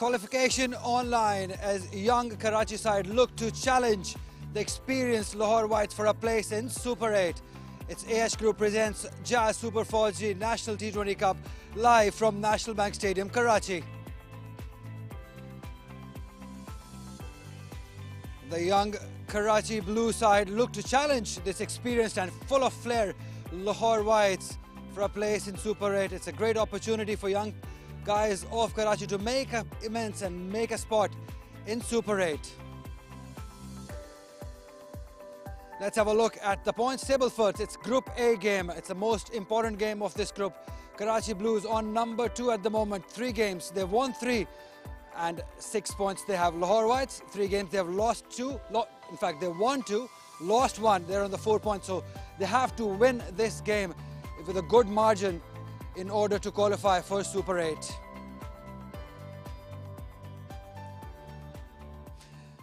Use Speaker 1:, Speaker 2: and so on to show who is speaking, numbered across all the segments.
Speaker 1: Qualification online as young Karachi side look to challenge the experienced Lahore Whites for a place in Super 8. Its AH Group presents Jazz Super 4G National T20 Cup live from National Bank Stadium, Karachi. The young Karachi Blue side look to challenge this experienced and full of flair Lahore Whites for a place in Super 8. It's a great opportunity for young guys of Karachi to make an immense and make a spot in Super 8. Let's have a look at the points table first. It's Group A game. It's the most important game of this group. Karachi Blues on number 2 at the moment. 3 games. They've won 3 and 6 points. They have Lahore Whites. 3 games. They have lost 2. In fact, they won 2, lost 1. They're on the 4 points. So they have to win this game with a good margin in order to qualify for Super 8.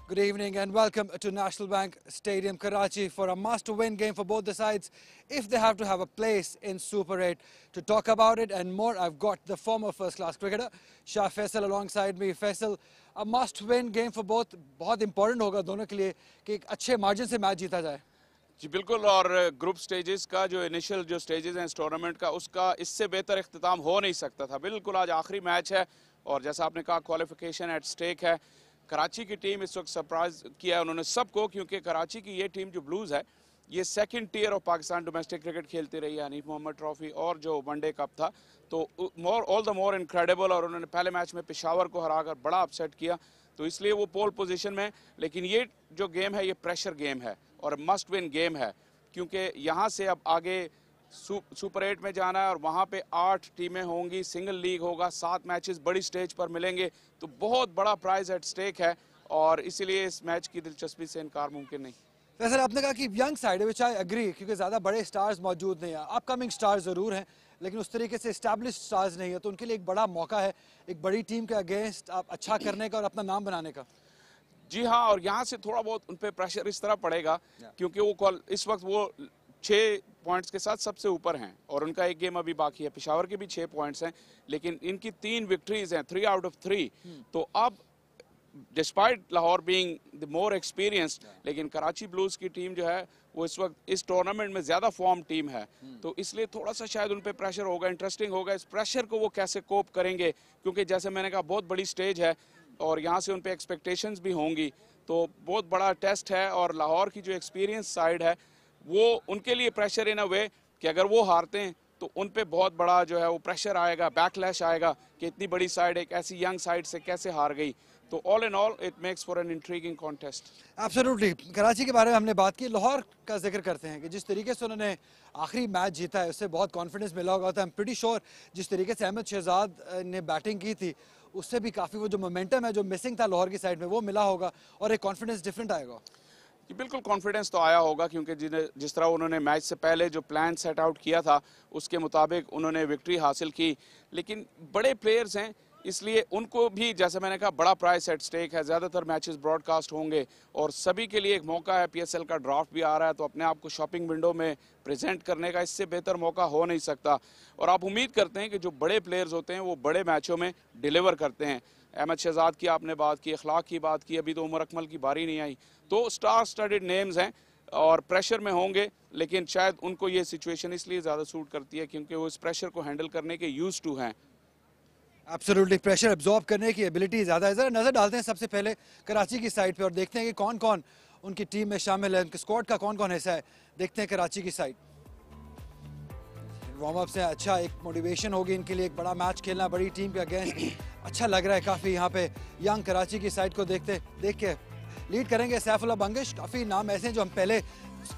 Speaker 1: Good evening and welcome to National Bank Stadium, Karachi for a must-win game for both the sides if they have to have a place in Super 8. To talk about it and more, I've got the former first-class cricketer Shah Faisal alongside me. Faisal, a must-win game for both. बहुत important होगा दोनों के लिए कि एक अच्छे margin से match जीता जाए.
Speaker 2: जी बिल्कुल, और ग्रुप स्टेजेस का जो इनिशियल जो स्टेजेस हैं इस टूर्नामेंट का, उसका इससे बेहतर इख्तिताम हो नहीं सकता था. बिल्कुल आज आखिरी मैच है और जैसा आपने कहा क्वालिफिकेशन एट स्टेक है. कराची की टीम इस वक्त सरप्राइज किया है उन्होंने सबको, क्योंकि कराची की ये टीम जो ब्लूज़ है ये second tier of Pakistan domestic cricket खेलती रही है. हनीफ मोहम्मद ट्रॉफी और जो वनडे कप था, तो ऑल द मोर इनक्रेडिबल. और उन्होंने पहले मैच में पेशावर को हराकर बड़ा अपसेट किया, तो इसलिए वो पोल पोजीशन में. लेकिन ये जो गेम है ये प्रेशर गेम है और मस्ट विन गेम है, क्योंकि यहाँ से अब आगे सुपर 8 में जाना है और वहाँ पे 8 टीमें होंगी, सिंगल लीग होगा, 7 मैचेस बड़ी स्टेज पर मिलेंगे, तो बहुत बड़ा प्राइज एट स्टेक है और इसीलिए इस मैच की दिलचस्पी से इनकार मुमकिन नहीं.
Speaker 1: वैसे आपने कहा कि यंग साइड है, विच आई एग्री, क्योंकि ज़्यादा बड़े स्टार्स मौजूद नहीं हैं. अपकमिंग स्टार्स ज़रूर हैं लेकिन उस तरीके से इस्टेब्लिश स्टार्स नहीं है, तो उनके लिए एक बड़ा मौका है एक बड़ी टीम के अगेंस्ट आप अच्छा करने का और अपना नाम बनाने का.
Speaker 2: जी हाँ, और यहाँ से थोड़ा बहुत उन पर प्रेशर इस तरह पड़ेगा क्योंकि वो इस वक्त वो 6 पॉइंट्स के साथ सबसे ऊपर हैं और उनका एक गेम अभी बाकी है. पेशावर के भी 6 पॉइंट्स हैं लेकिन इनकी 3 विक्ट्रीज हैं, 3 आउट ऑफ 3. तो अब despite Lahore being the more experienced, लेकिन कराची ब्लूज की टीम जो है वो इस वक्त इस टूर्नामेंट में ज़्यादा फॉर्म टीम है, तो इसलिए थोड़ा सा शायद उन पे प्रेशर होगा. इंटरेस्टिंग होगा इस प्रेशर को वो कैसे कोप करेंगे, क्योंकि जैसे मैंने कहा बहुत बड़ी स्टेज है और यहाँ से उन पे एक्सपेक्टेशंस भी होंगी, तो बहुत बड़ा टेस्ट है. और लाहौर की जो एक्सपीरियंस साइड है वो उनके लिए प्रेशर इन अ वे कि अगर वो हारते हैं तो उन पे बहुत बड़ा जो है वो प्रेशर आएगा, बैकलैश आएगा कि इतनी बड़ी साइड एक ऐसी यंग साइड से कैसे हार गई. तो all in all it makes for an intriguing contest.
Speaker 1: Absolutely. Karachi के बारे में हमने बात की, लाहौर का जिक्र करते हैं कि जिस तरीके से उन्होंने आखिरी मैच जीता है उससे बहुत कॉन्फिडेंस मिला होगा. आई एम प्रीटी श्योर जिस तरीके से अहमद शहजाद ने बैटिंग की थी उससे भी काफ़ी वो जो मोमेंटम है जो मिसिंग था लाहौर की साइड में वो मिला होगा और एक कॉन्फिडेंस डिफरेंट आएगा.
Speaker 2: बिल्कुल कॉन्फिडेंस तो आया होगा, क्योंकि जिस तरह उन्होंने मैच से पहले जो प्लान सेट आउट किया था उसके मुताबिक उन्होंने विक्ट्री हासिल की. लेकिन बड़े प्लेयर्स हैं इसलिए उनको भी, जैसे मैंने कहा, बड़ा प्राइस एट स्टेक है. ज़्यादातर मैचेस ब्रॉडकास्ट होंगे और सभी के लिए एक मौका है. PSL का ड्राफ्ट भी आ रहा है, तो अपने आप को शॉपिंग विंडो में प्रेजेंट करने का इससे बेहतर मौका हो नहीं सकता. और आप उम्मीद करते हैं कि जो बड़े प्लेयर्स होते हैं वो बड़े मैचों में डिलीवर करते हैं. अहमद शहजाद की आपने बात की, अखलाक की बात की, अभी तो उमर अकमल की बारी नहीं आई. तो स्टार स्टडेड नेम्स हैं और प्रेशर में होंगे, लेकिन शायद उनको ये सिचुएशन इसलिए ज़्यादा सूट करती है क्योंकि वो इस प्रेशर को हैंडल करने के यूज टू हैं.
Speaker 1: एब्सोल्युटली. प्रेशर एब्जॉर्ब करने की एबिलिटी ज़्यादा है. ज़रा नज़र डालते हैं सबसे पहले कराची की साइड पे और देखते हैं कि कौन कौन उनकी टीम में शामिल है, उनके स्क्वाड का कौन कौन हिस्सा है. देखते हैं कराची की साइड. वार्म अप से अच्छा एक मोटिवेशन होगी इनके लिए, एक बड़ा मैच खेलना बड़ी टीम के अगेंस्ट. अच्छा लग रहा है काफ़ी यहाँ पे यंग कराची की साइड को देख के. लीड करेंगे सैफुल्लाह बंगिश. काफ़ी नाम ऐसे हैं जो हम पहले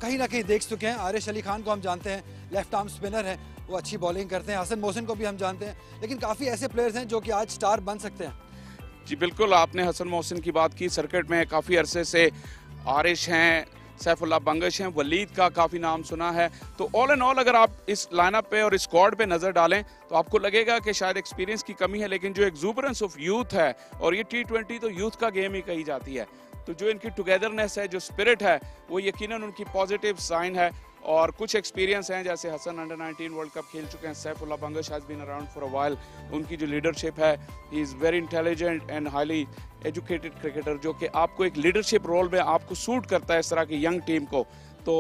Speaker 1: कहीं ना कहीं देख चुके हैं. आरिश अली खान को हम जानते हैं, लेफ्ट आर्म स्पिनर हैं, वो अच्छी बॉलिंग करते हैं. हसन मोहसिन को भी हम जानते हैं, लेकिन काफ़ी ऐसे प्लेयर्स हैं जो कि आज स्टार बन सकते हैं.
Speaker 2: जी बिल्कुल, आपने हसन मोहसिन की बात की. सर्किट में काफ़ी अरसे से आरिश हैं, सैफुल्लाह बंगिश हैं, वलीद का काफ़ी नाम सुना है. तो ऑल एंड ऑल अगर आप इस लाइनअप पे और स्क्वाड पे नज़र डालें तो आपको लगेगा कि शायद एक्सपीरियंस की कमी है, लेकिन जो एक्सूबरेंस ऑफ यूथ है, और ये T20 तो यूथ का गेम ही कही जाती है, तो जो इनकी टुगेदरनेस है, जो स्पिरिट है, वो यकीनन उनकी पॉजिटिव साइन है. और कुछ एक्सपीरियंस हैं, जैसे हसन अंडर 19 वर्ल्ड कप खेल चुके हैं, Saifullah Bangash has been around for a while, उनकी जो लीडरशिप है, he is very intelligent and highly educated cricketer, जो कि आपको एक लीडरशिप रोल में आपको सूट करता है इस तरह की यंग टीम को। तो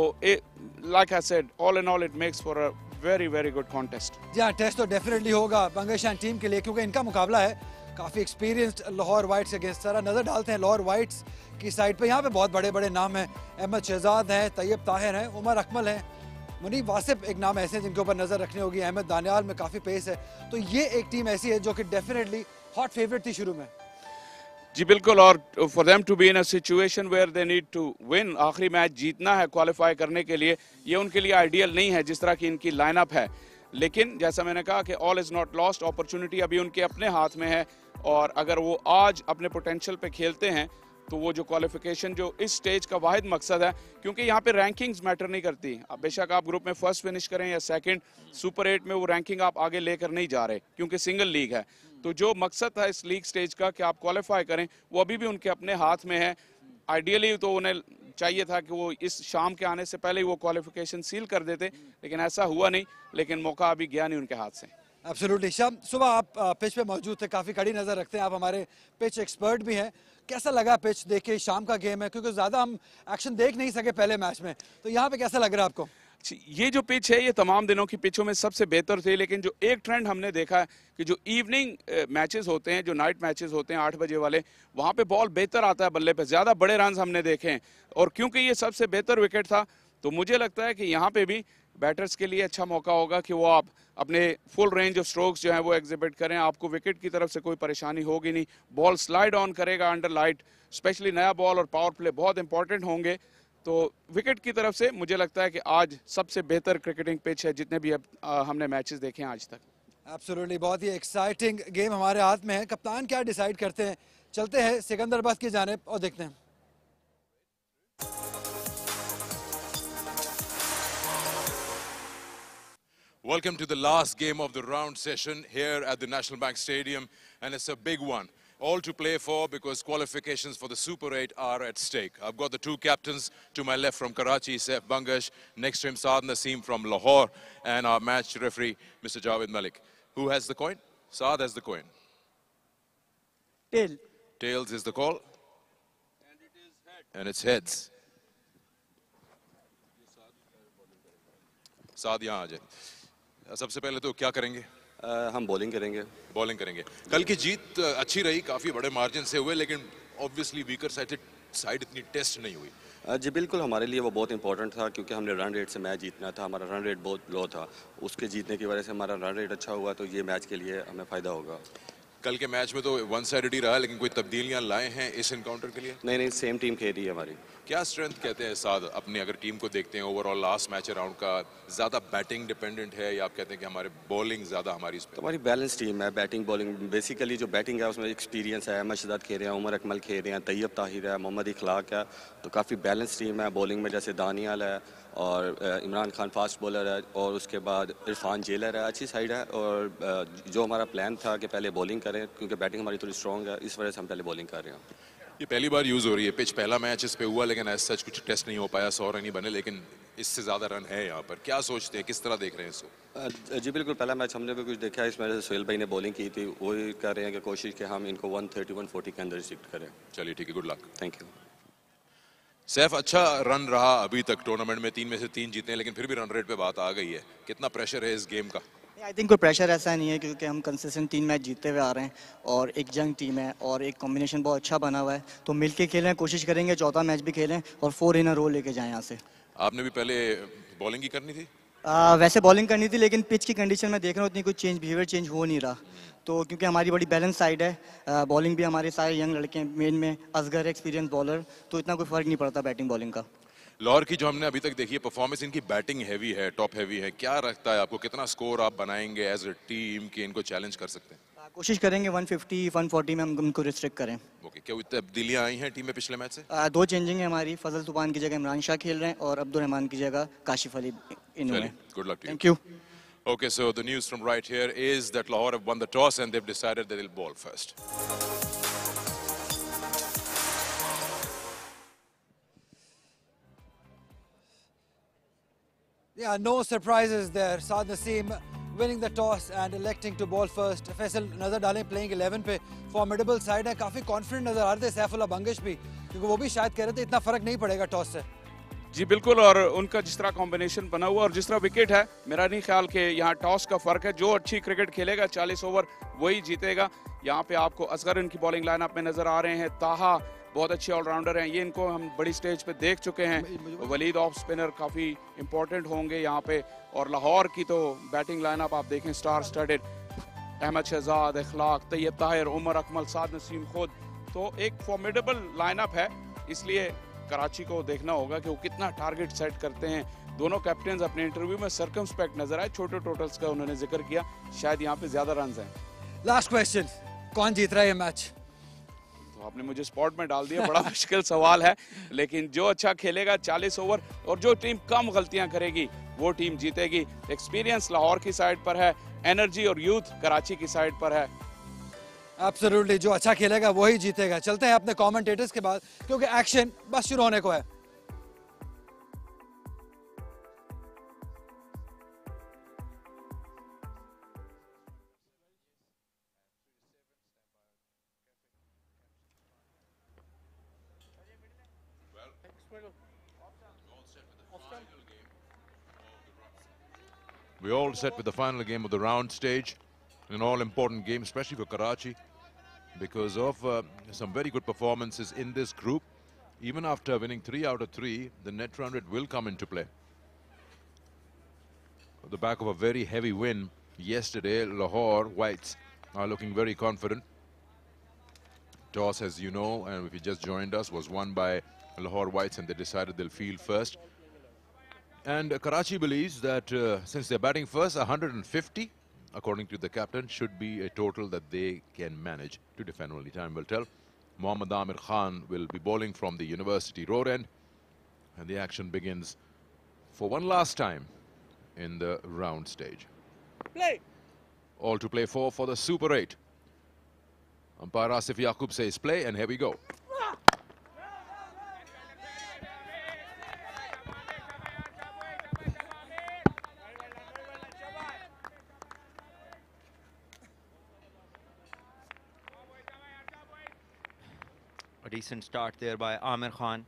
Speaker 2: like I said, all in all it makes for a very very good contest.
Speaker 1: जी हाँ, टेस्ट तो डेफिनेटली होगा बंगश टीम के लिए, क्योंकि इनका मुकाबला है काफ़ी एक्सपीरियंस्ड लाहौर वाइट्स अगेंस्ट। सारा नज़र डालते हैं लाहौर वाइट्स की साइड पे। यहाँ पे बहुत बड़े बड़े नाम हैं, अहमद शहजाद हैं, तैयब ताहिर हैं, उमर अकमल हैं, मुनीब वासिफ एक नाम ऐसे हैं जिनके ऊपर नज़र रखनी होगी। अहमद दानियाल में काफ़ी पेस है, तो ये एक टीम ऐसी है जो कि डेफिनेटली हॉट फेवरेट थी शुरू में।
Speaker 2: जी बिल्कुल, और for them to be in a situation where they need to win, आखिरी मैच जीतना है क्वालिफाई करने के लिए, ये उनके लिए आइडियल नहीं है जिस तरह की इनकी लाइनअप है। लेकिन जैसा मैंने कहा कि all is not lost, opportunity अभी उनके अपने हाथ में है, और अगर वो आज अपने पोटेंशियल पे खेलते हैं तो वो जो क्वालिफिकेशन जो इस स्टेज का वाहिद मकसद है, क्योंकि यहाँ पे रैंकिंग्स मैटर नहीं करती। अब बेशक आप ग्रुप में फर्स्ट फिनिश करें या सेकंड, सुपर 8 में वो रैंकिंग आप आगे लेकर नहीं जा रहे, क्योंकि सिंगल लीग है। तो जो मकसद था इस लीग स्टेज का कि आप क्वालिफाई करें, वो अभी भी उनके अपने हाथ में है। आइडियली तो उन्हें चाहिए था कि वो इस शाम के आने से पहले ही वो क्वालिफिकेशन सील कर देते, लेकिन ऐसा हुआ नहीं। लेकिन मौका अभी गया नहीं उनके हाथ से।
Speaker 1: एब्सोल्युटली। शाम सुबह आप पिच पे मौजूद थे, काफ़ी कड़ी नज़र रखते हैं आप, हमारे पिच एक्सपर्ट भी हैं। कैसा लगा पिच देख के? शाम का गेम है, क्योंकि ज़्यादा हम एक्शन देख नहीं सके पहले मैच में, तो यहाँ पे कैसा लग रहा है आपको?
Speaker 2: ये जो पिच है ये तमाम दिनों की पिचों में सबसे बेहतर थी, लेकिन जो एक ट्रेंड हमने देखा है कि जो इवनिंग मैचेस होते हैं, जो नाइट मैचेस होते हैं 8 बजे वाले, वहाँ पे बॉल बेहतर आता है बल्ले पे, ज़्यादा बड़े रन हमने देखे हैं। और क्योंकि ये सबसे बेहतर विकेट था, तो मुझे लगता है कि यहाँ पे भी बैटर्स के लिए अच्छा मौका होगा कि वो आप अपने फुल रेंज ऑफ स्ट्रोक्स जो हैं वो एग्जिबिट करें। आपको विकेट की तरफ से कोई परेशानी होगी नहीं, बॉल स्लाइड ऑन करेगा अंडर लाइट, स्पेशली नया बॉल और पावर प्ले बहुत इंपॉर्टेंट होंगे। तो विकेट की तरफ से मुझे लगता है कि आज सबसे बेहतर क्रिकेटिंग पिच है जितने भी अब हमने मैचेस देखे हैं आज तक।
Speaker 1: एब्सोल्युटली, बहुत ही एक्साइटिंग गेम हमारे हाथ में है। कप्तान क्या डिसाइड करते हैं? चलते हैं सिकंदराबाद की जानिब और देखते हैं।
Speaker 3: Welcome to the last game of the round session here at the National Bank Stadium, and it's a big one. All to play for because qualifications for the Super 8 are at stake. I've got the two captains to my left from Karachi, Saif Bangash, next to him Saad Naseem from Lahore, and our match referee, Mr. Javed Malik. Who has the coin? Saad has the coin.
Speaker 1: Tail.
Speaker 3: Tails is the call. And it is heads. And it's heads. Saad, यहाँ आ जाए। सबसे पहले तो क्या करेंगे?
Speaker 4: हम bowling करेंगे।
Speaker 3: Bowling करेंगे। कल की जीत अच्छी रही, काफ़ी बड़े मार्जिन से हुए, लेकिन ऑब्वियसली वीकर साइड इतनी टेस्ट नहीं हुई।
Speaker 4: जी बिल्कुल, हमारे लिए वो बहुत इंपॉर्टेंट था क्योंकि हमने रन रेट से मैच जीतना था। हमारा रन रेट बहुत लो था, उसके जीतने की वजह से हमारा रन रेट अच्छा हुआ, तो ये मैच के लिए हमें फ़ायदा होगा।
Speaker 3: कल के मैच में तो वन साइडेड ही रहा, लेकिन कोई तब्दीलियां लाए हैं इस इनकाउंटर के लिए?
Speaker 4: नहीं, सेम टीम खेल रही है हमारी।
Speaker 3: क्या स्ट्रेंथ कहते हैं साथ अपनी, अगर टीम को देखते हैं ओवरऑल लास्ट मैच राउंड का, ज़्यादा बैटिंग डिपेंडेंट है या आप कहते हैं कि हमारे बॉलिंग ज़्यादा हमारी इस पर?
Speaker 4: तो हमारी बैलेंस टीम है, बैटिंग बॉलिंग। बेसिकली जो बैटिंग है उसमें एक्सपीरियंस है, अहमद शहजाद खेल रहे हैं, उमर अकमल खेल रहे हैं, तैयब ताहिर है, मोहम्मद इखलाक है, तो काफ़ी बैलेंस टीम है। बॉलिंग में जैसे दानियाल है और इमरान खान फास्ट बॉलर है, और उसके बाद इरफान जेलर है, अच्छी साइड है। और जो हमारा प्लान था कि पहले बॉलिंग करें क्योंकि बैटिंग हमारी थोड़ी स्ट्रॉन्ग है, इस वजह से हम पहले बॉलिंग कर रहे हैं।
Speaker 3: ये पहली बार यूज़ हो रही है पिच, पहला मैच इस पे हुआ, लेकिन ऐसा सच कुछ टेस्ट नहीं हो पाया, 100 रन ही बने, लेकिन इससे ज़्यादा रन है यहाँ पर। क्या सोचते हैं, किस तरह देख रहे हैं इसको?
Speaker 4: जी बिल्कुल, पहला मैच हमने भी कुछ देखा है, इसमें सोहेल भाई ने बॉलिंग की थी, वही कर रहे हैं कि कोशिश कि हम इनको 130-140 के अंदर रिस्ट्रिक्ट करें।
Speaker 3: चलिए ठीक है, good luck.
Speaker 4: Thank you.
Speaker 3: Saif, अच्छा रन रहा अभी तक टूर्नामेंट में, 3 में से 3 जीते हैं, लेकिन फिर भी रन रेट पे बात आ गई है, कितना प्रेशर है इस गेम का?
Speaker 5: आई थिंक कोई प्रेशर ऐसा नहीं है क्योंकि हम कंसिस्टेंट 3 मैच जीतते हुए आ रहे हैं और एक जंग टीम है और एक कॉम्बिनेशन बहुत अच्छा बना हुआ है, तो मिलके खेलें, कोशिश करेंगे चौथा मैच भी खेलें और 4 इन अ रो लेके जाएं यहाँ से।
Speaker 3: आपने भी पहले बॉलिंग ही करनी थी?
Speaker 5: वैसे बॉलिंग करनी थी, लेकिन पिच की कंडीशन में देख रहा हूँ उतनी कुछ बिहेवियर चेंज हो नहीं रहा, तो क्योंकि हमारी बड़ी बैलेंस साइड है, बॉलिंग भी हमारे सारे यंग लड़के हैं, मेन में असगर एक्सपीरियंस बॉलर, तो इतना कोई फ़र्क नहीं पड़ता बैटिंग बॉलिंग का।
Speaker 3: लाहौर की जो हमने अभी तक देखी है परफॉर्मेंस, इनकी बैटिंग हैवी है, टॉप हैवी है, क्या लगता है आपको कितना स्कोर आप बनाएंगे एज अ टीम कि इनको चैलेंज कर सकते हैं?
Speaker 5: कोशिश करेंगे 150-140 में हम उनको रिस्ट्रिक्ट करें।
Speaker 3: ओके, क्या तब्दीलियां आई हैं टीम में पिछले मैच से?
Speaker 5: 2 चेंजिंग है हमारी, फजल तुबान की जगह इमरान शाह खेल रहे हैं और अब्दुल रहमान की जगह काशिफ अली इन में।
Speaker 3: Good luck to you.
Speaker 5: Thank you.
Speaker 3: Okay, so the news from right here is that Lahore have won the toss and they've decided that they'll ball first.
Speaker 1: Yeah, no surprises there. Saad Naseem winning the toss and electing to bowl first. Faisal नजर डालें playing 11 पे formidable side है, काफी confident नजर आ रहे थे सैफुल्लाह बंगिश भी, क्योंकि वो भी शायद कह रहे थे इतना फर्क नहीं पड़ेगा टॉस से।
Speaker 2: जी बिल्कुल, और उनका जिस तरह कॉम्बिनेशन बना हुआ और जिस तरह विकेट है, मेरा नहीं ख्याल कि यहाँ टॉस का फर्क है। जो अच्छी क्रिकेट खेलेगा 40 ओवर वही जीतेगा। यहाँ पे आपको असगर इनकी बॉलिंग लाइनअप में नजर आ रहे हैं, ताहा बहुत अच्छे ऑलराउंडर हैं, ये इनको हम बड़ी स्टेज पे देख चुके हैं। वलीद ऑफ स्पिनर काफ़ी इंपॉर्टेंट होंगे यहाँ पे, और लाहौर की तो बैटिंग लाइनअप आप देखें स्टार स्टडेड, अहमद शहजाद, इखलाक, तैयब ताहिर, उमर अकमल, साद नसीम खुद, तो एक फॉर्मिडेबल लाइनअप है। इसलिए कराची को देखना होगा कि वो कितना टारगेट सेट करते हैं। दोनों कैप्टन अपने इंटरव्यू में सर्कमस्पेक्ट नजर आए, छोटे टोटल्स का उन्होंने जिक्र किया, शायद यहाँ पे ज्यादा रन हैं।
Speaker 1: लास्ट क्वेश्चन, कौन जीत रहा है ये मैच?
Speaker 2: आपने मुझे स्पॉट में डाल दिया, बड़ा मुश्किल सवाल है, लेकिन जो अच्छा खेलेगा 40 ओवर और जो टीम कम गलतियां करेगी वो टीम जीतेगी। एक्सपीरियंस लाहौर की साइड पर है, एनर्जी और यूथ कराची की साइड पर है।
Speaker 1: एब्सोल्युटली, जो अच्छा खेलेगा वही जीतेगा। चलते हैं अपने कमेंटेटर्स के बाद, क्योंकि एक्शन बस शुरू होने को है।
Speaker 3: We're all set with the final game of the round stage, an all-important game, especially for Karachi, because of some very good performances in this group. Even after winning 3 out of 3, the net run rate will come into play. On the back of a very heavy win yesterday, Lahore Whites are looking very confident. Toss, as you know, and if you just joined us, was won by Lahore Whites, and they decided they'll field first. And Karachi believes that since they're batting first, 150, according to the captain, should be a total that they can manage to defend. Only time will tell. Mohammad Amir Khan will be bowling from the University Road end, and the action begins for one last time in the round stage.
Speaker 2: Play.
Speaker 3: All to play for the Super 8. Umpire Asif Yaqub says play, and here we go.
Speaker 6: A decent start there by Amir Khan.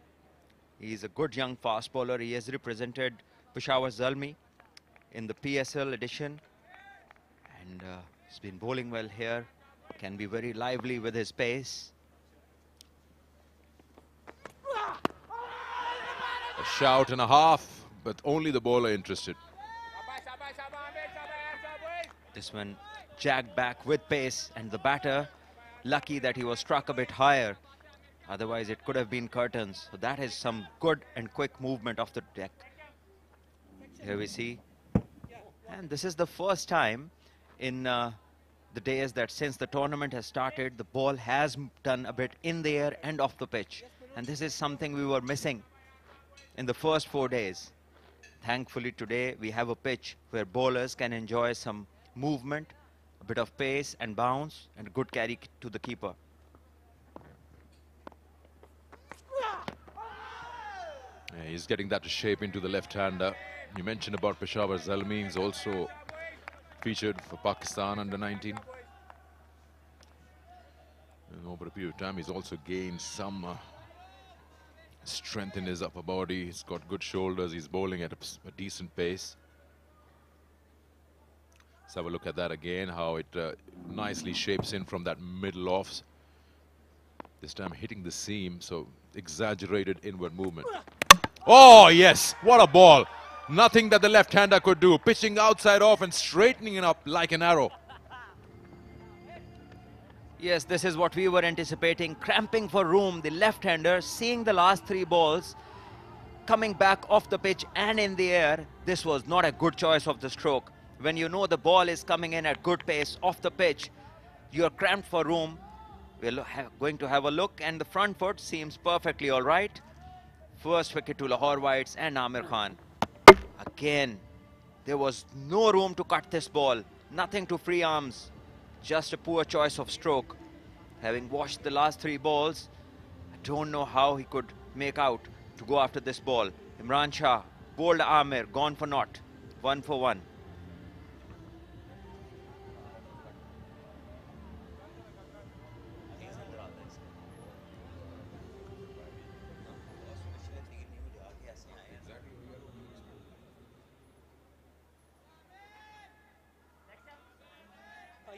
Speaker 6: He's a good young fast bowler. He has represented Peshawar Zalmi in the PSL edition, and he's been bowling well here. Can be very lively with his pace.
Speaker 3: A shout and a half, but only the bowler interested.
Speaker 6: This one jagged back with pace, and the batter lucky that he was struck a bit higher. Otherwise, it could have been curtains. So that is some good and quick movement of the deck. Here we see. And this is the first time in the days that since the tournament has started, the ball has done a bit in the air and off the pitch. And this is something we were missing in the first 4 days. Thankfully, today we have a pitch where bowlers can enjoy some movement, a bit of pace and bounce, and good carry to the keeper.
Speaker 3: Yeah, he's getting that to shape into the left-hander. You mentioned about Peshawar Zalmi. He's also featured for Pakistan under-19. And over a period of time, he's also gained some strength in his upper body. He's got good shoulders. He's bowling at a decent pace. Let's have a look at that again, how it nicely shapes in from that middle off. This time hitting the seam, so exaggerated inward movement. Oh, yes, what a ball. Nothing that the left-hander could do. Pitching outside off and straightening it up like an arrow.
Speaker 6: Yes, this is what we were anticipating. Cramping for room, the left-hander seeing the last 3 balls coming back off the pitch and in the air. This was not a good choice of the stroke. When you know the ball is coming in at good pace off the pitch, you're cramped for room. We're going to have a look, and the front foot seems perfectly all right. First wicket to Lahore Whites and Amir Khan. Again, there was no room to cut this ball. Nothing to free arms. Just a poor choice of stroke. Having watched the last 3 balls, I don't know how he could make out to go after this ball. Imran Shah Bold Amir, gone for naught. 1 for 1.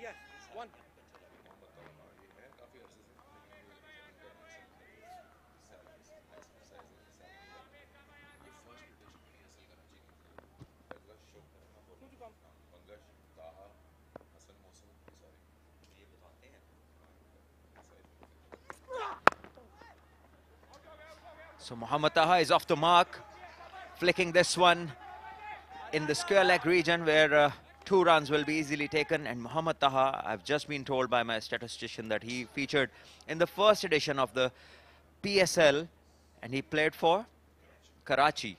Speaker 1: Yes, one.
Speaker 6: So Mohammad Taha is off the mark, flicking this one in the square leg region where 2 runs will be easily taken. And Mohammad Taha, I've just been told by my statistician that he featured in the first edition of the PSL and he played for Karachi.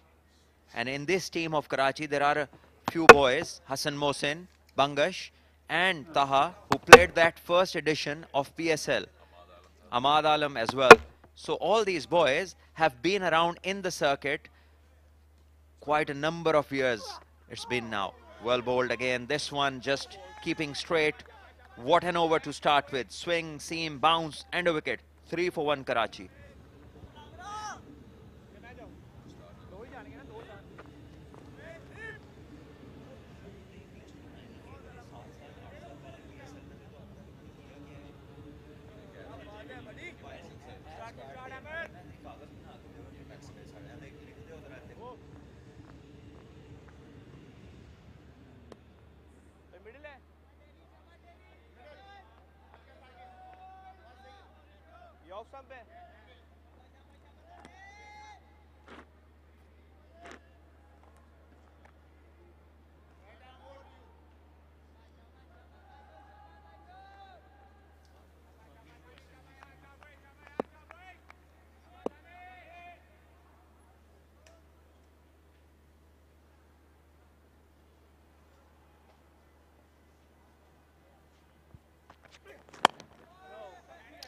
Speaker 6: And in this team of Karachi, there are a few boys, Hassan Mohsin, Bangash and Taha, who played that first edition of PSL. Ahmad Alam as well. So all these boys have been around in the circuit quite a number of years. It's been now. Well bowled again. This one just keeping straight. What an over to start with. Swing, seam, bounce and a wicket. 3 for 1 Karachi.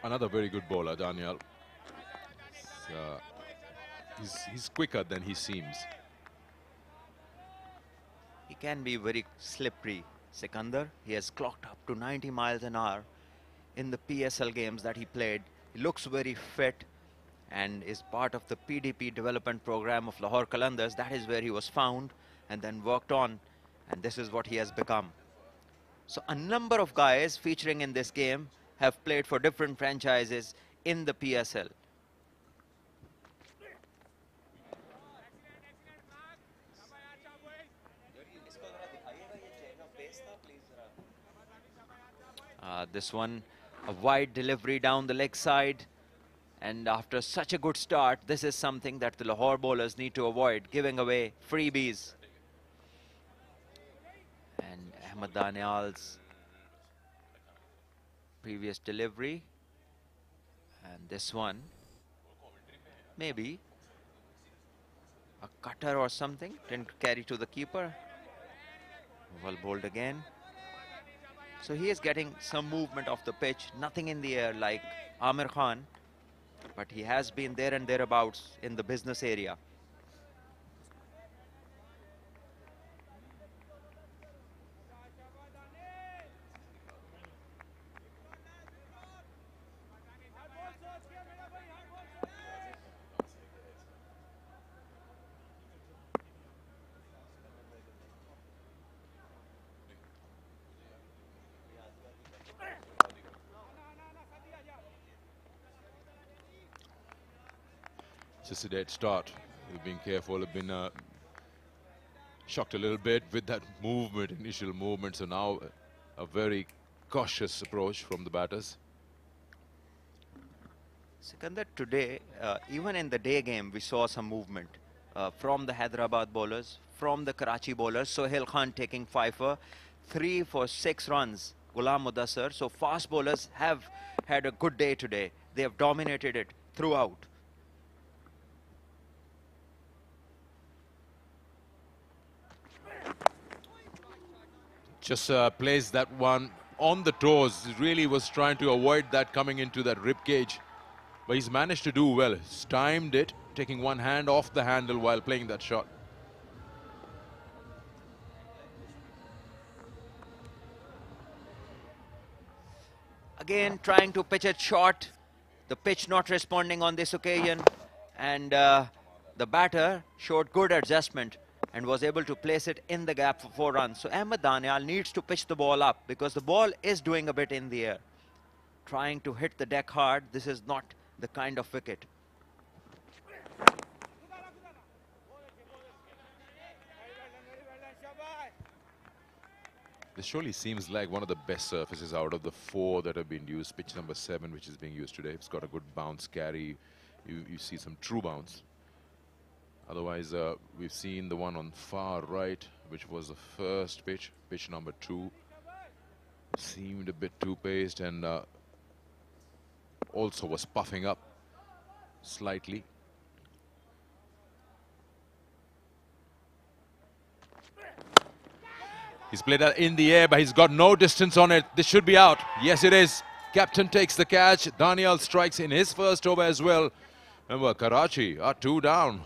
Speaker 3: Another very good bowler, Daniel. He's quicker than he seems.
Speaker 6: He can be very slippery, Sikandar. He has clocked up to 90 miles an hour in the PSL games that he played. He looks very fit and is part of the PDP development program of Lahore Qalandars. That is where he was found and then worked on, and this is what he has become. So a number of guys featuring in this game have played for different franchises in the PSL. This one, a wide delivery down the leg side. And after such a good start, this is something that the Lahore bowlers need to avoid, giving away freebies. And Ahmed Danial's previous delivery. And this one, maybe a cutter or something, didn't carry to the keeper. Well bowled again. So he is getting some movement off the pitch, nothing in the air like Amir Khan, but he has been there and thereabouts in the business area.
Speaker 3: Just a dead start. He's been careful, have been shocked a little bit with that movement, initial movement. So now a very cautious approach from the batters.
Speaker 6: Sikandar, today, even in the day game, we saw some movement from the Hyderabad bowlers, from the Karachi bowlers. Sohail Khan taking 5 for 3 for 6 runs. Ghulam Mudassar. So fast bowlers have had a good day today. They have dominated it throughout.
Speaker 3: Just plays that one on the toes. He really was trying to avoid that coming into that rib cage. But he's managed to do well. He's timed it, taking one hand off the handle while playing that shot.
Speaker 6: Again, trying to pitch it short. The pitch not responding on this occasion. And the batter showed good adjustment and was able to place it in the gap for 4 runs. So Ahmed Danial needs to pitch the ball up because the ball is doing a bit in the air. Trying to hit the deck hard. This is not the kind of wicket.
Speaker 3: This surely seems like one of the best surfaces out of the 4 that have been used. Pitch number 7, which is being used today. It's got a good bounce carry. You see some true bounce. Otherwise, we've seen the one on far right, which was the first pitch. Pitch number 2 seemed a bit too paced and also was puffing up slightly. He's played that in the air, but he's got no distance on it. This should be out. Yes, it is. Captain takes the catch. Daniel strikes in his first over as well. Remember, Karachi are 2 down.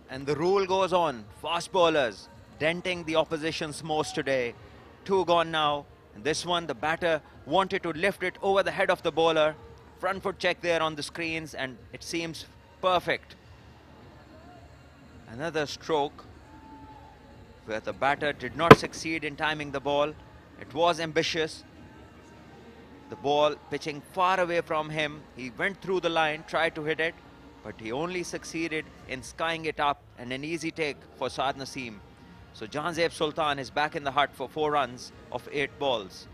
Speaker 6: And the rule goes on. Fast bowlers denting the opposition's most today. 2 gone now. And this one, the batter wanted to lift it over the head of the bowler. Front foot check there on the screens, and it seems perfect. Another stroke where the batter did not succeed in timing the ball. It was ambitious. The ball pitching far away from him. He went through the line, tried to hit it, but he only succeeded in skying it up, and an easy take for Saad Naseem. So Jahanzeb Sultan is back in the hut for 4 runs of 8 balls.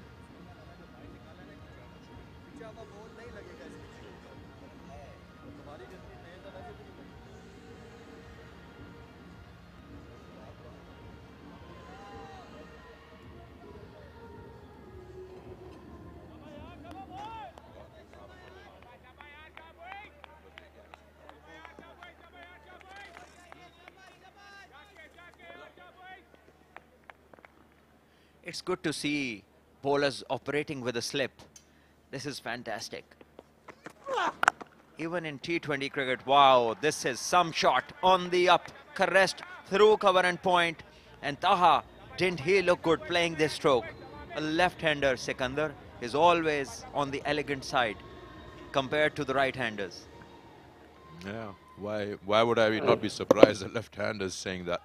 Speaker 6: It's good to see bowlers operating with a slip. This is fantastic. Even in T20 cricket, wow, this is some shot on the up, caressed through cover and point. And Taha, didn't he look good playing this stroke? A left-hander, Sikandar, is always on the elegant side compared to the right-handers.
Speaker 3: Yeah, why would I not be surprised that left-handers saying that?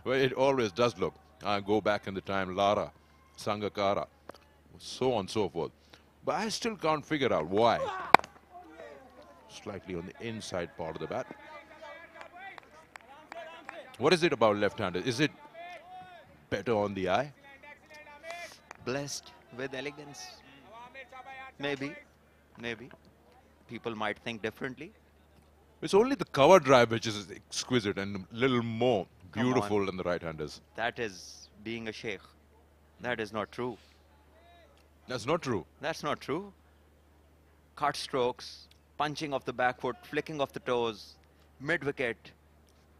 Speaker 3: Well, it always does look. I go back in the time, Lara, Sangakkara, so on and so forth. But I still can't figure out why. Slightly on the inside part of the bat. What is it about left-handers? Is it better on the eye?
Speaker 6: Blessed with elegance. Maybe. People might think differently.
Speaker 3: It's only the cover drive which is exquisite and a little more beautiful than the right-handers.
Speaker 6: That is being a sheikh. That is not true.
Speaker 3: That's not true.
Speaker 6: That's not true. Cut strokes, punching off the back foot, flicking off the toes, mid-wicket.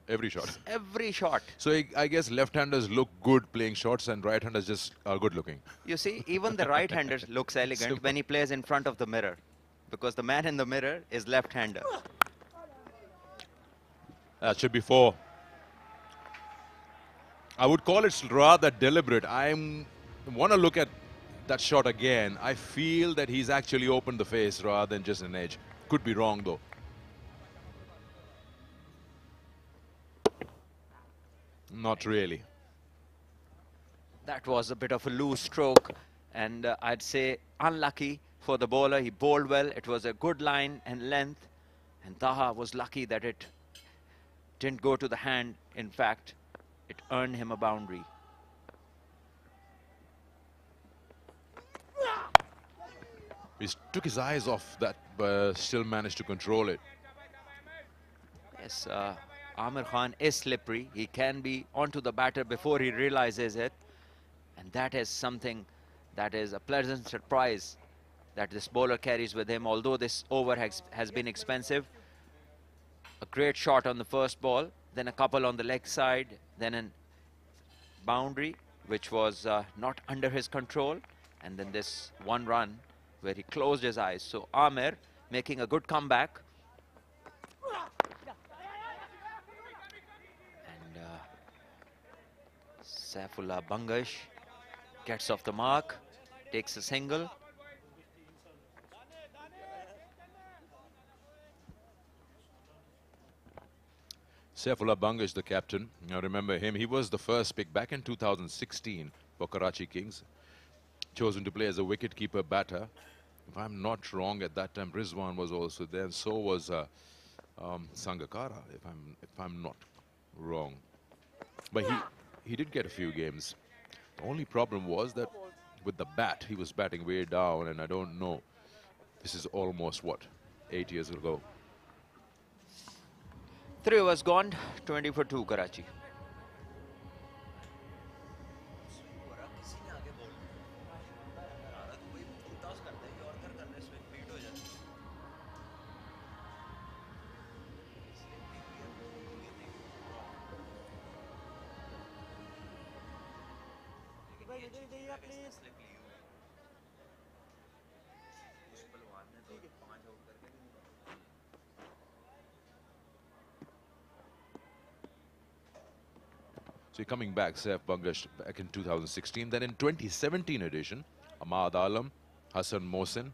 Speaker 3: Every shot.
Speaker 6: Every shot.
Speaker 3: So I guess left-handers look good playing shots and right-handers just are good-looking.
Speaker 6: You see, even the right-hander looks elegant when he plays in front of the mirror, because the man in the mirror is left-hander.
Speaker 3: That should be 4. I would call it rather deliberate. I want to look at that shot again. I feel that he's actually opened the face rather than just an edge. Could be wrong though. Not really.
Speaker 6: That was a bit of a loose stroke, and I'd say unlucky for the bowler. He bowled well. It was a good line and length, and Taha was lucky that it didn't go to the hand. In fact, it earned him a boundary.
Speaker 3: He took his eyes off that, but still managed to control it.
Speaker 6: Yes, Amir Khan is slippery. He can be onto the batter before he realizes it. And that is something that is a pleasant surprise that this bowler carries with him. Although this over has been expensive. A great shot on the first ball, then a couple on the leg side, then a boundary, which was not under his control. And then this 1 run where he closed his eyes. So Amir making a good comeback. And Saifullah Bangash gets off the mark, takes a single.
Speaker 3: Saifullah Bangash, the captain. I remember him. He was the first pick back in 2016 for Karachi Kings. Chosen to play as a wicket-keeper batter. If I'm not wrong, at that time Rizwan was also there, and so was Sangakkara, if I'm not wrong. But he did get a few games. The only problem was that with the bat, he was batting way down, and I don't know. This is almost, what, 8 years ago.
Speaker 6: 3 overs gone, 20 for 2 Karachi.
Speaker 3: So coming back, Saif Bangash back in 2016. Then in 2017 edition, Ahmad Alam, Hassan Mohsin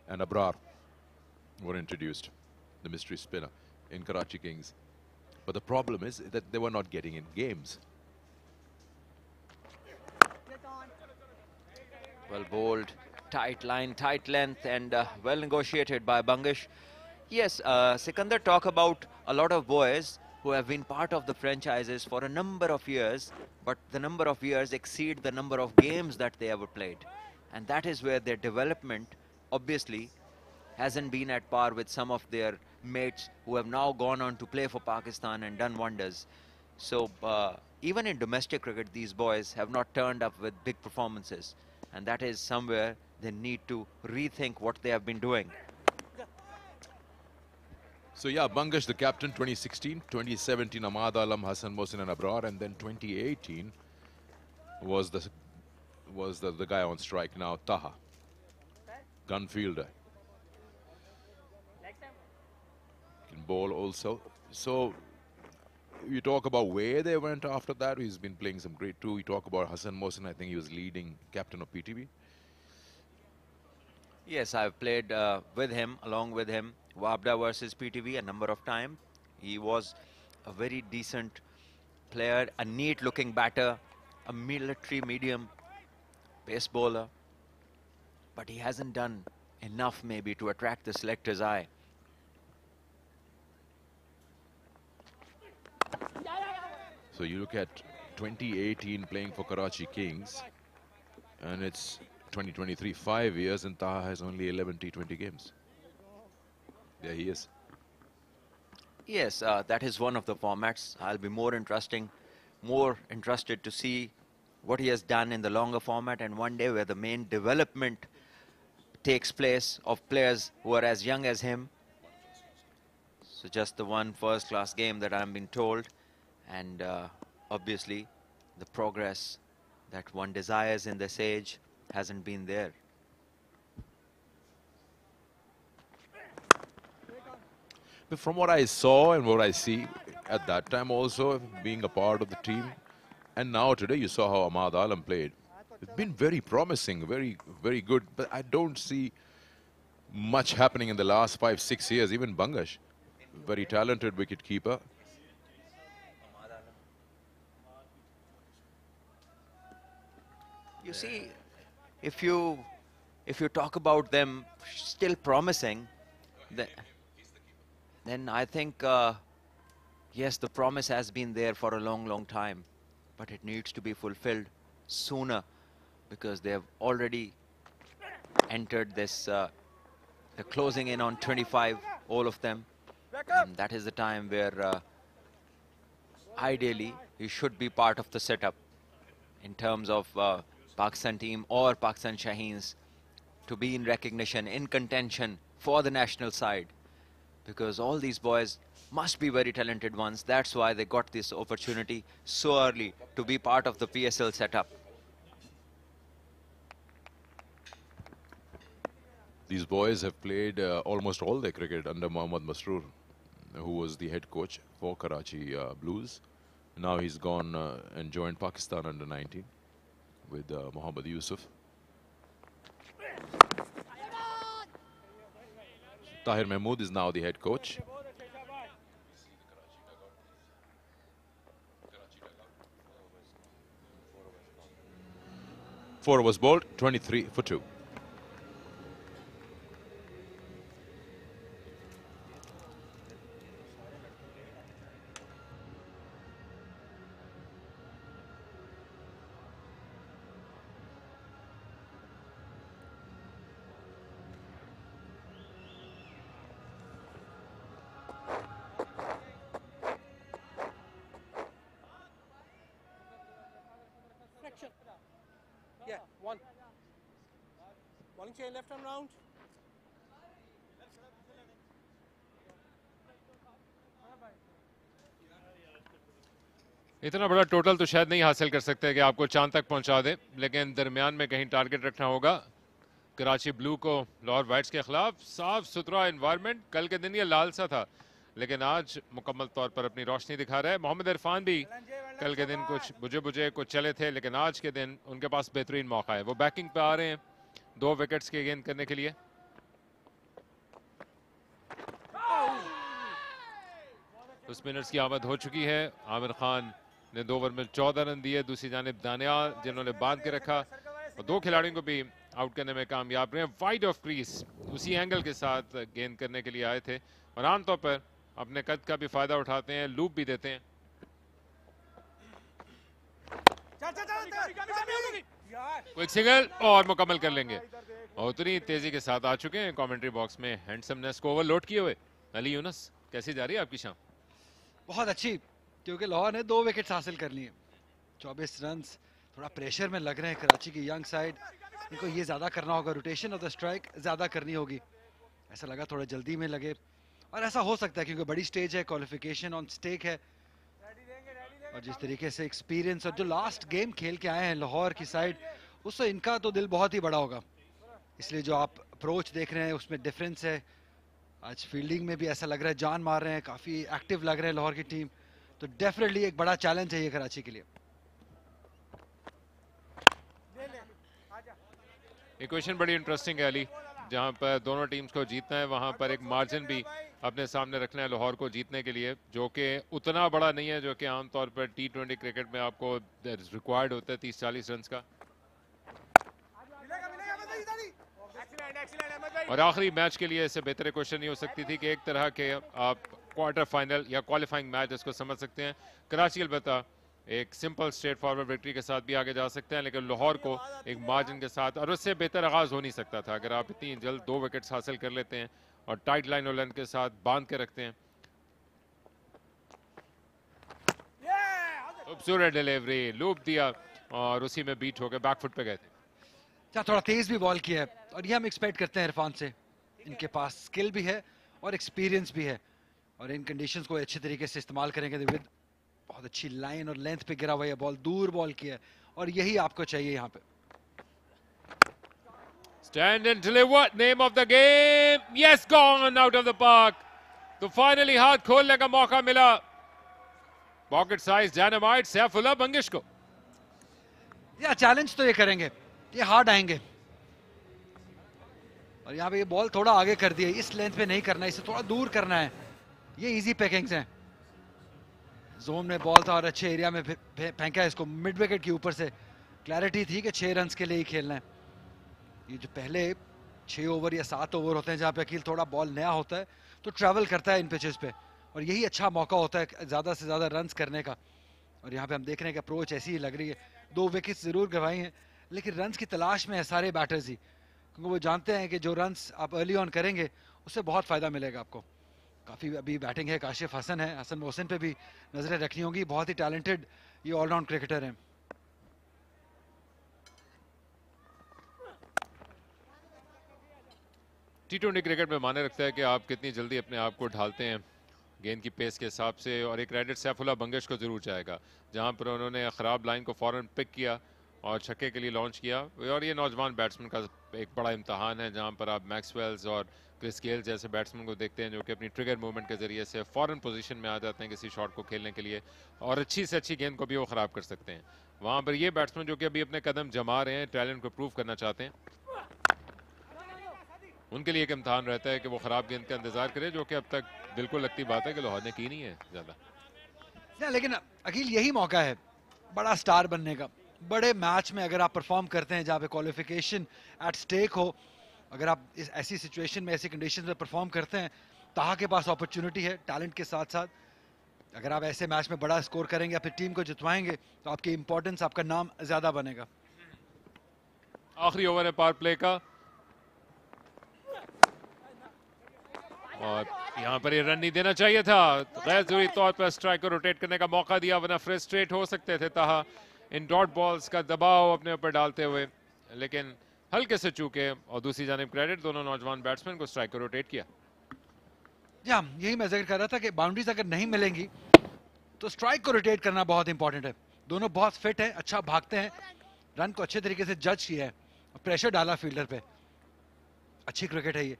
Speaker 3: and Abrar were introduced, the mystery spinner, in Karachi Kings. But the problem is that they were not getting in games.
Speaker 6: Well bowled, tight line, tight length, and well negotiated by Bangash. Yes, Sikandar talk about a lot of boys who have been part of the franchises for a number of years, but the number of years exceed the number of games that they ever played. And that is where their development, obviously, hasn't been at par with some of their mates who have now gone on to play for Pakistan and done wonders. So even in domestic cricket, these boys have not turned up with big performances. And that is somewhere they need to rethink what they have been doing.
Speaker 3: So yeah, Bangash, the captain, 2016, 2017, Ahmad Alam, Hassan Mohsin and Abrar, and then 2018 was the guy on strike now, Taha, gun fielder. Can bowl also. So you talk about where they went after that. He's been playing some great too. We talk about Hassan Mohsin. I think he was leading captain of PTB.
Speaker 6: Yes, I've played with him, along with him, Wabda versus PTV a number of times. He was a very decent player, a neat-looking batter, a military medium pace bowler. But he hasn't done enough maybe to attract the selector's eye.
Speaker 3: So you look at 2018 playing for Karachi Kings, and it's 2023, 5 years, and Taha has only 11 T20 games. There he is.
Speaker 6: Yes, that is one of the formats. I'll be more interested to see what he has done in the longer format, and one day where the main development takes place of players who are as young as him. So just the one first-class game that I'm being told, and obviously the progress that one desires in this age hasn't been there.
Speaker 3: But from what I saw and what I see at that time also, being a part of the team, and now today you saw how Ahmad Alam played. It's been very promising, very, very good, but I don't see much happening in the last 5-6 years. Even Bangash, very talented wicket-keeper.
Speaker 6: You see, if you talk about them still promising, then I think, yes, the promise has been there for a long, long time, but it needs to be fulfilled sooner, because they have already entered this, they're closing in on 25, all of them. And that is the time where ideally you should be part of the setup in terms of Pakistan team or Pakistan Shaheens to be in recognition, in contention for the national side, because all these boys must be very talented ones. That's why they got this opportunity so early to be part of the PSL setup.
Speaker 3: These boys have played almost all their cricket under Mohammad Masroor, who was the head coach for Karachi Blues. Now he's gone and joined Pakistan under 19 with Mohammad Yusuf. Tahir Mahmood is now the head coach. Four was bowled, 23 for 2.
Speaker 7: Yeah, one. Bowling chain left arm round.
Speaker 8: इतना बड़ा total तो शायद नहीं हासिल कर सकते कि आपको चांद तक पहुंचा दे, लेकिन दरमियान में कहीं टारगेट रखना होगा कराची ब्लू को लाहौर वाइट्स के खिलाफ। साफ सुथरा एनवायरनमेंट, कल के दिन ये लाल सा था लेकिन आज मुकम्मल तौर पर अपनी रोशनी दिखा रहा है। मोहम्मद इरफान भी कल के दिन कुछ बुझे बुझे कुछ चले थे, लेकिन आज के दिन उनके पास बेहतरीन मौका है। वो बैकिंग पे आ रहे हैं 2 विकेट्स के गेंद करने के लिए। तो स्पिनर्स की आमद हो चुकी है। आमिर खान ने 2 ओवर में 14 रन दिए। दूसरी जानिब दानियाल जिन्होंने बांध के रखा और 2 खिलाड़ियों को भी आउट करने में कामयाब रहे। वाइड ऑफ क्रीज उसी एंगल के साथ गेंद करने के लिए आए थे और आमतौर पर अपने कद का भी फायदा उठाते हैं, लूप भी देते हैं। क्विक सिंगल और मुकम्मल कर लेंगे। और उतनी तेजी के साथ आ चुके हैं कमेंट्री बॉक्स में हैंडसमनेस को ओवरलोड किए हुए। अली यूनुस, कैसी जा रही है आपकी शाम?
Speaker 1: बहुत अच्छी, क्योंकि लाहौर ने 2 विकेट्स हासिल कर लिए, 24 रन। थोड़ा प्रेशर में लग रहे हैं कराची की यंग साइड, इनको ये ज़्यादा करना होगा, रोटेशन ऑफ द स्ट्राइक ज़्यादा करनी होगी। ऐसा लगा थोड़ा जल्दी में लगे और ऐसा हो सकता है क्योंकि बड़ी स्टेज है, क्वालिफिकेशन ऑन स्टेक है और जिस तरीके से एक्सपीरियंस और जो लास्ट गेम खेल के आए हैं लाहौर की साइड, उससे इनका तो दिल बहुत ही बड़ा होगा। इसलिए जो आप अप्रोच देख रहे हैं उसमें डिफरेंस है। आज फील्डिंग में भी ऐसा लग रहा है जान मार रहे हैं, काफ़ी एक्टिव लग रहे हैं लाहौर की टीम। तो डेफिनेटली एक बड़ा चैलेंज है ये कराची के लिए।
Speaker 8: इक्वेशन बड़ी इंटरेस्टिंग है अली, जहां पर दोनों टीम्स को जीतना है वहां पर एक मार्जिन भी अपने सामने रखना है लाहौर को जीतने के लिए, जो कि उतना बड़ा नहीं है जो कि आमतौर पर T20 क्रिकेट में आपको रिक्वायर्ड होता है 30-40 रन का। और आखिरी मैच के लिए इससे बेहतर क्वेश्चन नहीं हो सकती थी कि एक तरह के आप क्वार्टर फाइनल या क्वालिफाइंग मैच इसको समझ सकते हैं। कराची अलबत्ता एक सिंपल स्ट्रेट फॉरवर्ड विक्ट्री के साथ भी आगे जा सकते हैं, लेकिन लाहौर को एक मार्जिन के साथ और उससे बेहतर आगाज हो नहीं सकता था अगर आप इतनी जल्द 2 विकेट्स हासिल कर लेते हैं और टाइट लाइन और लेंथ के साथ बांध के रखते हैं। खूबसूरत डिलीवरी, लूप दिया और उसी में बीट होकर बैकफुट पे गए थे।
Speaker 1: थोड़ा तेज भी बॉल किया है और ये हम एक्सपेक्ट करते हैं इरफान से। इनके पास स्किल भी है और एक्सपीरियंस भी है और इन कंडीशंस को अच्छे तरीके से इस्तेमाल करेंगे। विद बहुत अच्छी लाइन और लेंथ पे गिरा हुआ है बॉल, दूर बॉल किया है और यही आपको चाहिए यहाँ पे।
Speaker 8: Stand and deliver, name of the game. Yes, gone out of the park. तो फाइनली हाथ खोलने का मौका मिला पॉकेट साइज डायनामाइट सैफुल्लाह बंगिश को।
Speaker 1: या चैलेंज तो ये करेंगे, ये हार्ड आएंगे और यहाँ पे ये बॉल थोड़ा आगे कर दिया, इस लेंथ पे नहीं करना, इसे थोड़ा दूर करना है। ये इजी पैकिंग्स हैं। जोन में बॉल था और अच्छे एरिया में फेंका है इसको मिड विकेट के ऊपर से। क्लैरिटी थी कि 6 रन के लिए ही खेलना है। ये जो पहले 6 ओवर या 7 ओवर होते हैं जहाँ पे अकील थोड़ा बॉल नया होता है तो ट्रैवल करता है इन पिचेस पे और यही अच्छा मौका होता है ज़्यादा से ज़्यादा रन्स करने का। और यहाँ पे हम देख रहे हैं कि अप्रोच ऐसी ही लग रही है। 2 विकेट्स ज़रूर गंवाई हैं लेकिन रन्स की तलाश में है सारे बैटर्स ही, क्योंकि वो जानते हैं कि जो रन्स आप अर्ली ऑन करेंगे उससे बहुत फ़ायदा मिलेगा आपको। काफ़ी अभी बैटिंग है, काशिफ हसन है, हसन मोहसिन पे भी नज़रें रखनी होंगी। बहुत ही टैलेंटेड ये ऑलराउंड क्रिकेटर हैं।
Speaker 8: T20 क्रिकेट में माने रखता है कि आप कितनी जल्दी अपने आप को ढालते हैं गेंद की पेस के हिसाब से। और एक क्रेडिट सैफुल्लाह बंगिश को जरूर जाएगा जहां पर उन्होंने ख़राब लाइन को फ़ौरन पिक किया और छक्के के लिए लॉन्च किया। और ये नौजवान बैट्समैन का एक बड़ा इम्तहान है जहां पर आप मैक्सवेल्स और क्रिस गेल जैसे बैट्समैन को देखते हैं जो कि अपनी ट्रिगर मूवमेंट के जरिए से फॉरन पोजीशन में आ जाते हैं किसी शॉट को खेलने के लिए, और अच्छी से अच्छी गेंद को भी वो ख़राब कर सकते हैं। वहाँ पर ये बैट्समैन जो कि अभी अपने कदम जमा रहे हैं, टैलेंट को प्रूव करना चाहते हैं, उनके लिए एक इम्तहान रहता है कि वो ख़राब गेंद का इंतजार करें, जो कि अब तक बिल्कुल लगती बात है कि लाहौर ने की नहीं है ज़्यादा।
Speaker 1: लेकिन अकील यही मौका है बड़ा स्टार बनने का। बड़े मैच में अगर आप परफॉर्म करते हैं जहाँ पे क्वालिफिकेशन एट स्टेक हो, अगर आप इस ऐसी सिचुएशन में ऐसी कंडीशन में परफॉर्म करते हैं, ताहा के पास अपॉर्चुनिटी है टैलेंट के साथ साथ। अगर आप ऐसे मैच में बड़ा स्कोर करेंगे या फिर टीम को जितवाएंगे तो आपकी इंपॉर्टेंस, आपका नाम ज्यादा बनेगा।
Speaker 8: आखिरी ओवर है पावर प्ले का, और यहाँ पर ये रन नहीं देना चाहिए था। गैर जरूरी तौर पर स्ट्राइक को रोटेट करने का मौका दिया, वरना फ्रस्ट्रेट हो सकते थे ताहा इन डॉट बॉल्स का दबाव अपने ऊपर डालते हुए, लेकिन हल्के से चूके। और दूसरी जानिब क्रेडिट दोनों नौजवान बैट्समैन को, स्ट्राइक को रोटेट किया।
Speaker 1: जी हाँ, यही मैं जिक्र कर रहा था कि बाउंड्रीज अगर नहीं मिलेंगी तो स्ट्राइक को रोटेट करना बहुत इंपॉर्टेंट है। दोनों बहुत फिट है, अच्छा भागते हैं, रन को अच्छे तरीके से जज किया है, प्रेशर डाला फील्डर पे। अच्छी क्रिकेट है ये,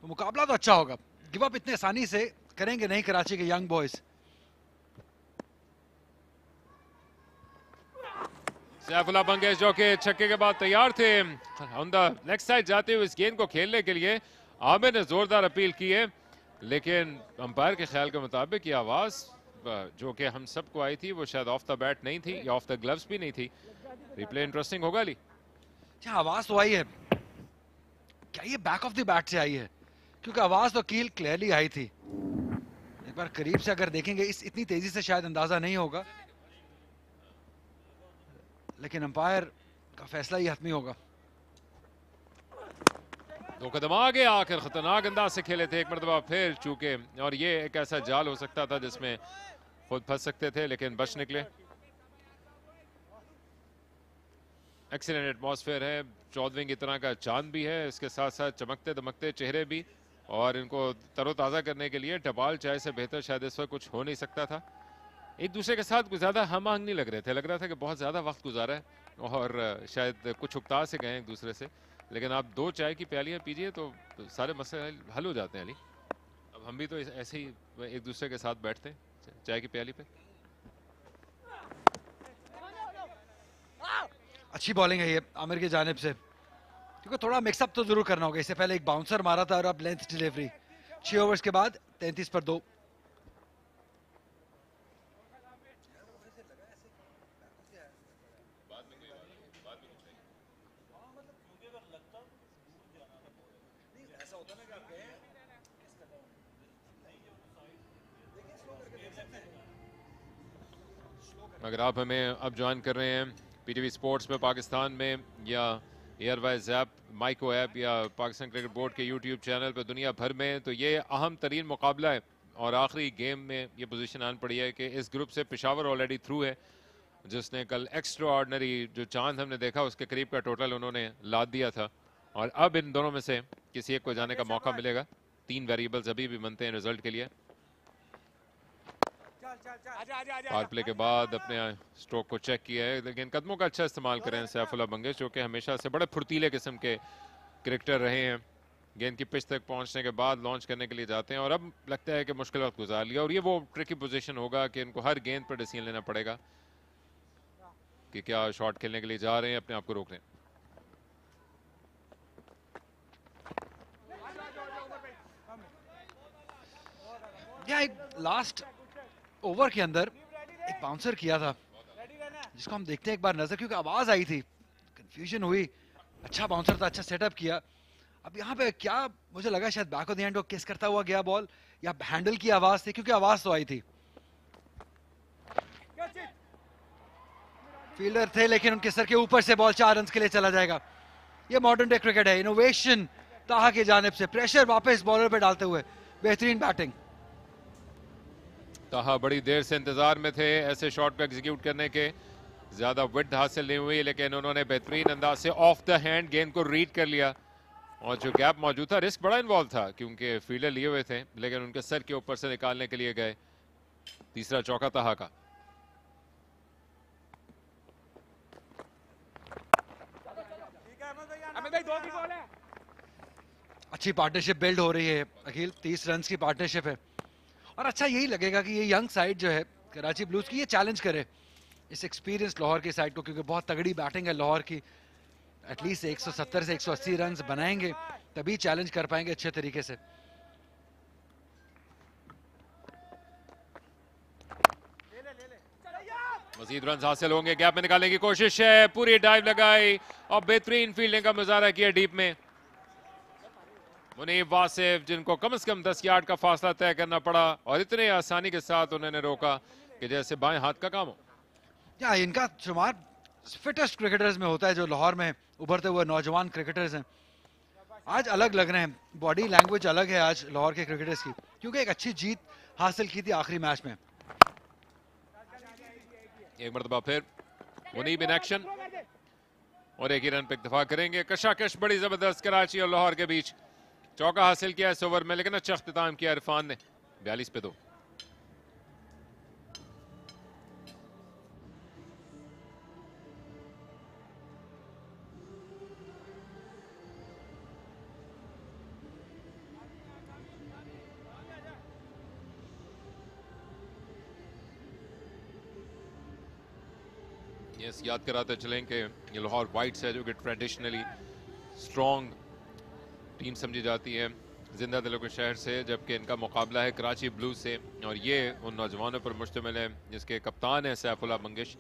Speaker 1: तो मुकाबला तो अच्छा होगा। गिव अप इतने आसानी से करेंगे नहीं कराची के यंग बॉयज।
Speaker 8: सैफुल्लाह बंगेश जो कि छक्के के बाद तैयार थे ऑन द लेग साइड जाते हुए इस गेंद को खेलने के लिए, आमिर ने जोरदार अपील की है, लेकिन अंपायर के ख्याल के मुताबिक ये आवाज जो कि हम सबको आई थी वो शायद ऑफ द बैट नहीं थी या ऑफ द ग्लव्स भी नहीं थी। रिप्ले इंटरेस्टिंग होगा अली।
Speaker 1: आवाज तो आई है, क्या ये बैक ऑफ द बैट से आई है? क्योंकि आवाज तो कील क्लियरली आई थी। एक बार करीब से अगर देखेंगे, इस इतनी तेजी से शायद अंदाजा नहीं होगा, लेकिन अंपायर का फैसला ही हतमी होगा।
Speaker 8: दो कदम आगे आकर खतरनाक अंदाज से खेले थे एक मरतबा फिर चूके, और ये एक ऐसा जाल हो सकता था जिसमें खुद फंस सकते थे, लेकिन बच निकले। एक्सीलेंट एटमॉस्फेयर है, 14वीं की तरह का चांद भी है, इसके साथ साथ चमकते दमकते चेहरे भी, और इनको तरोताज़ा करने के लिए टपाल चाय से बेहतर शायद इस वक्त कुछ हो नहीं सकता था। एक दूसरे के साथ कुछ ज़्यादा हम आहंग नहीं लग रहे थे, लग रहा था कि बहुत ज़्यादा वक्त गुजारा है और शायद कुछ उकता से गए एक दूसरे से, लेकिन आप दो चाय की प्यालियाँ पीजिए तो सारे मसले हल हो जाते हैं अली। अब हम भी तो ऐसे ही एक दूसरे के साथ बैठते हैं चाय की प्याली पे।
Speaker 1: अच्छी बॉलिंग है ये आमिर की जानिब से, क्योंकि थोड़ा मिक्सअप तो जरूर करना होगा। इससे पहले एक बाउंसर मारा था और अब लेंथ डिलीवरी। 6 ओवर्स के बाद 33 पर 2।
Speaker 8: अगर आप हमें अब ज्वाइन कर रहे हैं पीटीवी स्पोर्ट्स में पाकिस्तान में, या एयरवाइज ऐप, माइको ऐप, या पाकिस्तान क्रिकेट बोर्ड के यूट्यूब चैनल पर दुनिया भर में, तो ये अहम तरीन मुकाबला है और आखिरी गेम में ये पोजीशन आन पड़ी है कि इस ग्रुप से पेशावर ऑलरेडी थ्रू है, जिसने कल एक्स्ट्रा ऑर्डिनरी जो चांद हमने देखा उसके करीब का टोटल उन्होंने लाद दिया था, और अब इन दोनों में से किसी एक को जाने का मौका मिलेगा। 3 वेरिएबल्स अभी भी बनते हैं रिजल्ट के लिए। पावर प्ले के बाद अपने स्ट्रोक को चेक किया है, लेकिन कदमों का अच्छा इस्तेमाल करें सैफुल्लाह बंगेश, जो कि हमेशा से बड़े फुर्तीले किस्म के क्रिकेटर रहे हैं। गेंद की पिच तक पहुंचने के बाद लॉन्च करने के लिए जाते हैं, और अब लगता है कि मुश्किल वक्त गुजार लिया, और ये वो ट्रिकी पोजीशन होगा कि इनको हर गेंद पर डिसीजन लेना पड़ेगा कि क्या शॉट खेलने के लिए जा रहे हैं, अपने आप को रोक लें।
Speaker 1: एक लास्ट ओवर के अंदर एक बाउंसर किया था जिसको हम देखते हैं एक बार नजर, क्योंकि आवाज आई थी, कंफ्यूजन हुई। अच्छा बाउंसर था, अच्छा सेटअप किया। अब यहाँ पे क्या मुझे लगा शायद बैक ऑफ द हैंड को किस करता हुआ गया बॉल, या हैंडल की आवाज थी, क्योंकि आवाज तो आई थी। फील्डर थे लेकिन उनके सर के ऊपर से बॉल 4 रन के लिए चला जाएगा। ये मॉडर्न डे क्रिकेट है, इनोवेशन ताहा की जानिब से, प्रेशर वापस बॉलर पे डालते हुए बेहतरीन बैटिंग।
Speaker 8: ताहा बड़ी देर से इंतजार में थे ऐसे शॉट को एग्जीक्यूट करने के, ज्यादा विड्थ हासिल नहीं हुई, लेकिन उन्होंने बेहतरीन अंदाज से ऑफ द हैंड गेंद को रीड कर लिया, और जो गैप मौजूद था, रिस्क बड़ा इन्वॉल्व था क्योंकि फील्डर लिए हुए थे, लेकिन उनके सर के ऊपर से निकालने के लिए गए। तीसरा चौका ताहा का।
Speaker 1: अच्छी पार्टनरशिप बिल्ड हो रही है अखिल, 30 रन की पार्टनरशिप है और अच्छा यही लगेगा कि ये यंग साइड जो है कराची ब्लूज की, ये चैलेंज करे इस एक्सपीरियंस लाहौर की साइड को, क्योंकि बहुत तगड़ी बैटिंग है लाहौर की। एटलीस्ट 170 से 180 रन बनाएंगे तभी चैलेंज कर पाएंगे अच्छे तरीके से।
Speaker 8: मजीद रन हासिल होंगे, गैप में निकालने की कोशिश है, पूरी डाइव लगाई और बेहतरीन फील्डिंग का मुजाहरा किया डीप में। मुनीब वासिफ, जिनको कम से कम 10 यार्ड का फासला तय करना पड़ा और इतने आसानी के साथ उन्होंने रोका कि जैसे बाएं हाथ का काम हो।
Speaker 1: या इनका शुमार फिटेस्ट क्रिकेटर्स में होता है जो लाहौर में उभरते हुए नौजवान क्रिकेटर्स हैं। आज अलग लग रहे हैं, बॉडी लैंग्वेज अलग है आज लाहौर के क्रिकेटर्स की, क्योंकि एक अच्छी जीत हासिल की थी आखिरी मैच में।
Speaker 8: एक मरतबा फिर मुनीब इन एक्शन और एक ही रन पे इत्तेफाक करेंगे। कशाकश बड़ी जबरदस्त कराची और लाहौर के बीच, चौका हासिल किया इस ओवर में, लेकिन अच्छा इख्तिताम किया इरफान ने 42 पे 2। यस, याद कराते चलें कि ये लाहौर वाइट्स है जो कि ट्रेडिशनली स्ट्रॉन्ग टीम समझी जाती है जिंदा दिलों के शहर से, जबकि इनका मुकाबला है कराची ब्लू से और ये उन नौजवानों पर मुश्तमिल है जिसके कप्तान है सैफुल्लाह मंगिश।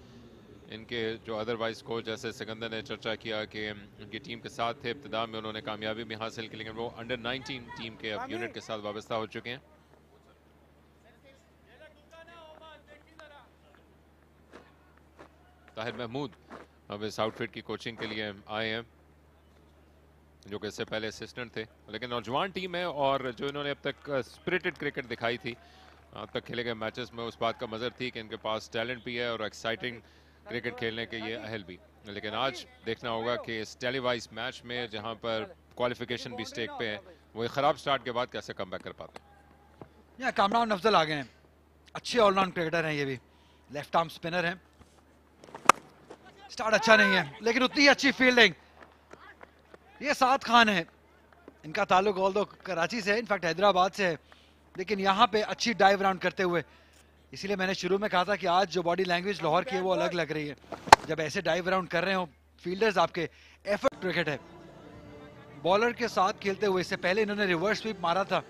Speaker 8: इनके जो अदरवाइज कोच जैसे सिकंदर ने चर्चा किया कि उनकी टीम के साथ थे, इब्तिदा में उन्होंने कामयाबी भी हासिल की, लेकिन वो अंडर 19 टीम के अब यूनिट के साथ वाबस्ता हो चुके हैं। ताहिर महमूद अब इस आउटफिट की कोचिंग के लिए आए हैं, जो कि इससे पहले असिस्टेंट थे, लेकिन नौजवान टीम है और जो इन्होंने अब तक स्पिरिटेड क्रिकेट दिखाई थी अब तक खेले गए मैचेस में, उस बात का मज़र थी कि इनके पास टैलेंट भी है और एक्साइटिंग क्रिकेट खेलने के ये अहल भी। लेकिन आज देखना होगा कि इस टेलीवाइज मैच में जहां पर क्वालिफिकेशन भी स्टेक पे है, वो एक ख़राब स्टार्ट के बाद कैसे कम बैक कर पाते हैं।
Speaker 1: यहाँ कामरान अफजल आ गए हैं, अच्छे ऑलराउंड क्रिकेटर हैं ये भी, लेफ्ट आर्म स्पिनर हैं। स्टार्ट अच्छा नहीं है लेकिन उतनी ही अच्छी फील्डिंग। ये साद खान है, इनका ताल्लुक ऑल दो कराची से है, इनफैक्ट हैदराबाद से है, लेकिन यहाँ पे अच्छी डाइव राउंड करते हुए, इसीलिए मैंने शुरू में कहा था कि आज जो बॉडी लैंग्वेज लाहौर की है वो अलग लग रही है। जब ऐसे डाइव राउंड कर रहे हो फील्डर्स आपके, एफर्ट क्रिकेट है। बॉलर के साथ खेलते हुए, इससे पहले इन्होंने रिवर्स स्वीप मारा था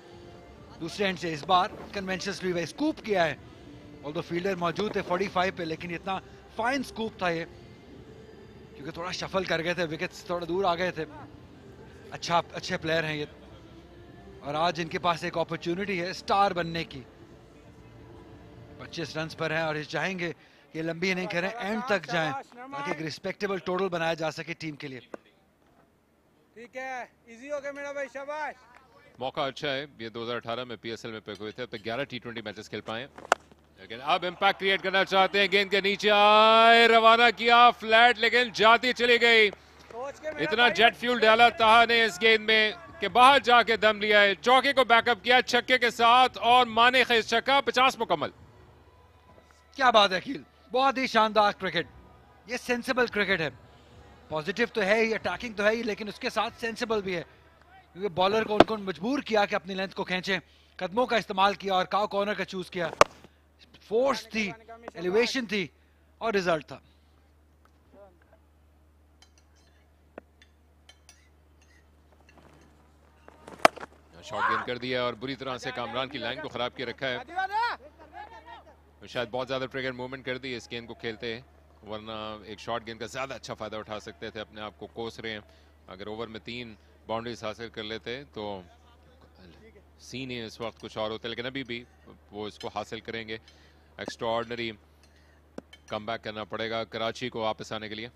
Speaker 1: दूसरे एंड से, इस बार कन्वेंशनल स्वीप है, स्कूप किया है। ऑल्दो फील्डर मौजूद थे 45 पे, लेकिन इतना फाइन स्कूप था ये, क्योंकि थोड़ा शफल कर गए थे, विकेट्स थोड़ा दूर आ गए थे। अच्छे प्लेयर हैं ये और आज इनके पास एक अपॉर्चुनिटी है स्टार बनने की। 25 रन पर हैं और ये चाहेंगे कि लंबी नहीं करें, एंड तक जाएं ताकि एक रिस्पेक्टेबल टोटल बनाया जा सके टीम के लिए।
Speaker 7: ठीक है, इजी हो गया मेरा भाई, शाबाश।
Speaker 8: मौका अच्छा है, ये 2018 में पीएसएल में पिक हुए थे, अब तक 11 T20 मैचेस खेल पाए, लेकिन अब इंपैक्ट क्रिएट करना चाहते हैं। गेंद के नीचे आए, रवाना किया फ्लैट, लेकिन जाती चली गई। इतना जेट फ्यूल डाला ताहा ने इस गेंद में कि बाहर जाके दम लिया है, चौके को बैकअप किया छक्के के साथ और माने खेज छक्का, 50 मुकम्मल।
Speaker 1: क्या बात है अखिल, बहुत ही शानदार क्रिकेट, ये सेंसिबल क्रिकेट है। पॉजिटिव तो है ही, अटैकिंग तो है ही, लेकिन उसके साथ सेंसिबल भी है, क्योंकि बॉलर को उनको मजबूर किया कि अपनी लेंथ को खींचे, कदमों का इस्तेमाल किया और काउ कॉर्नर का चूज किया। फोर्स थी, एलिवेशन थी और रिजल्ट था।
Speaker 8: शॉट गेंद कर दिया और बुरी तरह से कामरान की लाइन को खराब किए रखा है। शायद बहुत ज्यादा ट्रिगर मूवमेंट कर दी इस गेंद को खेलते, वरना एक शॉट गेंद का ज्यादा अच्छा फायदा उठा सकते थे। अपने आप को कोस रहे हैं, अगर ओवर में 3 बाउंड्रीज हासिल कर लेते तो सीन ही इस वक्त कुछ और होते, लेकिन अभी भी वो इसको हासिल करेंगे। एक्स्ट्राऑर्डिनरी कमबैक करना पड़ेगा कराची को वापस आने के लिए।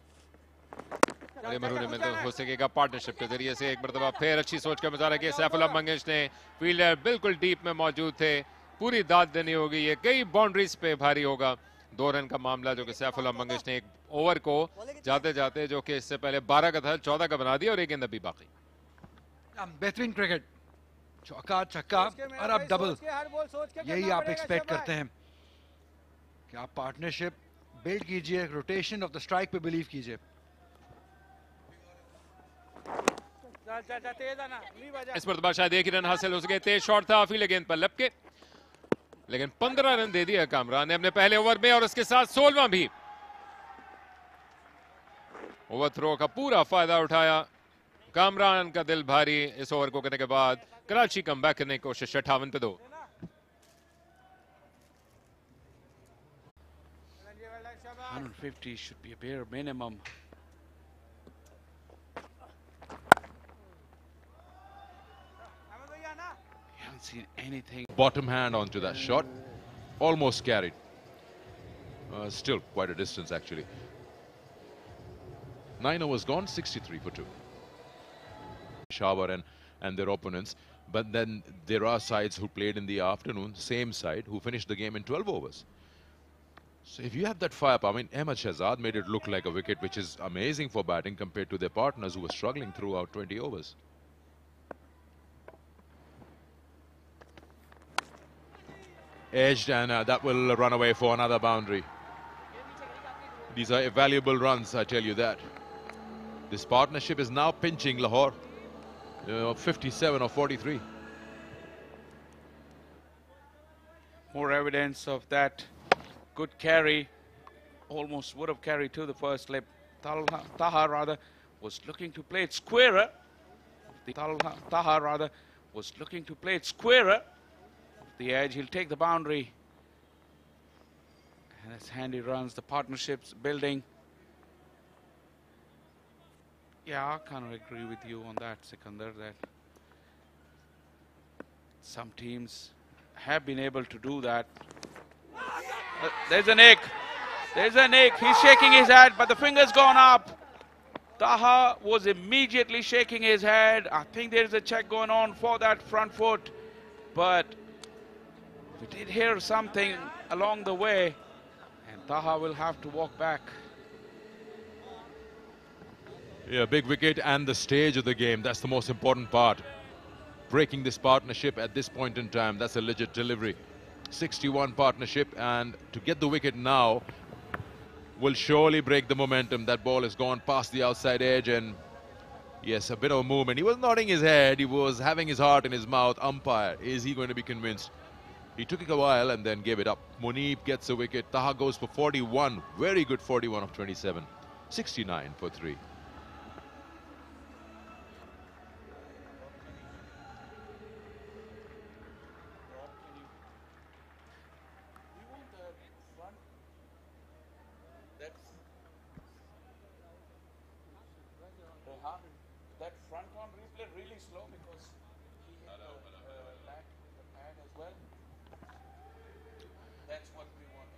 Speaker 8: मरूने में तो हो सकेगा पार्टनरशिप के जरिए से। एक मरतबा फिर अच्छी सोच का मुजाहरा किया सैफुल्लाह मंगिश ने, फील्डर बिल्कुल डीप में मौजूद थे, पूरी दाद देनी होगी, ये कई बाउंड्रीज पे भारी होगा। 2 रन का मामला जो कि सैफुल्लाह मंगिश ने एक ओवर को जाते जाते, जो कि इससे पहले 12 का था, 14 का बना दिया और एक गेंद अभी बाकी।
Speaker 1: बेहतरीन क्रिकेट, चौका छक्का और अब डबल, यही आप एक्सपेक्ट करते हैं कि आप पार्टनरशिप बिल्ड कीजिए, रोटेशन ऑफ द स्ट्राइक पे बिलीव कीजिए।
Speaker 8: इस मरतबा शायद एक ही रन हासिल हो सके। तेज शॉट था, आफिले गेंद पर लपके, लेकिन 15 रन दे दिया कामरान ने अपने पहले ओवर में, और उसके साथ 16वां भी। ओवर थ्रो का पूरा फायदा उठाया कामरान का दिल भारी इस ओवर को करने के बाद। कराची कम बैक करने की कोशिश 58 पे 2।
Speaker 2: 150 should be a bare minimum. Haven't seen anything.
Speaker 3: Bottom hand onto that shot. Almost carried. Still quite a distance actually. 9 overs gone, 63 for 2. Shower and their opponents. But then there are sides who played in the afternoon, same side, who finished the game in 12 overs. So if you have that firepower, I mean, Ahmed Shahzad made it look like a wicket, which is amazing for batting compared to their partners who were struggling throughout 20 overs. Edged, and that will run away for another boundary. These are valuable runs, I tell you that. This partnership is now pinching Lahore. 57 or 43.
Speaker 2: More evidence of that good carry. Almost would have carried to the first slip. Taha rather was looking to play it squarer. Taha rather was looking to play it squarer. The edge, he'll take the boundary. And as Handy runs, the partnership's building. Yeah, I kind of agree with you on that, Sikandar, that some teams have been able to do that. There's a nick. There's a nick. He's shaking his head, but the finger's gone up. Taha was immediately shaking his head. I think there's a check going on for that front foot, but we did hear something along the way, and Taha will have to walk back.
Speaker 3: Yeah, big wicket and the stage of the game. That's the most important part. Breaking this partnership at this point in time, that's a legit delivery. 61 partnership, and to get the wicket now will surely break the momentum. That ball has gone past the outside edge, and yes, a bit of a movement. He was nodding his head. He was having his heart in his mouth. Umpire, is he going to be convinced? He took it a while and then gave it up. Munib gets a wicket. Taha goes for 41. Very good 41 of 27. 69 for 3.
Speaker 2: That front on replay really slow because he hit the back, the pad as well. That's what we want.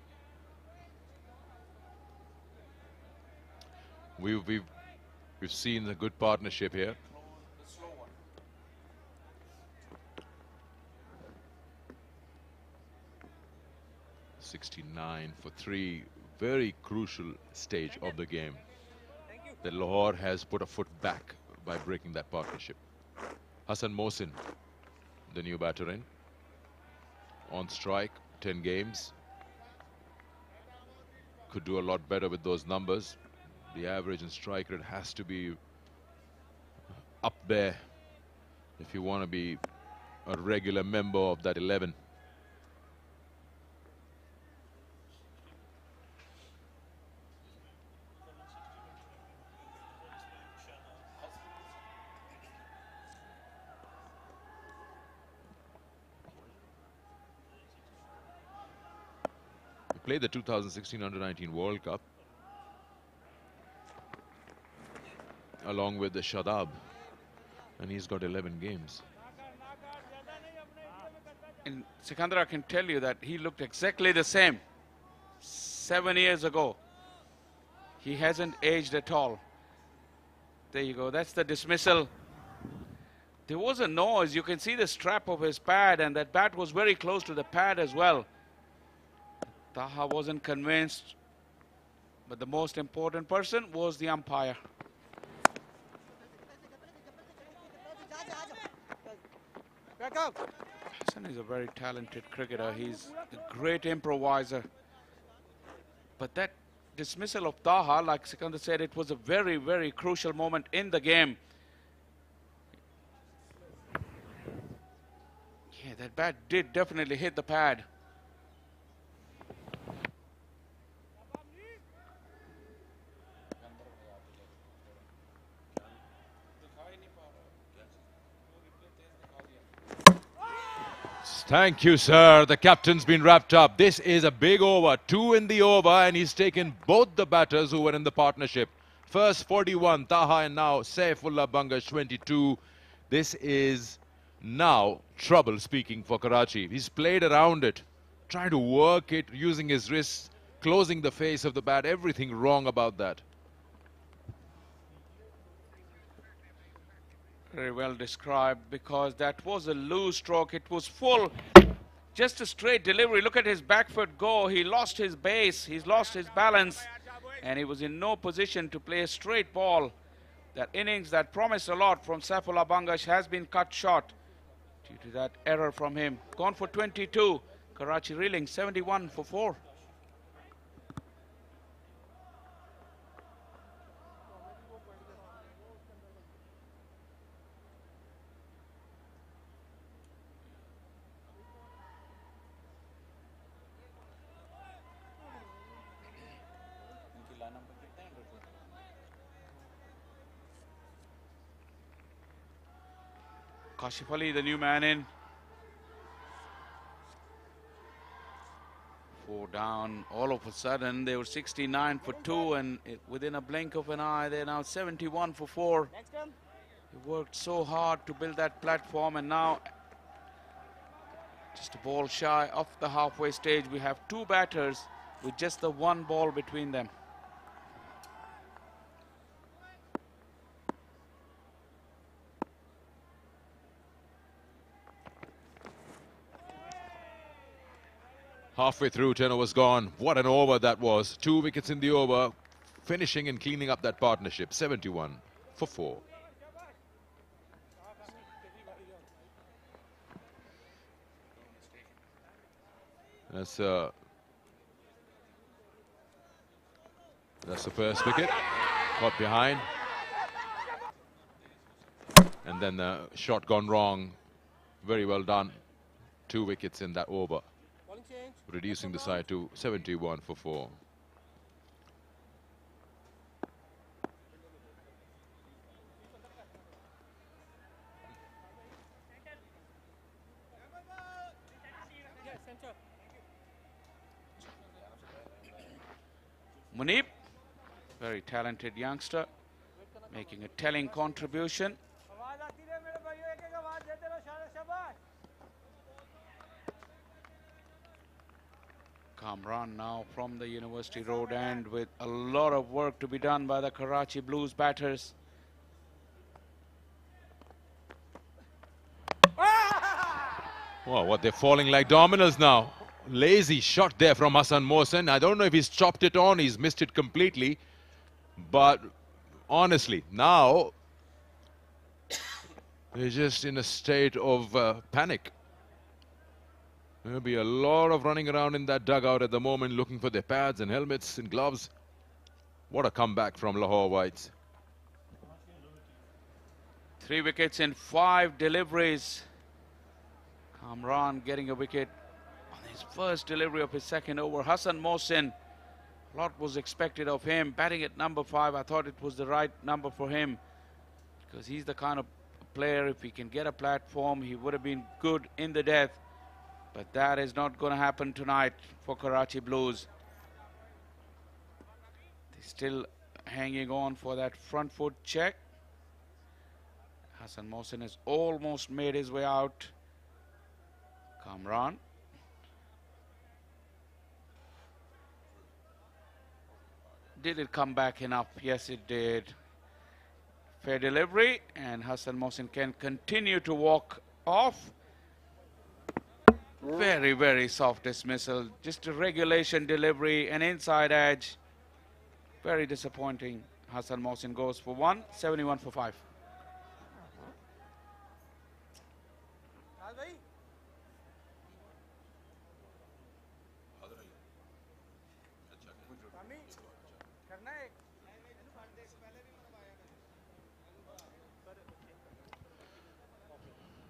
Speaker 3: We've seen a good partnership here.
Speaker 2: The slow one.
Speaker 3: 69 for 3. Very crucial stage of the game. That Lahore has put a foot back by breaking that partnership. Hassan Mohsin, the new batter in. On strike, 10 games. Could do a lot better with those numbers. The average and strike rate has to be up there if you want to be a regular member of that 11. Played the 2016 Under-19 World Cup along with the Shadab, and he's got 11 games.
Speaker 2: And Sikandar, I can tell you that he looked exactly the same 7 years ago. He hasn't aged at all. There you go. That's the dismissal. There was a noise. You can see the strap of his pad, and that bat was very close to the pad as well. Taha wasn't convinced, but the most important person was the umpire. Hassan is a very talented cricketer. He's a great improviser. But that dismissal of Taha, like Sikandar said, it was a very, very crucial moment in the game. that bat did definitely hit the pad.
Speaker 3: Thank you, sir. The captain's been wrapped up. This is a big over. 2 in the over, and he's taken both the batters who were in the partnership. First 41, Taha, and now Saifullah Bangash 22. This is now trouble speaking for Karachi. He's played around it, trying to work it, using his wrists, closing the face of the bat. Everything wrong about that.
Speaker 2: Very well described, because that was a loose stroke. It was full, just a straight delivery. Look at his back foot go. He lost his base, he's lost his balance, and he was in no position to play a straight ball. That innings that promised a lot from Saifullah Bangash has been cut short due to that error from him. Gone for 22. Karachi reeling 71 for 4. Kashif Ali, the new man in. 4 down. All of a sudden, they were 69 for 2, and within a blink of an eye, they're now 71 for 4. He worked so hard to build that platform, and now just a ball shy of the halfway stage. We have 2 batters with just the 1 ball between them.
Speaker 3: Halfway through, 10 overs gone. What an over that was. 2 wickets in the over, finishing and cleaning up that partnership. 71 for 4. That's the first wicket. Got behind. And then the shot gone wrong. Very well done. 2 wickets in that over, reducing the side to 71 for 4.
Speaker 2: Munib, very talented youngster, making a telling contribution. Kamran now from the University Road end, with a lot of work to be done by the Karachi Blues batters.
Speaker 3: Well, what, they're falling like dominoes now. Lazy shot there from Hassan Mohsen. I don't know if he's chopped it on, he's missed it completely. But honestly, now they're just in a state of panic. There'll be a lot of running around in that dugout at the moment, looking for their pads and helmets and gloves. What a comeback from Lahore Whites.
Speaker 2: 3 wickets in 5 deliveries. Kamran getting a wicket on his first delivery of his second over. Hassan Mohsen, a lot was expected of him. Batting at number 5, I thought it was the right number for him, because he's the kind of player, if he can get a platform, he would have been good in the death. But that is not going to happen tonight for Karachi Blues. They're still hanging on for that front foot check. Hassan Mohsen has almost made his way out. Kamran. Did it come back enough? Yes, it did. Fair delivery, and Hassan Mohsen can continue to walk off. Very, very soft dismissal. Just a regulation delivery, an inside edge. Very disappointing. Hassan Mohsen goes for 1, 71 for 5.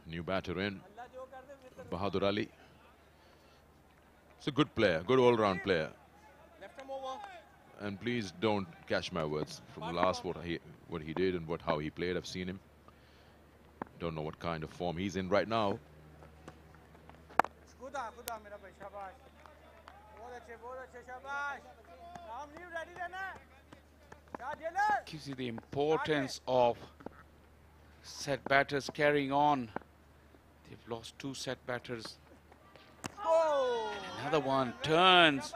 Speaker 3: New batter in. Bahadur Ali. He's a good player, good all-round player.
Speaker 7: Left arm over.
Speaker 3: And please don't catch my words from last what he did and how he played. I've seen him. Don't know what kind of form he's in right now.
Speaker 2: Gives you the importance of set batters carrying on. They've lost 2 set batters. And another one turns,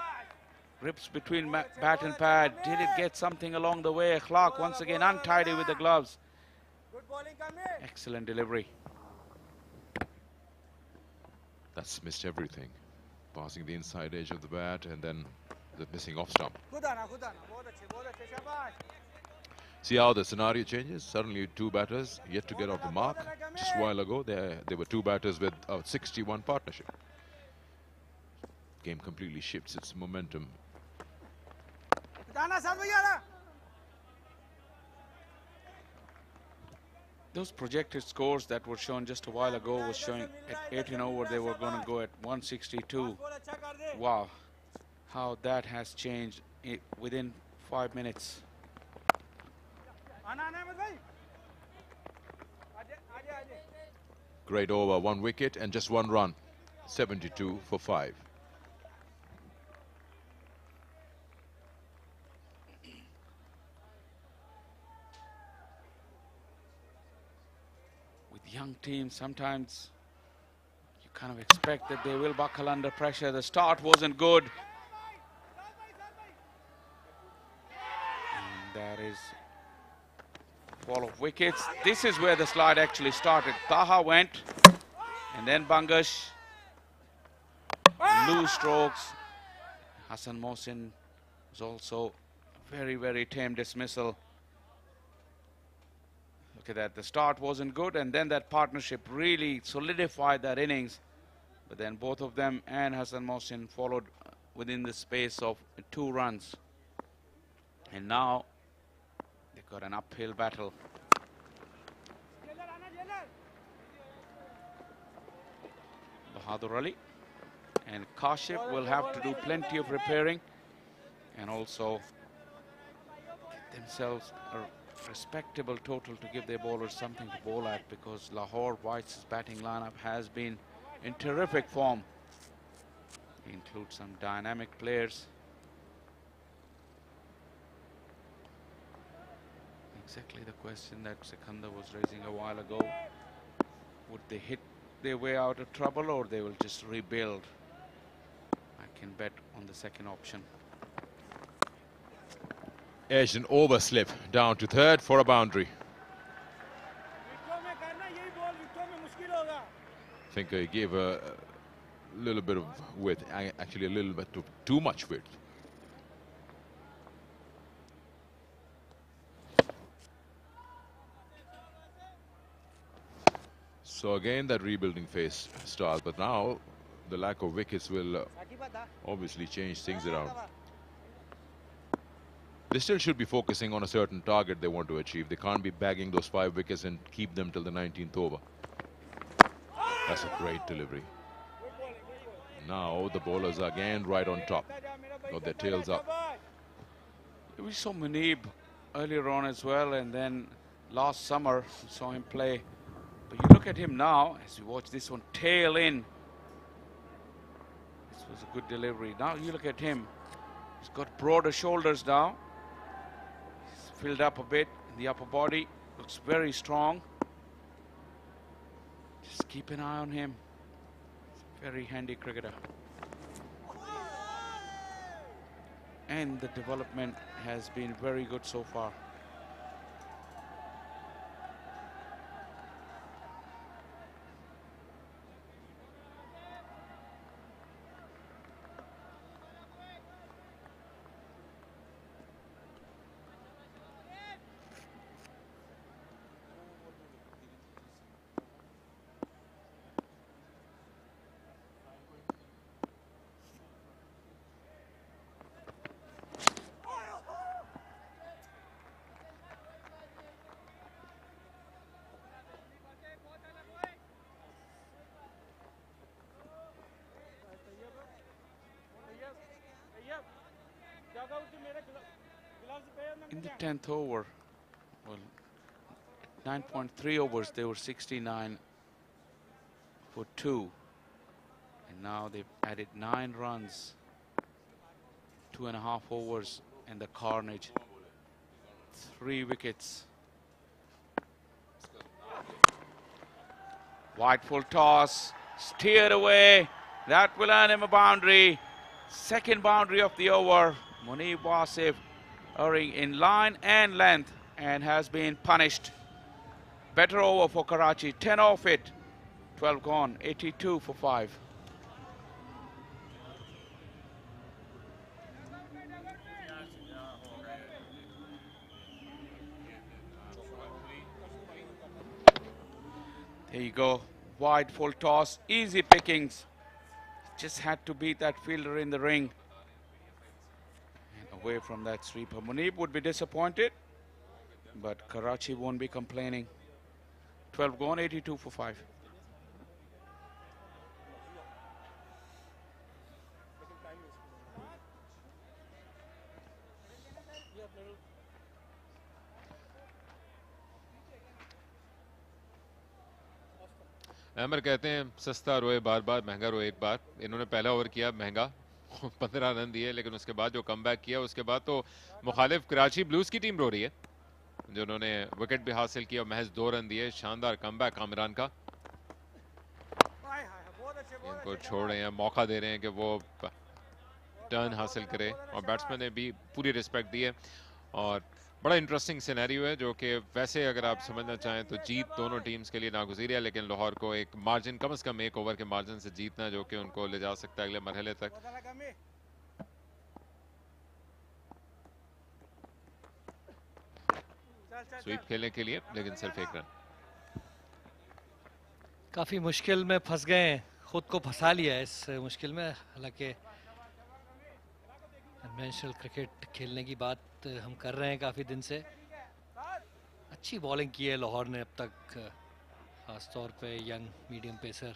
Speaker 2: rips between bat and pad. Did it get something along the way? Akhlaq once again untidy with the gloves. Excellent delivery.
Speaker 3: That's missed everything. Passing the inside edge of the bat and then the missing off stump. See how the scenario changes? Suddenly 2 batters yet to get off the mark. Just a while ago, there were 2 batters with a 61 partnership. Game completely shifts its momentum.
Speaker 2: Those projected scores that were shown just a while ago was showing at 18 over they were going to go at 162. Wow, how that has changed within 5 minutes.
Speaker 3: Great over, 1 wicket and just 1 run. 72 for 5.
Speaker 2: With young teams, sometimes you kind of expect that they will buckle under pressure. The start wasn't good. And that is fall of wickets. This is where the slide actually started. Taha went, and then Bangash. Loose strokes. Hassan Mohsin was also very, very tame dismissal. Look at that. The start wasn't good, and then that partnership really solidified that innings. But then both of them and Hassan Mohsin followed within the space of 2 runs. And now they've got an uphill battle. Bahadur Ali and Kashif will have to do plenty of repairing and also get themselves a respectable total to give their bowlers something to bowl at, because Lahore White's batting lineup has been in terrific form. They include some dynamic players. Exactly the question that Sikandar was raising a while ago. Would they hit their way out of trouble, or they will just rebuild? I can bet on the second option.
Speaker 3: Edged an overslip down to 3rd for a boundary. I think he gave a little bit of width, actually a little bit too much width. So again that rebuilding phase starts, but now the lack of wickets will obviously change things around. They still should be focusing on a certain target they want to achieve. They can't be bagging those 5 wickets and keep them till the 19th over. That's a great delivery. Now the bowlers are again right on top. Got their tails up.
Speaker 2: We saw Munib earlier on as well, and then last summer we saw him play. But you look at him now, as you watch this one, tail in. This was a good delivery. Now you look at him. He's got broader shoulders now. He's filled up a bit in the upper body. Looks very strong. Just keep an eye on him. He's a very handy cricketer. And the development has been very good so far. In the 10th over, well, 9.3 overs, they were 69 for 2. And now they've added 9 runs, 2.5 overs, and the carnage. 3 wickets. Wide full toss, steered away. That will earn him a boundary. Second boundary of the over. Munib Wasif earning in line and length and has been punished. Better over for Karachi. 10 off it. 12 gone. 82 for 5. There you go. Wide full toss. Easy pickings. Just had to beat that fielder in the ring. And away from that sweeper. Munib would be disappointed, but Karachi won't be complaining. 12 gone, 82 for 5.
Speaker 8: अमर कहते हैं सस्ता रोए बार बार, महंगा रोए एक बार। इन्होंने पहला over किया महंगा 15 रन दिए, लेकिन उसके बाद जो कमबैक किया उसके बाद तो मुखालिफ कराची ब्लूज की टीम रो रही है, जो उन्होंने विकेट भी हासिल किया, महज 2 रन दिए। शानदार कमबैक आमिरान का। इनको छोड़ रहे हैं, मौका दे रहे हैं कि वो टर्न हासिल करे, और बैट्समैन ने भी पूरी रिस्पेक्ट दी है। और बड़ा इंटरेस्टिंग सिनेरियो है, जो कि वैसे अगर आप समझना चाहें तो जीत दोनों टीम्स के लिए नागुज़ीर है, लेकिन लाहौर को एक मार्जिन, कम से कम 1 ओवर के मार्जिन से जीतना, जो कि उनको ले जा सकता है अगले मरहले तक। स्वीप खेलने के लिए, लेकिन सिर्फ 1 रन।
Speaker 9: काफी मुश्किल में फंस गए हैं, खुद को फंसा लिया है इस मुश्किल में। हालांकि कन्वेंशनल क्रिकेट खेलने की बात हम कर रहे हैं काफ़ी दिन से। अच्छी बॉलिंग की है लाहौर ने अब तक, ख़ास तौर पे यंग मीडियम पेसर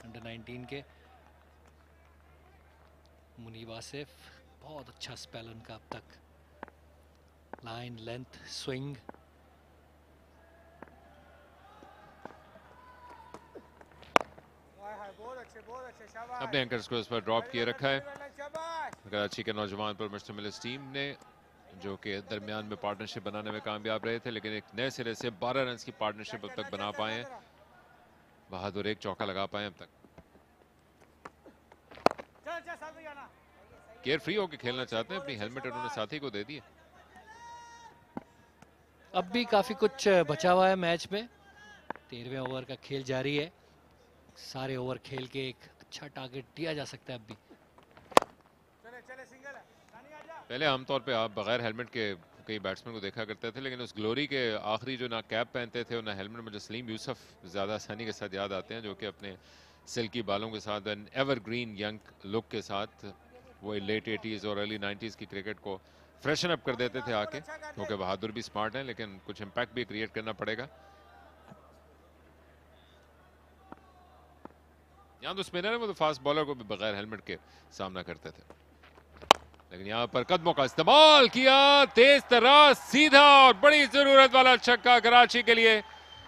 Speaker 9: अंडर 19 के मुनीब वासिफ। बहुत अच्छा स्पेल उनका अब तक, लाइन, लेंथ, स्विंग।
Speaker 8: अपने एंकर्स को इस पर ड्रॉप किए रखा है कराची के नौजवान पर मिस्टर मिलिस टीम ने, जो कि दरमियान में पार्टनरशिप बनाने में कामयाब रहे थे, लेकिन एक नए सिरे से 12 रन की पार्टनरशिप अब तक बना पाए हैं। बहादुर एक चौका लगा पाए अब तक। केयर फ्री होकर खेलना चाहते हैं, अपनी हेलमेट उन्होंने साथी को दे दी।
Speaker 9: अब भी काफी कुछ बचा हुआ है मैच में। 13वें ओवर का खेल जारी है। सारे ओवर खेल के एक अच्छा टारगेट दिया जा सकता है अब भी।
Speaker 8: पहले आमतौर पे आप बगैर हेलमेट के कई बैट्समैन को देखा करते थे, लेकिन उस ग्लोरी के आखिरी जो ना कैप पहनते थे और ना हेलमेट, मुझे सलीम यूसुफ ज़्यादा आसानी के साथ याद आते हैं, जो कि अपने सिल्की बालों के साथ एन एवरग्रीन यंग लुक के साथ वो लेट 80s और अर्ली 90s की क्रिकेट को फ्रेशन अप कर देते थे आके। क्योंकि बहादुर भी स्मार्ट हैं, लेकिन कुछ इम्पैक्ट भी क्रिएट करना पड़ेगा। यहाँ तो स्पिनर है, वो तो फास्ट बॉलर को भी बगैर हेलमेट के सामना करते थे, लेकिन यहाँ पर कदमों का इस्तेमाल किया, तेज तरह सीधा, और बड़ी जरूरत वाला छक्का कराची के लिए।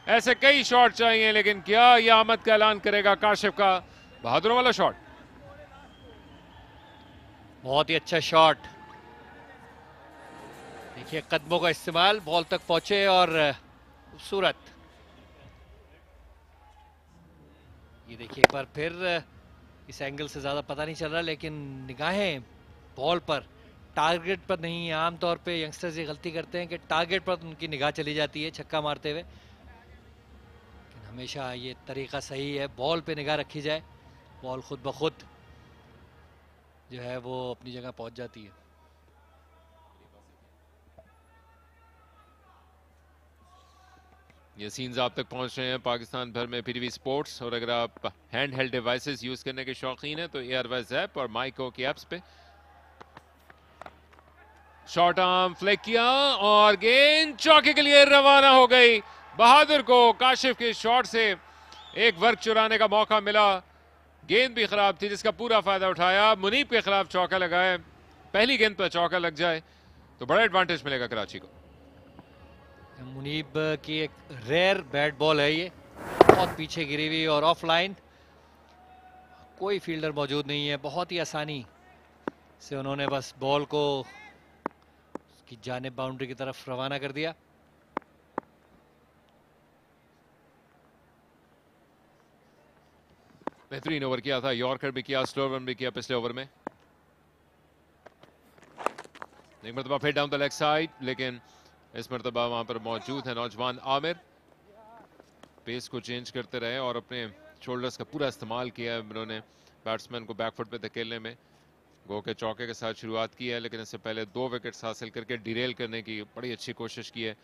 Speaker 8: ऐसे कई शॉट चाहिए, लेकिन क्या यह आमद का ऐलान करेगा काशिफ का बहादुर वाला शॉट।
Speaker 9: बहुत ही अच्छा शॉट। देखिए कदमों का इस्तेमाल, बॉल तक पहुंचे और खूबसूरत। ये देखिए एक बार फिर, इस एंगल से ज्यादा पता नहीं चल रहा, लेकिन निगाहें बॉल पर, टारगेट पर नहीं। आमतौर पे यंगस्टर्स ये गलती करते हैं कि टारगेट पर उनकी निगाह चली जाती है छक्का मारते हुए, लेकिन हमेशा ये तरीका सही है, बॉल पे निगाह रखी जाए, बॉल खुद ब खुद जो है वो अपनी जगह पहुंच जाती है।
Speaker 8: ये सीन्स आप तक पहुंच रहे हैं पाकिस्तान भर में पीटीवी स्पोर्ट्स, और अगर आप हैंड हेल्ड डिवाइसेस यूज करने के शौकीन हैं तो एयरवाइज ऐप और माइको की एप्स पे। शॉर्ट आर्म फ्लिक किया और गेंद चौके के लिए रवाना हो गई। बहादुर को काशिफ के शॉट से एक वर्क चुराने का मौका मिला। गेंद भी खराब थी, जिसका पूरा फायदा उठाया, मुनीब के खिलाफ चौका लगाया। पहली गेंद पर चौका लग जाए तो बड़ा एडवांटेज मिलेगा कराची को।
Speaker 9: मुनीब की एक रेयर बैट बॉल है ये, बहुत पीछे गिरी हुई और ऑफलाइन, कोई फील्डर मौजूद नहीं है, बहुत ही आसानी से उन्होंने बस बॉल को उसकी जानिब बाउंड्री की तरफ रवाना कर दिया।
Speaker 8: बेहतरीन ओवर किया था, यॉर्कर भी किया, स्लो रन भी किया पिछले ओवर में। एक मरतबा फिर डाउन द लेग साइड, लेकिन इस मरतबा वहां पर मौजूद है नौजवान आमिर। पेस को चेंज करते रहे और अपने शोल्डर्स का पूरा इस्तेमाल किया है उन्होंने बैट्समैन को बैकफुट पे धकेलने में। गो के चौके के साथ शुरुआत की है, लेकिन इससे पहले 2 विकेट्स हासिल करके डिरेल करने की बड़ी अच्छी कोशिश की है।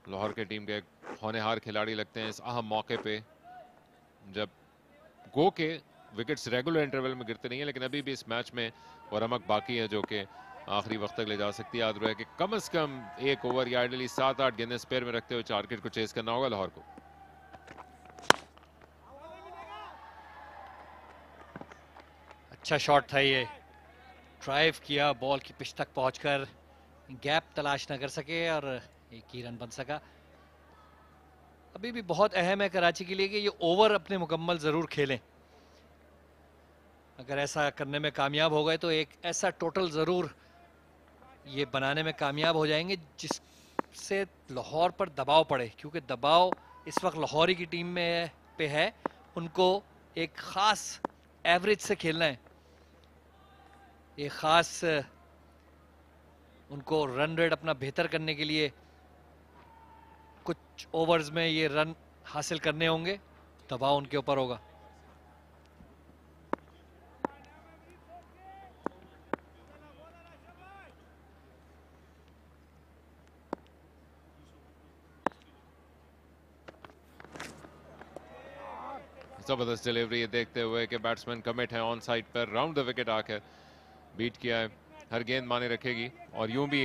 Speaker 8: लाहौर के टीम के होनहार खिलाड़ी लगते हैं इस अहम मौके पे, जब गो के विकेट्स रेगुलर इंटरवल में गिरते नहीं है, लेकिन अभी भी इस मैच में वो रमक बाकी है जो कि आखिरी वक्त तक ले जा सकती है। याद रहे कि कम से कम 1 ओवर या आइडली 7-8 गेंदें स्पेयर में रखते हुए टारगेट को चेस करना होगा लाहौर को।
Speaker 9: अच्छा शॉट था ये, ड्राइव किया, बॉल की पिच तक पहुंचकर गैप तलाश न कर सके और एक ही रन बन सका। अभी भी बहुत अहम है कराची के लिए कि ये ओवर अपने मुकम्मल जरूर खेलें। अगर ऐसा करने में कामयाब हो गए तो एक ऐसा टोटल जरूर ये बनाने में कामयाब हो जाएंगे जिससे लाहौर पर दबाव पड़े, क्योंकि दबाव इस वक्त लाहौरी की टीम में पे है। उनको एक खास एवरेज से खेलना है, एक खास उनको रन रेट अपना बेहतर करने के लिए कुछ ओवर्स में ये रन हासिल करने होंगे, दबाव उनके ऊपर होगा।
Speaker 8: जबरदस्त डिलीवरी देखते हुए कि बैट्समैन कमिट है ऑन साइड पर, राउंड द विकेट आकर बीट किया है। हर गेंद माने रखेगी और यूं भी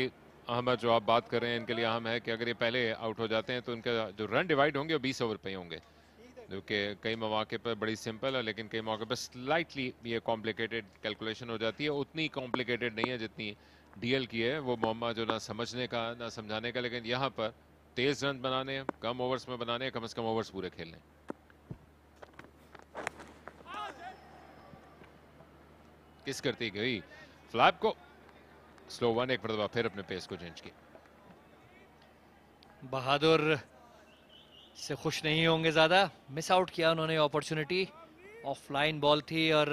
Speaker 8: अहमद जो आप बात कर रहे हैं इनके लिए अहम है कि अगर ये पहले आउट हो जाते हैं तो इनका जो रन डिवाइड होंगे वो 20 ओवर पे ही होंगे, जो कि कई मौके पर बड़ी सिंपल है, लेकिन कई मौके पर स्लाइटली ये कॉम्प्लिकेटेड कैलकुलेशन हो जाती है। उतनी कॉम्प्लिकेटेड नहीं है जितनी डीएल की है, वो मौमा जो ना समझने का ना समझाने का, लेकिन यहाँ पर तेज रन बनाने हैं, कम ओवर्स में बनाने हैं, कम से कम ओवर्स पूरे खेलने। किस करती गई फ्लैप को, स्लो वन, एक मरतबा फिर अपने पेस को चेंज किया।
Speaker 9: बहादुर से खुश नहीं होंगे ज्यादा, मिस आउट किया उन्होंने अपॉर्चुनिटी, ऑफलाइन बॉल थी और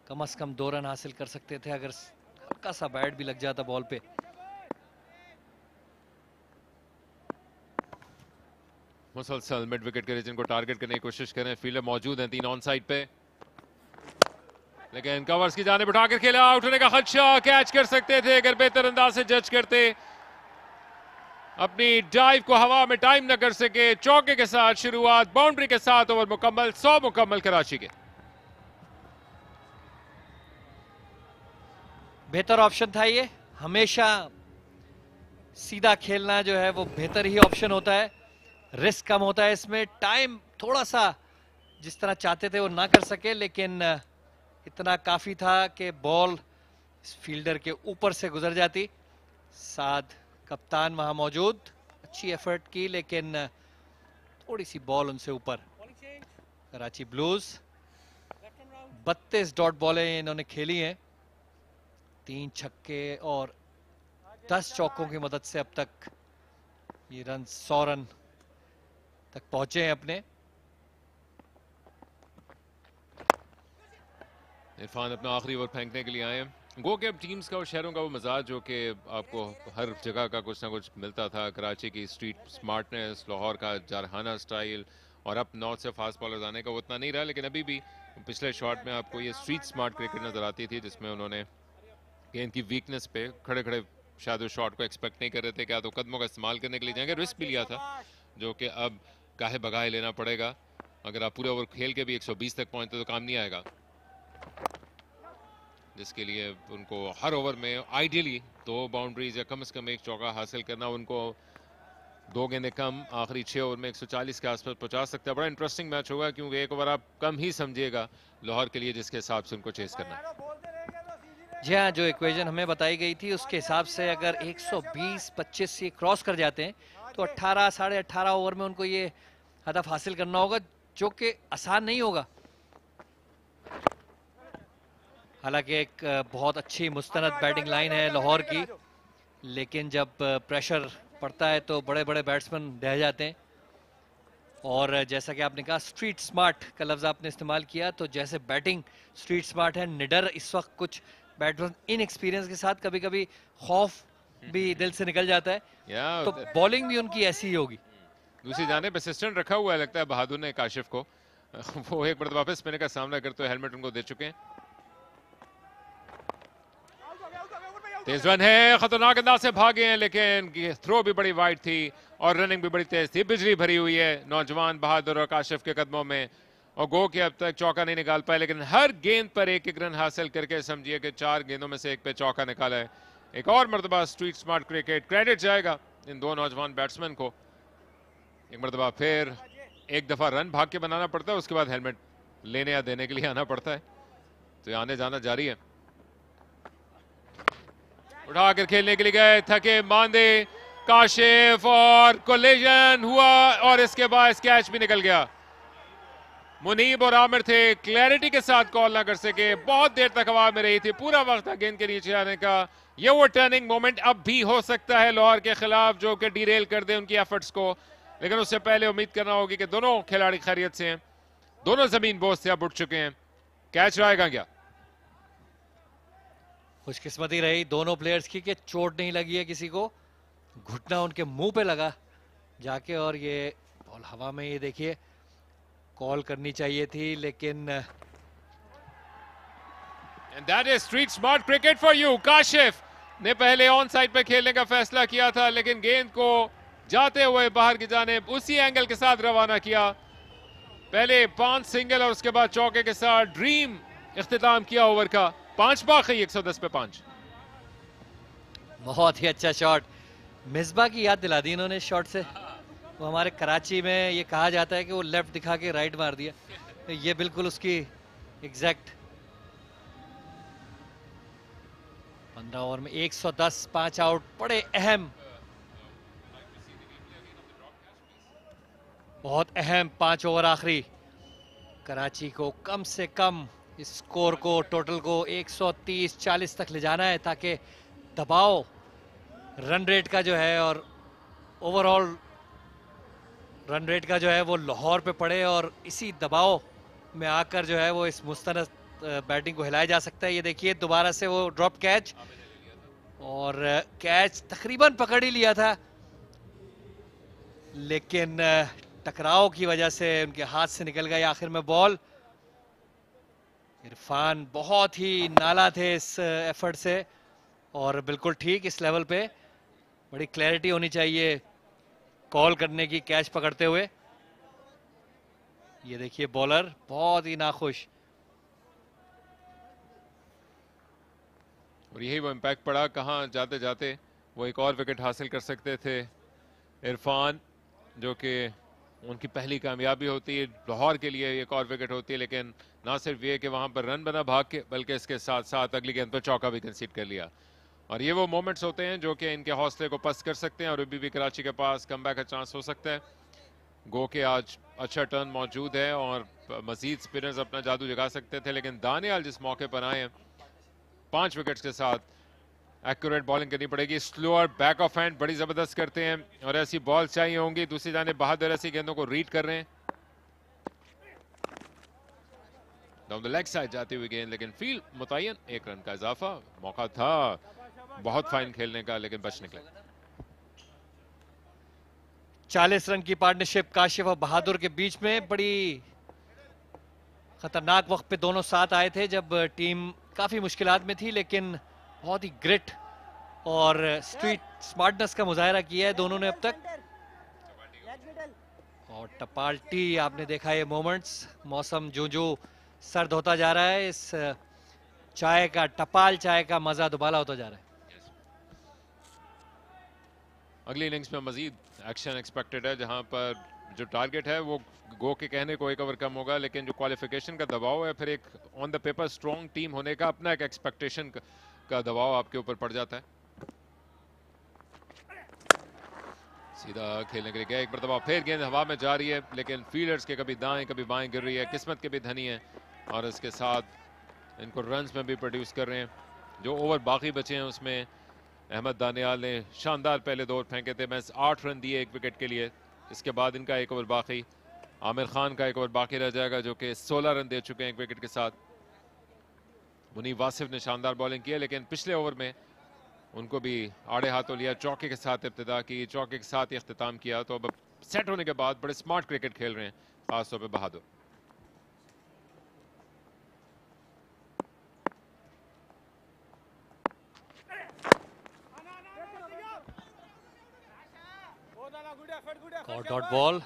Speaker 9: कम से कम 2 रन हासिल कर सकते थे अगर हल्का सा बैट भी लग जाता बॉल पे।
Speaker 8: मुसलसल मिड विकेट के रीजन को टारगेट करने की कोशिश करें, फील्डर मौजूद हैं 3 ऑन साइड पे, लेकिन कवर्स की जानिब उठाकर खेला, आउट होने का खदशा, कैच कर सकते थे अगर बेहतर अंदाज से जज करते। अपनी डाइव को हवा में टाइम न कर सके, चौके के साथ शुरुआत, बाउंड्री के साथ ओवर मुकम्मल, 100 मुकम्मल कराची के।
Speaker 9: बेहतर ऑप्शन था ये, हमेशा सीधा खेलना जो है वो बेहतर ही ऑप्शन होता है, रिस्क कम होता है इसमें, टाइम थोड़ा सा जिस तरह चाहते थे वो ना कर सके, लेकिन इतना काफी था कि बॉल इस फील्डर के ऊपर से गुजर जाती। साद कप्तान वहां मौजूद, अच्छी एफर्ट की लेकिन थोड़ी सी बॉल उनसे ऊपर। कराची ब्लूज 32 डॉट बॉलें इन्होंने खेली हैं, 3 छक्के और 10 चौकों की मदद से अब तक ये रन 100 रन तक पहुंचे हैं अपने।
Speaker 8: इरफान अपना आखिरी ओवर फेंकने के लिए आए हैं। गो के अब टीम्स का और शहरों का वो मजाज जो कि आपको हर जगह का कुछ ना कुछ मिलता था, कराची की स्ट्रीट स्मार्टनेस, लाहौर का जारहाना स्टाइल, और अब नॉर्थ से फास्ट बॉलर्स आने का उतना नहीं रहा, लेकिन अभी भी पिछले शॉट में आपको ये स्ट्रीट स्मार्ट क्रिकेट नजर आती थी, जिसमें उन्होंने गेंद की वीकनेस पे खड़े खड़े शायद उस शॉट को एक्सपेक्ट नहीं कर रहे थे, क्या तो कदमों का इस्तेमाल करने के लिए जाएंगे, रिस्क भी लिया था जो कि अब काहे बगाए लेना पड़ेगा। अगर आप पूरे ओवर खेल के भी 120 तक पहुंचते तो काम नहीं आएगा, जिसके लिए उनको हर ओवर में आइडियली 2 बाउंड्रीज या कम से कम 1 चौका हासिल करना उनको 2 गेंदें कम आखिरी 6 ओवर में 140 के आसपास पहुंचा सकता है। बड़ा इंटरेस्टिंग मैच होगा क्योंकि 1 ओवर आप कम ही समझिएगा लाहौर के लिए, जिसके हिसाब से उनको चेस करना है।
Speaker 9: जी हाँ, जो इक्वेशन हमें बताई गई थी उसके हिसाब से अगर 120-25 ये क्रॉस कर जाते हैं तो 18 साढ़े 18 ओवर में उनको ये हदफ हासिल करना होगा, जो कि आसान नहीं होगा। हालांकि एक बहुत अच्छी मुस्तनद बैटिंग लाइन है लाहौर की, लेकिन जब प्रेशर पड़ता है तो बड़े बड़े बैट्समैन रह जाते हैं। और जैसा कि आपने कहा स्ट्रीट स्मार्ट का लफ्ज़ आपने इस्तेमाल किया, तो जैसे बैटिंग स्ट्रीट स्मार्ट है, निडर इस वक्त कुछ बैट्समैन इन एक्सपीरियंस के साथ कभी कभी खौफ भी दिल से निकल जाता है, तो बॉलिंग भी उनकी ऐसी ही होगी।
Speaker 8: दूसरी जानिब असिस्टेंट रखा हुआ है लगता है बहादुर ने काशिफ को, वो एक मरतबा पे स्पिनर का सामना करते हुए हेलमेट उनको दे चुके हैं। तेज रन है, खतरनाक अंदाज से भागे हैं, लेकिन थ्रो भी बड़ी वाइड थी और रनिंग भी बड़ी तेज थी। बिजली भरी हुई है नौजवान बहादुर और काशिफ के कदमों में, और गो के अब तक चौका नहीं निकाल पाए, लेकिन हर गेंद पर एक एक रन हासिल करके समझिए कि 4 गेंदों में से एक पे चौका निकाला है। एक और मरतबा स्ट्रीट स्मार्ट क्रिकेट क्रेडिट जाएगा इन दो नौजवान बैट्समैन को। एक मरतबा फिर एक दफा रन भाग के बनाना पड़ता है, उसके बाद हेलमेट लेने या देने के लिए आना पड़ता है, तो ये आने जाना जारी है। उठाकर खेलने के लिए गए, थके मांदे काशिफ, और कोलिजन हुआ और इसके बाद कैच भी निकल गया। मुनीब और आमिर थे, क्लैरिटी के साथ कॉल ना कर सके, बहुत देर तक हवा में रही थी, पूरा वक्त था गेंद के नीचे आने का। ये वो टर्निंग मोमेंट अब भी हो सकता है लाहौर के खिलाफ जो कि डीरेल कर दे उनकी एफर्ट्स को, लेकिन उससे पहले उम्मीद करना होगी कि दोनों खिलाड़ी खैरियत से हैं, दोनों जमीन बोझ से अब उठ चुके हैं। कैच रहेगा क्या?
Speaker 9: खुशकिस्मती रही दोनों प्लेयर्स की कि चोट नहीं लगी है किसी को, घुटना उनके मुंह पे लगा जाके, और ये बॉल हवा में, ये देखिए कॉल करनी चाहिए थी, लेकिन
Speaker 8: And that is street smart cricket for you. Kashif ने पहले ऑन साइड पे खेलने का फैसला किया था, लेकिन गेंद को जाते हुए बाहर की जानिब उसी एंगल के साथ रवाना किया। पहले 5 सिंगल और उसके बाद चौके के साथ ड्रीम इख्तिताम किया ओवर का। 5 बाकी 110 पे 5।
Speaker 9: बहुत ही अच्छा शॉट, मिसबा की याद दिला दी इन्होंने शॉट से। वो हमारे कराची में ये कहा जाता है कि वो लेफ्ट दिखा के राइट मार दिया, तो ये बिल्कुल उसकी एग्जैक्ट। 15 ओवर में 110, 5 आउट, बड़े अहम, बहुत अहम 5 ओवर आखिरी। कराची को कम से कम इस स्कोर को, टोटल को 130-40 तक ले जाना है, ताकि दबाव रन रेट का जो है और ओवरऑल रन रेट का जो है वो लाहौर पे पड़े, और इसी दबाव में आकर जो है वो इस मुस्तनद बैटिंग को हिलाया जा सकता है। ये देखिए दोबारा से वो ड्रॉप कैच, और कैच तकरीबन पकड़ ही लिया था, लेकिन टकराव की वजह से उनके हाथ से निकल गई आखिर में बॉल। इरफान बहुत ही नाला थे इस एफर्ट से, और बिल्कुल ठीक इस लेवल पे बड़ी क्लैरिटी होनी चाहिए कॉल करने की कैच पकड़ते हुए। ये देखिए बॉलर बहुत ही नाखुश,
Speaker 8: और यही वो इम्पैक्ट पड़ा, कहाँ जाते जाते वो एक और विकेट हासिल कर सकते थे इरफान, जो कि उनकी पहली कामयाबी होती है, लाहौर के लिए एक और विकेट होती है, लेकिन ना सिर्फ ये कि वहां पर रन बना भाग के, बल्कि इसके साथ साथ अगली गेंद पर चौका भी कंसीड कर लिया। और ये वो मोमेंट्स होते हैं जो कि इनके हौसले को पस्त कर सकते हैं, और अभी भी कराची के पास कमबैक का चांस हो सकता है। गो के आज अच्छा टर्न मौजूद है और मजीद स्पिनर्स अपना जादू जगा सकते थे, लेकिन दानियाल जिस मौके पर आए हैं 5 विकेट्स के साथ, एक्यूरेट बॉलिंग करनी पड़ेगी। स्लोअर बैक ऑफ हैंड बड़ी जबरदस्त करते हैं, और ऐसी बॉल चाहिए होंगी। दूसरी जानिब बहादुर ऐसी गेंदों को रीड कर रहे हैं, डाउन द लेग साइड जाती हुई गेंद, लेकिन फील्ड मुतय्यन, 1 रन का इजाफा। मौका था बहुत फाइन खेलने का, लेकिन बच निकले।
Speaker 9: 40 रन की पार्टनरशिप काशिफ और बहादुर के बीच में, बड़ी खतरनाक वक्त पे दोनों साथ आए थे जब टीम काफी मुश्किलात में थी, लेकिन बहुत ही ग्रिट और स्ट्रीट स्मार्टनेस का मुजाहरा किया है दोनों ने अब तक। और टपाल्टी आपने देखा ये मोमेंट्स, मौसम जो जो सर्द होता जा रहा है, इस चाय का, टपाल चाय का मजा दुबाला होता जा रहा है।
Speaker 8: अगली इनिंग्स में मजीद एक्शन एक्सपेक्टेड है, जहां पर जो टारगेट है वो गो के कहने को एक ओवर कम होगा, लेकिन जो क्वालिफिकेशन का दबाव है, फिर एक on the paper strong team होने का अपना एक एक्सपेक्टेशन का दबाव आपके ऊपर पड़ जाता है। सीधा खेलने के लिए गया, एक मरतबा फिर गेंद हवा में जा रही है, लेकिन फील्डर्स के कभी दाएं कभी बाएं गिर रही है, किस्मत के भी धनी है और इसके साथ इनको रन्स में भी प्रोड्यूस कर रहे हैं। जो ओवर बाकी बचे हैं उसमें अहमद दानियाल ने शानदार पहले 2 ओवर फेंके थे, मैं 8 रन दिए 1 विकेट के लिए। इसके बाद इनका 1 ओवर बाकी, आमिर खान का 1 ओवर बाकी रह जाएगा जो कि 16 रन दे चुके हैं 1 विकेट के साथ। मुनीब वासिफ ने शानदार बॉलिंग की है, लेकिन पिछले ओवर में उनको भी आड़े हाथों लिया, चौके के साथ इब्तिदा की, चौके के साथ ही अख्तिताम किया। तो अब सेट होने के बाद बड़े स्मार्ट क्रिकेट खेल रहे हैं, खासतौर पे बहादुर।
Speaker 9: Dot ball.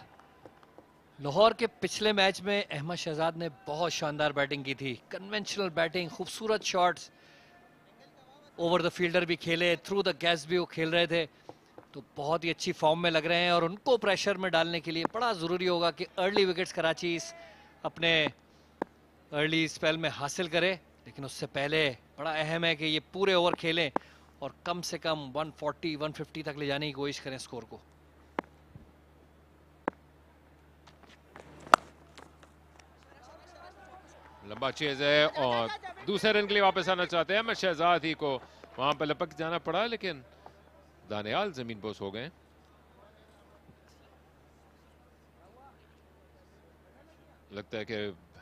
Speaker 9: लाहौर के पिछले मैच में अहमद शहजाद ने बहुत शानदार बैटिंग की थी, कन्वेंशनल बैटिंग, खूबसूरत शॉट्स, ओवर द फील्डर भी खेले, थ्रू द गैस भी वो खेल रहे थे, तो बहुत ही अच्छी फॉर्म में लग रहे हैं। और उनको प्रेशर में डालने के लिए बड़ा ज़रूरी होगा कि अर्ली विकेट्स कराची अपने अर्ली स्पेल में हासिल करे, लेकिन उससे पहले बड़ा अहम है कि ये पूरे ओवर खेलें और कम से कम 140-150 तक ले जाने की कोशिश करें स्कोर को।
Speaker 8: लंबा चेज है और दूसरे रन के लिए वापस आना चाहते हैं, मैं शहजाद ही को वहां पर लपक जाना पड़ा, लेकिन दानियाल जमीन बोस हो गए। लगता है कि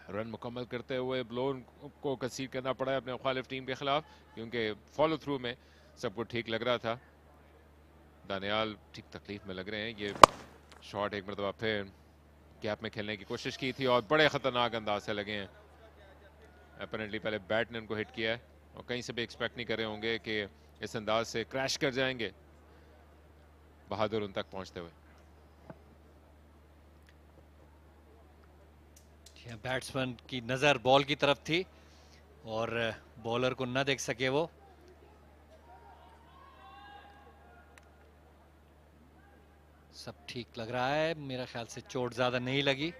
Speaker 8: रन मुकम्मल करते हुए ब्लोन को कंसीड करना पड़ा है अपने मुखालिफ टीम के खिलाफ, क्योंकि फॉलो थ्रू में सब कुछ ठीक लग रहा था। दानियाल ठीक तकलीफ में लग रहे हैं। ये शॉट एक मरतबा फिर गैप में खेलने की कोशिश की थी और बड़े खतरनाक अंदाज से लगे हैं। अपरेंटली पहले बैट ने उनको हिट किया है और कहीं से भी एक्सपेक्ट नहीं कर रहे होंगे कि इस अंदाज से क्रैश कर जाएंगे बहादुर उन तक पहुंचते हुए।
Speaker 9: बैट्समैन की नजर बॉल की तरफ थी और बॉलर को न देख सके वो। सब ठीक लग रहा है, मेरा ख्याल से चोट ज्यादा नहीं लगी।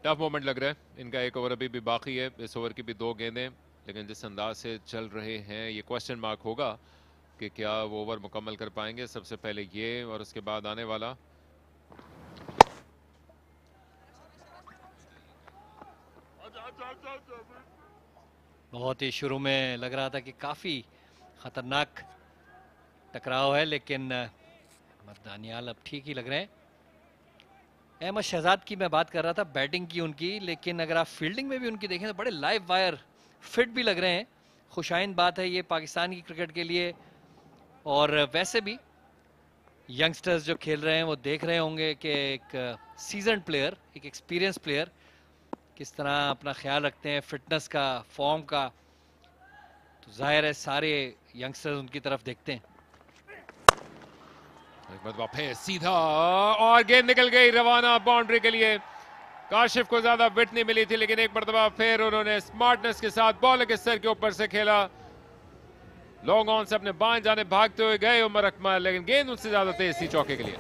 Speaker 8: टफ मोमेंट लग रहा है इनका, 1 ओवर अभी भी बाकी है, इस ओवर की भी 2 गेंदें, लेकिन जिस अंदाज से चल रहे हैं ये क्वेश्चन मार्क होगा कि क्या वो ओवर मुकम्मल कर पाएंगे। सबसे पहले ये और उसके बाद आने वाला।
Speaker 9: बहुत ही शुरू में लग रहा था कि काफी खतरनाक टकराव है, लेकिन दानियाल अब ठीक ही लग रहे हैं। अहमद शहजाद की मैं बात कर रहा था, बैटिंग की उनकी, लेकिन अगर आप फील्डिंग में भी उनकी देखें तो बड़े लाइव वायर फिट भी लग रहे हैं। खुशाइन बात है ये पाकिस्तान की क्रिकेट के लिए, और वैसे भी यंगस्टर्स जो खेल रहे हैं वो देख रहे होंगे कि एक सीजन प्लेयर, एक एक्सपीरियंस प्लेयर किस तरह अपना ख्याल रखते हैं फिटनेस का, फॉर्म का, तो जाहिर है सारे यंगस्टर्स उनकी तरफ देखते हैं।
Speaker 8: सीधा और गेंद निकल गई रवाना बाउंड्री के लिए। काशिफ को ज्यादा विट नहीं मिली थी, लेकिन एक मरतबा फिर उन्होंने स्मार्टनेस के साथ बॉल के सर के ऊपर से खेला। लॉन्ग ऑन से अपने बाएं जाने भागते हुए गए उमर अकमल, लेकिन गेंद उनसे ज्यादा तेज थी चौके के लिए।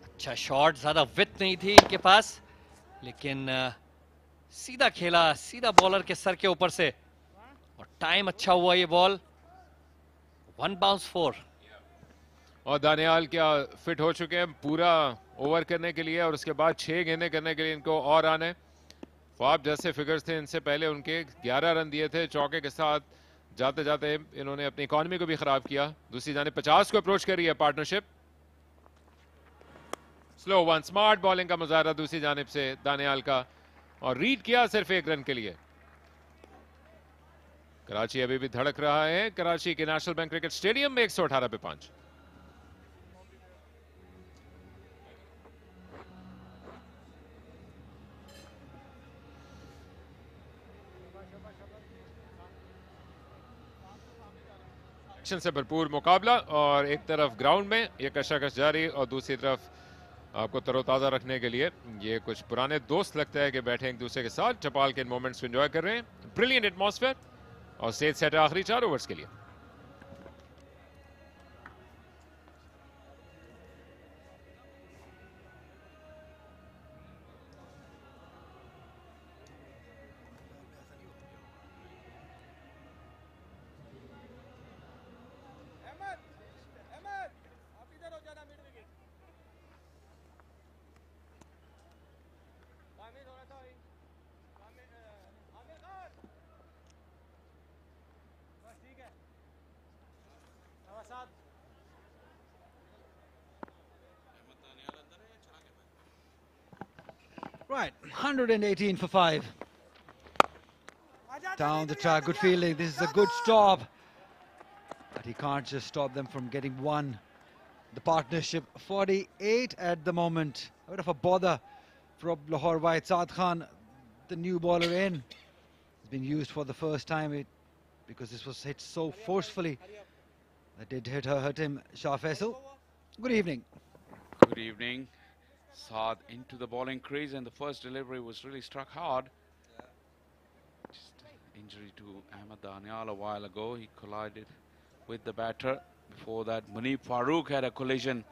Speaker 9: अच्छा शॉट, ज्यादा विथ नहीं थी इनके पास, लेकिन सीधा खेला, सीधा बॉलर के सर के ऊपर से, और टाइम अच्छा हुआ ये बॉल। 1 बाउंस 4।
Speaker 8: और दानियाल क्या फिट हो चुके हैं पूरा ओवर करने के लिए, और उसके बाद 6 गेंदें करने के लिए इनको और आने। ख्वाब जैसे फिगर्स थे इनसे पहले, उनके 11 रन दिए थे चौके के साथ, जाते जाते इन्होंने अपनी इकॉनमी को भी खराब किया। दूसरी जाने 50 को अप्रोच कर रही है partnership. Slow one, smart bowling का मुजाहरा दूसरी जानिब से दानियाल का, और रीड किया सिर्फ 1 रन के लिए। कराची अभी भी धड़क रहा है। कराची के नेशनल बैंक क्रिकेट स्टेडियम में 118 पे 5। एक्शन से भरपूर मुकाबला, और एक तरफ ग्राउंड में ये कशाकश जारी और दूसरी तरफ आपको तरोताज़ा रखने के लिए। ये कुछ पुराने दोस्त लगता है कि बैठे एक दूसरे के साथ चपाल के इन मोमेंट्स को एंजॉय कर रहे हैं। ब्रिलियंट एटमॉस्फेयर और सेट सेट है आखिरी 4 ओवर्स के लिए।
Speaker 1: Right, 118 for 5. Down the track, good fielding. This is a good stop. But he can't just stop them from getting one. The partnership 48 at the moment. A bit of a bother for Lahore White. Saad Khan, the new bowler in, has been used for the first time because this was hit so forcefully. That did hurt him, Shah Faisal. Good evening.
Speaker 2: Good evening. Saad into the bowling crease, and the first delivery was really struck hard. Just injury to Ahmed Danial a while ago. He collided with the batter. Before that, Munib Farooq had a collision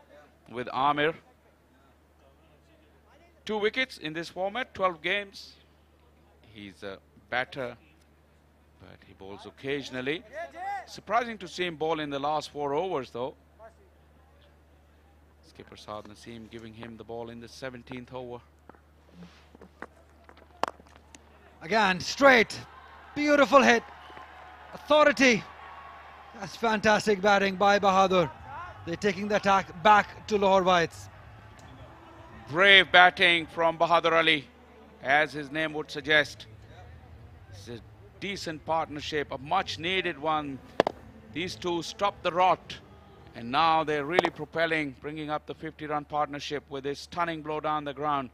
Speaker 2: with Amir. 2 wickets in this format, 12 games. He's a batter, but he bowls occasionally. Surprising to see him bowl in the last 4 overs, though. Skipper Saad Naseem giving him the ball in the 17th over.
Speaker 1: Again, straight. Beautiful hit. Authority. That's fantastic batting by Bahadur. They're taking the attack back to Lahore Whites.
Speaker 2: Brave batting from Bahadur Ali, as his name would suggest. It's a decent partnership, a much needed one. These two stopped the rot, and now they're really propelling, bringing up the 50-run partnership with a stunning blow down the ground.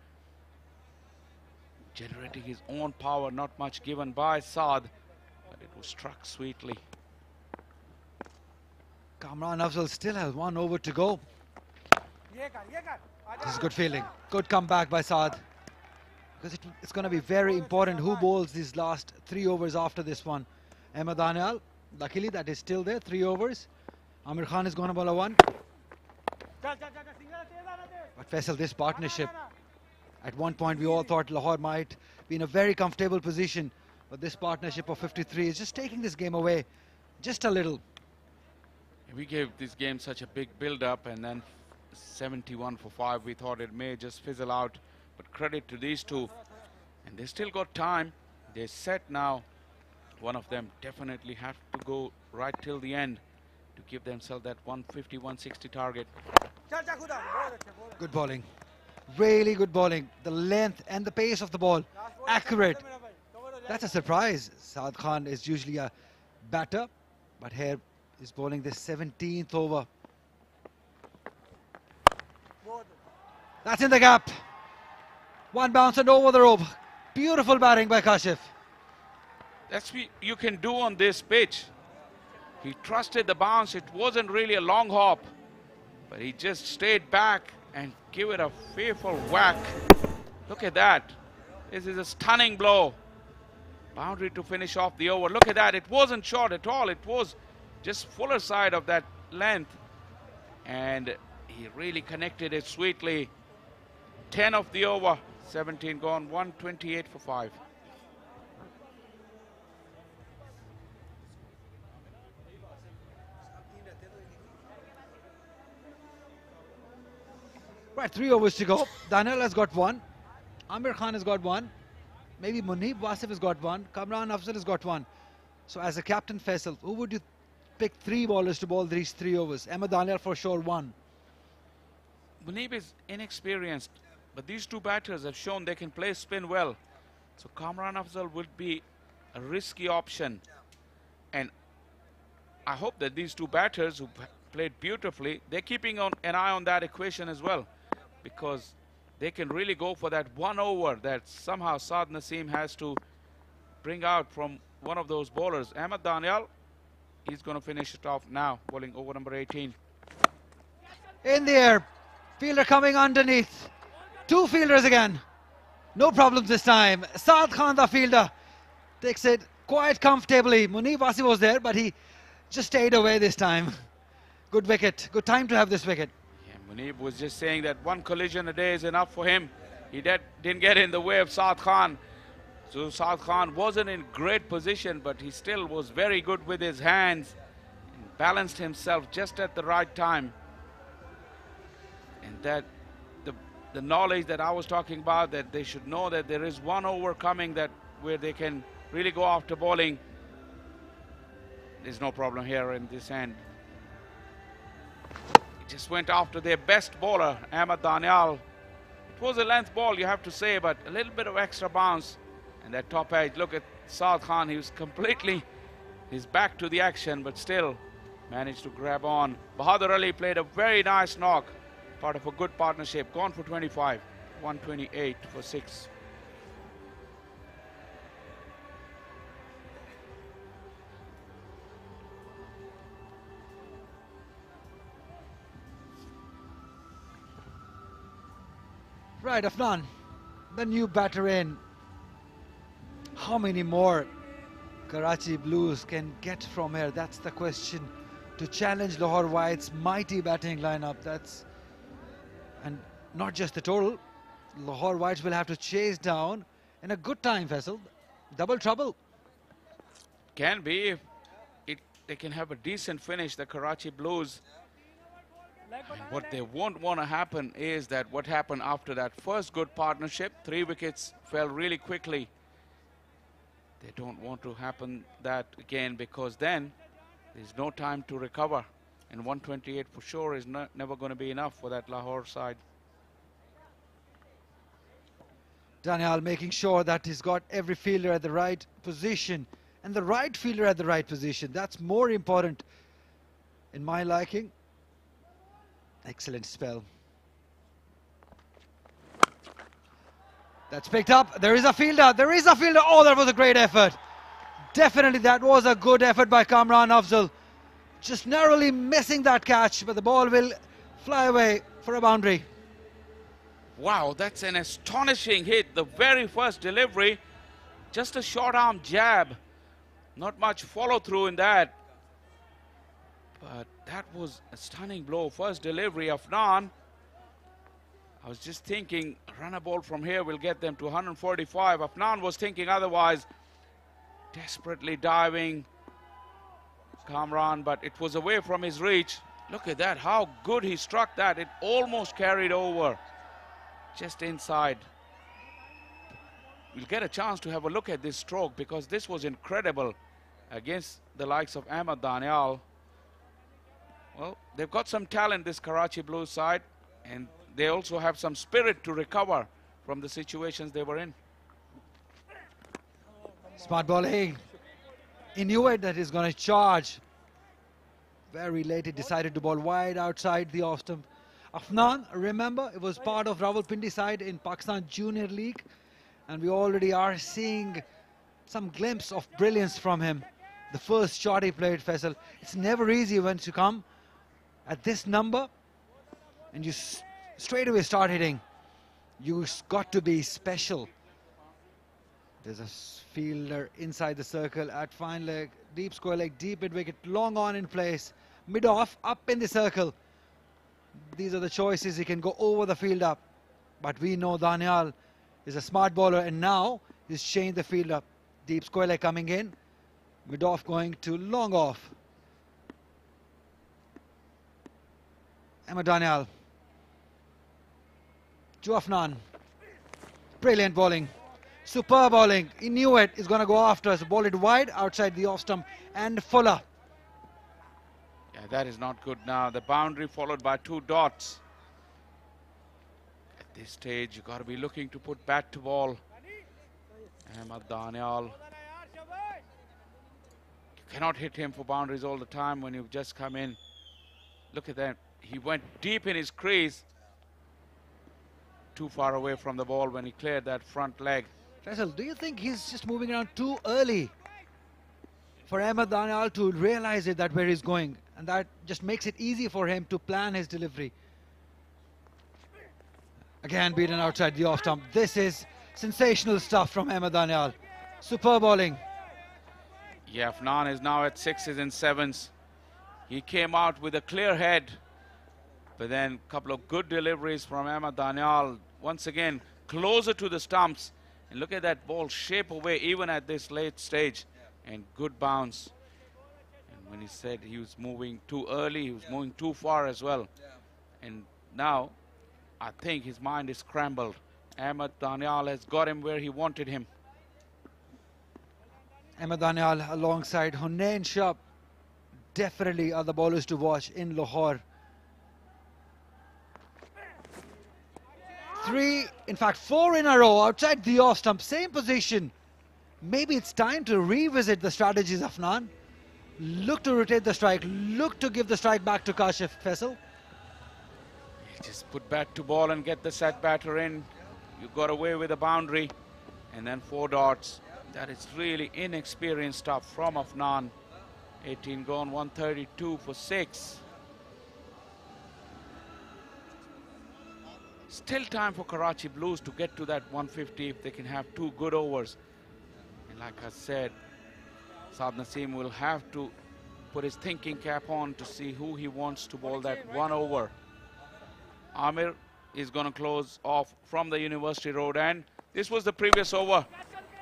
Speaker 2: Generating his own power, not much given by Saad, but it was struck sweetly.
Speaker 1: Kamran Afzal still has 1 over to go. This is good fielding. Good comeback by Saad. Because it's going to be very important who bowls these last 3 overs after this one. Ahmed Danial, luckily that is still there, 3 overs. Amir Khan is going to bowl a 1. But Faisal, this partnership, at one point we all thought Lahore might be in a very comfortable position. But this partnership of 53 is just taking this game away just a little.
Speaker 2: We gave this game such a big build-up, and then 71 for 5. We thought it may just fizzle out, but credit to these two. And they still got time. They're set now. One of them definitely have to go right till the end to give themselves that 150, 160 target.
Speaker 1: Good bowling. Really good bowling. The length and the pace of the ball. Accurate. That's a surprise. Saad Khan is usually a batter, but here is bowling the 17th over. That's in the gap. 1 bounce and over the rope. Beautiful batting by Kashif.
Speaker 2: That's what you can do on this pitch. He trusted the bounce. It wasn't really a long hop, but he just stayed back and gave it a fearful whack. Look at that. This is a stunning blow. Boundary to finish off the over. Look at that. It wasn't short at all. It was just fuller side of that length, and he really connected it sweetly. 10 of the over, 17 gone, 128 for 5.
Speaker 1: Right, 3 overs to go. Daniel has got 1. Amir Khan has got 1. Maybe Munib Wasif has got 1. Kamran Afzal has got 1. So as a captain, Faisal, who would you pick 3 bowlers to bowl these 3 overs? Ahmed Daniel for sure 1.
Speaker 2: Munib is inexperienced, but these two batters have shown they can play spin well. So Kamran Afzal would be a risky option. And I hope that these two batters who played beautifully, they're keeping an eye on that equation as well, because they can really go for that 1 over that somehow Saad Naseem has to bring out from one of those bowlers. Ahmed Danial, he's going to finish it off now, bowling over number 18.
Speaker 1: In the air. Fielder coming underneath. Two fielders again. No problems this time. Saad Khan, the fielder, takes it quite comfortably. Munib Wasi was there, but he just stayed away this time. Good wicket. Good time to have this wicket.
Speaker 2: Yeah, Munib was just saying that one collision a day is enough for him. He didn't get in the way of Saad Khan. So Saad Khan wasn't in great position, but he still was very good with his hands and balanced himself just at the right time. And that the knowledge that I was talking about, that they should know that there is one over coming that where they can really go after bowling. There's no problem here in this end. He just went after their best bowler, Ahmed Danial. It was a length ball, you have to say, but a little bit of extra bounce. And that top edge, look at Saad Khan, he was completely, his back to the action, but still managed to grab on. Bahadur Ali played a very nice knock, part of a good partnership, gone for 25, 128 for 6.
Speaker 1: Right, Afnan, the new batter in. How many more Karachi Blues can get from here? That's the question. To challenge Lahore White's mighty batting lineup. And not just the total. Lahore Whites will have to chase down in a good time, Faisal. Double trouble.
Speaker 2: Can be if they can have a decent finish, the Karachi Blues. And what they won't want to happen is that what happened after that first good partnership, 3 wickets fell really quickly. They don't want to happen that again, because then there's no time to recover. And 128 for sure is never going to be enough for that Lahore side.
Speaker 1: Daniel making sure that he's got every fielder at the right position. And the right fielder at the right position. That's more important in my liking. Excellent spell. That's picked up. There is a fielder. There is a fielder. Oh, that was a great effort. Definitely that was a good effort by Kamran Afzal. Just narrowly missing that catch, but the ball will fly away for a boundary.
Speaker 2: Wow, that's an astonishing hit. The very first delivery, just a short arm jab. Not much follow through in that. But that was a stunning blow. First delivery of Afnan. I was just thinking, run a ball from here will get them to 145. Afnan was thinking otherwise. Desperately diving Kamran, but it was away from his reach. Look at that, how good he struck that. It almost carried over. Just inside. We'll get a chance to have a look at this stroke, because this was incredible against the likes of Ahmed Danial. Well, they've got some talent, this Karachi Blues side, and they also have some spirit to recover from the situations they were in.
Speaker 1: Smart bowling. He knew it that he's going to charge. Very late he decided to bowl wide outside the off stump. Afnan, remember, it was part of Rawalpindi side in Pakistan Junior League, and we already are seeing some glimpse of brilliance from him. The first shot he played, Faisal. It's never easy when you come at this number and you straight away start hitting. You've got to be special. There's a fielder inside the circle at fine leg, deep square leg, deep mid wicket, long on in place, mid off, up in the circle. These are the choices. He can go over the field up, but we know Danial is a smart bowler, and now he's changed the field up. Deep square leg coming in, mid off going to long off. Ahmed Danial to Afnan. Brilliant bowling. Superb bowling. He knew it. He's going to go after us. Ball it wide outside the off stump and fuller.
Speaker 2: Yeah, that is not good now. The boundary followed by 2 dots. At this stage, you've got to be looking to put bat to ball. Ahmed Danial. You cannot hit him for boundaries all the time when you've just come in. Look at that. He went deep in his crease. Too far away from the ball when he cleared that front leg.
Speaker 1: Faisal, do you think he's just moving around too early for Ahmed Danial to realize it, that where he's going, and that just makes it easy for him to plan his delivery? Again beaten outside the off stump. This is sensational stuff from Ahmed Danial. Superb bowling.
Speaker 2: Yeah, Afnan is now at 6s and 7s. He came out with a clear head, but then a couple of good deliveries from Ahmed Danial. Once again, closer to the stumps. And look at that ball shape away even at this late stage. And good bounce. And when he said he was moving too early, he was moving too far as well. And now, I think his mind is scrambled. Ahmed Danial has got him where he wanted him.
Speaker 1: Ahmed Danial alongside Hunain Shah definitely are the bowlers to watch in Lahore. 3, in fact 4 in a row outside the off stump, same position. Maybe it's time to revisit the strategies of Afnan. Look to rotate the strike, look to give the strike back to Kashif Faisal.
Speaker 2: Just put bat to ball and get the set batter in. You got away with a boundary and then 4 dots. That is really inexperienced stuff from Afnan. 18 gone, 132 for 6. Still time for Karachi Blues to get to that 150 if they can have 2 good overs. And like I said, Saad Naseem will have to put his thinking cap on to see who he wants to bowl that 1 over. Amir is going to close off from the University Road, and this was the previous over.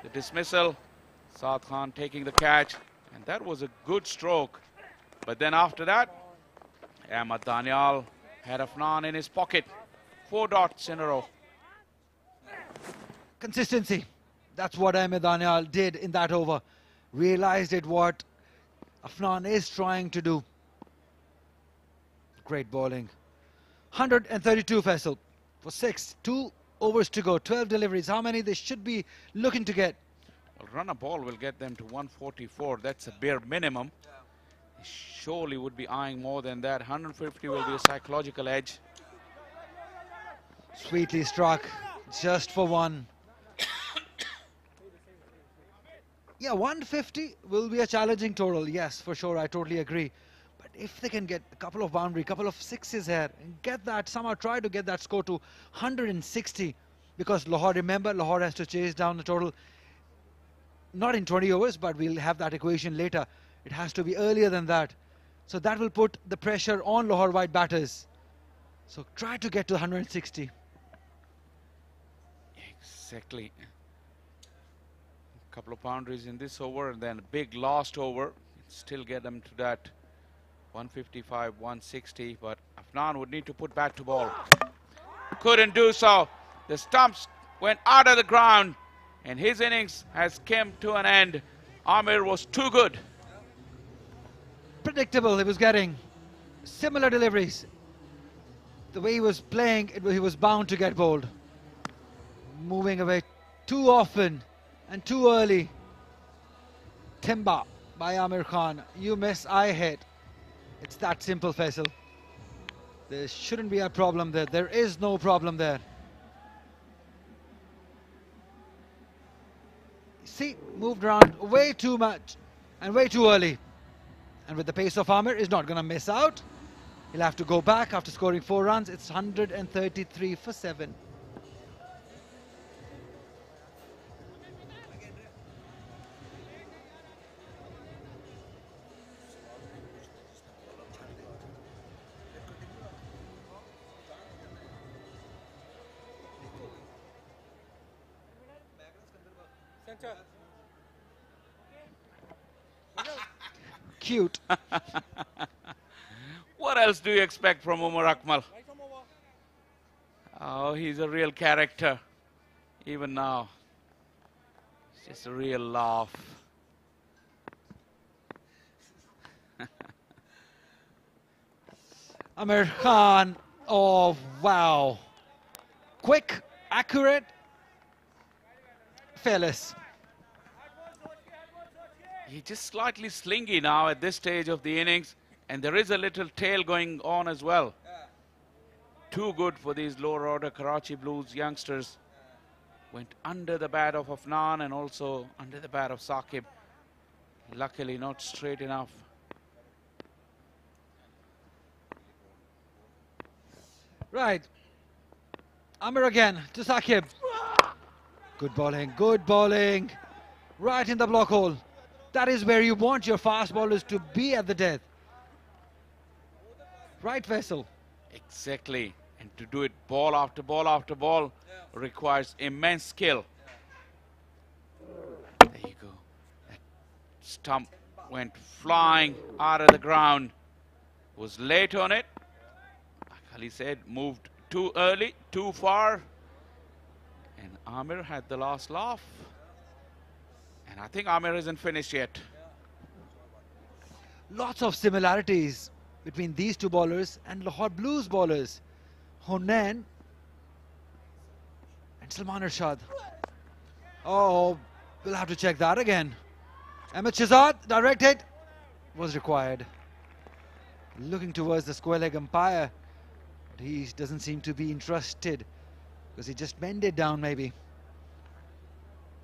Speaker 2: The dismissal, Saad Khan taking the catch, and that was a good stroke. But then after that, Ahmed Danial had Afnan in his pocket. 4 dots in a row.
Speaker 1: Consistency. That's what Ahmed Danial did in that over. Realized it what Afnan is trying to do. Great bowling. 132 Faisal for 6. 2 overs to go. 12 deliveries. How many they should be looking to get?
Speaker 2: Well, run a ball will get them to 144. That's a bare minimum. Surely would be eyeing more than that. 150 will be a psychological edge.
Speaker 1: Sweetly struck, just for 1. Yeah, 150 will be a challenging total. Yes, for sure, I totally agree. But if they can get a couple of boundary, couple of 6s here, and get that, somehow try to get that score to 160, because Lahore, remember, Lahore has to chase down the total, not in 20 overs, but we'll have that equation later. It has to be earlier than that. So that will put the pressure on Lahore white batters. So try to get to 160.
Speaker 2: Exactly. A couple of boundaries in this over and then a big last over. Still get them to that 155, 160. But Afnan would need to put bat to ball. Couldn't do so. The stumps went out of the ground and his innings has come to an end. Amir was too good.
Speaker 1: Predictable, he was getting similar deliveries. The way he was playing, he was bound to get bowled. Moving away too often and too early. Timba by Amir Khan. You miss, I hit. It's that simple, Faisal. There shouldn't be a problem there. There is no problem there. See, moved around way too much and way too early. And with the pace of Amir, he's not going to miss out. He'll have to go back after scoring 4 runs. It's 133 for 7.
Speaker 7: Center.
Speaker 1: Cute.
Speaker 2: What else do you expect from Umar Akmal? Oh, he's a real character. Even now. It's just a real laugh.
Speaker 1: Amir Khan. Oh, wow. Quick, accurate, fearless.
Speaker 2: He's just slightly slingy now at this stage of the innings. And there is a little tail going on as well. Too good for these lower order Karachi Blues youngsters. Went under the bat of Afnan and also under the bat of Saqib. Luckily not straight enough.
Speaker 1: Right. Amir again to Saqib. Good bowling. Right in the block hole. That is where you want your fast bowlers to be at the death. Right, Faisal?
Speaker 2: Exactly. And to do it ball after ball after ball requires immense skill. There you go. That stump went flying out of the ground. Was late on it. Like Ali said, moved too early, too far. And Amir had the last laugh. And I think Amir isn't finished yet.
Speaker 1: Lots of similarities between these two bowlers and Lahore Blues bowlers. Hunain and Salman Irshad. Oh, we'll have to check that again. Ahmed Shahzad, direct hit was required. Looking towards the square leg umpire, but he doesn't seem to be interested because he just bended down maybe.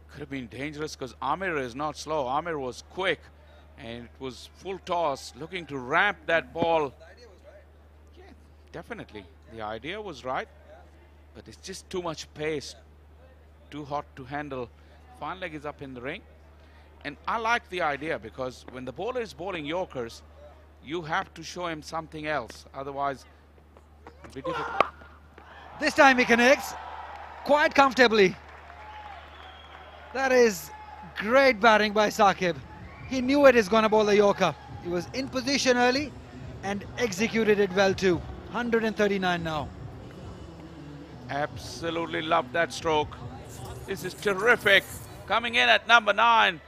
Speaker 2: Could have been dangerous because Amir is not slow. Amir was quick and it was full toss, looking to ramp that ball. Yeah, definitely. The idea was right, but it's just too much pace, too hot to handle. Fine leg is up in the ring. And I like the idea because when the bowler is bowling Yorkers, you have to show him something else. Otherwise, it'll be difficult.
Speaker 1: This time he connects quite comfortably. That is great batting by Saqib. He knew it is going to bowl the Yorker. He was in position early and executed it well too. 139 now.
Speaker 2: Absolutely love that stroke. This is terrific. Coming in at number 9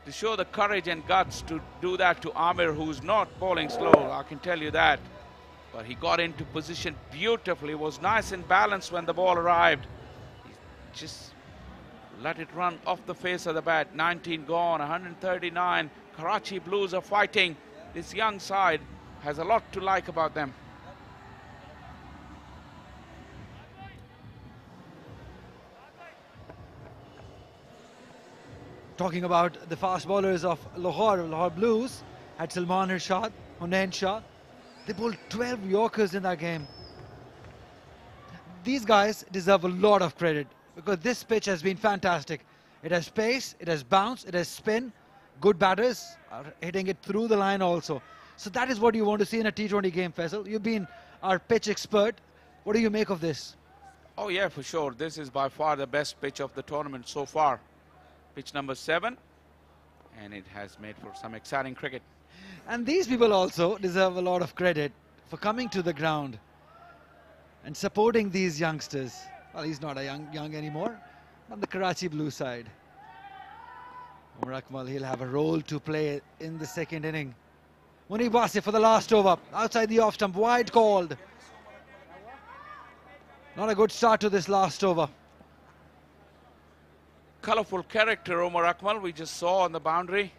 Speaker 2: to show the courage and guts to do that to Amir, who's not bowling slow, I can tell you that. But he got into position beautifully, was nice and balanced when the ball arrived. He just let it run off the face of the bat. 19 gone, 139. Karachi Blues are fighting. This young side has a lot to like about them.
Speaker 1: Talking about the fast bowlers of Lahore Blues had Salman Irshad, Hunain Shah. They bowled 12 Yorkers in that game. These guys deserve a lot of credit because this pitch has been fantastic. It has pace, it has bounce, it has spin. Good batters are hitting it through the line also. So that is what you want to see in a T20 game, Faisal. You've been our pitch expert. What do you make of this?
Speaker 2: Oh yeah, for sure. This is by far the best pitch of the tournament so far. Pitch number 7, and it has made for some exciting cricket.
Speaker 1: And these people also deserve a lot of credit for coming to the ground and supporting these youngsters. Well, he's not a young anymore on the Karachi Blue side. Umar Akmal, he'll have a role to play in the second inning. Munib Wasif for the last over, outside the off stump, wide called. Not a good start to this last over.
Speaker 2: Colourful character, Umar Akmal, we just saw on the boundary.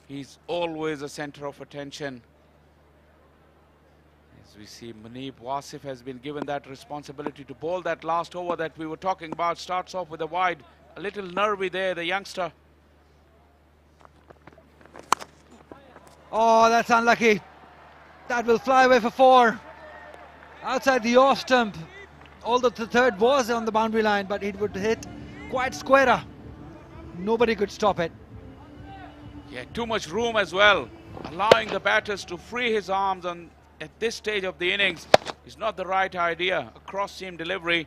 Speaker 2: He's always a centre of attention. As we see, Munib Wasif has been given that responsibility to bowl that last over that we were talking about. Starts off with a wide, a little nervy there, the youngster.
Speaker 1: Oh, that's unlucky. That will fly away for 4. Outside the off stump. Although the third was on the boundary line, but it would hit quite squarer. Nobody could stop it.
Speaker 2: Yeah, too much room as well. Allowing the batters to free his arms at this stage of the innings is not the right idea. A cross-seam delivery.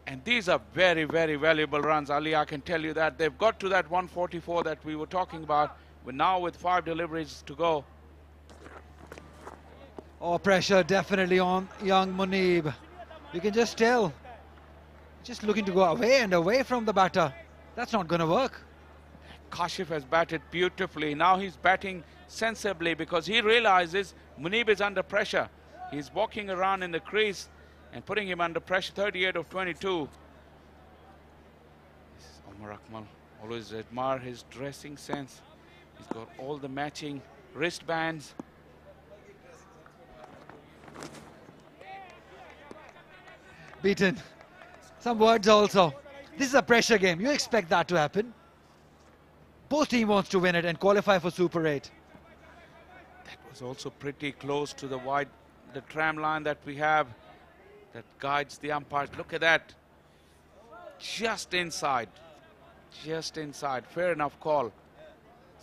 Speaker 2: And these are very, very valuable runs, Ali. I can tell you that. They've got to that 144 that we were talking about. But now with 5 deliveries to go.
Speaker 1: Oh, pressure definitely on young Munib. You can just tell. Just looking to go away and away from the batter. That's not going to work.
Speaker 2: Kashif has batted beautifully. Now he's batting sensibly because he realizes Munib is under pressure. He's walking around in the crease and putting him under pressure. 38 of 22. This is Umar Akmal. Always admire his dressing sense. He's got all the matching wristbands.
Speaker 1: Beaten. Some words also. This is a pressure game. You expect that to happen. Both teams wants to win it and qualify for Super 8.
Speaker 2: That was also pretty close to the tram line that we have. that guides the umpires. Look at that. Just inside. Just inside. Fair enough call.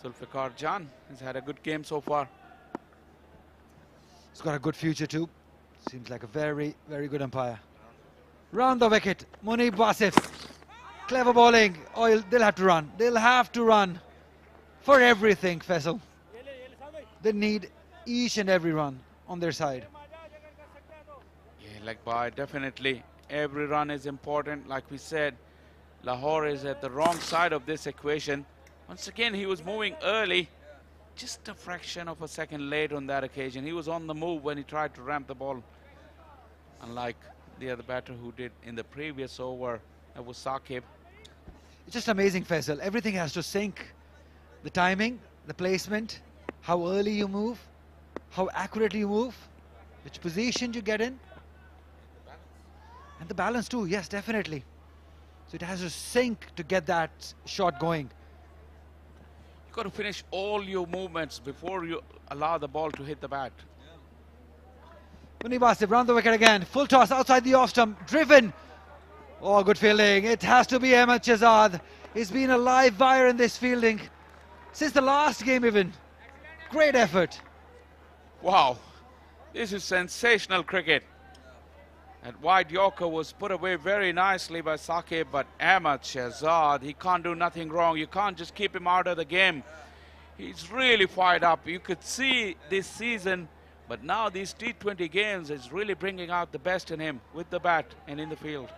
Speaker 2: Zulfikar Jan has had a good game so far.
Speaker 1: He's got a good future too. Seems like a very, very good umpire. Round the wicket, Munib Wasif. Clever bowling. Oh, they'll have to run. They'll have to run for everything, Faisal. They need each and every run on their side.
Speaker 2: Yeah, leg by, definitely. Every run is important. Like we said, Lahore is at the wrong side of this equation. Once again, he was moving early. Just a fraction of a second late on that occasion. He was on the move when he tried to ramp the ball. Unlike the other batter who did in the previous over, that was Saqib.
Speaker 1: It's just amazing, Faisal. Everything has to sync. The timing, the placement, how early you move, how accurately you move, which position you get in. And the balance too, yes, definitely. So it has to sync to get that shot going.
Speaker 2: You've got to finish all your movements before you allow the ball to hit the bat.
Speaker 1: Munib Wasif round the wicket again. Full toss outside the off stump. Driven. Oh, good fielding. It has to be Ahmed Shahzad. He's been a live wire in this fielding since the last game even. Great effort.
Speaker 2: Wow. This is sensational cricket. That wide Yorker was put away very nicely by Saqib, but Ahmed Shahzad, he can't do nothing wrong. You can't just keep him out of the game. He's really fired up. You could see this season, but now these T20 games is really bringing out the best in him with the bat and in the field.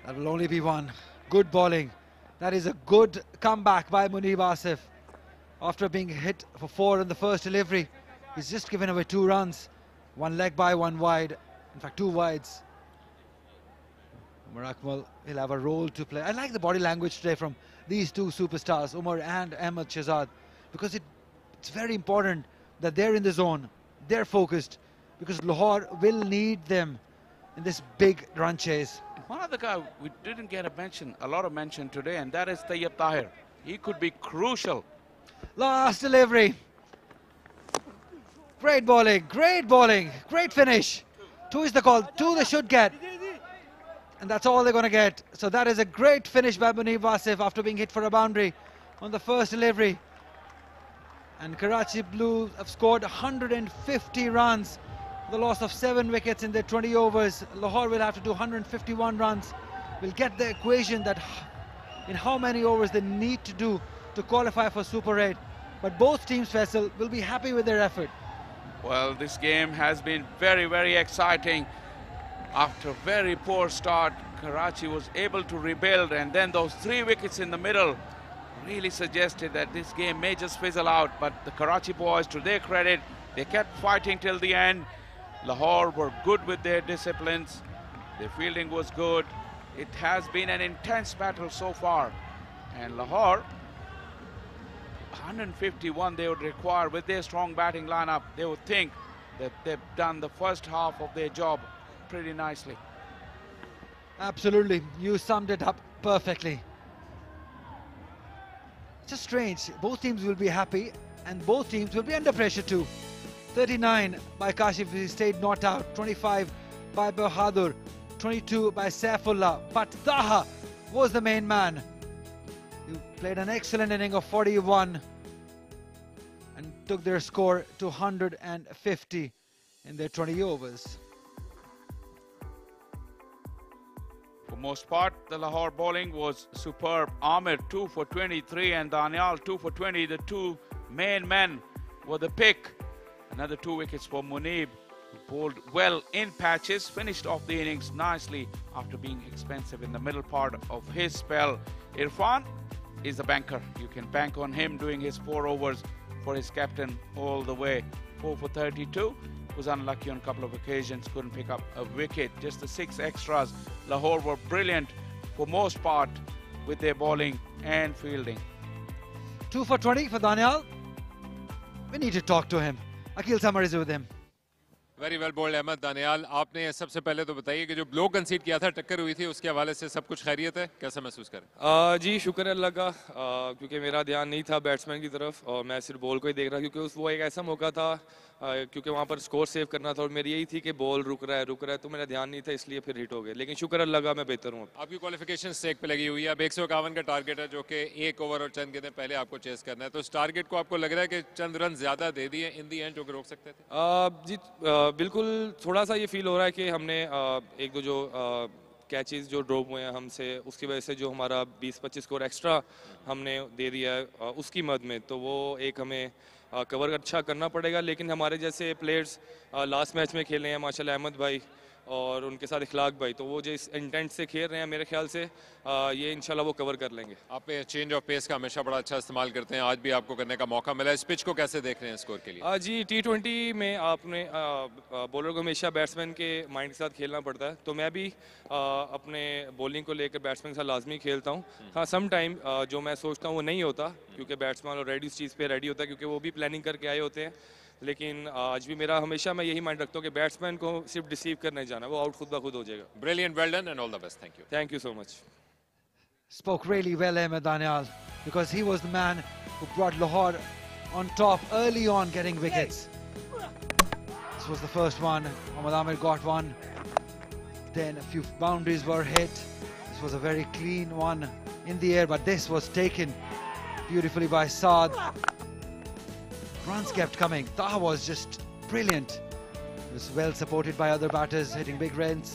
Speaker 1: That will only be one. Good bowling. That is a good comeback by Munib Wasif. After being hit for 4 in the first delivery, he's just given away 2 runs. 1 leg by, 1 wide. In fact, 2 wides. Umar Akmal will have a role to play. I like the body language today from these 2 superstars, Umar and Ahmed Shahzad, because it's very important that they're in the zone, they're focused, because Lahore will need them in this big run chase.
Speaker 2: One other guy we didn't get a lot of mention today, and that is Tayyab Tahir. He could be crucial.
Speaker 1: Last delivery. Great bowling, great finish. 2 is the call, 2 they should get. And that's all they're going to get. So that is a great finish by Munib Wasif after being hit for a boundary on the first delivery. And Karachi Blues have scored 150 runs. The loss of 7 wickets in their 20 overs. Lahore will have to do 151 runs. We'll get the equation that in how many overs they need to do to qualify for Super 8. But both teams, Faisal, will be happy with their effort.
Speaker 2: Well, this game has been very, very exciting. After a very poor start, Karachi was able to rebuild, and then those 3 wickets in the middle really suggested that this game may just fizzle out. But the Karachi boys, to their credit, they kept fighting till the end. Lahore were good with their disciplines. Their fielding was good. It has been an intense battle so far. And Lahore, 151 they would require with their strong batting lineup. They would think that they've done the first half of their job pretty nicely.
Speaker 1: Absolutely, you summed it up perfectly. It's just strange. Both teams will be happy and both teams will be under pressure too. 39 by Kashif, he stayed not out. 25 by Bahadur. 22 by Saifullah. But Taha was the main man. He played an excellent inning of 41 and took their score to 150 in their 20 overs.
Speaker 2: For most part, the Lahore bowling was superb. Amir 2 for 23 and Danial 2 for 20. The 2 main men were the pick. Another 2 wickets for Munib, who bowled well in patches, finished off the innings nicely after being expensive in the middle part of his spell. Irfan is a banker. You can bank on him doing his 4 overs for his captain all the way. 4 for 32. Was unlucky on a couple of occasions, couldn't pick up a wicket. Just the 6 extras. Lahore were brilliant for most part with their bowling and fielding.
Speaker 1: 2 for 20 for Daniel. We need to talk to him. Akil Samar is with him.
Speaker 8: Very well bowled Ahmed Daniyal, आपने सबसे पहले तो बताइए कि जो blow कंसीड किया था, टक्कर हुई थी, उसके हवाले से सब कुछ खैरियत है, कैसा महसूस करें?
Speaker 10: जी शुक्र है अल्लाह का, क्योंकि मेरा ध्यान नहीं था बैट्समैन की तरफ और मैं सिर्फ बॉल को ही देख रहा, क्योंकि वो एक ऐसा मौका था क्योंकि वहाँ पर स्कोर सेव करना था और मेरी यही थी कि बॉल रुक रहा है, तो मेरा ध्यान नहीं था, इसलिए फिर हिट हो गए। लेकिन शुक्र अल्लाह का मैं बेहतर हूँ।
Speaker 8: आपकी क्वालिफिकेशन स्टेक पे लगी हुई है, अब 151 का टारगेट है, जो कि 1 ओवर और चंद गेंदें पहले आपको चेस करना है, तो इस टारगेट को आपको लग रहा है कि चंद रन ज्यादा दे दिए इन दी एंड जो कि रोक सकते थे?
Speaker 10: जी बिल्कुल, थोड़ा सा ये फील हो रहा है कि हमने एक दो जो कैचेस जो ड्रॉप हुए हैं हमसे, उसकी वजह से जो हमारा 20-25 स्कोर एक्स्ट्रा हमने दे दिया है उसकी मद में, तो वो एक हमें कवर अच्छा करना पड़ेगा। लेकिन हमारे जैसे प्लेयर्स लास्ट मैच में खेले हैं माशाल्लाह, अहमद भाई और उनके साथ इखलाक भाई, तो वो जो इस इंटेंट से खेल रहे हैं, मेरे ख्याल से ये इंशाल्लाह वो कवर कर लेंगे।
Speaker 8: आप चेंज ऑफ पेस का हमेशा बड़ा अच्छा इस्तेमाल करते हैं, आज भी आपको करने का मौका मिला, इस पिच को कैसे देख रहे हैं स्कोर के लिए?
Speaker 10: जी T20 में आपने बॉलर को हमेशा बैट्समैन के माइंड के साथ खेलना पड़ता है, तो मैं भी अपने बॉलिंग को लेकर बैट्समैन के साथ लाजमी खेलता हूँ। हाँ, सम टाइम जो मैं सोचता हूँ वो नहीं होता, क्योंकि बैट्समैन ऑलरेडी उस चीज़ पे रेडी होता है, क्योंकि वो भी प्लानिंग करके आए होते हैं। लेकिन आज भी मेरा हमेशा मैं यही माइंड रखता हूँ कि बैट्समैन को सिर्फ डिसीव करने जाना, वो आउट खुद ब खुद हो जाएगा।
Speaker 8: Brilliant, well done and all the best. Thank you.
Speaker 10: Thank you so much.
Speaker 1: Spoke really well, Ahmed Danial, because he was the man who brought Lahore on top early on, getting wickets. This was the first one. Mohammad Amir got one. Then a few boundaries were hit. This was a very clean one in the air, but this was taken beautifully by Saad. Runs kept coming. Taha was just brilliant. He was well supported by other batters, hitting big runs.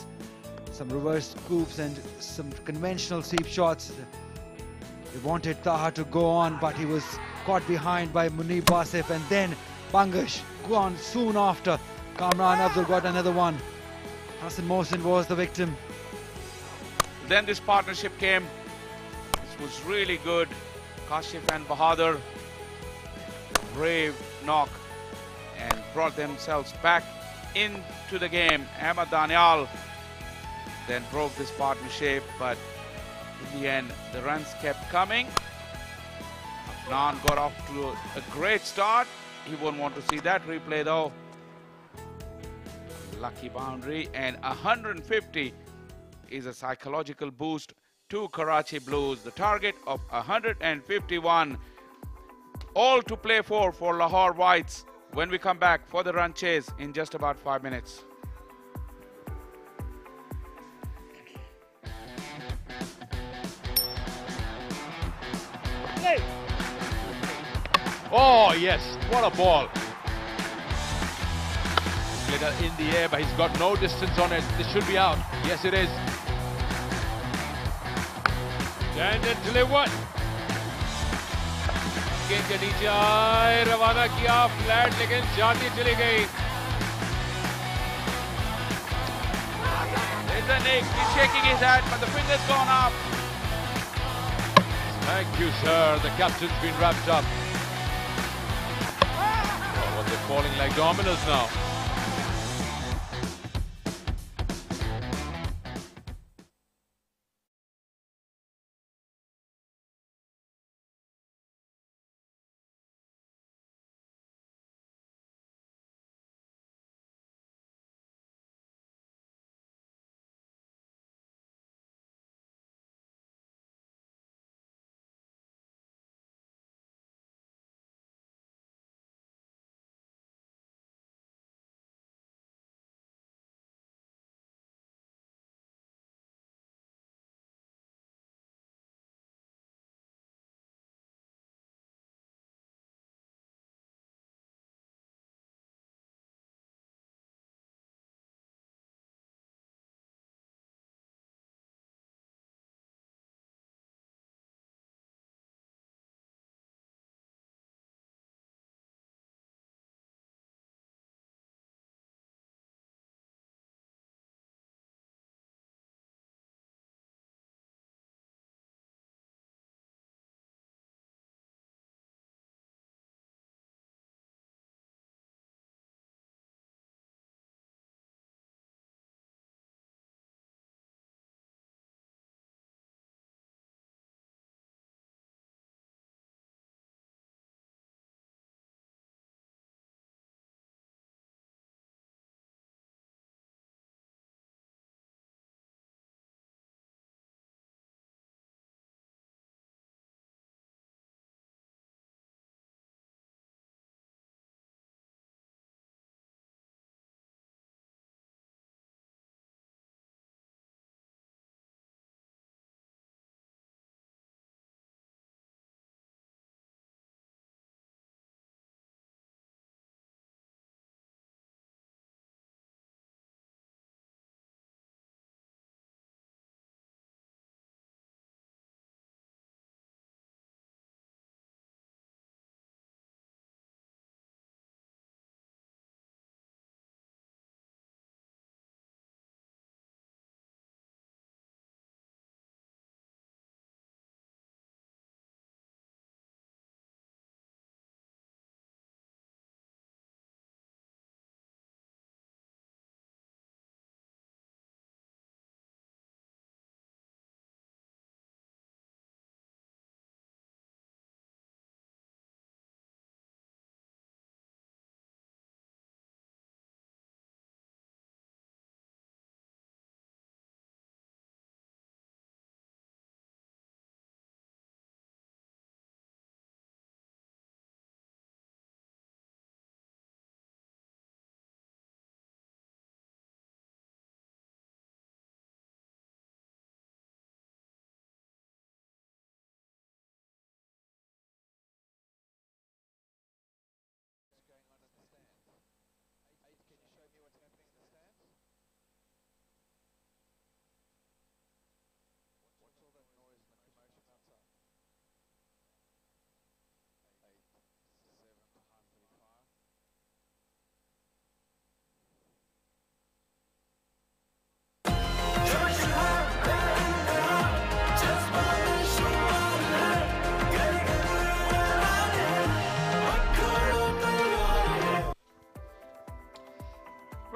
Speaker 1: Some reverse scoops and some conventional sweep shots. They wanted Taha to go on, but he was caught behind by Munib Wasif, and then Bangash gone soon after. Kamran Abdul got another one. Hassan Mohsin was the victim.
Speaker 2: Then this partnership came. This was really good. Kashif and Bahadur, brave knock and brought themselves back into the game. Ahmed Danial then broke this partnership, but in the end the runs kept coming. Afnan got off to a great start. He won't want to see that replay though. Lucky boundary, and 150 is a psychological boost to Karachi Blues. The target of 151. All to play for Lahore Whites when we come back for the run chase in just about 5 minutes.
Speaker 11: Oh yes, what a ball. Glitter in the air, but he's got no distance on it. This should be out. Yes, it is.
Speaker 8: Tangent delivered. गेंद के नीचे आए, रवाना किया flat, लेकिन जाती चली गई।
Speaker 2: There's a Nick. He's shaking his head, but the finger's gone up.
Speaker 11: Thank you, sir. The captain's been wrapped up. Oh, well, they're falling like dominoes now.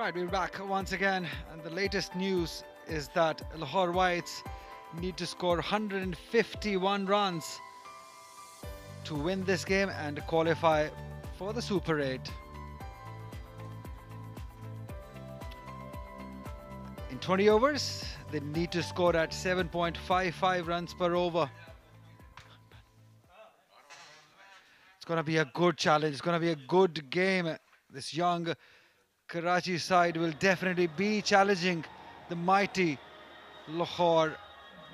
Speaker 1: Right, we're back once again, and the latest news is that Lahore Whites need to score 151 runs to win this game and qualify for the Super 8. In 20 overs, they need to score at 7.55 runs per over. It's going to be a good challenge. It's going to be a good game. This young Karachi side will definitely be challenging the mighty Lahore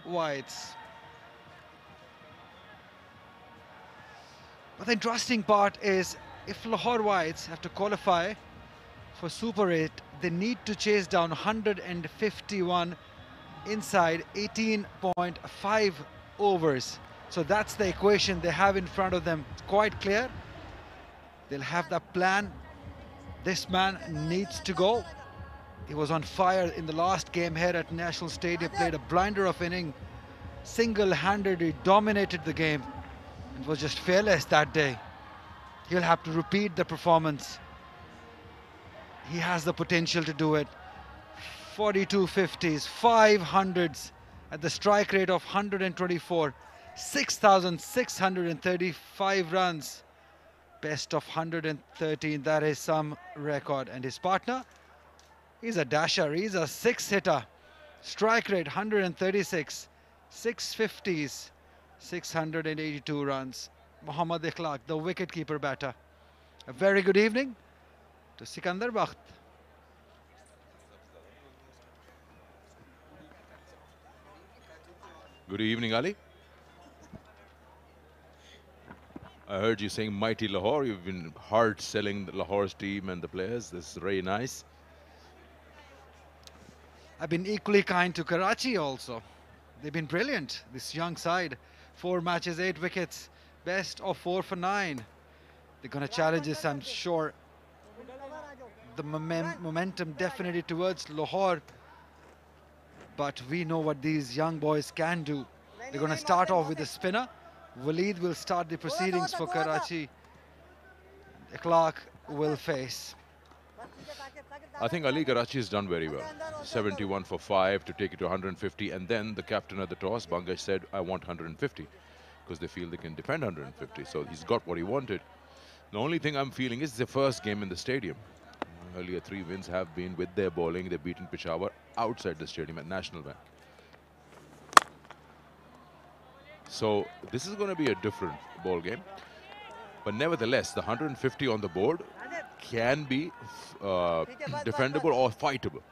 Speaker 1: Whites. But the interesting part is, if Lahore Whites have to qualify for Super 8, they need to chase down 151 inside 18.5 overs. So that's the equation they have in front of them. It's quite clear. They'll have that plan. This man needs to go. He was on fire in the last game here at National Stadium, played a blinder of inning, single-handedly dominated the game, and was just fearless that day. He'll have to repeat the performance. He has the potential to do it. 42 50s, 500s at the strike rate of 124, 6,635 runs. Best of 113, that is some record. And his partner, he's a dasher, he's a six-hitter. Strike rate 136, 650s, 682 runs. Mohammad Ikhlaq, the wicket-keeper batter. A very good evening to Sikandar Bakht.
Speaker 3: Good evening, Ali. I heard you saying mighty Lahore. You've been hard selling the Lahore's team and the players. This is very nice.
Speaker 1: I've been equally kind to Karachi also. They've been brilliant, this young side. 4 matches, 8 wickets, best of 4 for 9. They're going to challenge this, I'm sure. The momentum definitely towards Lahore. But we know what these young boys can do. They're going to start off with a spinner. Waleed will start the proceedings for Karachi. Ikhlaq will face.
Speaker 3: I think Ali Karachi has done very well. 71 for 5 to take it to 150. And then the captain at the toss, Bangash, said, I want 150. Because they feel they can defend 150. So he's got what he wanted. The only thing I'm feeling is the first game in the stadium. Earlier 3 wins have been with their bowling. They've beaten Peshawar outside the stadium at National Bank. So this is going to be a different ball game. But nevertheless, the 150 on the board can be defendable or fightable.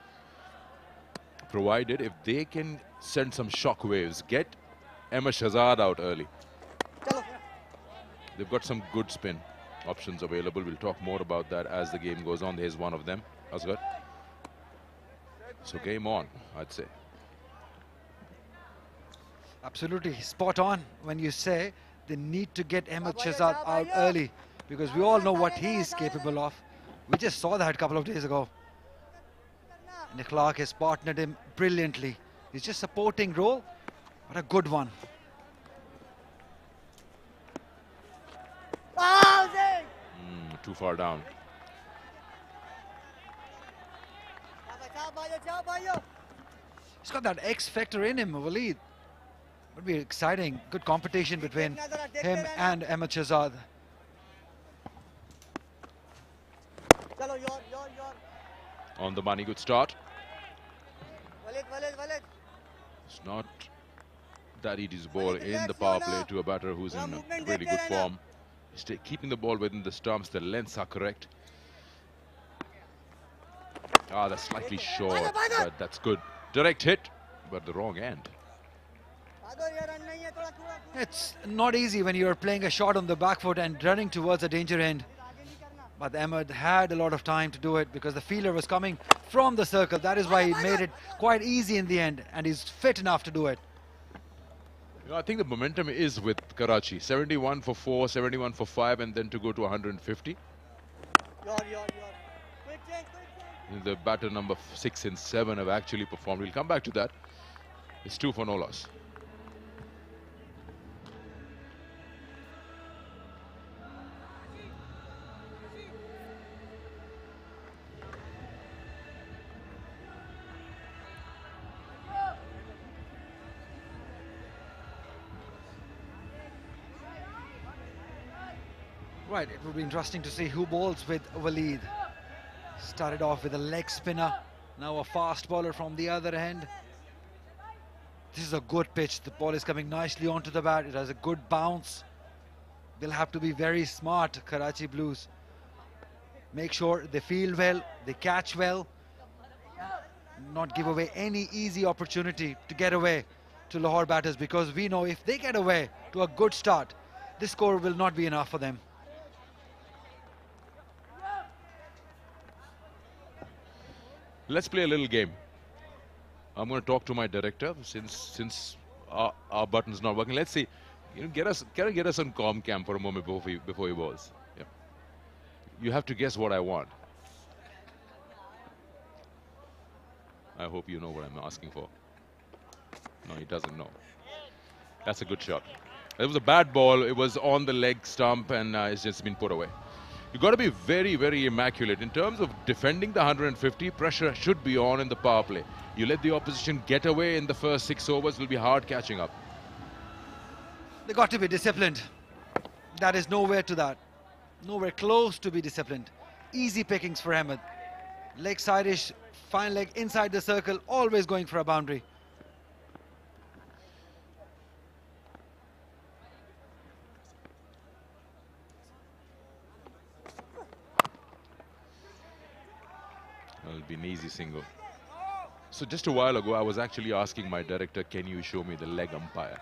Speaker 3: Provided if they can send some shock waves, get Ahmed Shahzad out early. They've got some good spin options available. We'll talk more about that as the game goes on. There's one of them, Asghar. So game on, I'd say.
Speaker 1: Absolutely spot on when you say they need to get Ahmed Shahzad out early, because we all know what he is capable of. We just saw that a couple of days ago. And Ikhlaq has partnered him brilliantly. He's just supporting role, but a good one.
Speaker 3: Too far down.
Speaker 1: He's got that X factor in him, Waleed. Would be exciting. Good competition between him and Ahmed Shahzad.
Speaker 3: On the money, good start. It's not that easy's ball in the power play to a batter who's in really good form. Keeping the ball within the stumps, the lengths are correct. Ah, that's slightly short, but that's good. Direct hit, but the wrong end.
Speaker 1: It's not easy when you're playing a shot on the back foot and running towards a danger end. But Ahmed had a lot of time to do it because the fielder was coming from the circle. That is why he made it quite easy in the end, and he's fit enough to do it.
Speaker 3: You know, I think the momentum is with Karachi. 71 for 4, 71 for 5, and then to go to 150. The batter number 6 and 7 have actually performed. We'll come back to that. It's 2 for no loss.
Speaker 1: Right, it will be interesting to see who bowls with Waleed. Started off with a leg spinner, now a fast bowler from the other end. This is a good pitch. The ball is coming nicely onto the bat. It has a good bounce. They'll have to be very smart, Karachi Blues. Make sure they field well, they catch well, not give away any easy opportunity to get away to Lahore batters, because we know if they get away to a good start, this score will not be enough for them.
Speaker 3: Let's play a little game. I'm going to talk to my director since our button's not working. Let's see. Get us on comm cam for a moment before he bowls. Yeah. You have to guess what I want. I hope you know what I'm asking for. No, he doesn't know. That's a good shot. It was a bad ball. It was on the leg stump and it's just been put away. You've got to be very, very immaculate. In terms of defending the 150, pressure should be on in the power play. You let the opposition get away in the first 6 overs, it will be hard catching up.
Speaker 1: They got to be disciplined. That is nowhere to that. Nowhere close to be disciplined. Easy pickings for Ahmed. Leg side-ish, fine leg inside the circle, always going for a boundary.
Speaker 3: It'll be an easy single. So just a while ago, I was actually asking my director, can you show me the leg umpire?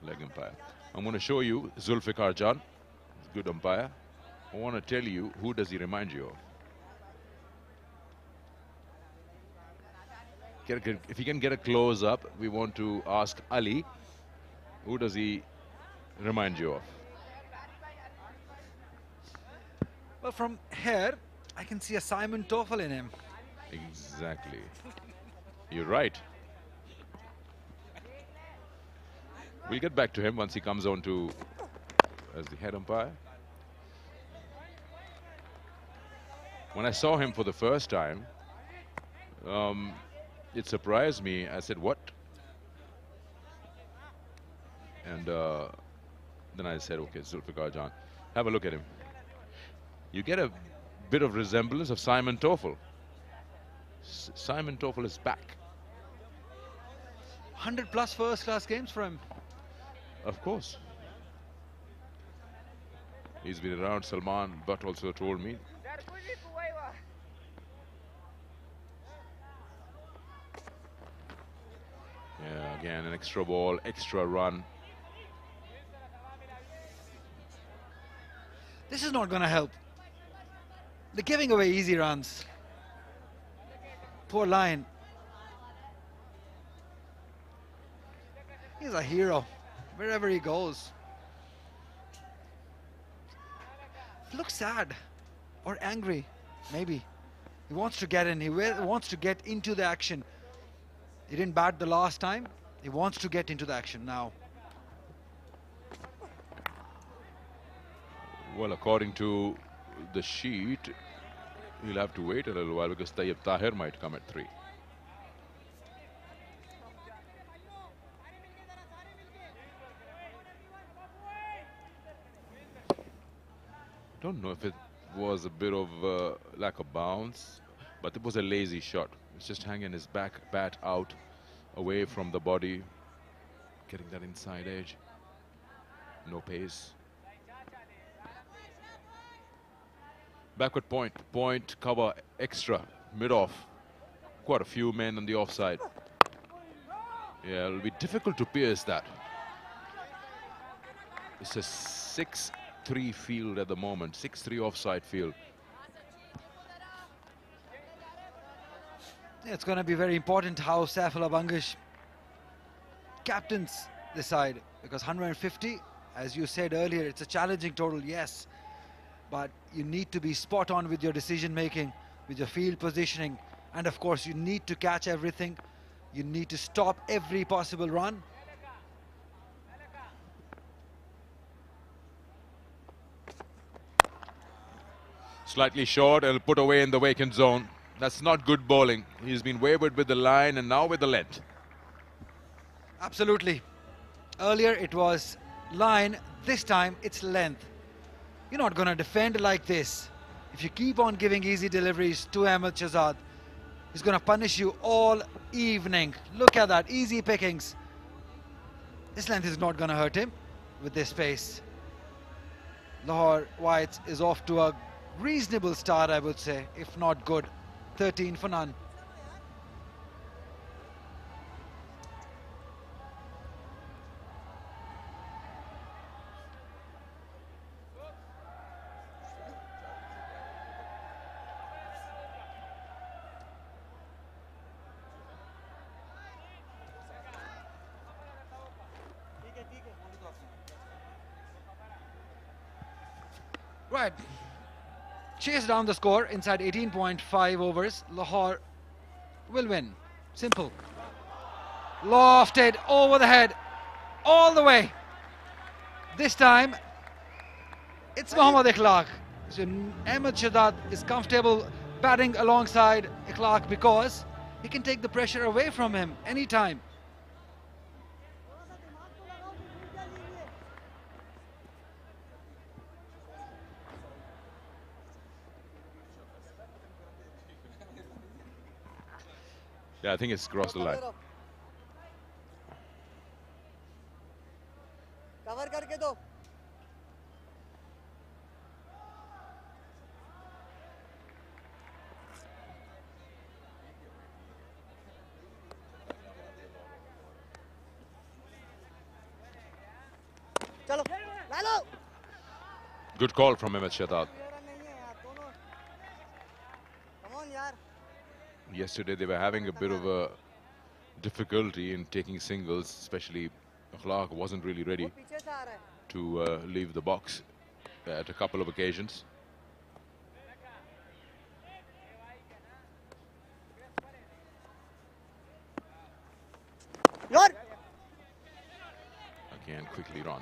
Speaker 3: Leg umpire. I'm going to show you Zulfikar Jan, good umpire. I want to tell you, who does he remind you of? If you can get a close up, we want to ask Ali, who does he remind you of?
Speaker 1: Well, from here, I can see a Simon Toffel in him.
Speaker 3: Exactly. You're right. We'll get back to him once he comes on to as the head umpire. When I saw him for the first time, it surprised me. I said, what? And then I said, okay, Zulfikar Jan. Have a look at him. You get a bit of resemblance of Simon Toffel. Simon Toffel is back.
Speaker 1: 100+ first-class games for him.
Speaker 3: Of course. He's been around. Salman Butt also told me. Yeah, again, an extra ball, extra run.
Speaker 1: This is not going to help. They're giving away easy runs. Poor line. He's a hero wherever he goes. He looks sad or angry, maybe. He wants to get in. He wants to get into the action. He didn't bat the last time. He wants to get into the action now.
Speaker 3: Well, according to the sheet, he'll have to wait a little while because Tayyib Tahir might come at 3. Don't know if it was a bit of lack of bounce, but it was a lazy shot. It's just hanging his bat out away from the body, getting that inside edge. No pace. Backward point cover extra, mid-off. Quite a few men on the offside. Yeah, it'll be difficult to pierce that. It's a 6-3 field at the moment, 6-3 offside field.
Speaker 1: Yeah, it's going to be very important how Saifullah Bangish captains the side, because 150, as you said earlier, it's a challenging total, yes. But you need to be spot on with your decision making, with your field positioning, and of course you need to catch everything. You need to stop every possible run.
Speaker 3: Slightly short and put away in the vacant zone. That's not good bowling. He's been wayward with the line and now with the length.
Speaker 1: Absolutely. Earlier it was line, this time it's length. You're not going to defend like this. If you keep on giving easy deliveries to Ahmed Shahzad, he's going to punish you all evening. Look at that, easy pickings. This length is not going to hurt him with this pace. Lahore Whites is off to a reasonable start, I would say, if not good. 13 for none. Right, chase down the score inside 18.5 overs. Lahore will win. Simple. Lofted over the head, all the way. This time, it's Mohammad Ikhlaq. So Ahmed Shahzad is comfortable batting alongside Ikhlaq because he can take the pressure away from him anytime.
Speaker 3: Yeah, I think it's crossed the line.
Speaker 5: Cover करके दो. चलो, ला लो.
Speaker 3: Good call from Ahmed Shahzad. Yesterday they were having a bit of a difficulty in taking singles, especially Ikhlaq wasn't really ready to leave the box at a couple of occasions. Again, quickly run.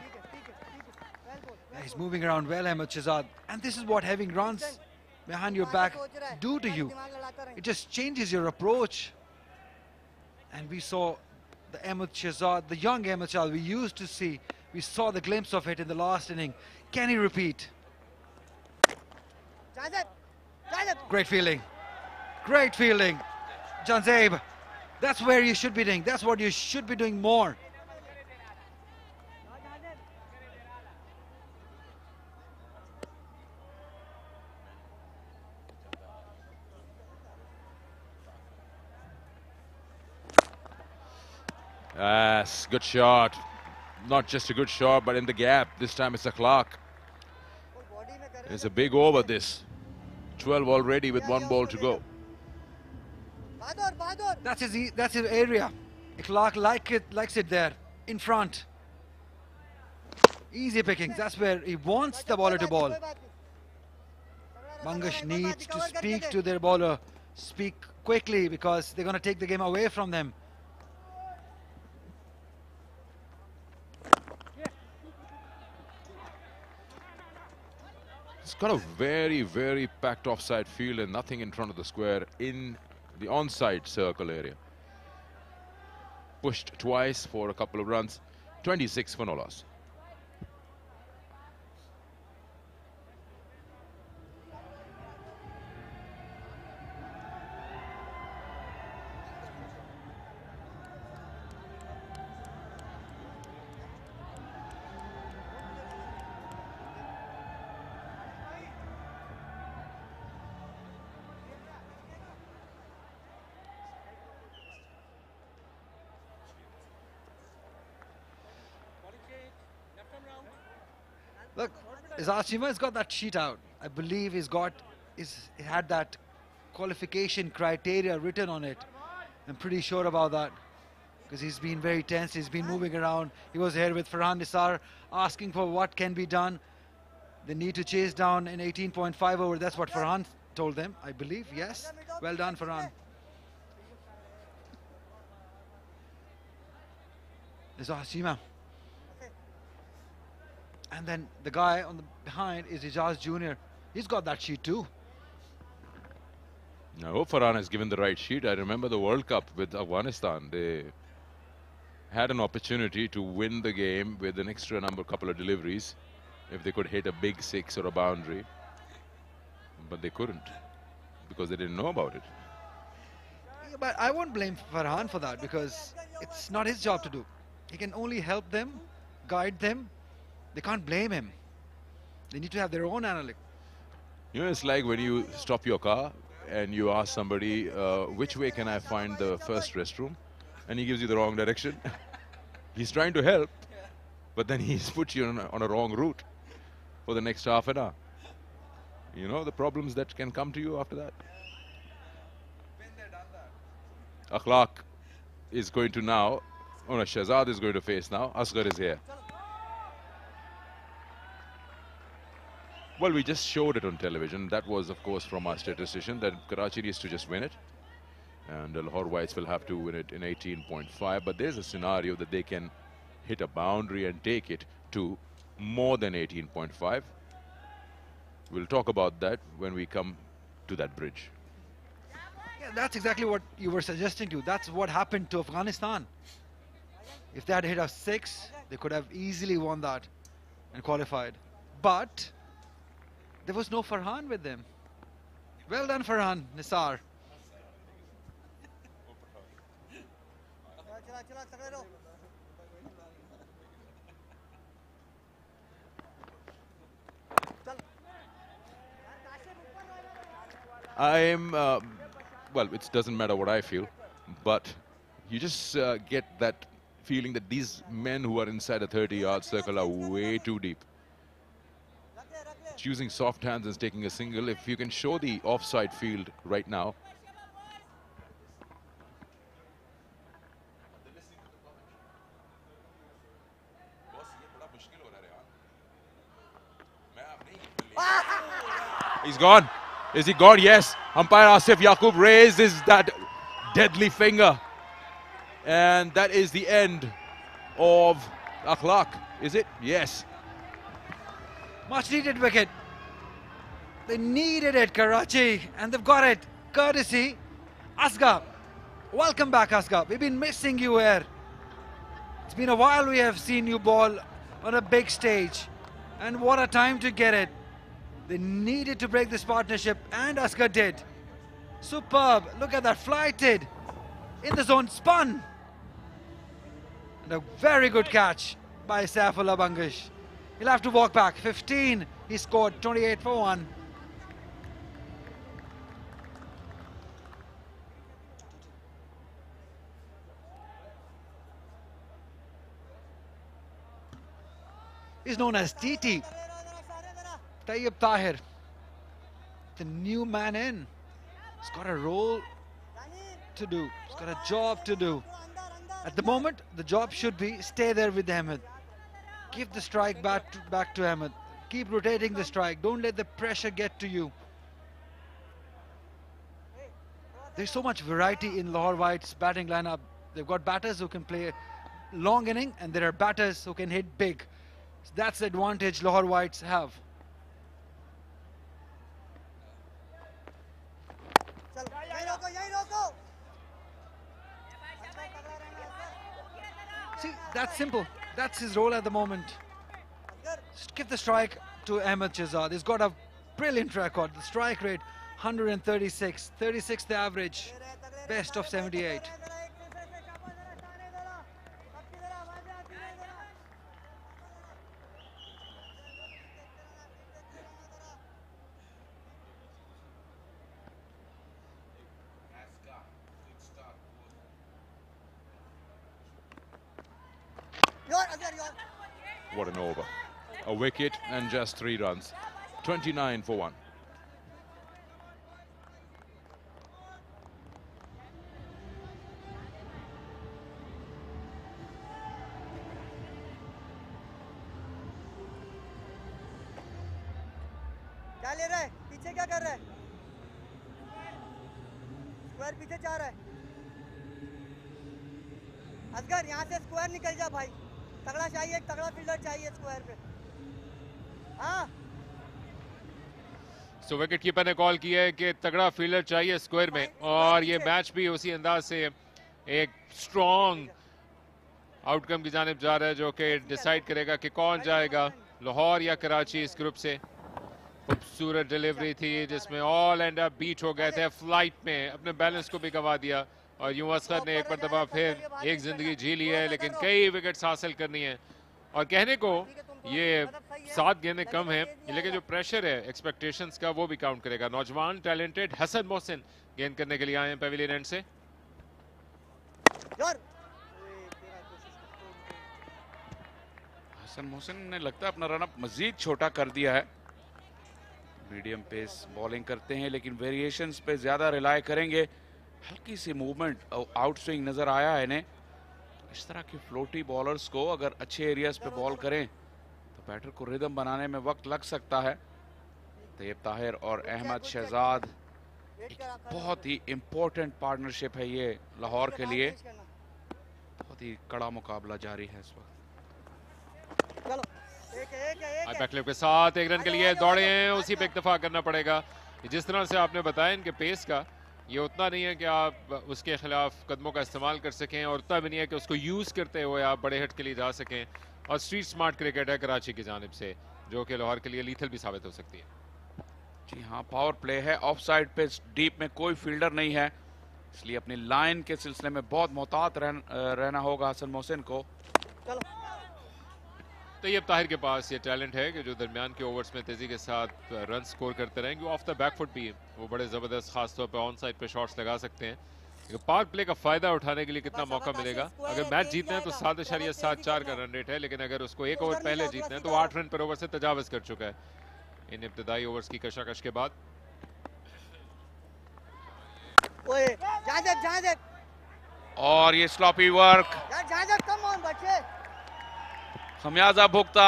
Speaker 1: Yeah, he's moving around well, Ahmed Shahzad, and this is what having runs behind your back do to you. It just changes your approach. And we saw the Ahmed Shahzad, the young Ahmed Shahzad we used to see. We saw the glimpse of it in the last inning. Can he repeat? Great fielding. Great fielding. Janzeb, that's where you should be doing. That's what you should be doing more.
Speaker 3: Yes, good shot. Not just a good shot, but in the gap. This time it's Ikhlaq. It's a big over this. 12 already with one ball to go.
Speaker 1: That's his area. Ikhlaq likes it there, in front. Easy pickings, that's where he wants the bowler to bowl. Bangash needs to speak to their bowler. Speak quickly because they're going to take the game away from them.
Speaker 3: It's got a very, very packed offside field and nothing in front of the square in the onside circle area. Pushed twice for a couple of runs. 26 for no loss.
Speaker 1: Look, Izashima has got that sheet out. I believe he had that qualification criteria written on it. I'm pretty sure about that because he's been very tense. He's been moving around. He was here with Farhan Nisar asking for what can be done. They need to chase down in 18.5 over. That's what Farhan told them, I believe. Yes. Well done, Farhan. Izashima. And then the guy on the behind is Ijaz Jr. He's got that sheet too.
Speaker 3: I hope Farhan has given the right sheet. I remember the World Cup with Afghanistan. They had an opportunity to win the game with an extra couple of deliveries. if they could hit a big six or a boundary, but they couldn't because they didn't know about it.
Speaker 1: Yeah, but I won't blame Farhan for that because it's not his job to do. He can only help them, guide them. They can't blame him. They need to have their own analytics.
Speaker 3: You know, it's like when you stop your car and you ask somebody, which way can I find the first restroom? And he gives you the wrong direction. He's trying to help, but then he's put you on a wrong route for the next half an hour. You know, the problems that can come to you after that. Akhlaq is going to now, oh no, Shahzad is going to face now. Asghar is here. Well, we just showed it on television. That was, of course, from our statistician that Karachi needs to just win it. And the Lahore Whites will have to win it in 18.5. But there's a scenario that they can hit a boundary and take it to more than 18.5. We'll talk about that when we come to that bridge.
Speaker 1: Yeah, that's exactly what you were suggesting to. That's what happened to Afghanistan. If they had hit a 6, they could have easily won that and qualified. But there was no Farhan with them. Well done, Farhan, Nisar.
Speaker 3: I'm, well, it doesn't matter what I feel, but you just get that feeling that these men who are inside a 30-yard circle are way too deep. Choosing soft hands and taking a single. If you can show the offside field right now. He's gone. Is he gone? Yes. Umpire Asif Yaqub raises that deadly finger. And that is the end of Akhlaq. Is it? Yes.
Speaker 1: Much needed wicket. They needed it, Karachi, and they've got it. Courtesy, Asghar. Welcome back, Asghar. We've been missing you here. It's been a while we have seen you ball on a big stage. And what a time to get it. They needed to break this partnership, and Asghar did. Superb. Look at that. Flighted. In the zone. Spun. And a very good catch by Saifullah Bangish. He'll have to walk back. 15. He scored 28 for 1. He's known as TT. Tayyib Tahir. The new man in. He's got a role to do. He's got a job to do. At the moment, the job should be stay there with Ahmed. Give the strike back to Ahmed. Keep rotating the strike. Don't let the pressure get to you. There's so much variety in Lahore White's batting lineup. They've got batters who can play long inning, and there are batters who can hit big. So that's the advantage Lahore Whites have. See, that's simple. That's his role at the moment. Just give the strike to Ahmed Shahzad. He's got a brilliant record. The strike rate, 136. 36 the average. Best of 78.
Speaker 3: What an over. A wicket and just 3 runs. 29 for 1.
Speaker 12: क्या ले रहा है? पीछे क्या कर रहा है? Square पीछे जा रहा है। असगर यहाँ से स्क्वायर निकल जा भाई। तगड़ा चाहिए, एक तगड़ा फील्डर चाहिए स्क्वायर पे। हाँ।
Speaker 8: सो विकेट कीपर ने कॉल किया है कि तगड़ा फील्डर चाहिए स्क्वायर में, और ये मैच भी उसी अंदाज से एक स्ट्रॉन्ग आउटकम की जानिब जा रहा है, जो कि डिसाइड करेगा कि कौन जाएगा लाहौर या कराची इस ग्रुप से। खूबसूरत डिलीवरी थी जिसमें ऑल एंड अप बीट हो गए थे फ्लाइट में, अपने बैलेंस को भी गंवा दिया और यूं असगर ने एक मरतबा फिर एक जिंदगी जी ली है, लेकिन कई विकेट्स हासिल करनी है। और कहने को ये 7 गेंदें कम हैं, लेकिन जो प्रेशर है एक्सपेक्टेशंस का वो भी काउंट करेगा। नौजवान टैलेंटेड हसन मोहसिन गेंद करने के लिए आए हैं पेविलियन एंड से।
Speaker 2: हसन मोहसिन ने लगता है अपना रनअप मजीद छोटा कर दिया है। मीडियम पेस बॉलिंग करते हैं लेकिन वेरिएशंस पे ज्यादा रिलाय करेंगे। हल्की सी मूवमेंट आउट स्विंग नजर आया है इन्हें। इस तरह के फ्लोटी बॉलर्स को अगर अच्छे एरियाज पे बॉल करें तो बैटर को रिदम बनाने में वक्त लग सकता है। तैयब ताहिर और अहमद शहजाद, एक बहुत ही इंपॉर्टेंट पार्टनरशिप है ये लाहौर के लिए। बहुत ही कड़ा मुकाबला जारी है इस वक्त।
Speaker 8: बैकलिप के साथ एक रन के लिए दौड़े हैं, उसी पे इक्तफा करना पड़ेगा। जिस तरह से आपने बताया इनके पेस का, ये उतना नहीं है कि आप उसके खिलाफ कदमों का इस्तेमाल कर सकें और उतना भी नहीं है कि उसको यूज़ करते हुए आप बड़े हिट के लिए जा सकें। और स्ट्रीट स्मार्ट क्रिकेट है कराची की जानिब से, जो कि लाहौर के लिए लीथल भी साबित हो सकती है।
Speaker 2: जी हाँ, पावर प्ले है। ऑफ साइड पे डीप में कोई फील्डर नहीं है, इसलिए अपनी लाइन के सिलसिले में बहुत मोहतात रहना होगा हसन मोहसिन को।
Speaker 8: तैयब ताहिर के पास ये टैलेंट है कि जो दरमियान के ओवर्स में तेजी के साथ रन स्कोर करते रहेंगे। ऑफ द बैक फुट भी वो बड़े ज़बरदस्त, खासतौर पर ऑन साइड पे शॉट्स लगा सकते हैं। पावर प्ले का फायदा उठाने के लिए कितना मौका मिलेगा। अगर मैच जीतना है तो 7.74 का रन रेट है, लेकिन अगर उसको एक ओवर पहले जीतना है तो 8 रन पर ओवर से तजावज़ कर चुका है इन इब्तदाई ओवर्स की कशाकश के बाद।
Speaker 2: और ये स्लॉपी वर्क, खमियाजा भुगता।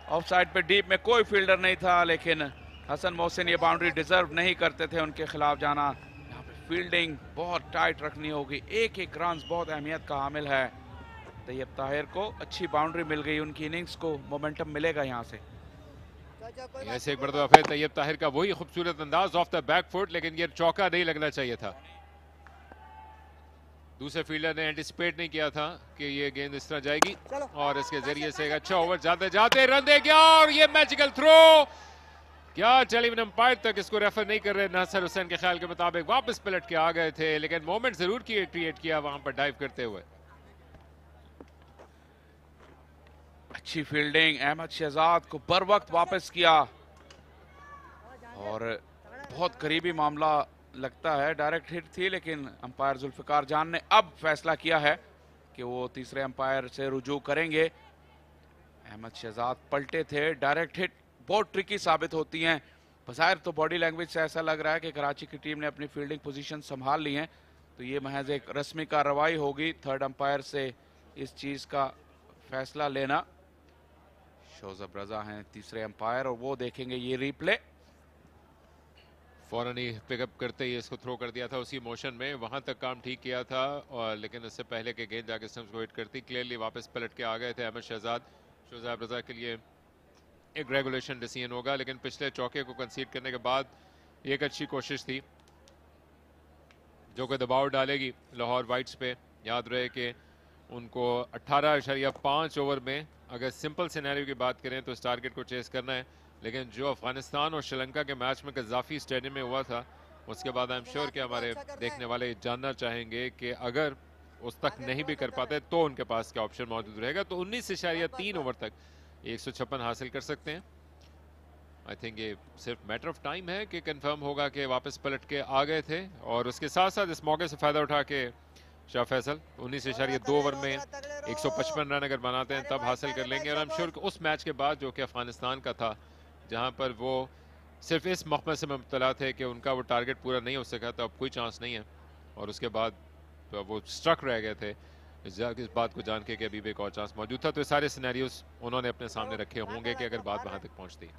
Speaker 2: ऑफ साइड पे डीप में कोई फील्डर नहीं था, लेकिन हसन मोहसिन ये बाउंड्री डिजर्व नहीं करते थे उनके खिलाफ जाना। यहाँ पे फील्डिंग बहुत टाइट रखनी होगी, एक एक रन बहुत अहमियत का हामिल है। तैयब ताहिर को अच्छी बाउंड्री मिल गई, उनकी इनिंग्स को मोमेंटम मिलेगा यहाँ से।
Speaker 8: ऐसे एक मरतबा फिर तैयब ताहिर का वही खूबसूरत अंदाज ऑफ द बैक फुट, लेकिन ये चौका नहीं लगना चाहिए था। दूसरे फील्डर ने एंटिसिपेट नहीं किया था कि ये गेंद इस तरह जाएगी और इसके जरिए से एक अच्छा ओवर जाते जाते रन दे गया। और ये मैजिकल थ्रो, क्या टेलीविजन अंपायर तक इसको रेफर नहीं कर रहे। नासिर हुसैन के ख्याल के मुताबिक वापस पलट के आ गए थे, लेकिन मोमेंट जरूर क्रिएट किया वहां पर डाइव करते हुए।
Speaker 2: अच्छी फील्डिंग, अहमद शहजाद को बर वक्त वापस किया और बहुत करीबी मामला लगता है। डायरेक्ट हिट थी, लेकिन अंपायर जुल्फिकार जान ने अब फैसला किया है कि वो तीसरे अंपायर से रुजू करेंगे। अहमद शहजाद पलटे थे, डायरेक्ट हिट बहुत ट्रिकी साबित होती हैं। बज़ाहिर तो बॉडी लैंग्वेज से ऐसा लग रहा है कि कराची की टीम ने अपनी फील्डिंग पोजीशन संभाल ली है, तो ये महज एक रस्मी कार्रवाई होगी थर्ड अंपायर से इस चीज़ का फैसला लेना। शोजब रजा हैं तीसरे अंपायर और वो देखेंगे ये रिप्ले।
Speaker 8: फौरन ही पिकअप करते ही इसको थ्रो कर दिया था उसी मोशन में, वहां तक काम ठीक किया था और लेकिन इससे पहले के गेंद जाके स्टंप्स को हिट करती। क्लियरली वापस पलट के आ गए थे अहमद शहजाद। शोजाब रजा के लिए एक रेगुलेशन डिसीजन होगा, लेकिन पिछले चौके को कंसीड करने के बाद एक अच्छी कोशिश थी जो कि दबाव डालेगी लाहौर वाइट्स पे। याद रहे कि उनको 18.5 ओवर में अगर सिंपल सिनेरियो की बात करें तो इस टारगेट को चेस करना है, लेकिन जो अफगानिस्तान और श्रीलंका के मैच में कज़ाफी स्टेडियम में हुआ था उसके बाद आई एम श्योर कि हमारे देखने वाले जानना चाहेंगे कि अगर उस तक नहीं भी कर पाते तो उनके पास क्या ऑप्शन मौजूद रहेगा। तो 19.3 ओवर तक 156 हासिल कर सकते हैं। आई थिंक ये सिर्फ मैटर ऑफ टाइम है कि कंफर्म होगा कि वापस पलट के आ गए थे। और उसके साथ साथ इस मौके से फ़ायदा उठा के शाह फैसल 19.2 ओवर में 155 रन अगर बनाते हैं तब हासिल कर लेंगे। और आई एम श्योर कि उस मैच के बाद जो कि अफगानिस्तान का था, जहां पर वो सिर्फ इस मौके से मुब्तला थे कि उनका वो टारगेट पूरा नहीं हो सका, तो अब कोई चांस नहीं है। और उसके बाद तो वो स्ट्रक रह गए थे इस बात को जान के कि अभी भी एक और चांस मौजूद था। तो ये सारे सिनेरियोज उन्होंने अपने सामने रखे होंगे कि अगर बात वहां तक पहुंचती है।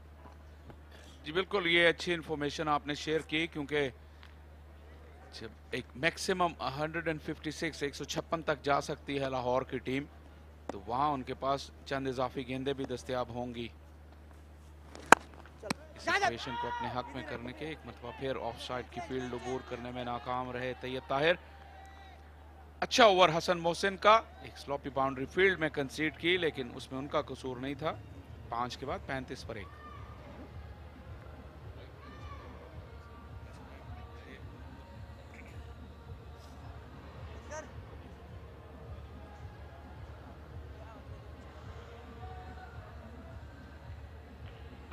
Speaker 2: जी बिल्कुल, ये अच्छी इन्फॉर्मेशन आपने शेयर की, क्योंकि जब एक मैक्सिमम 156 तक जा सकती है लाहौर की टीम, तो वहां उनके पास चंद इजाफी गेंदें भी दस्तयाब होंगी। सिचुएशन को अपने हक में करने के एक मरतबा फिर ऑफ साइड की फील्ड अबूर करने में नाकाम रहे तैयब ताहिर। अच्छा ओवर हसन मोहसिन का, एक स्लॉपी बाउंड्री फील्ड में कंसीड की, लेकिन उसमें उनका कसूर नहीं था। 5 के बाद 35 पर 1।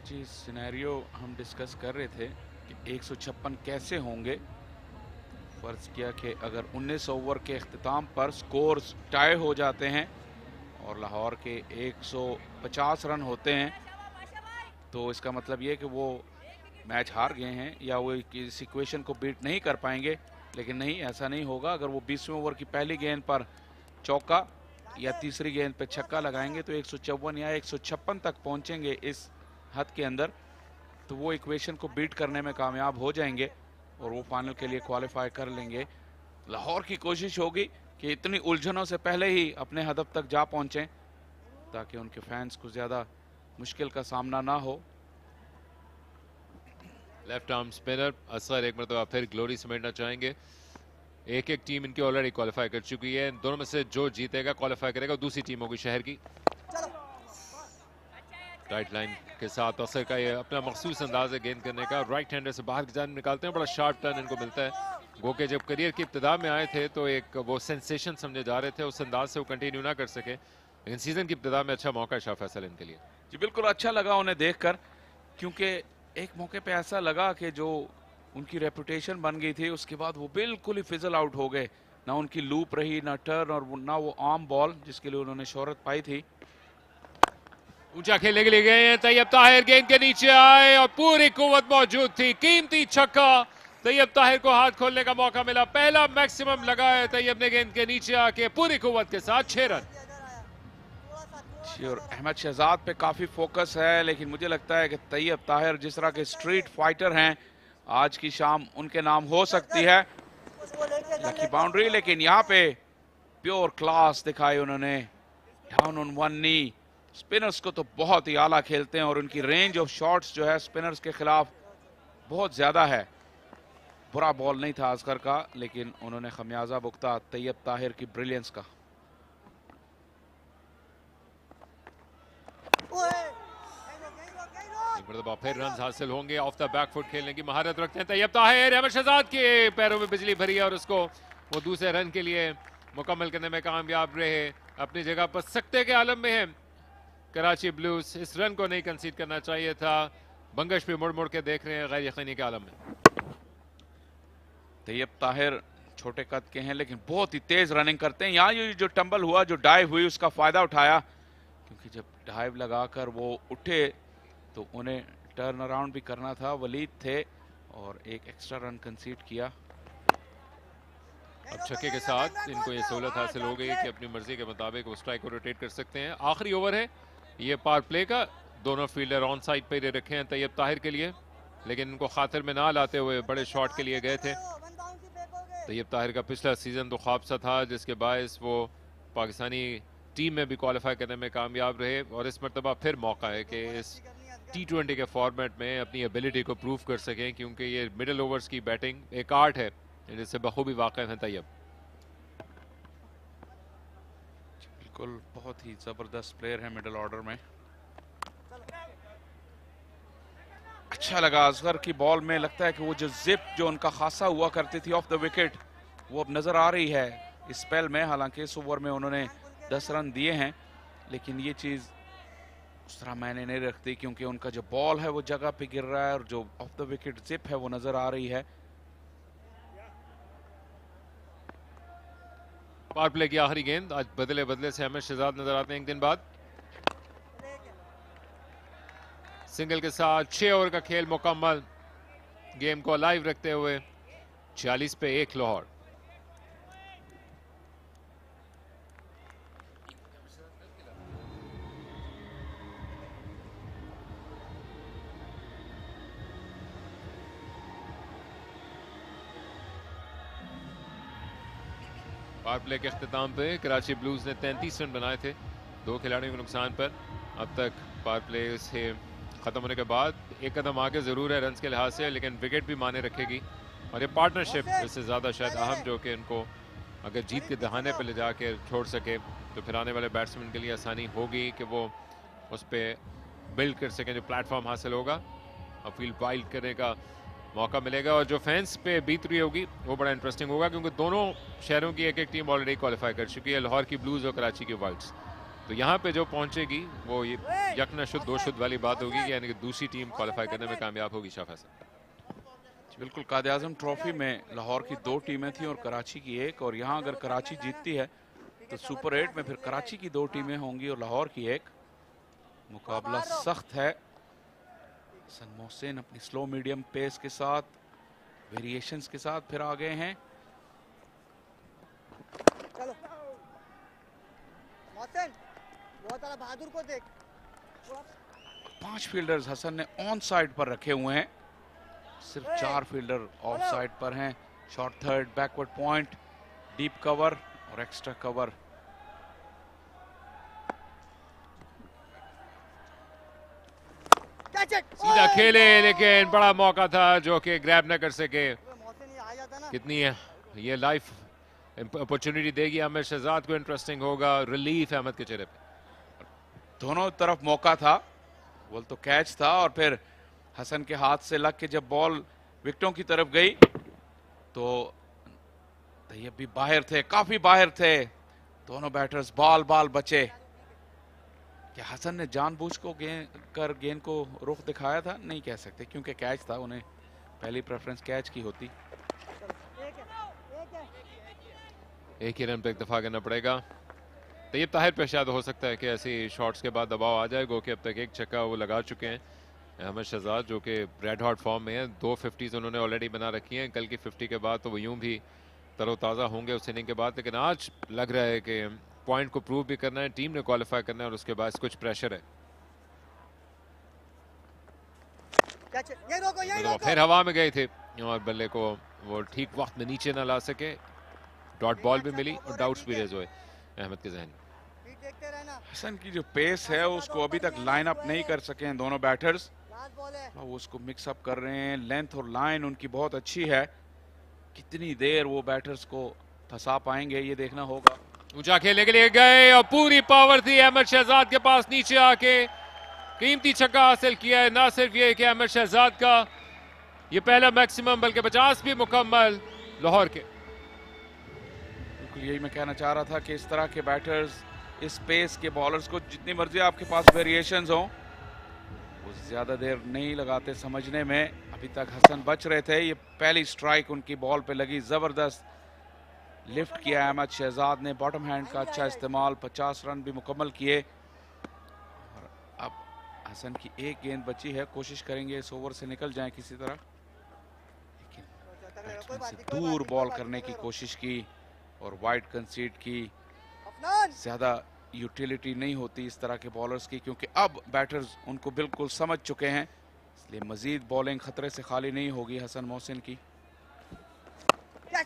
Speaker 2: जी सिनेरियो हम डिस्कस कर रहे थे कि 156 कैसे होंगे। फर्ज किया कि अगर 19 ओवर के अख्ताम पर स्कोर्स टाई हो जाते हैं और लाहौर के 150 रन होते हैं तो इसका मतलब ये कि वो मैच हार गए हैं या वो इस इक्वेशन को बीट नहीं कर पाएंगे। लेकिन नहीं, ऐसा नहीं होगा। अगर वो 20वें ओवर की पहली गेंद पर चौका या तीसरी गेंद पर छक्का लगाएंगे तो 154 या 156 तक पहुंचेंगे इस हद के अंदर, तो वो इक्वेशन को बीट करने में कामयाब हो जाएंगे और वो फाइनल के लिए क्वालिफाई कर लेंगे। लाहौर की कोशिश होगी कि इतनी उलझनों से पहले ही अपने हदफ तक जा पहुंचें ताकि उनके फैंस को ज्यादा मुश्किल का सामना ना हो।
Speaker 8: लेफ्ट आर्म स्पिनर असगर एक मरतबा फिर ग्लोरी समेटना चाहेंगे। एक एक टीम इनकी ऑलरेडी क्वालिफाई कर चुकी है। दोनों में से जो जीतेगा क्वालिफाई करेगा। दूसरी टीम होगी शहर की। राइट लाइन के साथ असर का ये अपना मखसूस अंदाज है गेंद करने का। राइट हैंडर से बाहर की जान निकालते हैं, बड़ा शार्प टर्न इनको मिलता है। गो के जब करियर की इब्तिदा में आए थे तो एक वो सेंसेशन समझे जा रहे थे, उस अंदाज से वो कंटिन्यू ना कर सके, लेकिन सीजन की इब्तिदा में अच्छा मौका है शाह फैसल इनके लिए।
Speaker 2: जी बिल्कुल अच्छा लगा उन्हें देखकर, क्योंकि एक मौके पे ऐसा लगा कि जो उनकी रेपुटेशन बन गई थी उसके बाद वो बिल्कुल ही फिजल आउट हो गए। ना उनकी लूप रही, ना टर्न और ना वो आर्म बॉल जिसके लिए उन्होंने शोहरत पाई थी।
Speaker 8: ऊंचा खेलने के लिए गए हैं तैयब ताहिर, गेंद के नीचे आए और पूरी कुव्वत मौजूद थी। कीमती छक्का, तैयब ताहिर को हाथ खोलने का मौका मिला। पहला मैक्सिमम लगा है तैयब ने गेंद के नीचे आके पूरी कुव्वत के साथ 6 रन।
Speaker 2: और अहमद शहजाद पे काफी फोकस है, लेकिन मुझे लगता है कि तैयब ताहिर जिस तरह के स्ट्रीट फाइटर हैं, आज की शाम उनके नाम हो सकती है। लकी बाउंड्री, लेकिन यहाँ पे प्योर क्लास दिखाई उन्होंने। Down on one knee. Spinners को तो बहुत ही आला खेलते हैं और उनकी रेंज ऑफ शॉट्स जो है स्पिनर्स के खिलाफ बहुत ज्यादा है। बुरा बॉल नहीं था असगर का, लेकिन उन्होंने खमियाजा भुगता तैयब ताहिर की ब्रिलियंस का।
Speaker 8: फिर रन हासिल होंगे। ऑफ द बैक फुट खेलने की महारत रखते हैं तैयब ताहिर। अहमद शहजाद के पैरों में बिजली भरी है और उसको वो दूसरे रन के लिए मुकम्मल करने में कामयाब रहे। अपनी जगह पर सख्ते के आलम में है कराची ब्लूज। इस रन को नहीं कंसीड करना चाहिए था। बंगश पे मुड़ मुड़ के देख रहे हैं गैर यकीनी के आलम में।
Speaker 2: तैयब ताहिर छोटे कद के हैं लेकिन बहुत ही तेज रनिंग करते हैं। यहाँ ये जो टंबल हुआ, जो डाइव हुई, उसका फायदा उठाया, क्योंकि जब डाइव लगाकर वो उठे तो उन्हें टर्न अराउंड भी करना था। वलीद थे और एक एक्स्ट्रा रन कंसीड किया।
Speaker 8: अब छक्के के साथ इनको ये सहूलत हासिल हो गई कि अपनी मर्जी के मुताबिक वो स्ट्राइक को रोटेट कर सकते हैं। आखिरी ओवर है ये पावर प्ले का। दोनों फील्डर ऑन साइड पे रखे हैं तैयब ताहिर के लिए, लेकिन इनको खातिर में ना लाते हुए बड़े शॉट के लिए गए थे। तैयब ताहिर का पिछला सीजन तो ख्वाब सा था, जिसके बायस वो पाकिस्तानी टीम में भी क्वालिफाई करने में कामयाब रहे और इस मरतबा फिर मौका है कि इस T20 के फॉर्मेट में अपनी एबिलिटी को प्रूव कर सकें, क्योंकि ये मिडिल ओवर्स की बैटिंग एक आर्ट है जिससे बखूबी वाक़िफ़ हैं तैयब।
Speaker 2: बिल्कुल बहुत ही जबरदस्त प्लेयर है मिडिल ऑर्डर में। अच्छा लगा असगर की बॉल में। लगता है कि वो जो जिप जो उनका खासा हुआ करती थी ऑफ द विकेट, वो अब नजर आ रही है इस स्पेल में। हालांकि इस ओवर में उन्होंने 10 रन दिए हैं, लेकिन ये चीज उस तरह मैंने नहीं रखती, क्योंकि उनका जो बॉल है वो जगह पे गिर रहा है और जो ऑफ द विकेट जिप है वो नजर आ रही है।
Speaker 8: पावर प्ले की आखिरी गेंद। आज बदले बदले से अहमद शहजाद नजर आते हैं एक दिन बाद। सिंगल के साथ 6 ओवर का खेल मुकम्मल। गेम को अलाइव रखते हुए 46 पे 1 लाहौर। पावर प्ले के अख्ताम पे कराची ब्लूज ने 33 रन बनाए थे 2 खिलाड़ियों के नुकसान पर। अब तक पावर प्ले से ख़त्म होने के बाद एक कदम आगे ज़रूर है रन्स के लिहाज से, लेकिन विकेट भी माने रखेगी और ये पार्टनरशिप इससे ज़्यादा शायद अहम, जो कि उनको अगर जीत के दहाने पर ले जाके छोड़ सके तो फिर आने वाले बैट्समैन के लिए आसानी होगी कि वो उस पर बिल्ड कर सकें, जो प्लेटफॉर्म हासिल होगा और फील्ड वाइल्ड करने का मौका मिलेगा। और जो फैंस पे बीत रही होगी वो बड़ा इंटरेस्टिंग होगा, क्योंकि दोनों शहरों की एक एक टीम ऑलरेडी क्वालिफाई कर चुकी है, लाहौर की ब्लूज और कराची की वाइट्स। तो यहाँ पे जो पहुंचेगी वो ये यकना शुद्ध दो शुद्ध वाली बात होगी, यानी कि दूसरी टीम क्वालिफाई करने में कामयाब होगी। शाह फैसल
Speaker 2: बिल्कुल, कायद आज़म ट्रॉफी में लाहौर की 2 टीमें थी और कराची की 1, और यहाँ अगर कराची जीतती है तो सुपर 8 में फिर कराची की 2 टीमें होंगी और लाहौर की 1। मुकाबला सख्त है। हसन मोहसिन अपनी स्लो मीडियम पेस के साथ, वेरिएशंस के साथ फिर आ गए हैं।
Speaker 12: चलो मोहसिन, बहुत सारा बहादुर को देख।
Speaker 2: 5 फील्डर्स हसन ने ऑन साइड पर रखे हुए हैं, सिर्फ 4 फील्डर ऑफ साइड पर हैं। Short third, backward point, deep cover और एक्स्ट्रा कवर।
Speaker 8: सीधा खेले, लेकिन बड़ा मौका था जो कि ग्रैब न कर सके। कितनी है ये लाइफ अपॉर्चुनिटी देगी अहमद शहजाद को, इंटरेस्टिंग होगा। रिलीफ अहमद के चेहरे पे।
Speaker 2: दोनों तरफ मौका था, बॉल तो कैच था और फिर हसन के हाथ से लग के जब बॉल विकेटों की तरफ गई तो तैयब भी बाहर थे, काफी बाहर थे। दोनों बैटर्स बाल बचे। क्या हसन ने जानबूझ को गेंद को रुख दिखाया था? नहीं कह सकते, क्योंकि कैच था, उन्हें पहली प्रेफरेंस कैच की होती।
Speaker 8: एक ही रन पे इक्तफा करना पड़ेगा। तैयब ताहिर पे शायद हो सकता है कि ऐसी शॉट्स के बाद दबाव आ जाए, गो कि अब तक 1 छक्का वो लगा चुके हैं अहमद शहजाद, जो कि रेड हॉट फॉर्म में है। 2 50s उन्होंने ऑलरेडी बना रखी हैं। कल की 50 के बाद तो वो यूं भी तरोताज़ा होंगे उस इनिंग के बाद, लेकिन आज लग रहा है कि पॉइंट को प्रूव भी करना है, टीम ने क्वालिफाई करना है और उसके बाद कुछ प्रेशर है। तो फिर हवा में गए थे और बल्ले को वो ठीक वक्त में नीचे ना ला सके। डॉट बॉल भी मिली और डाउट्स भी रेज हुए अहमद के जहन।
Speaker 2: हसन की जो पेस है उसको अभी तक लाइन अप नहीं कर सके हैं दोनों बैटर्स। वो उसको मिक्स अप कर रहे हैं। लेंथ और लाइन उनकी बहुत अच्छी है। कितनी देर वो बैटर्स को फंसा पाएंगे ये देखना होगा।
Speaker 8: ऊंचा खेलने के लिए गए और पूरी पावर थी अहमद शहजाद के पास, नीचे आके कीमती छक्का हासिल किया है। ना सिर्फ ये कि अहमद शहजाद का ये पहला मैक्सिमम, बल्कि 50 भी मुकम्मल लाहौर के।
Speaker 2: बिल्कुल यही मैं कहना चाह रहा था कि इस तरह के बैटर्स, इस पेस के बॉलर्स को जितनी मर्जी आपके पास वेरिएशंस हो, वो ज्यादा देर नहीं लगाते समझने में। अभी तक हसन बच रहे थे। ये पहली स्ट्राइक उनकी बॉल पे लगी, जबरदस्त लिफ्ट किया अहमद शहजाद ने, बॉटम हैंड का अच्छा इस्तेमाल, 50 रन भी मुकम्मल किए। और अब हसन की एक गेंद बची है, कोशिश करेंगे इस ओवर से निकल जाए किसी तरह, लेकिन बैट्समैन से दूर बॉल करने की कोशिश की और वाइड कंसीड की। ज्यादा यूटिलिटी नहीं होती इस तरह के बॉलर्स की, क्योंकि अब बैटर्स उनको बिल्कुल समझ चुके हैं, इसलिए मजीद बॉलिंग खतरे से खाली नहीं होगी हसन मोहसिन की।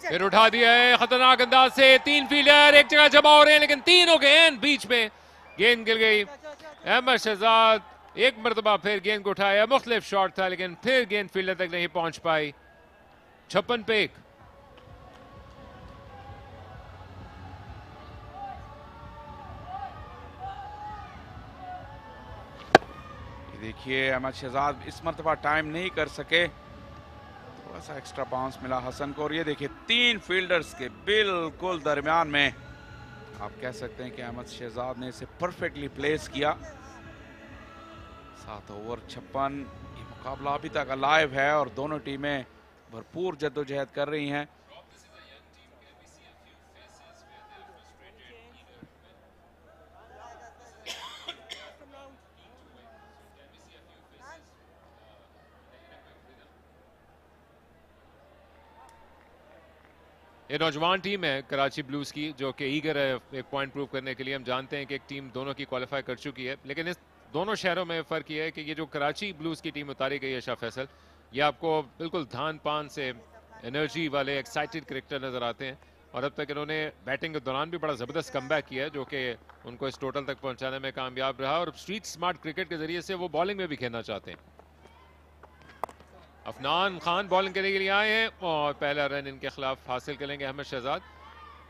Speaker 8: फिर उठा दिया है खतरनाक अंदाज से। 3 फील्डर एक जगह जमा हो रहे हैं, लेकिन तीनों गेंद बीच में, गेंद गिर गई। अहमद शहजाद एक मरतबा फिर गेंद को उठाया, मुख्तलिफ शॉट था लेकिन फिर गेंद फील्डर तक नहीं पहुंच पाई। 56 पे 1।
Speaker 2: देखिए अहमद शहजाद इस मरतबा टाइम नहीं कर सके, थोड़ा सा एक्स्ट्रा बाउंस मिला हसन को। और ये देखिए 3 फील्डर्स के बिल्कुल दरमियान में, आप कह सकते हैं कि अहमद शहजाद ने इसे परफेक्टली प्लेस किया। 7 ओवर 56। ये मुकाबला अभी तक अलाइव है और दोनों टीमें भरपूर जद्दोजहद कर रही हैं।
Speaker 8: ये नौजवान टीम है कराची ब्लूज की, जो कि ईगर है एक पॉइंट प्रूव करने के लिए। हम जानते हैं कि एक टीम दोनों की क्वालिफाई कर चुकी है, लेकिन इस दोनों शहरों में फ़र्क ये है कि ये जो कराची ब्लूज की टीम उतारी गई है शाह फैसल, ये आपको बिल्कुल धान पान से एनर्जी वाले एक्साइटेड क्रिकेटर नज़र आते हैं। और अब तक इन्होंने बैटिंग के दौरान भी बड़ा ज़बरदस्त कमबैक किया है, जो कि उनको इस टोटल तक पहुँचाने में कामयाब रहा। और स्ट्रीट स्मार्ट क्रिकेट के ज़रिए से वो बॉलिंग में भी खेलना चाहते हैं। अफनान खान बॉलिंग करने के लिए आए हैं और पहला रन इनके खिलाफ हासिल करेंगे अहमद शहजाद।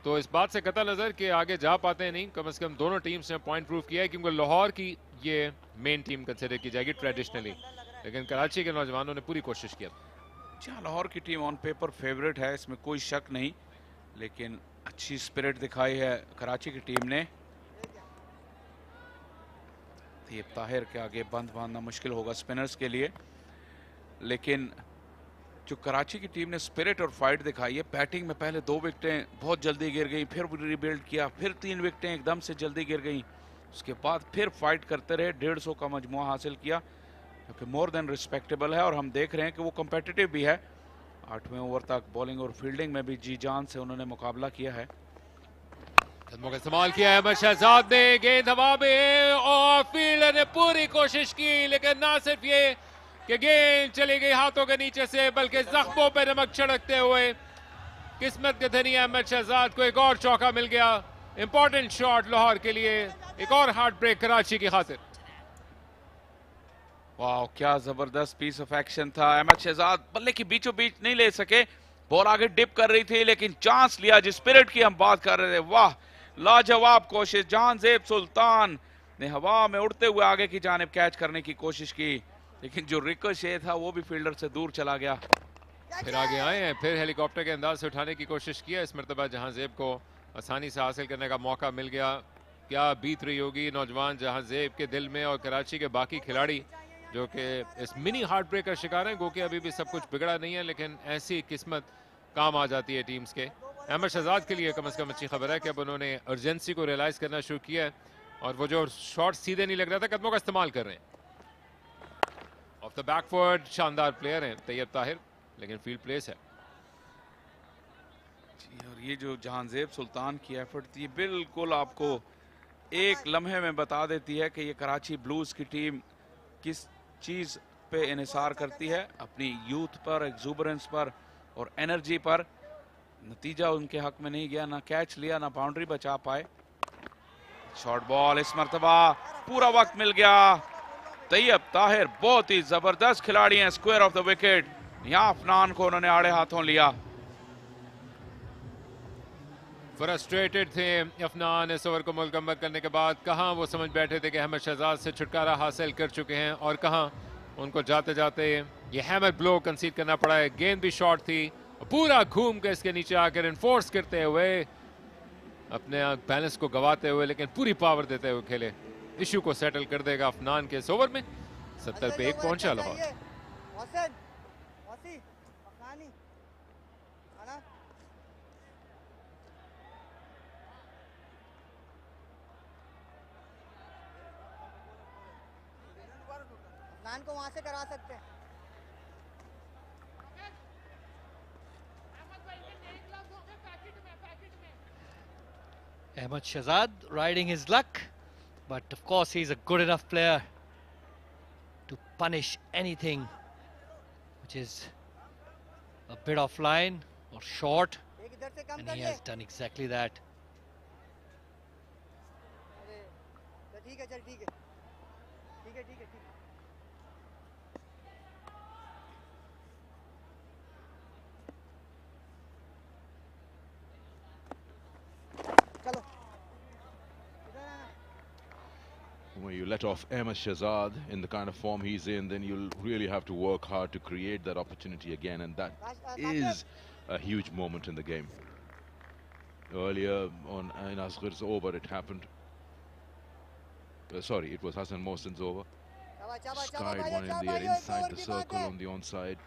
Speaker 8: तो इस बात से कतई नज़र कि आगे जा पाते हैं नहीं, कम से कम दोनों टीम्स ने पॉइंट प्रूव किया है, क्योंकि लाहौर की ये मेन टीम कंसिडर की जाएगी ट्रेडिशनली, लेकिन कराची के नौजवानों ने पूरी कोशिश की।
Speaker 2: जहाँ लाहौर की टीम ऑन पेपर फेवरेट है, इसमें कोई शक नहीं, लेकिन अच्छी स्पिरिट दिखाई है कराची की टीम ने। ये ताहिर के आगे बंद बांधना मुश्किल होगा स्पिनर्स के लिए, लेकिन जो कराची की टीम ने स्पिरिट और फाइट दिखाई है, बैटिंग में पहले 2 विकेटें बहुत जल्दी गिर गई, फिर रिबिल्ड किया, फिर 3 विकेटें एकदम से जल्दी गिर गई, उसके बाद फिर फाइट करते रहे, 150 का मजमुआ हासिल किया, क्योंकि मोर देन रिस्पेक्टेबल है। और हम देख रहे हैं कि वो कम्पिटिटिव भी है। 8वें ओवर तक बॉलिंग और फील्डिंग में भी जी जान से उन्होंने मुकाबला किया है।
Speaker 8: कदमों का इस्तेमाल किया है अहमद शहजाद ने, गेंद हवा में और फील्डर ने पूरी कोशिश की, लेकिन ना सिर्फ ये कि गेंद चली गई हाथों के नीचे से, बल्कि जख्मों पे नमक छिड़कते हुए किस्मत के धनी अहमद शहजाद को एक और चौका मिल गया। इंपॉर्टेंट शॉट लाहौर के लिए, एक और हार्ट ब्रेक कराची की खातिर।
Speaker 2: वाह, क्या जबरदस्त पीस ऑफ एक्शन था। अहमद शहजाद बल्ले की बीचों बीच नहीं ले सके, बॉल आगे डिप कर रही थी, लेकिन चांस लिया। जिस स्पिरिट की हम बात कर रहे थे, वाह लाजवाब कोशिश। जहांजेब सुल्तान ने हवा में उड़ते हुए आगे की जानिब कैच करने की कोशिश की, लेकिन जो रिकोशे था वो भी फील्डर से दूर चला गया।
Speaker 8: फिर आगे आए हैं, फिर हेलीकॉप्टर के अंदाज से उठाने की कोशिश की है। इस मरतबा जहांजेब को आसानी से हासिल करने का मौका मिल गया। क्या बीत रही होगी नौजवान जहांजेब के दिल में, और कराची के बाकी खिलाड़ी जो कि इस मिनी हार्ट ब्रेक का शिकार हैं। गो कि अभी भी सब कुछ बिगड़ा नहीं है, लेकिन ऐसी किस्मत काम आ जाती है टीम्स के। अहमद शहजाद के लिए कम से कम अच्छी खबर है कि अब उन्होंने अर्जेंसी को रियलाइज करना शुरू किया है, और वो जो शॉट सीधे नहीं लग रहा था, कदमों का इस्तेमाल कर रहे हैं। ऑफ द बैकवर्ड शानदार प्लेयर हैं तैयब ताहिर, लेकिन फील्ड प्लेस है।
Speaker 2: और ये जो जहांजेब सुल्तान की एफर्ट थी, बिल्कुल आपको एक लम्हे में बता देती है कि ये कराची ब्लूज की टीम किस चीज पे इन्हिसार करती है, अपनी यूथ पर, एक्सूबरेंस पर और एनर्जी पर। नतीजा उनके हक में नहीं गया, ना कैच लिया, ना बाउंड्री बचा पाए। शॉर्ट बॉल, इस मर्तबा पूरा वक्त मिल गया। तैयब ताहिर बहुत ही जबरदस्त खिलाड़ी हैं, स्क्वायर ऑफ द विकेट। यहाँ अफनान को उन्होंने आड़े हाथों लिया।
Speaker 8: फ्रस्ट्रेटेड थे अफनान इस ओवर को मुकम्मल करने के बाद। कहाँ वो समझ बैठे थे कि अहमद शहजाद से छुटकारा हासिल कर चुके हैं, और कहाँ उनको जाते जाते ये हैमर ब्लो कंसीड करना पड़ा है। गेंद भी शॉर्ट थी, पूरा घूम के इसके नीचे आकर इन्फोर्स करते हुए, अपने बैलेंस को गवाते हुए, लेकिन पूरी पावर देते हुए खेले। इशू को सेटल कर देगा अफनान के इस ओवर में। 70 पे 1 पहुंचा लाहौर।
Speaker 12: को वहां से करा सकते हैं।
Speaker 9: Ahmad Shahzad riding his luck, but of course he's a good enough player to punish anything which is a bit offline or short, and he has done exactly that.
Speaker 12: ठीक है, चल ठीक है, ठीक है, ठीक है, ठीक है।
Speaker 3: When you let off Ahmad Shahzad in the kind of form he's in, then you'll really have to work hard to create that opportunity again, and that is a huge moment in the game. Earlier on in Asghar's over, it happened. Sorry, it was Hassan Mohsin's over. Skied one in the air inside the circle on the onside.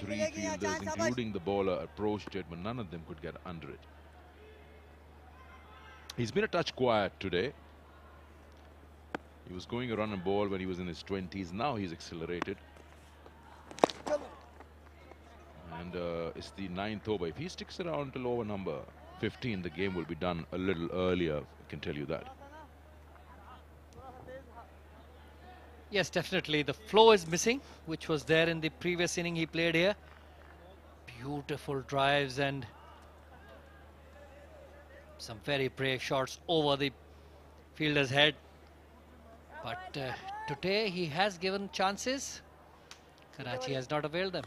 Speaker 3: 3 fielders, including the bowler, approached it, but none of them could get under it. He's been a touch quiet today. He was going a run and ball when he was in his 20s. Now he's accelerated. And it's the 9th over. If he sticks around till over number 15, the game will be done a little earlier. I can tell you that.
Speaker 9: Yes, definitely. The flow is missing, which was there in the previous inning he played here. Beautiful drives and some very brave shots over the fielder's head. But today he has given chances. Karachi has not availed them.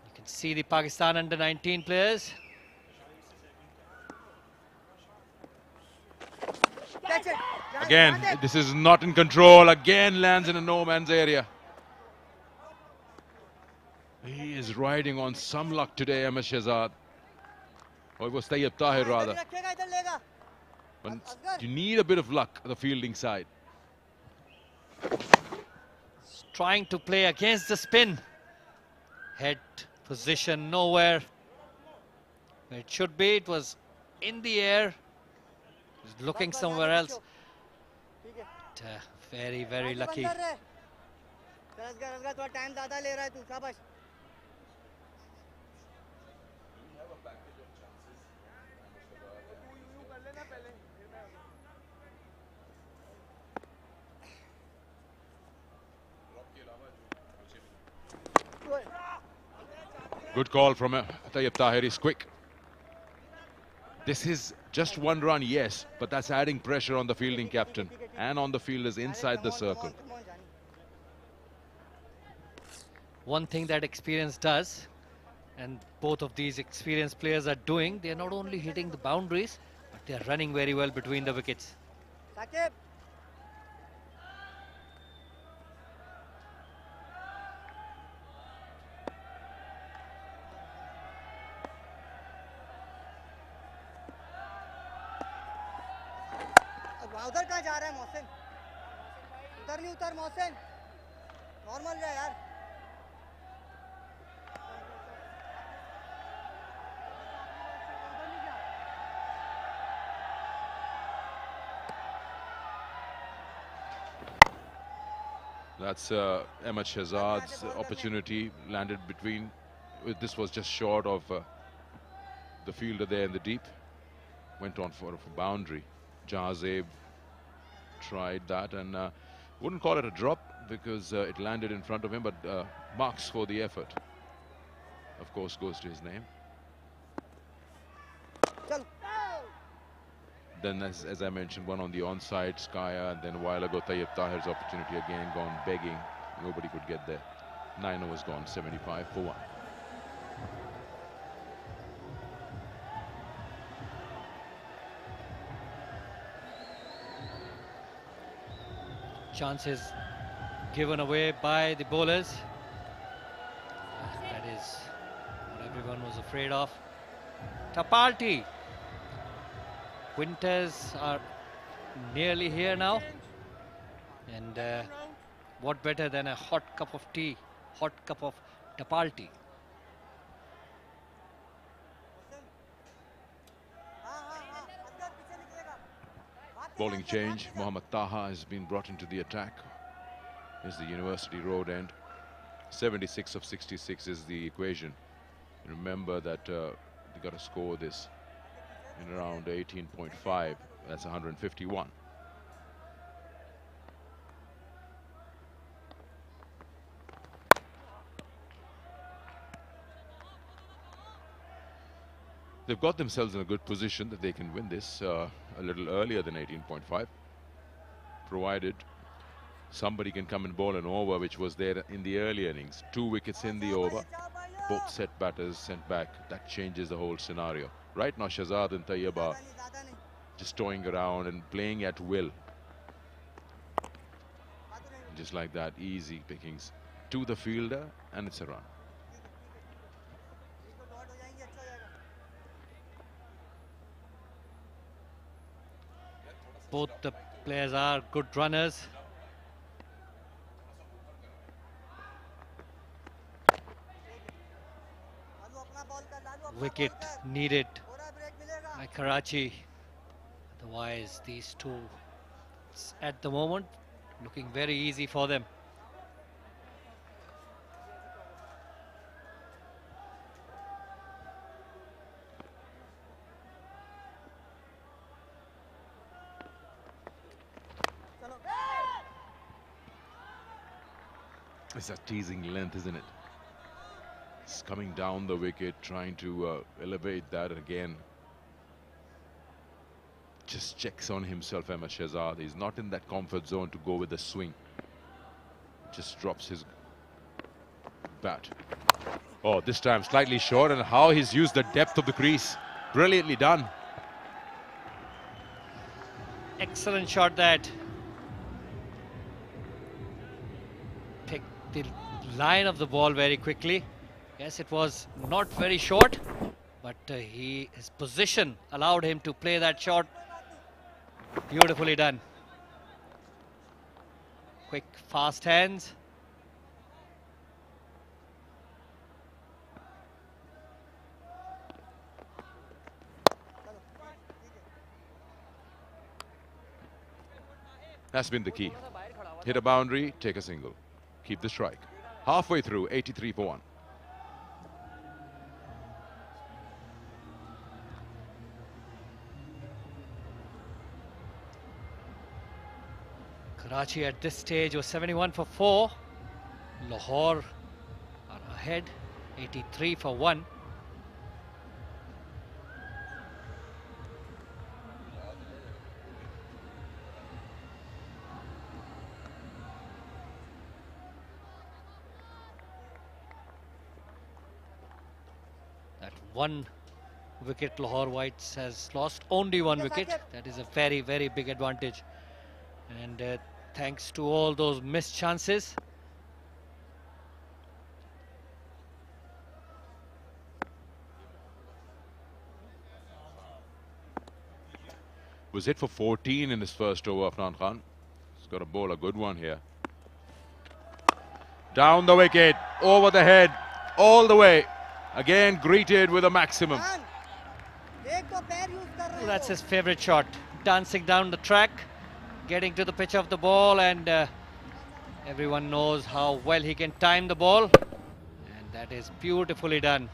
Speaker 9: You can see the Pakistan under-19 players.
Speaker 11: Again, this is not in control. Again lands in a no man's area. He is riding on some luck today, Ahmed Shehzad. Or it was Tayyip Tahir rather. But you need a bit of luck on the fielding side.
Speaker 9: Trying to play against the spin. Head position nowhere where it should be. It was in the air. He's looking somewhere else. But, very, very lucky.
Speaker 11: Good call from Tayyip Tahir. He's quick. This is just one run, yes, but that's adding pressure on the fielding captain and on the fielders inside the circle.
Speaker 9: One thing that experience does, and both of these experienced players are doing, they are not only hitting the boundaries, but they are running very well between the wickets.
Speaker 12: उधर कहाँ जा रहा है मोहसिन? उधर नहीं उतर Mohsin, normal जा यार.
Speaker 11: That's Ahmed Shehzad's opportunity, landed between. This was just short of the fielder there in the deep. Went on for a boundary. Jahazeb tried that and wouldn't call it a drop because it landed in front of him, but marks for the effort, of course, goes to his name. Then, as I mentioned, one on the onside, Skya, and then a while ago, Tayyip Tahir's opportunity again, gone begging. Nobody could get there. 9 overs gone, 75 for 1.
Speaker 9: Chances given away by the bowlers. That is what everyone was afraid of. Tapalti. Winters are nearly here now. And what better than a hot cup of tea, hot cup of Tapalti.
Speaker 11: Bowling change. Mohammad Taha has been brought into the attack. Is the University Road end. 76 of 66 is the equation. Remember that you got to score this in around 18.5. That's 151. They've got themselves in a good position that they can win this a little earlier than 18.5, provided somebody can come and bowl an over, which was there in the early innings. 2 wickets in the over, both set batters sent back. That changes the whole scenario. Right now, Shehzad and Tayyib are just toying around and playing at will. Just like that, easy pickings to the fielder, and it's a run.
Speaker 9: Both the players are good runners. Wicket needed by Karachi. Otherwise, these two, at the moment, looking very easy for them.
Speaker 11: It's a teasing length, isn't it? It's coming down the wicket, trying to elevate that again. Just checks on himself, Ahmed Shehzad. He's not in that comfort zone to go with the swing. Just drops his bat. Oh, this time slightly short, and how he's used the depth of the crease. Brilliantly done.
Speaker 9: Excellent shot that picked the line of the ball very quickly. Yes, it was not very short, but his position allowed him to play that shot. Beautifully done. Quick, fast hands.
Speaker 11: That's been the key. Hit a boundary, take a single. Keep the strike. Halfway through, 83 for 1.
Speaker 9: Karachi at this stage was 71 for 4. Lahore are ahead, 83 for 1. That one wicket Lahore Whites has lost, only one wicket. That is a very, very big advantage. And thanks to all those missed chances.
Speaker 11: Was hit for 14 in his first over, Afnan Khan. He's got to bowl a good one here. Down the wicket, over the head, all the way. Again greeted with a maximum.
Speaker 9: That's his favorite shot. Dancing down the track, getting to the pitch of the ball, and everyone knows how well he can time the ball. And that is beautifully done.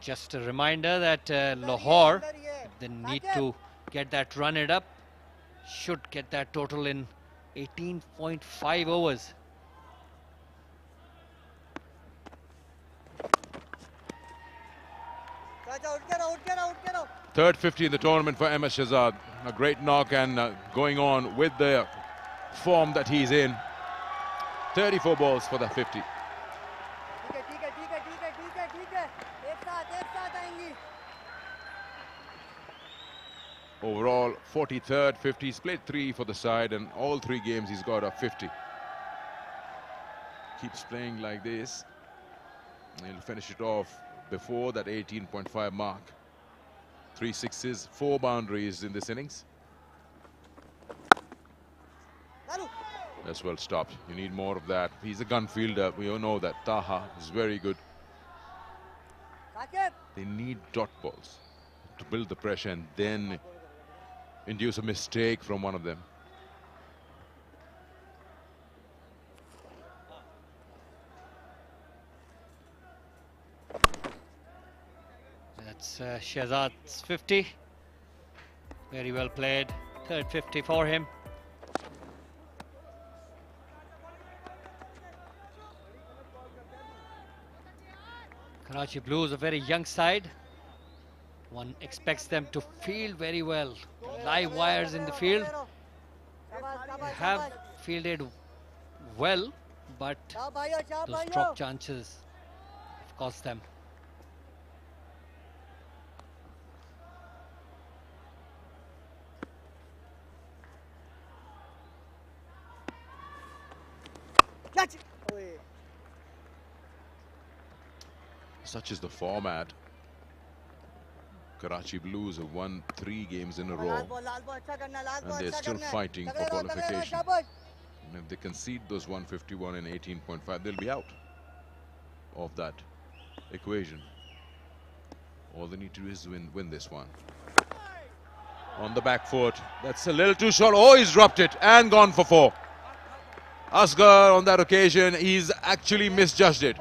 Speaker 9: Just a reminder that Lahore, they need to get that run it up, should get that total in 18.5 overs.
Speaker 11: Third 50 in the tournament for Ahmed Shahzad. A great knock and going on with the form that he's in. 34 balls for the 50. Overall, 43rd, 50. He's played 3 for the side, and all 3 games he's got a 50. Keeps playing like this. He'll finish it off before that 18.5 mark. 3 sixes, 4 boundaries in this innings. That's well stopped. You need more of that. He's a gun fielder. We all know that. Taha is very good. They need dot balls to build the pressure and then induce a mistake from one of them.
Speaker 9: That's Shahzad's 50. Very well played. Third 50 for him. Karachi Blues, a very young side. One expects them to field very well. Live wires in the field. They have fielded well, but those drop chances have cost them.
Speaker 11: Such is the format. Karachi Blues have won 3 games in a row, and they're still fighting for qualification. And if they concede those 151 and 18.5, they'll be out of that equation. All they need to do is win this one. On the back foot, that's a little too short. Oh, he's dropped it and gone for 4. Asghar on that occasion, he's actually misjudged it.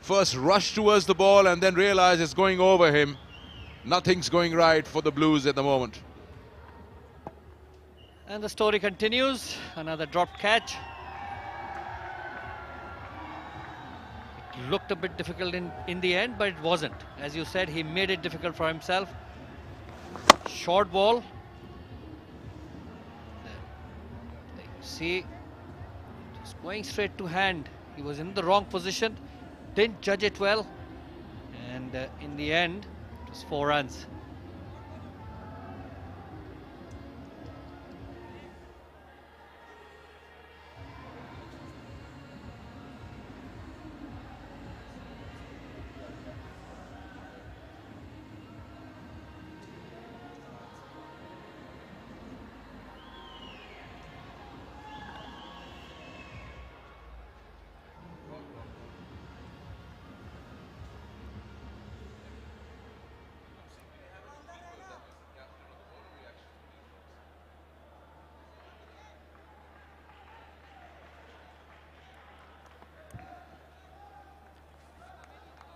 Speaker 11: First rushed towards the ball and then realized it's going over him. Nothing's going right for the Blues at the moment.
Speaker 9: And the story continues. Another dropped catch. It looked a bit difficult in the end, but it wasn't. As you said, he made it difficult for himself. Short ball. There you see, just going straight to hand. He was in the wrong position. Didn't judge it well. and in the end it was 4 runs.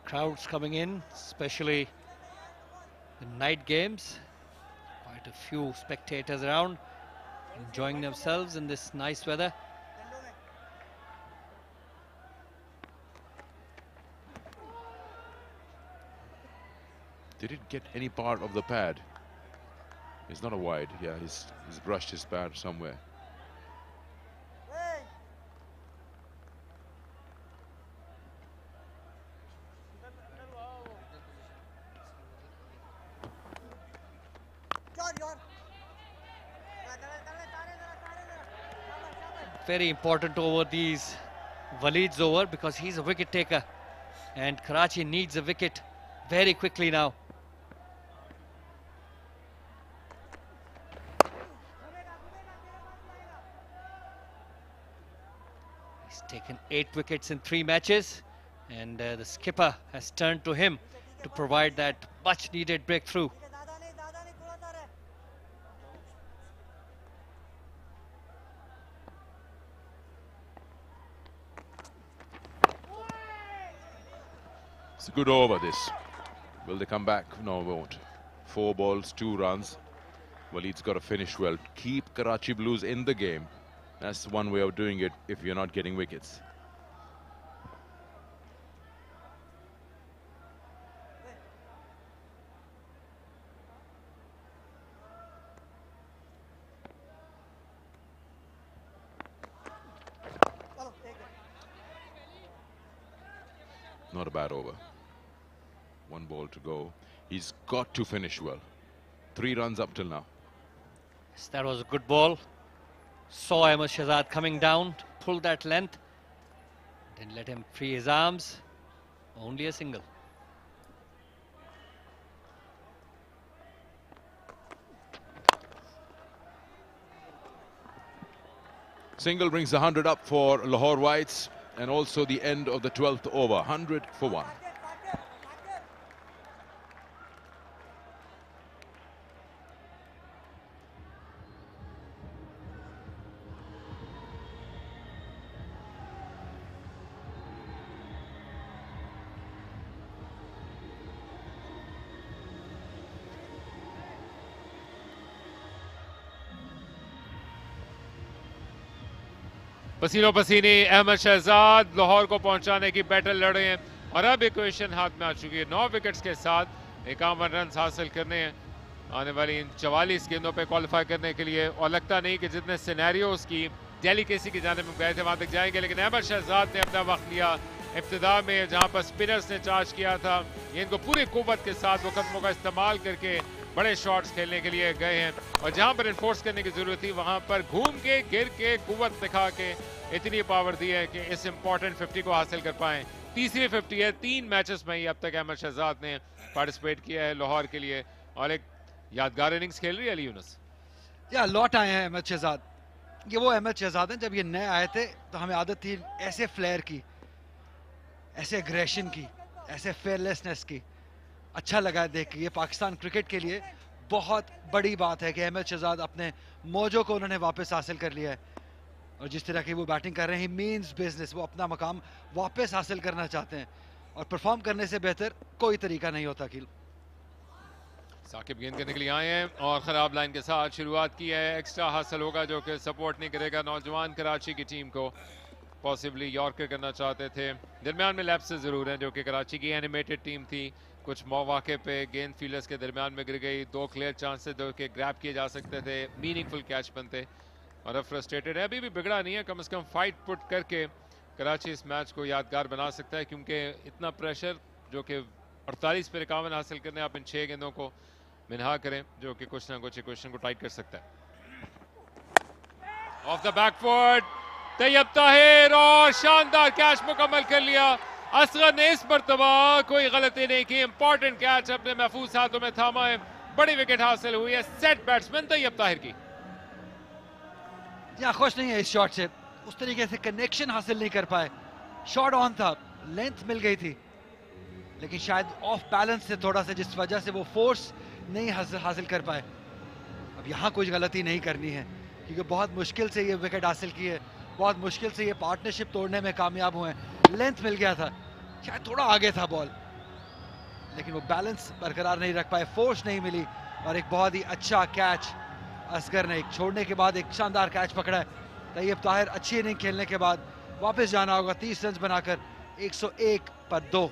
Speaker 9: Crowds coming in, especially the night games. Quite a few spectators around, enjoying themselves in this nice weather.
Speaker 11: Did it get any part of the pad? It's not a wide. Yeah, he's brushed his pad somewhere.
Speaker 9: Very important over these Waleed's over, because he's a wicket taker and Karachi needs a wicket very quickly now. He's taken 8 wickets in 3 matches, and the skipper has turned to him to provide that much needed breakthrough.
Speaker 11: It's a good over, this. Will they come back? No, won't. 4 balls, 2 runs. Waleed's got to finish well. Keep Karachi Blues in the game. That's one way of doing it if you're not getting wickets. Not a bad over. 1 ball to go. He's got to finish well. 3 runs up till now.
Speaker 9: Yes, that was a good ball. Saw Ahmed Shahzad coming down, pull that length, then let him free his arms. Only a single.
Speaker 11: Single brings the 100 up for Lahore Whites, and also the end of the 12th over. 100 for 1.
Speaker 8: पसीनो पसीनी अहमद शहजाद लाहौर को पहुंचाने की battle लड़ रहे हैं और अब equation हाथ में आ चुकी है। 9 विकेट्स के साथ 51 रन हासिल करने हैं आने वाली इन 44 गेंदों पे क्वालिफाई करने के लिए, और लगता नहीं कि जितने सिनेरियोज की डेलिकेसी की जाने में गए थे वहां तक जाएंगे, लेकिन अहमद शहजाद ने अपना वक्त लिया इब्तिदा में, जहां पर स्पिनर्स ने चार्ज किया था। गेंद को पूरी कुव्वत के साथ वो कदमों का इस्तेमाल करके बड़े शॉट्स खेलने के लिए गए हैं, और जहां पर इन्फोर्स करने की जरूरत थी वहां पर घूम के गिर के कुव्वत दिखा के इतनी पावर दी है कि इस इंपॉर्टेंट 50 को हासिल कर पाए। तीसरी 50 है 3 मैचेस में ही अब तक अहमद शहजाद ने पार्टिसिपेट किया है लाहौर के लिए, और एक यादगार इनिंग्स खेल रही है अली यूनुस।
Speaker 1: या लौट आए हैं अहमद शहजाद। ये वो अहमद शहजाद हैं, जब ये नए आए थे तो हमें आदत थी ऐसे फ्लेयर की, ऐसे एग्रेशन की, ऐसे फेयरलेसनेस की। अच्छा लगा देख के। ये पाकिस्तान क्रिकेट के लिए बहुत बड़ी बात है कि अहमद शहजाद अपने मौजों को उन्होंने वापस हासिल कर लिया है, और जिस तरह की वो बैटिंग कर रहे हैं, मीन्स बिजनेस, वो अपना मकाम वापस हासिल करना चाहते हैं, और परफॉर्म करने से बेहतर कोई तरीका नहीं होता। किल
Speaker 8: साकिब गेंद करने के लिए आए हैं और खराब लाइन के साथ शुरुआत की है। एक्स्ट्रा हासिल होगा जो कि सपोर्ट नहीं करेगा नौजवान कराची की टीम को। पॉसिबली यॉर्कर करना चाहते थे। दरमियान में लैप्सेस जरूर हैं जो कि कराची की एनिमेटेड टीम थी। कुछ मौके पे गेंद फील्डर्स के दरमियान में गिर गई। 2 क्लियर चांसेस जो कि ग्रैब किए जा सकते थे, मीनिंगफुल कैच बनते, और अब फ्रस्ट्रेटेड है। अभी भी बिगड़ा नहीं है, कम से कम फाइट पुट करके कराची इस मैच को यादगार बना सकता है, क्योंकि इतना प्रेशर जो कि 48 पे 51 हासिल करने आप इन 6 गेंदों को मिनहा करें, जो कि कुछ ना कुछ इक्वेशन को टाइट कर सकता है। Off the back foot Tayyab Tahir और शानदार कैच मुकम्मल कर लिया। असगर ने इस मरतबा कोई गलती नहीं की, इंपॉर्टेंट कैच अपने महफूज हाथों में थामा है। बड़ी विकेट हासिल हुई है सेट बैट्समैन तैयब ताहिर की।
Speaker 1: या खुश नहीं है इस शॉट से, उस तरीके से कनेक्शन हासिल नहीं कर पाए। शॉट ऑन था, लेंथ मिल गई थी, लेकिन शायद ऑफ बैलेंस से थोड़ा सा, जिस वजह से वो फोर्स नहीं हासिल कर पाए। अब यहाँ कुछ गलती नहीं करनी है, क्योंकि बहुत मुश्किल से ये विकेट हासिल की है, बहुत मुश्किल से ये पार्टनरशिप तोड़ने में कामयाब हुए हैं। लेंथ मिल गया था, शायद थोड़ा आगे था बॉल, लेकिन वो बैलेंस बरकरार नहीं रख पाए, फोर्स नहीं मिली। और एक बहुत ही अच्छा कैच असगर ने, एक छोड़ने के बाद एक शानदार कैच पकड़ा है। तैयब ताहिर अच्छी इनिंग खेलने के बाद वापस जाना होगा 30 रन बनाकर 101 पर 2।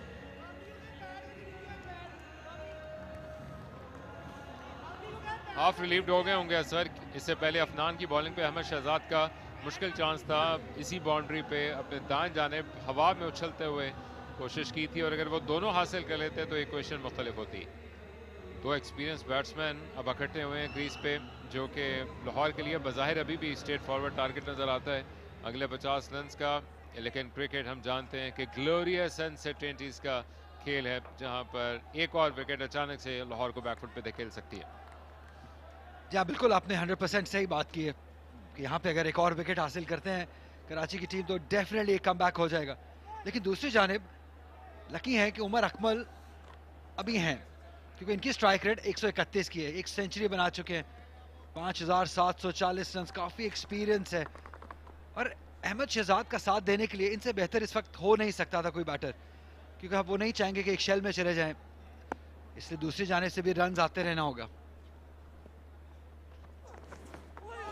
Speaker 8: हाफ रिलीव्ड हो गए होंगे असर। इससे पहले अफनान की बॉलिंग पे अहमद शहजाद का मुश्किल चांस था, इसी बाउंड्री पे अपने दाएं जानिब हवा में उछलते हुए कोशिश की थी, और अगर वो दोनों हासिल कर लेते तो इक्वेशन मुख्तलिफ होती। दो एक्सपीरियंस बैट्समैन अब इकट्ठे हुए हैं क्रीज पे, जो कि लाहौर के लिए बज़ाहिर अभी भी स्ट्रेट फॉरवर्ड टारगेट नज़र आता है अगले 50 रन का। लेकिन क्रिकेट हम जानते हैं कि ग्लोरियस एंड T20s का खेल है, जहां पर एक और विकेट अचानक से लाहौर को बैकफुट पे धकेल सकती है।
Speaker 1: या बिल्कुल आपने 100% सही बात की है कि यहाँ पे अगर एक और विकेट हासिल करते हैं कराची की टीम तो डेफिनेटली एक कमबैक हो जाएगा। लेकिन दूसरी जानिब लकी है कि उमर अकमल अभी हैं, क्योंकि इनकी स्ट्राइक रेट 131 की है, एक सेंचुरी बना चुके हैं, 5740 रन, काफी एक्सपीरियंस है। और अहमद शहजाद का साथ देने के लिए इनसे बेहतर इस वक्त हो नहीं सकता था कोई बैटर, क्योंकि अब वो नहीं चाहेंगे कि एक शेल में चले जाएं, इसलिए दूसरी जाने से भी रन आते रहना होगा।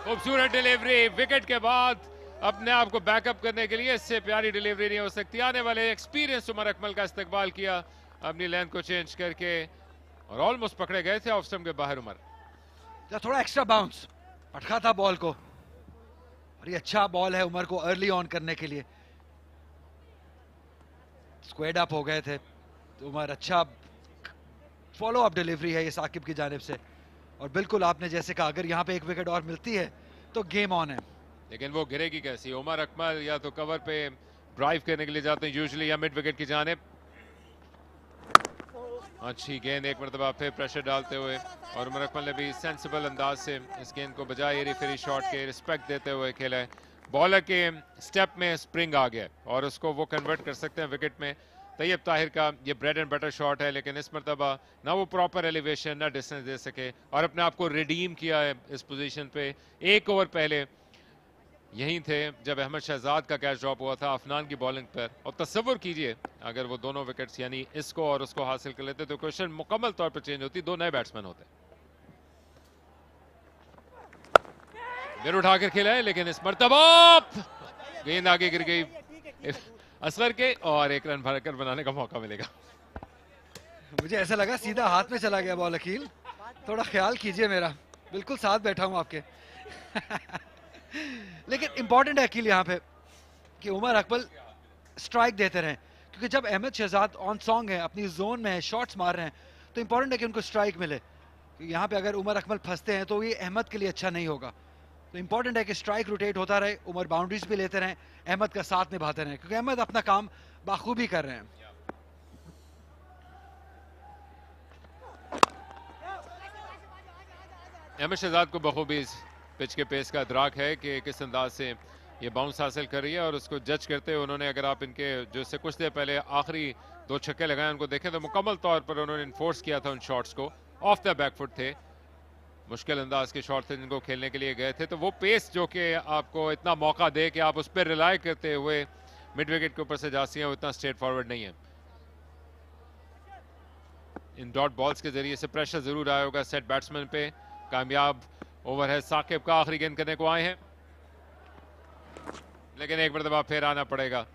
Speaker 8: खूबसूरत डिलीवरी विकेट के बाद अपने आप को बैकअप करने के लिए, इससे प्यारी डिलीवरी नहीं हो सकती। आने वाले एक्सपीरियंस उमर अकमल का इस्तकबाल किया अपनी लेंथ को चेंज करके, और ऑलमोस्ट पकड़े गए थे ऑफ स्टंप के बाहर उमर।
Speaker 1: थोड़ा एक्स्ट्रा बाउंस पटका था बॉल को, और ये अच्छा बॉल है उमर को अर्ली ऑन करने के लिए। स्क्वेड अप हो गए थे तो उमर, अच्छा फॉलो अप डिलीवरी है ये साकिब की जानिब से। और बिल्कुल आपने जैसे कहा, अगर यहाँ पे एक विकेट और मिलती है तो गेम ऑन है।
Speaker 8: लेकिन वो गिरेगी कैसी? उमर अकमल या तो कवर पे ड्राइव करने के लिए जाते हैं यूजुअली, या मिड विकेट की जानिब। अच्छी गेंद एक मरतबा फिर प्रेशर डालते हुए, और उमर अकमल ने भी सेंसिबल अंदाज से इस गेंद को बजाय एरी फेरी शॉट के रिस्पेक्ट देते हुए खेला है। बॉलर के स्टेप में स्प्रिंग आ गया और उसको वो कन्वर्ट कर सकते हैं विकेट में। तैयब ताहिर का ये ब्रेड एंड बटर शॉट है, लेकिन इस मरतबा ना वो प्रॉपर एलिवेशन ना डिस्टेंस दे सके, और अपने आप को रिडीम किया है इस पोजीशन पे। एक ओवर पहले यहीं थे जब अहमद शहजाद का कैच ड्रॉप हुआ था अफनान की बॉलिंग पर, और तस्वुर कीजिए अगर वो दोनों विकेट्स यानी इसको और उसको हासिल कर लेते तो क्वेश्चन मुकम्मल तौर पर चेंज होती, दो नए बैट्समैन होते। फिर उठाकर खेला है, लेकिन इस मरतबा गेंद आगे गिर गई असगर के, और एक रन भरकर बनाने का मौका मिलेगा।
Speaker 1: मुझे ऐसा लगा सीधा हाथ में चला गया बॉल। अकील थोड़ा ख्याल कीजिए मेरा, बिल्कुल साथ बैठा हूं आपके। लेकिन इंपॉर्टेंट है अकील यहाँ पे कि उमर अकमल स्ट्राइक देते रहे, क्योंकि जब अहमद शहजाद ऑन सॉन्ग है, अपनी जोन में है, शॉट्स मार रहे हैं, तो इंपॉर्टेंट है कि उनको स्ट्राइक मिले। क्योंकि यहाँ पे अगर उमर अकमल फंसते हैं तो ये अहमद के लिए अच्छा नहीं होगा। तो इंपॉर्टेंट है कि स्ट्राइक रोटेट होता रहे, उमर बाउंड्रीज भी लेते रहें, अहमद का साथ निभाते रहें, क्योंकि अहमद अपना काम बाखूबी कर रहे हैं।
Speaker 8: अहमद शहजाद को बखूबी इस पिच के पेस का इदराक है कि किस अंदाज से ये बाउंस हासिल कर रही है, और उसको जज करते हुए उन्होंने, अगर आप इनके जो से कुछ देर पहले आखिरी दो छक्के लगाए उनको देखें तो मुकम्मल तौर पर उन्होंने इन्फोर्स किया था उन शॉट्स को, ऑफ द बैक फुट थे, मुश्किल अंदाज के शॉट थे जिनको खेलने के लिए गए थे। तो वो पेस जो कि आपको इतना मौका दे कि आप उस पर रिलाई करते हुए मिड विकेट के ऊपर से जाती हैं, वो इतना स्ट्रेट फॉरवर्ड नहीं है। इन डॉट बॉल्स के जरिए से प्रेशर जरूर आया होगा सेट बैट्समैन पे। कामयाब ओवर है साकिब का, आखिरी गेंद करने को आए हैं, लेकिन एक मरतबा फिर आना पड़ेगा।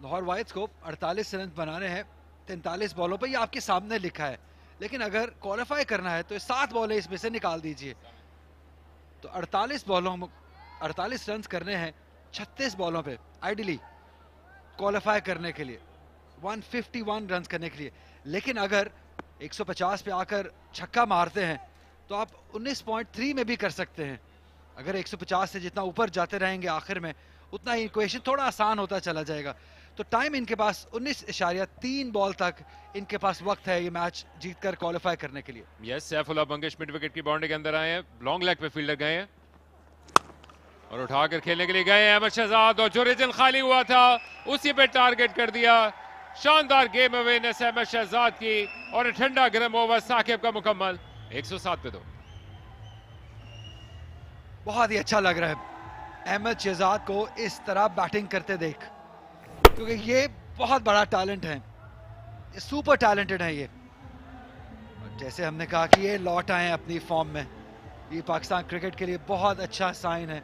Speaker 1: लाहौर वाइट्स को 48 रन बनाने हैं 43 बॉलों पर, ये आपके सामने लिखा है, लेकिन अगर क्वालिफाई करना है तो 7 बॉलें इसमें से निकाल दीजिए। तो 48 बॉलों 48 रन करने हैं 36 बॉलों पे आइडियली क्वालिफाई करने के लिए, 151 रन करने के लिए। लेकिन अगर 150 पे आकर छक्का मारते हैं तो आप 19.3 में भी कर सकते हैं। अगर 150 से जितना ऊपर जाते रहेंगे आखिर में उतना ही इक्वेशन थोड़ा आसान होता चला जाएगा। तो टाइम इनके पास 19.3 बॉल तक इनके पास वक्त है ये मैच जीतकर क्वालिफाई करने के लिए।
Speaker 8: यस, सैफुल्लाह बंगिश मिड विकेट की बाउंड्री के अंदर आए हैं, लॉन्ग लेग पे फील्डर गए हैं और उठाकर खेलने के लिए गए हैं अहमद शहजाद, और जो रीजन खाली हुआ था उसी पे टारगेट कर दिया। शानदार गेम अवेयरनेस अहमद शहजाद की और ठंडा गर्म ओवर साकिब का मुकम्मल। 107 पे 2।
Speaker 1: बहुत ही अच्छा लग रहा है अहमद शहजाद को इस तरह बैटिंग करते देख, क्योंकि ये बहुत बड़ा टैलेंट है, ये सुपर टैलेंटेड है ये। जैसे हमने कहा कि ये लौट आए अपनी फॉर्म में, ये पाकिस्तान क्रिकेट के लिए बहुत अच्छा साइन है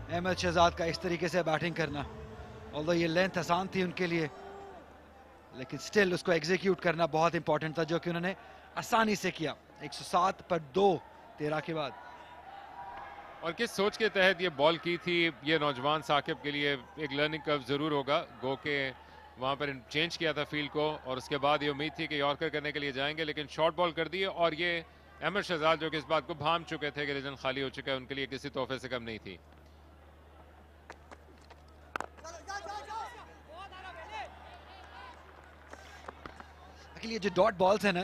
Speaker 1: अहमद शहजाद का इस तरीके से बैटिंग करना। ऑल्दो ये लेंथ आसान थी उनके लिए, लेकिन स्टिल उसको एग्जीक्यूट करना बहुत इंपॉर्टेंट था, जो कि उन्होंने आसानी से किया। 107 पर 2 13 के बाद।
Speaker 8: और किस सोच के तहत ये बॉल की थी, ये नौजवान साकिब के लिए एक लर्निंग कर्व जरूर होगा। गो के वहाँ पर चेंज किया था फील्ड को और उसके बाद ये उम्मीद थी कि यॉर्कर करने के लिए जाएंगे, लेकिन शॉर्ट बॉल कर दिए। और ये अहमद शहजाद जो कि इस बात को भाम चुके थे कि रीजन खाली हो चुका है, उनके लिए किसी तोहफे से कम नहीं थी।
Speaker 1: ये जो डॉट बॉल्स है ना,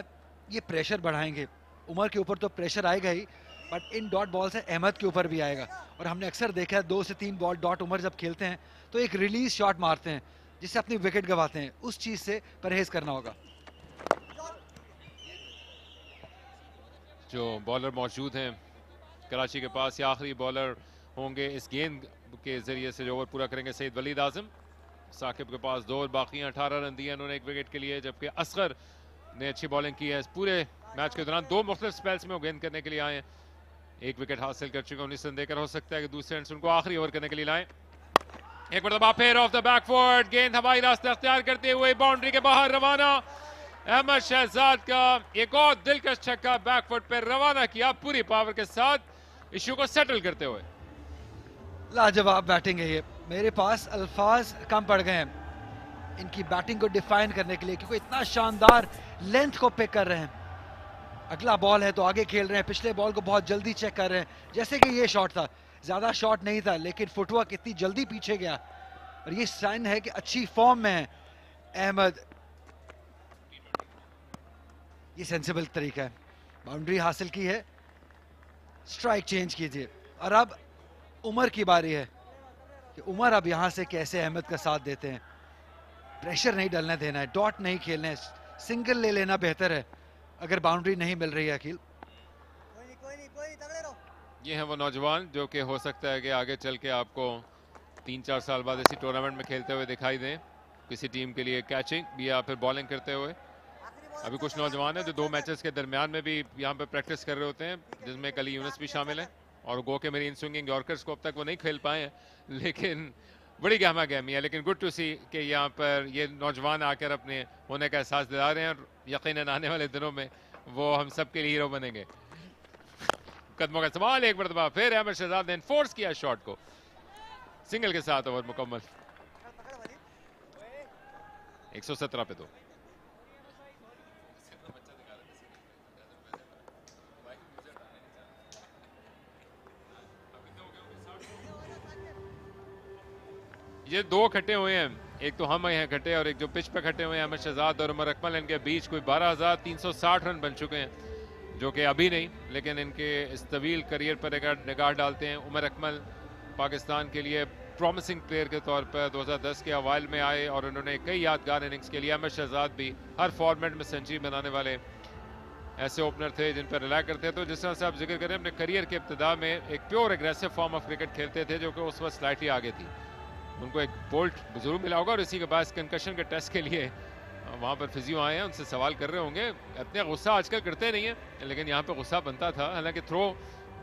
Speaker 1: ये प्रेशर बढ़ाएंगे। उमर के ऊपर तो प्रेशर आएगा ही, बट इन डॉट बॉल से अहमद के ऊपर भी आएगा। और हमने अक्सर देखा है 2 से 3 बॉल डॉट उमर जब खेलते हैं तो एक रिलीज शॉट मारते हैं जिससे अपनी विकेट गंवाते हैं। उस चीज से परहेज करना होगा।
Speaker 8: जो बॉलर मौजूद हैं कराची के पास, या आखिरी बॉलर होंगे इस गेंद के जरिए से जो ओवर पूरा करेंगे, सईद वलीद आजम। साकिब के पास 2 और बाकी 18 रन दिए उन्होंने एक विकेट के लिए, जबकि असगर ने अच्छी बॉलिंग की है इस पूरे मैच के दौरान। 2 मुख्तलिफ स्पेल्स में वो गेंद करने के लिए आए हैं, 1 विकेट हासिल कर चुके हैं। 19 रन देकर हो सकता है कि दूसरे एंड उनको आखिरी ओवर करने के लिए लाएं। एक मरतबा फिर ऑफ द बैकफुट, गेंद हवाई रास्ता अख्तियार करते हुए बाउंड्री के बाहर रवाना। अहमद शहजाद का एक और दिलकश छक्का बैकफुट पर रवाना किया पूरी पावर के साथ, इशू को सेटल करते हुए।
Speaker 1: लाजवाब बैटिंग है ये, मेरे पास अल्फाज कम पड़ गए हैं इनकी बैटिंग को डिफाइन करने के लिए, क्योंकि इतना शानदार लेंथ को पिक कर रहे हैं। अगला बॉल है तो आगे खेल रहे हैं, पिछले बॉल को बहुत जल्दी चेक कर रहे हैं। जैसे कि ये शॉट था, ज्यादा शॉट नहीं था, लेकिन फुटवर्क इतनी जल्दी पीछे गया और ये साइन है कि अच्छी फॉर्म में है अहमद। ये सेंसिबल तरीका है, बाउंड्री हासिल की है, स्ट्राइक चेंज कीजिए। और अब उमर की बारी है कि उमर अब यहां से कैसे अहमद का साथ देते हैं। प्रेशर नहीं डालने देना है, डॉट नहीं खेलना है, सिंगल ले लेना बेहतर है अगर बाउंड्री नहीं मिल रही है। अकील,
Speaker 8: ये है वो नौजवान जो कि हो सकता है कि आगे चल के आपको 3-4 साल बाद इसी टूर्नामेंट में खेलते हुए दिखाई दें, किसी टीम के लिए कैचिंग या फिर बॉलिंग करते हुए। अभी कुछ नौजवान हैं जो 2 मैचेस के दरमियान में भी यहाँ पे प्रैक्टिस कर रहे होते हैं, जिसमें कली यूनुस भी शामिल है। और गो के मेरी इन स्विंगिंग यॉर्कर्स को अब तक वो नहीं खेल पाए हैं, लेकिन बड़ी गहमा गहमी है। लेकिन गुड टू सी कि यहाँ पर ये नौजवान आकर अपने होने का एहसास दिला रहे हैं, और यकीनन आने वाले दिनों में वो हम सब के लिए हीरो बनेंगे। कदमों का सवाल, एक मरतबा फिर अहमद शहजाद ने एनफोर्स किया शॉट को, सिंगल के साथ ओवर मुकम्मल। 117 पे 2। ये 2 खट्टे हुए हैं, एक तो हम हैं खट्टे और एक जो पिच पे खट्टे हुए हैं अहमद शहजाद और उमर अकमल। इनके बीच कोई 12,360 रन बन चुके हैं, जो कि अभी नहीं, लेकिन इनके इस तवील करियर पर निगाह डालते हैं। उमर अकमल पाकिस्तान के लिए प्रॉमिसिंग प्लेयर के तौर पर 2010 के अवाइल में आए और उन्होंने कई यादगार इनिंग्स के लिए। अहमद शहजाद भी हर फॉर्मेट में सेंचुरी बनाने वाले ऐसे ओपनर थे जिन पर रिलाय करते थे। तो जिस तरह से आप जिक्र करें, अपने करियर के इब्तिदा में एक pure aggressive form of cricket खेलते थे, जो कि उस वक्त स्लाइटली आगे थी। उनको एक बोल्ट जरूर मिला होगा और इसी के बाद कंकशन के टेस्ट के लिए वहाँ पर फिजियो आए हैं, उनसे सवाल कर रहे होंगे। इतने गुस्सा आजकल करते नहीं है, लेकिन यहाँ पे गुस्सा बनता था। हालांकि थ्रो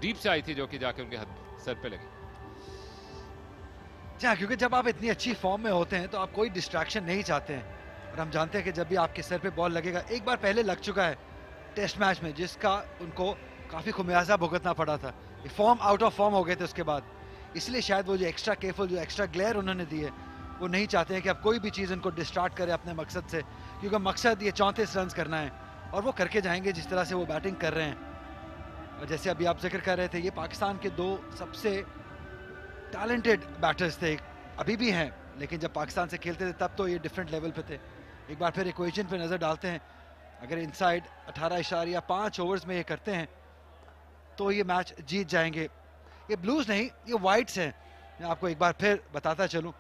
Speaker 8: डीप से आई थी जो कि जाके उनके सर पे लगी।
Speaker 1: हाँ, क्योंकि जब आप इतनी अच्छी फॉर्म में होते हैं तो आप कोई डिस्ट्रैक्शन नहीं चाहते हैं, और हम जानते हैं कि जब भी आपके सर पे बॉल लगेगा, एक बार पहले लग चुका है टेस्ट मैच में, जिसका उनको काफी खुमियाजा भुगतना पड़ा था। ये फॉर्म आउट ऑफ फॉर्म हो गए थे उसके बाद। इसलिए शायद वो जो एक्स्ट्रा केयरफुल, जो एक्स्ट्रा ग्लेयर उन्होंने दी है, वो नहीं चाहते हैं कि अब कोई भी चीज़ उनको डिस्ट्रैक्ट करे अपने मकसद से, क्योंकि मकसद ये 34 रन करना है और वो करके जाएंगे जिस तरह से वो बैटिंग कर रहे हैं। और जैसे अभी आप जिक्र कर रहे थे, ये पाकिस्तान के 2 सबसे टैलेंटेड बैटर्स थे, अभी भी हैं, लेकिन जब पाकिस्तान से खेलते थे तब तो ये डिफरेंट लेवल पे थे। एक बार फिर इक्वेशन पे नज़र डालते हैं, अगर इनसाइड 18.5 ओवर्स में ये करते हैं तो ये मैच जीत जाएंगे। ये ब्लूज नहीं, ये वाइट्स हैं, मैं आपको एक बार फिर बताता चलूं।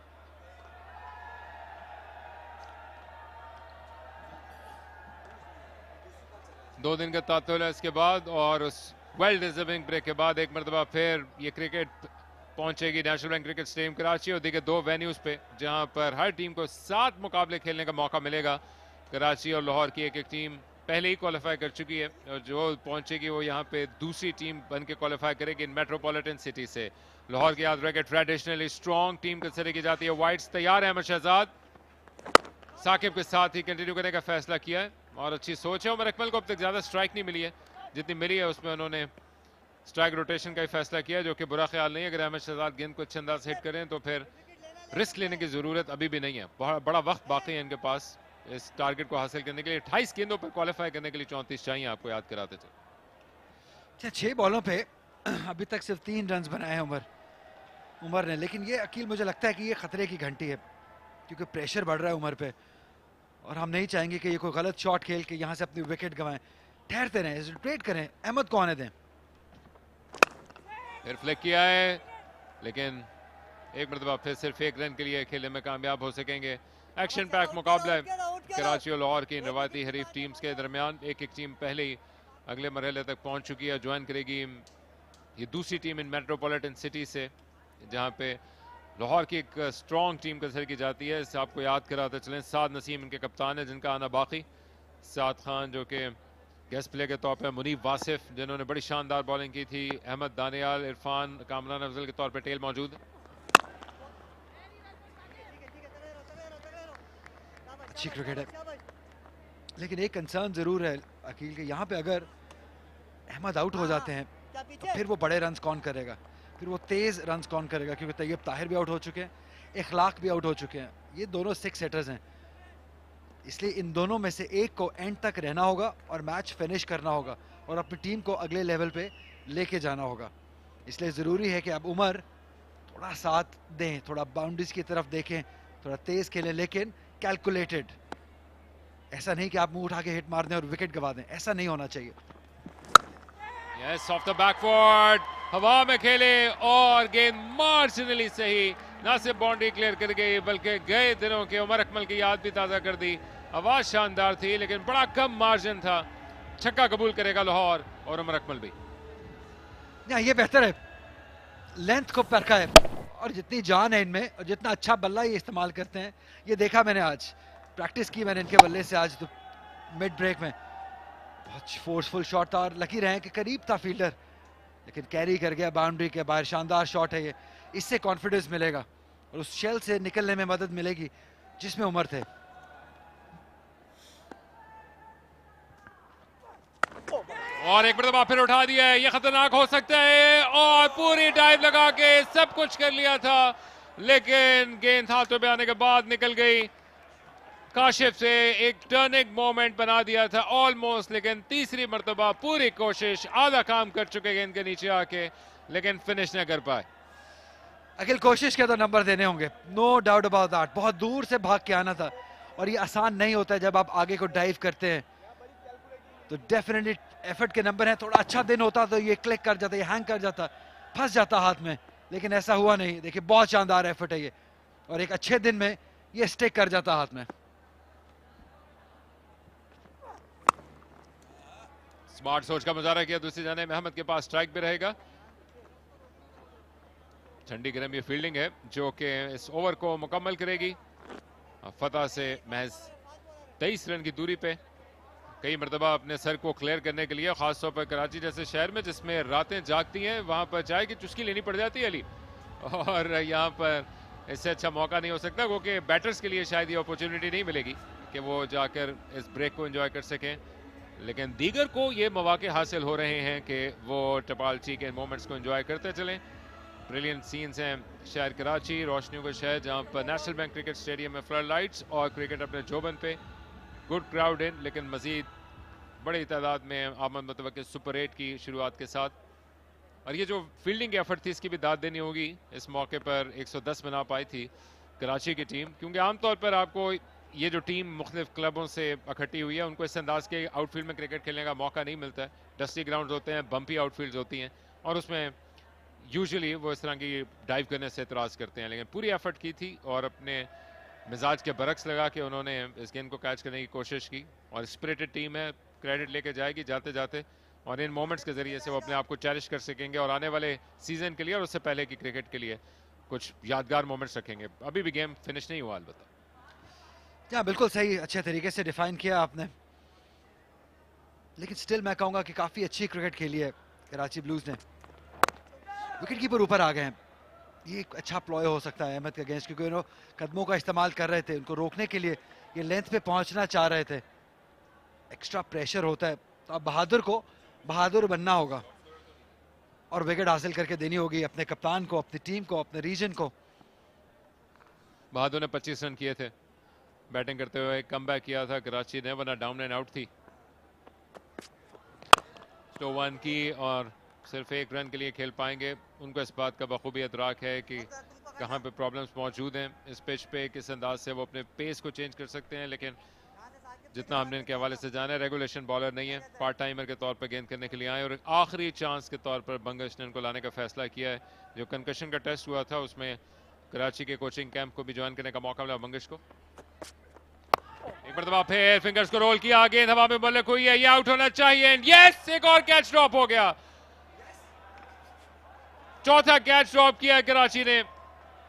Speaker 8: दो दिन का तातुल है इसके बाद, और उस वेल डिजर्विंग ब्रेक के बाद एक मरतबा फिर ये क्रिकेट पहुंचेगी national bank cricket stadium Karachi और देखिए 2 वेन्यूज पे जहां पर हर टीम को 7 मुकाबले खेलने का मौका मिलेगा। कराची और लाहौर की एक टीम पहले ही क्वालिफाई कर चुकी है और जो पहुंचेगी वो यहाँ पे दूसरी टीम बन के क्वालिफाई करेगी इन मेट्रोपॉलिटन सिटी से। लाहौर की याद रखे ट्रेडिशनली स्ट्रॉन्ग टीम कंसिडर की जाती है। वाइट्स तैयार है, अहमद शहजाद साकिब के साथ ही कंटिन्यू करने का फैसला किया है और अच्छी सोच है। उमर अकमल को अब तक ज्यादा स्ट्राइक नहीं मिली है, जितनी मिली है उसमें उन्होंने स्ट्राइक रोटेशन का ही फैसला किया, जो कि बुरा ख्याल नहीं है। अगर अहमद शहजाद गेंद को अच्छे अंदाज से हिट करें तो फिर रिस्क लेने की जरूरत अभी भी नहीं है, बहुत बड़ा वक्त बाकी है इनके पास इस टारगेट को हासिल करने के लिए। 28 गेंदों पर क्वालिफाई करने के लिए 34 चाहिए, आपको याद कराते थे।
Speaker 1: 6 बॉलों पे अभी तक सिर्फ 3 रन बनाए हैं उमर ने, लेकिन ये अकील मुझे लगता है कि ये खतरे की घंटी है, क्योंकि प्रेशर बढ़ रहा है उमर पे और हम नहीं चाहेंगे कि ये कोई गलत शॉट खेल के यहाँ से अपनी विकेट गंवाएं। ठहरते रहें, हेजिटेट करें, अहमद को आने दें।
Speaker 8: फिर फ्लिक किया है, लेकिन एक मरतबा फिर सिर्फ 1 रन के लिए खेलने में कामयाब हो सकेंगे। एक्शन पैक मुकाबला है कराची और लाहौर की रवायती हरीफ टीम्स के दरमियान। एक टीम पहले ही अगले मरहले तक पहुंच चुकी है, ज्वाइन करेगी ये दूसरी टीम इन मेट्रोपॉलिटन सिटी से, जहां पे लाहौर की एक स्ट्रॉन्ग टीम कंसिडर की जाती है। इसे आपको याद कराते चलें, साद नसीम इनके कप्तान है जिनका आना बाकी, साद खान जो कि गेस्ट प्ले के तौर पर, मुनीब वासिफ जिन्होंने बड़ी शानदार बॉलिंग की थी, अहमद दानियाल, इरफान, कामरान अफजल के तौर पर टेल मौजूद।
Speaker 1: अच्छी क्रिकेट है, लेकिन एक कंसर्न जरूर है अकील के, यहाँ पे अगर अहमद आउट हो जाते हैं तो फिर वो बड़े रन्स कौन करेगा, फिर वो तेज रन्स कौन करेगा, क्योंकि तैयब ताहिर भी आउट हो चुके हैं, इखलाक भी आउट हो चुके हैं, ये दोनों 6 सेटर्स हैं। इसलिए इन दोनों में से एक को एंड तक रहना होगा और मैच फिनिश करना होगा और अपनी टीम को अगले लेवल पे लेके जाना होगा। इसलिए ज़रूरी है कि अब उमर थोड़ा साथ दें, थोड़ा बाउंड्रीज की तरफ देखें, थोड़ा तेज खेलें, लेकिन कैलकुलेटेड। ऐसा नहीं कि आप मुंह उठा के हिट मार दें और विकेट गवा दें, ऐसा नहीं होना चाहिए।
Speaker 8: यस, ऑफ द बैकवर्ड, हवा में खेले और गेंद मार्जिनली सही, ना सिर्फ बाउंड्री क्लियर कर गई बल्कि गए दिनों के उमर अकमल की याद भी ताज़ा कर दी। आवाज शानदार थी लेकिन बड़ा कम मार्जिन था। छक्का कबूल करेगा लाहौर और उमर अकमल भी।
Speaker 1: ये बेहतर है, लेंथ को परखा है और जितनी जान है इनमें और जितना अच्छा बल्ला ये इस्तेमाल करते हैं, ये देखा मैंने, आज प्रैक्टिस की मैंने इनके बल्ले से आज तो मिड ब्रेक में। बहुत फोर्सफुल शॉट था और लकी रहे कि करीब था फील्डर, लेकिन कैरी कर गया बाउंड्री के बाहर। शानदार शॉट है ये, इससे कॉन्फिडेंस मिलेगा और उस शेल से निकलने में मदद मिलेगी जिसमें उमर थे।
Speaker 8: और एक मरतबा फिर उठा दिया है, ये खतरनाक हो सकता है और पूरी डाइव लगा के सब कुछ कर लिया था, लेकिन गेंद हाथों पे आने के बाद निकल गई। काशिफ से एक टर्निंग मोमेंट बना दिया था ऑलमोस्ट, लेकिन तीसरी मरतबा पूरी कोशिश, आधा काम कर चुके गेंद के नीचे आके, लेकिन फिनिश न कर पाए।
Speaker 1: अखिल कोशिश के तो नंबर देने होंगे, नो डाउट अबाउट दैट। बहुत दूर से भाग के आना था और ये आसान नहीं होता है जब आप आगे को डाइव करते हैं, तो डेफिनेटली एफर्ट के नंबर हैं। थोड़ा अच्छा दिन होता तो ये क्लिक कर जाता, ये हैंग कर जाता, फंस जाता हाथ में, लेकिन ऐसा हुआ नहीं। देखिए बहुत शानदार एफर्ट है ये और एक अच्छे दिन में ये स्टिक कर जाता हाथ में।
Speaker 8: स्मार्ट सोच का मुजाहरा किया दूसरी जाने में, अहमद के पास स्ट्राइक भी रहेगा। ठंडी गर्म ये फील्डिंग है जो कि इस ओवर को मुकम्मल करेगी। फतह से महज 23 रन की दूरी पे कई मरतबा अपने सर को क्लियर करने के लिए, खासतौर पर कराची जैसे शहर में जिसमें रातें जागती हैं, वहां पर चाय की चुस्की लेनी पड़ जाती है अली, और यहाँ पर इससे अच्छा मौका नहीं हो सकता, क्योंकि बैटर्स के लिए शायद ये अपॉर्चुनिटी नहीं मिलेगी कि वो जाकर इस ब्रेक को एंजॉय कर सकें, लेकिन दीगर को ये मौके हासिल हो रहे हैं कि वो टपालची के मोमेंट्स को एंजॉय करते चलें। ब्रिलियंट सीन्स हैं शहर कराची, रोशनियों का शहर, जहां पर नेशनल बैंक क्रिकेट स्टेडियम में फ्लड लाइट्स और क्रिकेट अपने जोबन पे, गुड क्राउड इन, लेकिन मजीद बड़ी तादाद में आमद मुतवक्किल सुपर 8 की शुरुआत के साथ। और ये जो फील्डिंग एफर्ट थी इसकी भी दाद देनी होगी। इस मौके पर 110 बना पाई थी कराची की टीम, क्योंकि आमतौर पर आपको ये जो टीम मुख्तलिफ क्लबों से इकट्ठी हुई है उनको इस अंदाज के आउटफील्ड में क्रिकेट खेलने का मौका नहीं मिलता है। डस्टी ग्राउंड होते हैं, बम्पी आउटफील्ड्स होती हैं और उसमें यूजुअली वो इस तरह की डाइव करने से एतराज़ करते हैं, लेकिन पूरी एफर्ट की थी और अपने मिजाज के बरक्स लगा के उन्होंने इस गेंद को कैच करने की कोशिश की। और स्पिरिटेड टीम है, क्रेडिट लेके जाएगी जाते जाते, और इन मोमेंट्स के ज़रिए से वो अपने आप को चैरिश कर सकेंगे और आने वाले सीज़न के लिए और उससे पहले की क्रिकेट के लिए कुछ यादगार मोमेंट्स रखेंगे। अभी भी गेम फिनिश नहीं हुआ अलबत्ता।
Speaker 1: हाँ बिल्कुल सही, अच्छे तरीके से डिफाइन किया आपने, लेकिन स्टिल मैं कहूँगा कि काफ़ी अच्छी क्रिकेट खेली है कराची ब्लूज ने। विकेट कीपर ऊपर आ गए हैं, ये एक अच्छा प्लॉय हो सकता है अहमद के अगेंस्ट, क्योंकि उन्होंने कदमों का इस्तेमाल कर रहे थे, उनको रोकने के लिए ये लेंथ पे पहुंचना चाह रहे थे। एक्स्ट्रा प्रेशर होता है, तो अब बहादुर को बहादुर बनना होगा और विकेट हासिल करके देनी होगी अपने कप्तान को, अपनी टीम को, अपने रीजन को।
Speaker 8: बहादुर ने 25 रन किए थे बैटिंग करते हुए, कमबैक किया था कराची ने, वरना डाउन एंड आउट थी। स्लो वन की और सिर्फ 1 रन के लिए खेल पाएंगे। उनको इस बात का बखूबी अदराक है कि कहाँ पे प्रॉब्लम्स मौजूद हैं इस पिच पे, किस अंदाज से वो अपने पेस को चेंज कर सकते हैं, लेकिन जितना हमने इनके हवाले से जाना है, रेगुलेशन बॉलर नहीं है, पार्ट टाइमर के तौर पर गेंद करने के लिए आए और आखिरी चांस के तौर पर बंगश ने इनको लाने का फैसला किया है। जो कंकशन का टेस्ट हुआ था उसमें कराची के कोचिंग कैंप को भी ज्वाइन करने का मौका मिला बंगश को। एक मरतबा फिर फिंगर्स को रोल किया, गेंद हवा में बल्ले हुई है, ये आउट होना चाहिए। यस, एक और कैच ड्रॉप हो गया, चौथा कैच ड्रॉप किया कराची ने।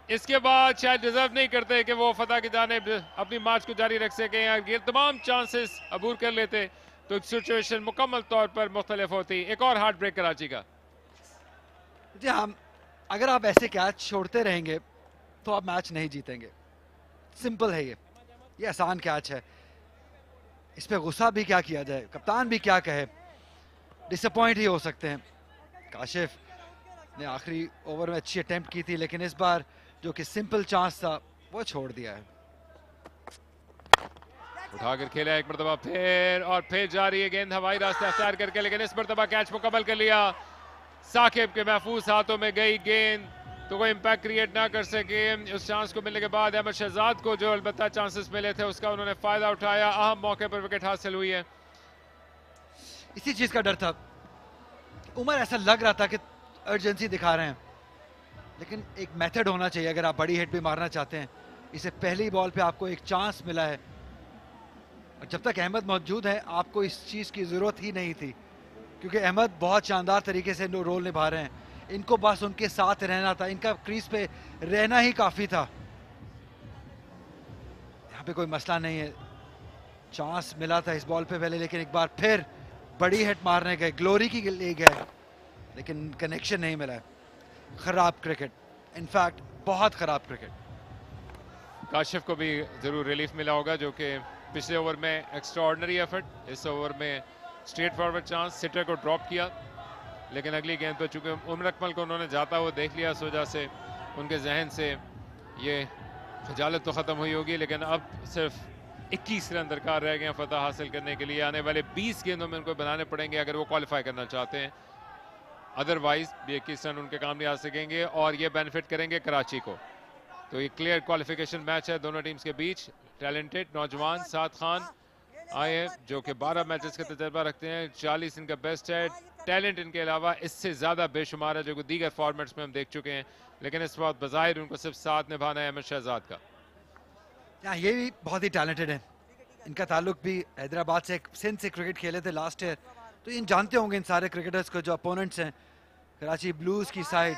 Speaker 8: इसके बाद शायद डिजर्व नहीं करते कि वो फतह की जानिब अपनी मार्च को जारी रख सकें, ये तमाम चांसेस अबूर कर लेते तो सिचुएशन मुकम्मल तौर पर मुख्तलिफ होती। एक और हार्ट ब्रेक कराची का।
Speaker 1: जी हाँ, अगर आप ऐसे कैच छोड़ते रहेंगे तो आप मैच नहीं जीतेंगे, सिंपल है ये आसान कैच है, इस पे गुस्सा भी क्या किया जाए, कप्तान भी क्या कहे, डिसअपॉइंट ही हो सकते हैं। काशिफ ने आखिरी ओवर में अच्छी अटेम्प्ट की थी, लेकिन इस बार जो कि सिंपल चांस था वो छोड़ दिया है।
Speaker 8: उठाकर खेला एक मरतबा फिर और फिर जा रही है गेंद हवाई रास्ते अख्तियार करके, लेकिन इस मरतबा कैच मुकम्मल कर लिया। साकिब के महफूज हाथों में गई गेंद तो कोई इम्पैक्ट क्रिएट ना कर सके। उस चांस को मिलने के बाद अहमद शहजाद को जो अलबत्ता चांसेस मिले थे उसका उन्होंने फायदा उठाया, अहम मौके पर विकेट हासिल हुई है।
Speaker 1: इसी चीज का डर था, उमर ऐसा लग रहा था कि अर्जेंसी दिखा रहे हैं, लेकिन एक मेथड होना चाहिए अगर आप बड़ी हिट भी मारना चाहते हैं। इसे पहली बॉल पे आपको एक चांस मिला है और जब तक अहमद मौजूद है आपको इस चीज की जरूरत ही नहीं थी, क्योंकि अहमद बहुत शानदार तरीके से रोल निभा रहे हैं। इनको बस उनके साथ रहना था, इनका क्रीज पे रहना ही काफी था। यहाँ पे कोई मसला नहीं है, चांस मिला था इस बॉल पे पहले, लेकिन एक बार फिर बड़ी हिट मारने गए, ग्लोरी की ले गए, लेकिन कनेक्शन नहीं मिला है। खराब क्रिकेट, इनफैक्ट बहुत खराब क्रिकेट।
Speaker 8: काशिफ को भी जरूर रिलीफ मिला होगा, जो कि पिछले ओवर में एक्स्ट्राऑर्डिनरी एफर्ट, इस ओवर में स्ट्रेट फॉरवर्ड चांस, सिटर को ड्रॉप किया, लेकिन अगली गेंद पर चूंकि उमर अकमल को उन्होंने जाता हुआ देख लिया, इस वजह से उनके जहन से ये खजालत तो ख़त्म हुई होगी, लेकिन अब सिर्फ 21 रन दरकार रह गए हैं फतह हासिल करने के लिए। आने वाले 20 गेंदों में उनको बनाने पड़ेंगे अगर वो क्वालिफाई करना चाहते हैं, अदरवाइज भी 21 रन उनके काम नहीं आ सकेंगे और ये बेनिफिट करेंगे कराची को। तो ये क्लियर क्वालिफिकेशन मैच है दोनों टीम्स के बीच। टैलेंटेड नौजवान साद खान आए हैं जो कि 12 मैचेस का तजर्बा रखते हैं, 40 इनका बेस्ट है। टैलेंट इनके अलावा इससे ज़्यादा बेशुमार है जो कि दीगर फॉर्मेट्स में हम देख चुके हैं, लेकिन इस वक्त बज़ाहिर उनको सिर्फ साथ निभाना है अहमद शहजाद का।
Speaker 1: ये भी बहुत ही टैलेंटेड है, इनका ताल्लुक भी हैदराबाद से, सिंध से क्रिकेट खेले थे लास्ट ईयर, तो इन जानते होंगे इन सारे क्रिकेटर्स को जो अपोनेंट्स हैं कराची ब्लूज की साइड।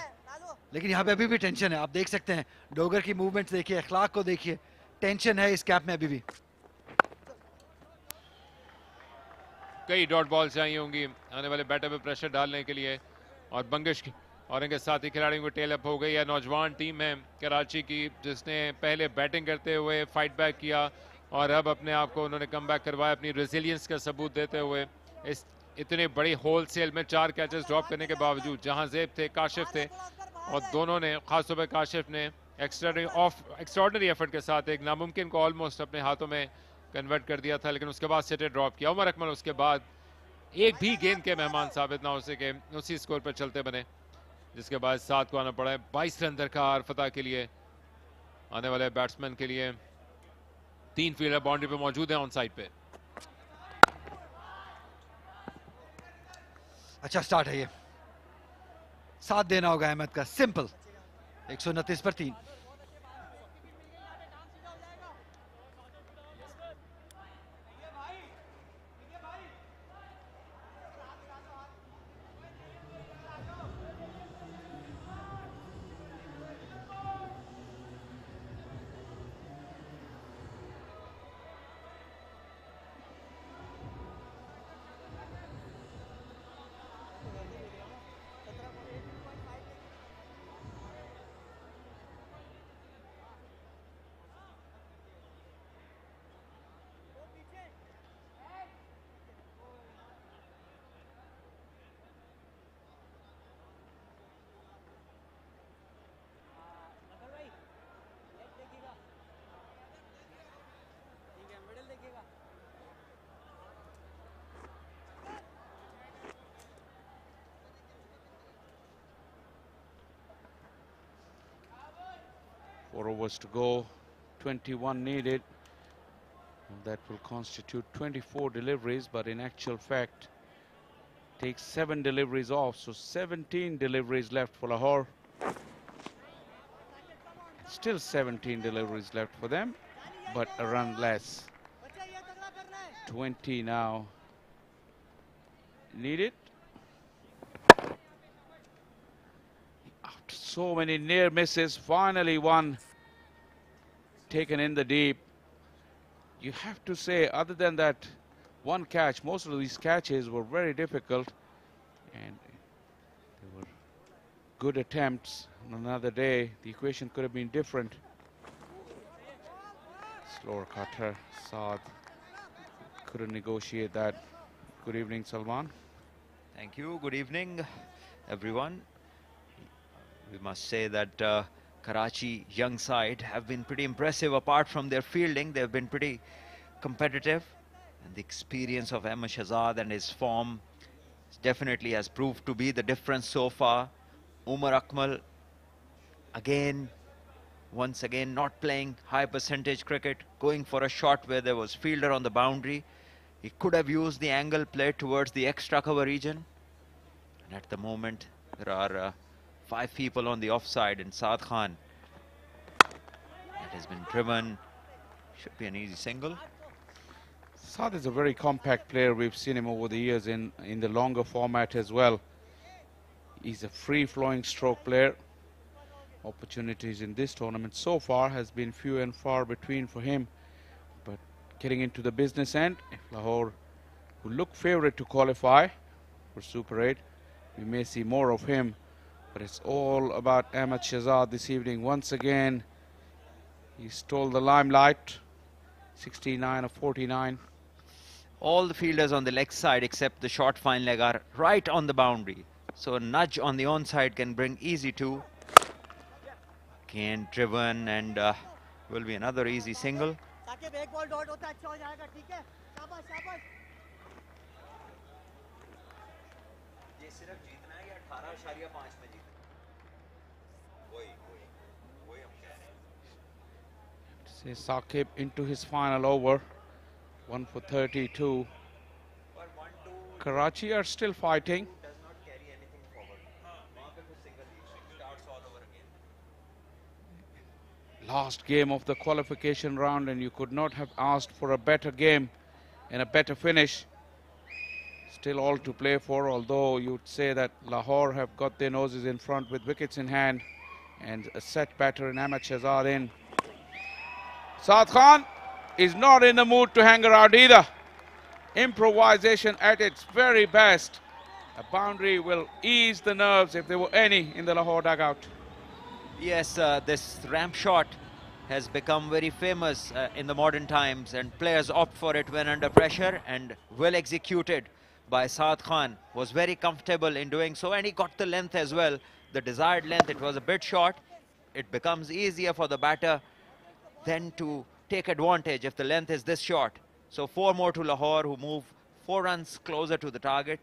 Speaker 1: लेकिन यहाँ पे अभी भी टेंशन है, आप देख सकते हैं डोगर की मूवमेंट्स देखिए, अखलाक को देखिए, टेंशन है इस कैप में अभी भी।
Speaker 8: कई डॉट बॉल चाहिए होंगी आने वाले बैटर पे प्रेशर डालने के लिए, और बंगिश और इनके साथी खिलाड़ियों को टेल अप हो गई है। नौजवान टीम है कराची की जिसने पहले बैटिंग करते हुए फाइट बैक किया और अब अपने आप को उन्होंने कम बैक करवाया अपनी रेजिलियंस का सबूत देते हुए। इस इतने बड़ी होल सेल में 4 कैचेस ड्रॉप करने के बावजूद, जहां ज़ेब थे, काशिफ थे, और दोनों ने, खासतौर पर काशिफ ने एक्स्ट्राऑर्डिनरी एफर्ट के साथ एक नामुमकिन को ऑलमोस्ट अपने हाथों में कन्वर्ट कर दिया था, लेकिन उसके बाद सिटे ड्रॉप किया। उमर अकमल उसके बाद एक भी गेंद के मेहमान साबित ना हो सके, उसी स्कोर पर चलते बने, जिसके बाद 7 को आना पड़ा है। 22 रन दरकार फतह के लिए, आने वाले बैट्समैन के लिए। 3 फील्डर बाउंड्री पे मौजूद है ऑन साइड पे।
Speaker 1: अच्छा स्टार्ट है ये, साथ देना होगा अहमद का, सिंपल। 129 पर 3।
Speaker 2: Four overs to go, 21 needed. That will constitute 24 deliveries, but in actual fact, takes 7 deliveries off, so 17 deliveries left for Lahore. Still 17 deliveries left for them, but a run less. 20 now needed. After so many near misses, finally one taken in the deep. You have to say, other than that one catch, most of these catches were very difficult, and they were good attempts. On another day, the equation could have been different. Slower cutter, Saad couldn't negotiate that. Good evening, Salman.
Speaker 6: Thank you. Good evening, everyone. We must say that Karachi young side have been pretty impressive. Apart from their fielding, they've been pretty competitive, and the experience of Ahmed Shahzad and his form definitely has proved to be the difference so far. Umar Akmal once again not playing high percentage cricket, going for a shot where there was fielder on the boundary. He could have used the angle played towards the extra cover region, and at the moment there are 5 people on the offside, and Saad Khan, that has been driven, should be an easy single.
Speaker 2: Saad is a very compact player. We've seen him over the years in the longer format as well. He's a free-flowing stroke player. Opportunities in this tournament so far has been few and far between for him, but getting into the business end, if Lahore, who look favourite to qualify for Super 8, we may see more of him. But it's all about Ahmed Shahzad this evening. Once again, he stole the limelight. 69 of 49.
Speaker 6: All the fielders on the leg side except the short fine leg are right on the boundary, so a nudge on the onside can bring easy 2. Again driven, and will be another easy single.
Speaker 2: Say Saqib into his final over. 1 for 32. Karachi are still fighting. Last game of the qualification round, and you could not have asked for a better game and a better finish. Still all to play for, although you'd say that Lahore have got their noses in front with wickets in hand, and a set batter in Ahmed Shahzad in. Saad Khan is not in the mood to hang around either. Improvisation at its very best. A boundary will ease the nerves if there were any in the Lahore dugout.
Speaker 6: Yes, this ramp shot has become very famous in the modern times, and players opt for it when under pressure, and well executed by Saad Khan was very comfortable in doing so, and he got the length as well, the desired length. It was a bit short. It becomes easier for the batter then to take advantage if the length is this short. So 4 more to Lahore, who move 4 runs closer to the target.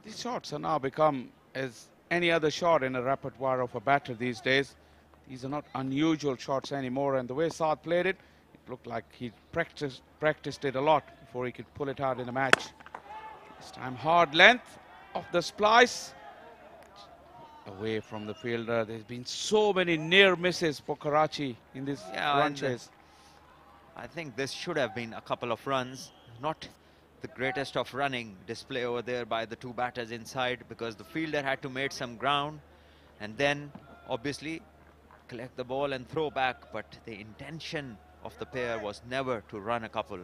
Speaker 2: These shots are now become as any other shot in a repertoire of a batter these days. These are not unusual shots anymore, and the way Saad played it, it looked like he practiced it a lot before he could pull it out in a match. This time hard length of the splice. Away from the fielder. There's been so many near misses for Karachi in this run chase.
Speaker 6: I think this should have been a couple of runs. Not the greatest of running display over there by the 2 batters inside, because the fielder had to make some ground and then obviously collect the ball and throw back. But the intention of the pair was never to run a couple.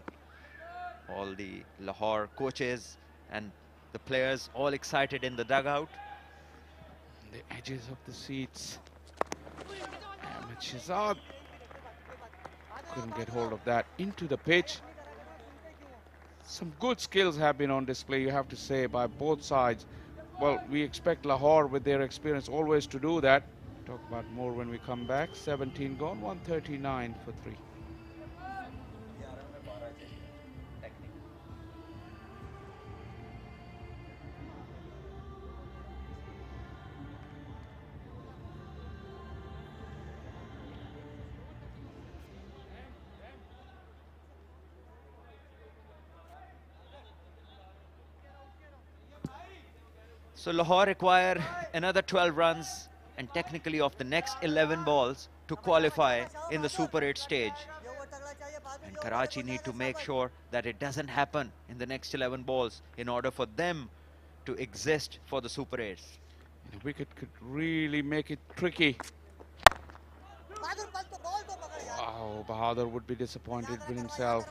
Speaker 6: All the Lahore coaches and the players all excited in the dugout.
Speaker 2: The edges of the seats. Ahmed Shahzad couldn't get hold of that into the pitch. Some good skills have been on display, you have to say, by both sides. Well, we expect Lahore with their experience always to do that. Talk about more when we come back. 17 gone, 139 for 3.
Speaker 6: So Lahore require another 12 runs and technically of the next 11 balls to qualify in the Super 8 stage. And Karachi need to make sure that it doesn't happen in the next 11 balls in order for them to exist for the Super 8s.
Speaker 2: The wicket could really make it tricky. Wow, Bahadur would be disappointed with himself.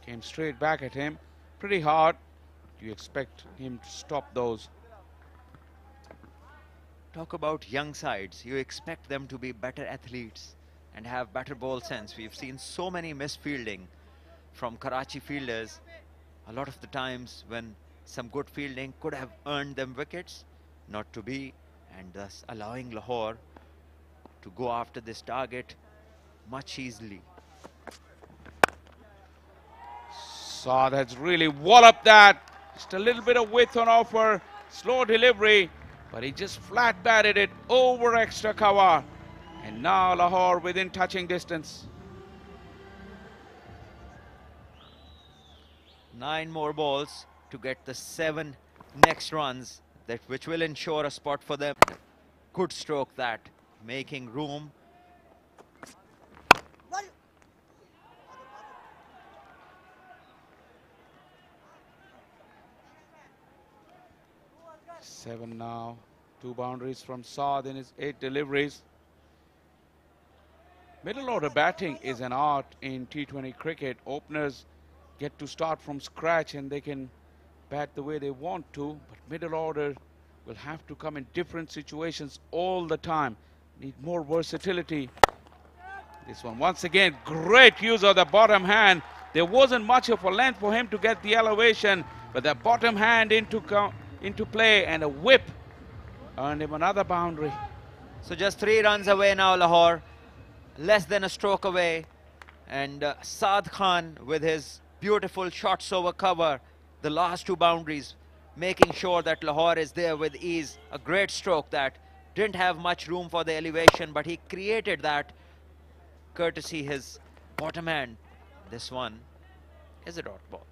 Speaker 2: Came straight back at him. Pretty hard. You expect him to stop those.
Speaker 6: Talk about young sides. You expect them to be better athletes and have better ball sense. We've seen so many misfielding from Karachi fielders a lot of the times when some good fielding could have earned them wickets, not to be, and thus allowing Lahore to go after this target much easily.
Speaker 2: Saad has really walloped that. Just a little bit of width on offer. Slow delivery. But he just flat batted it over extra cover. And now Lahore within touching distance.
Speaker 6: 9 more balls to get the 7 next runs, which will ensure a spot for them. Good stroke that, making room.
Speaker 2: Seven now. 2 boundaries from Saad in his 8 deliveries. Middle order batting is an art in T20 cricket. Openers get to start from scratch and they can bat the way they want to, but middle order will have to come in different situations all the time. Need more versatility. This one, once again, great use of the bottom hand. There wasn't much of a length for him to get the elevation, but the bottom hand into play, and a whip earned him another boundary.
Speaker 6: So just 3 runs away now, Lahore. Less than a stroke away. And Saad Khan with his beautiful shots over cover, the last 2 boundaries, making sure that Lahore is there with ease. A great stroke that didn't have much room for the elevation, but he created that courtesy his bottom hand. This one is a dot ball.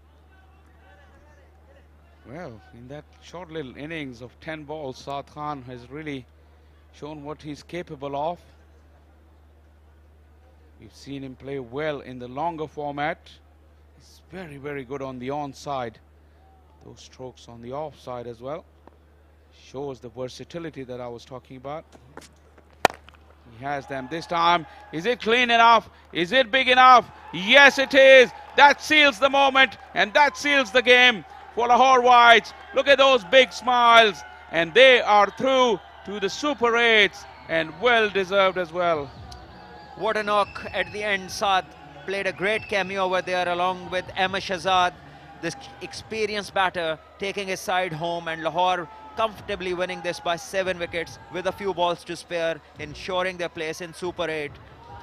Speaker 2: Well, in that short little innings of 10 balls, Saad Khan has really shown what he's capable of. We've seen him play well in the longer format. He's very, very good on the onside. Those strokes on the offside as well. Shows the versatility that I was talking about. He has them this time. Is it clean enough? Is it big enough? Yes, it is. That seals the moment, and that seals the game for Lahore Whites. Look at those big smiles, and they are through to the Super 8s, and well deserved as well.
Speaker 6: What a knock at the end. Saad played a great cameo over there along with Ahmed Shahzad. This experienced batter taking his side home, and Lahore comfortably winning this by 7 wickets with a few balls to spare, ensuring their place in Super 8.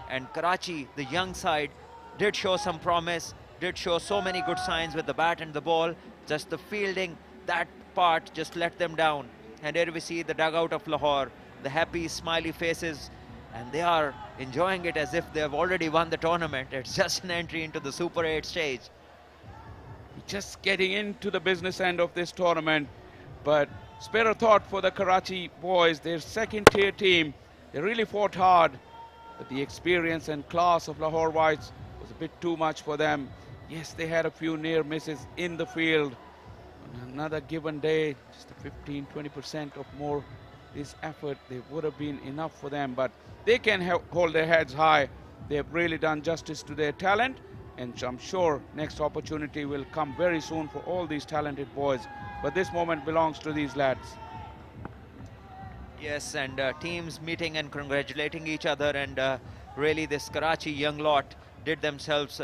Speaker 6: And Karachi, the young side, did show some promise, did show so many good signs with the bat and the ball. Just the fielding, that part just let them down. And here we see the dugout of Lahore, the happy, smiley faces, and they are enjoying it as if they have already won the tournament. It's just an entry into the Super 8 stage.
Speaker 2: Just getting into the business end of this tournament, but spare a thought for the Karachi boys, their second-tier team. They really fought hard, but the experience and class of Lahore Whites was a bit too much for them. Yes, they had a few near misses in the field. On another given day, just a 15-20% of more this effort, they would have been enough for them, but they can hold their heads high. They have really done justice to their talent, and I'm sure next opportunity will come very soon for all these talented boys. But this moment belongs to these lads.
Speaker 6: Yes, and teams meeting and congratulating each other, and really this Karachi young lot did themselves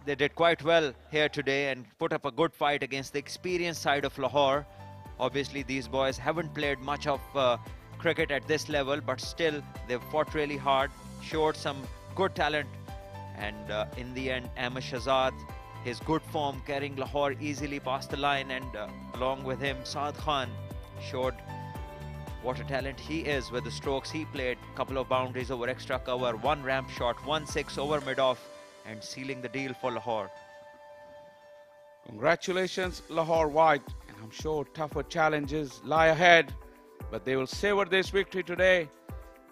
Speaker 6: they did quite well here today and put up a good fight against the experienced side of Lahore. Obviously these boys haven't played much of cricket at this level, but still they've fought really hard, showed some good talent, and in the end Ahmed Shahzad, his good form carrying Lahore easily past the line, and along with him Saad Khan showed what a talent he is with the strokes he played. Couple of boundaries over extra cover, 1 ramp shot, 1-6 over mid-off, and sealing the deal for Lahore.
Speaker 2: Congratulations Lahore White, and I'm sure tougher challenges lie ahead, but they will savor this victory today,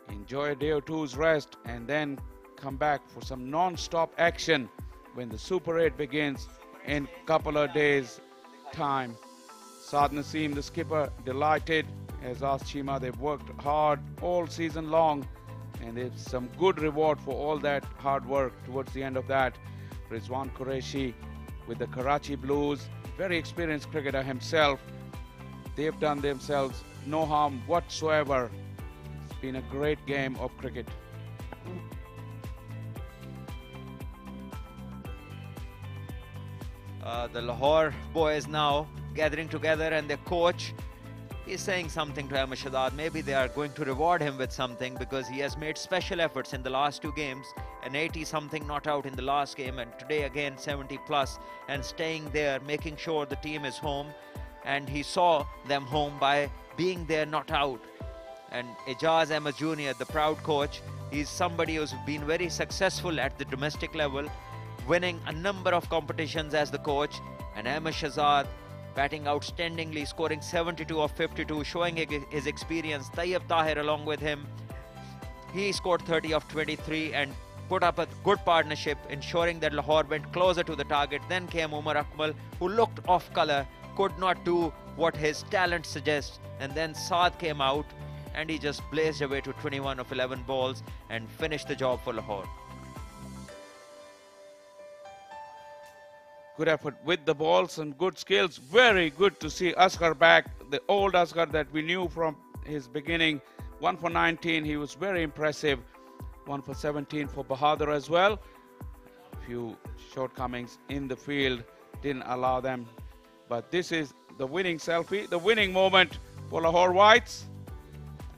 Speaker 2: enjoy a day or two's rest, and then come back for some non-stop action when the Super 8 begins in a couple of days time. Saad Naseem, the skipper, delighted. As asked Shima, they've worked hard all season long, and it's some good reward for all that hard work towards the end of that. Rizwan Qureshi with the Karachi Blues, very experienced cricketer himself. They've done themselves no harm whatsoever. It's been a great game of cricket.
Speaker 6: The Lahore boys now gathering together, and their coach is saying something to Ahmed Shahzad. Maybe they are going to reward him with something, because he has made special efforts in the last 2 games, an 80-something not out in the last game, and today again 70+, and staying there, making sure the team is home, and he saw them home by being there not out. And Ijaz Ahmed Jr., the proud coach, he's somebody who's been very successful at the domestic level, winning a number of competitions as the coach, and Ahmed Shahzad batting outstandingly, scoring 72 of 52, showing his experience. Tayyib Tahir along with him, he scored 30 of 23 and put up a good partnership, ensuring that Lahore went closer to the target. Then came Umar Akmal, who looked off colour, could not do what his talent suggests, and then Saad came out and he just blazed away to 21 of 11 balls and finished the job for Lahore.
Speaker 2: Good effort with the balls and good skills. Very good to see Asghar back, the old Asghar that we knew from his beginning. 1 for 19, he was very impressive. 1 for 17 for Bahadur as well. A few shortcomings in the field didn't allow them. But this is the winning selfie, the winning moment for Lahore Whites.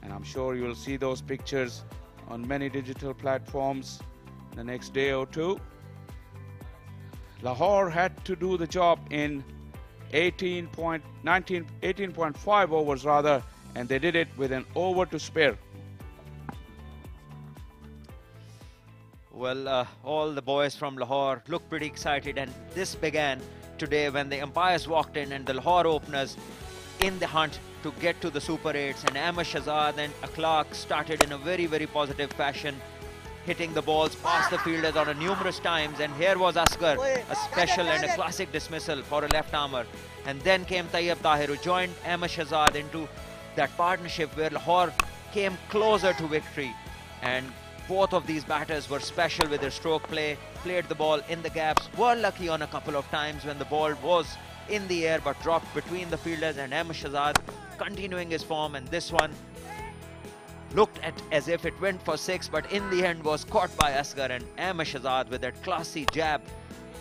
Speaker 2: And I'm sure you'll see those pictures on many digital platforms the next day or two. Lahore had to do the job in 18.5 overs rather, and they did it with an over to spare.
Speaker 6: Well, all the boys from Lahore looked pretty excited, and this began today when the umpires walked in and the Lahore openers in the hunt to get to the Super 8s, and Ahmed Shahzad and Akhlaq started in a very, very positive fashion, hitting the balls past the fielders on numerous times. And here was Asghar, a special and a classic dismissal for a left-armer. And then came Tayyib Tahir, who joined Ahmed Shahzad into that partnership where Lahore came closer to victory. And both of these batters were special with their stroke play, played the ball in the gaps, were lucky on a couple of times when the ball was in the air but dropped between the fielders, and Ahmed Shahzad continuing his form, and this one looked at as if it went for 6, but in the end was caught by Asghar, and Ahmed Shahzad with that classy jab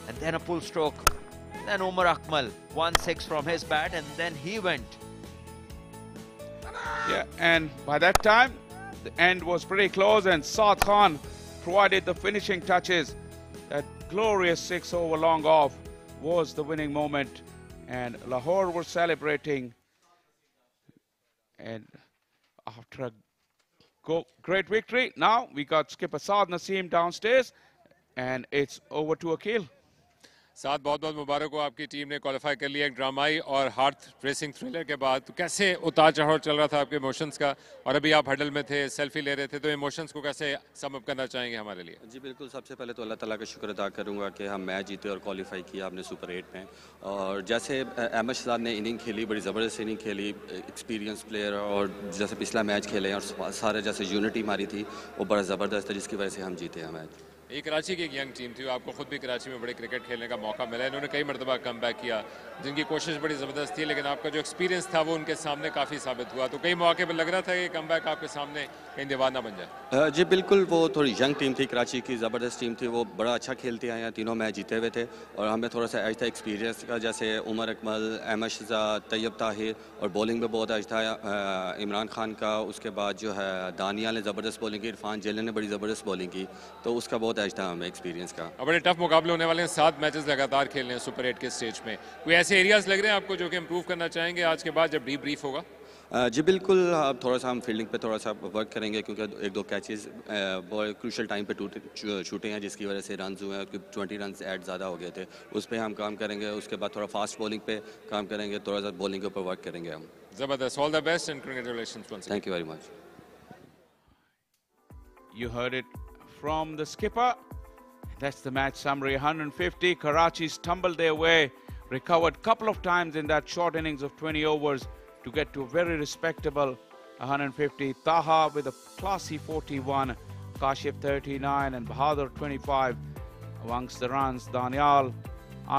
Speaker 6: and then a pull stroke Then Umar Akmal, 1-6 from his bat, and then he went.
Speaker 2: Yeah, and by that time, the end was pretty close, and Saad Khan provided the finishing touches. That glorious 6 over long off was the winning moment, and Lahore were celebrating. And after a great victory, now we got skipper Saad Naseem downstairs, and it's over to Akil.
Speaker 8: साथ बहुत बहुत मुबारक हो, आपकी team ने qualify कर लिया एक ड्रामाई और हार्ट रेसिंग थ्रिलर के बाद। तो कैसे उतार चढ़ाव चल रहा था आपके इमोशंस का, और अभी आप हडल में थे, सेल्फी ले रहे थे, तो इमोशंस को कैसे सम अप करना चाहेंगे हमारे लिए?
Speaker 4: जी बिल्कुल, सबसे पहले तो अल्लाह ताला का शुक्र अदा करूंगा कि हम मैच जीते और क्वालिफाई किया हमने सुपर 8 में। और जैसे अहमद शहजाद ने इनिंग खेली, बड़ी ज़बरदस्त इनिंग खेली, एक्सपीरियंस प्लेयर, और जैसे पिछला मैच खेले और सारे जैसे यूनिटी मारी थी वो बड़ा ज़बरदस्त है, जिसकी वजह से हम जीते हैं मैच।
Speaker 8: ये कराची की एक यंग टीम थी, आपको खुद भी कराची में बड़े क्रिकेट खेलने का मौका मिला, इन्होंने कई मरतबा कम बैक किया, जिनकी कोशिश बड़ी ज़बरदस्त थी, लेकिन आपका जो एक्सपीरियंस था वो उनके सामने काफ़ी साबित हुआ। तो कई मौके पर लग रहा था कि कम बैक आपके सामने कहीं दीवार ना बन जाए।
Speaker 4: जी बिल्कुल, वो थोड़ी यंग टीम थी, कराची की ज़बरदस्त टीम थी, वो बड़ा अच्छा खेलते आए हैं, तीनों मैच जीते हुए थे, और हमें थोड़ा सा एज था एक्सपीरियंस का, जैसे उमर अकमल, अहमद शहजाद, तैयब ताहिर, और बॉलिंग में बहुत एज था इमरान खान का। उसके बाद जो है दानियाल ने ज़बरदस्त बॉलिंग की, इरफान जेलन ने बड़ी ज़बरदस्त बॉलिंग की, तो उसका बहुत एज था हमें एक्सपीरियंस का।
Speaker 8: और बड़े टफ मुकाबले होने वाले हैं, 7 मैचेस लगातार खेलने हैं सुपर 8 के स्टेज में। कोई ऐसे एरियाज लग रहे हैं आपको जो कि इम्प्रूव करना चाहेंगे आज के बाद जब डीब्रीफ होगा?
Speaker 4: जी बिल्कुल, अब थोड़ा सा हम फील्डिंग पे थोड़ा सा वर्क करेंगे, क्योंकि एक दो कैचेस बहुत क्रूशल टाइम पे छूटे हैं, जिसकी वजह से रन्स हुए हैं, 20 रन्स ऐड ज़्यादा हो गए थे, उस पर हम काम करेंगे। उसके बाद थोड़ा फास्ट बॉलिंग पे काम करेंगे, थोड़ा सा बॉलिंग के ऊपर वर्क करेंगे हम।
Speaker 8: ज़बरदस्त, all the best and congratulations once again.
Speaker 4: Thank you very much.
Speaker 2: You heard it from the skipper. That's the match summary. 150. Karachi stumbled their way, recovered a couple of times in that short innings of 20 overs to get to a very respectable 150. Taha with a classy 41, Kashif 39 and Bahadur 25 amongst the runs. Danial,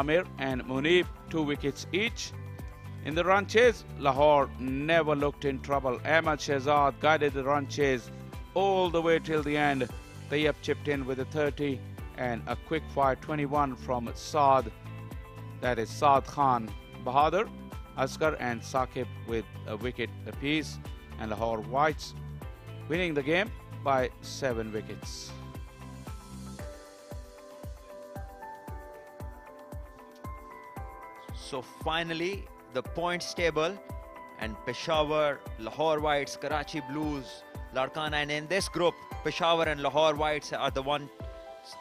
Speaker 2: Amir and Munib 2 wickets each. In the run chase, Lahore never looked in trouble. Ahmad Shehzad guided the run chase all the way till the end. Tayyab chipped in with a 30 and a quick fire 21 from Saad. That is Saad Khan, Bahadur, Asghar and Saqib with a wicket apiece, and Lahore Whites winning the game by 7 wickets.
Speaker 6: So finally, the points table, and Peshawar, Lahore Whites, Karachi Blues, Larkana, and in this group, Peshawar and Lahore Whites are the ones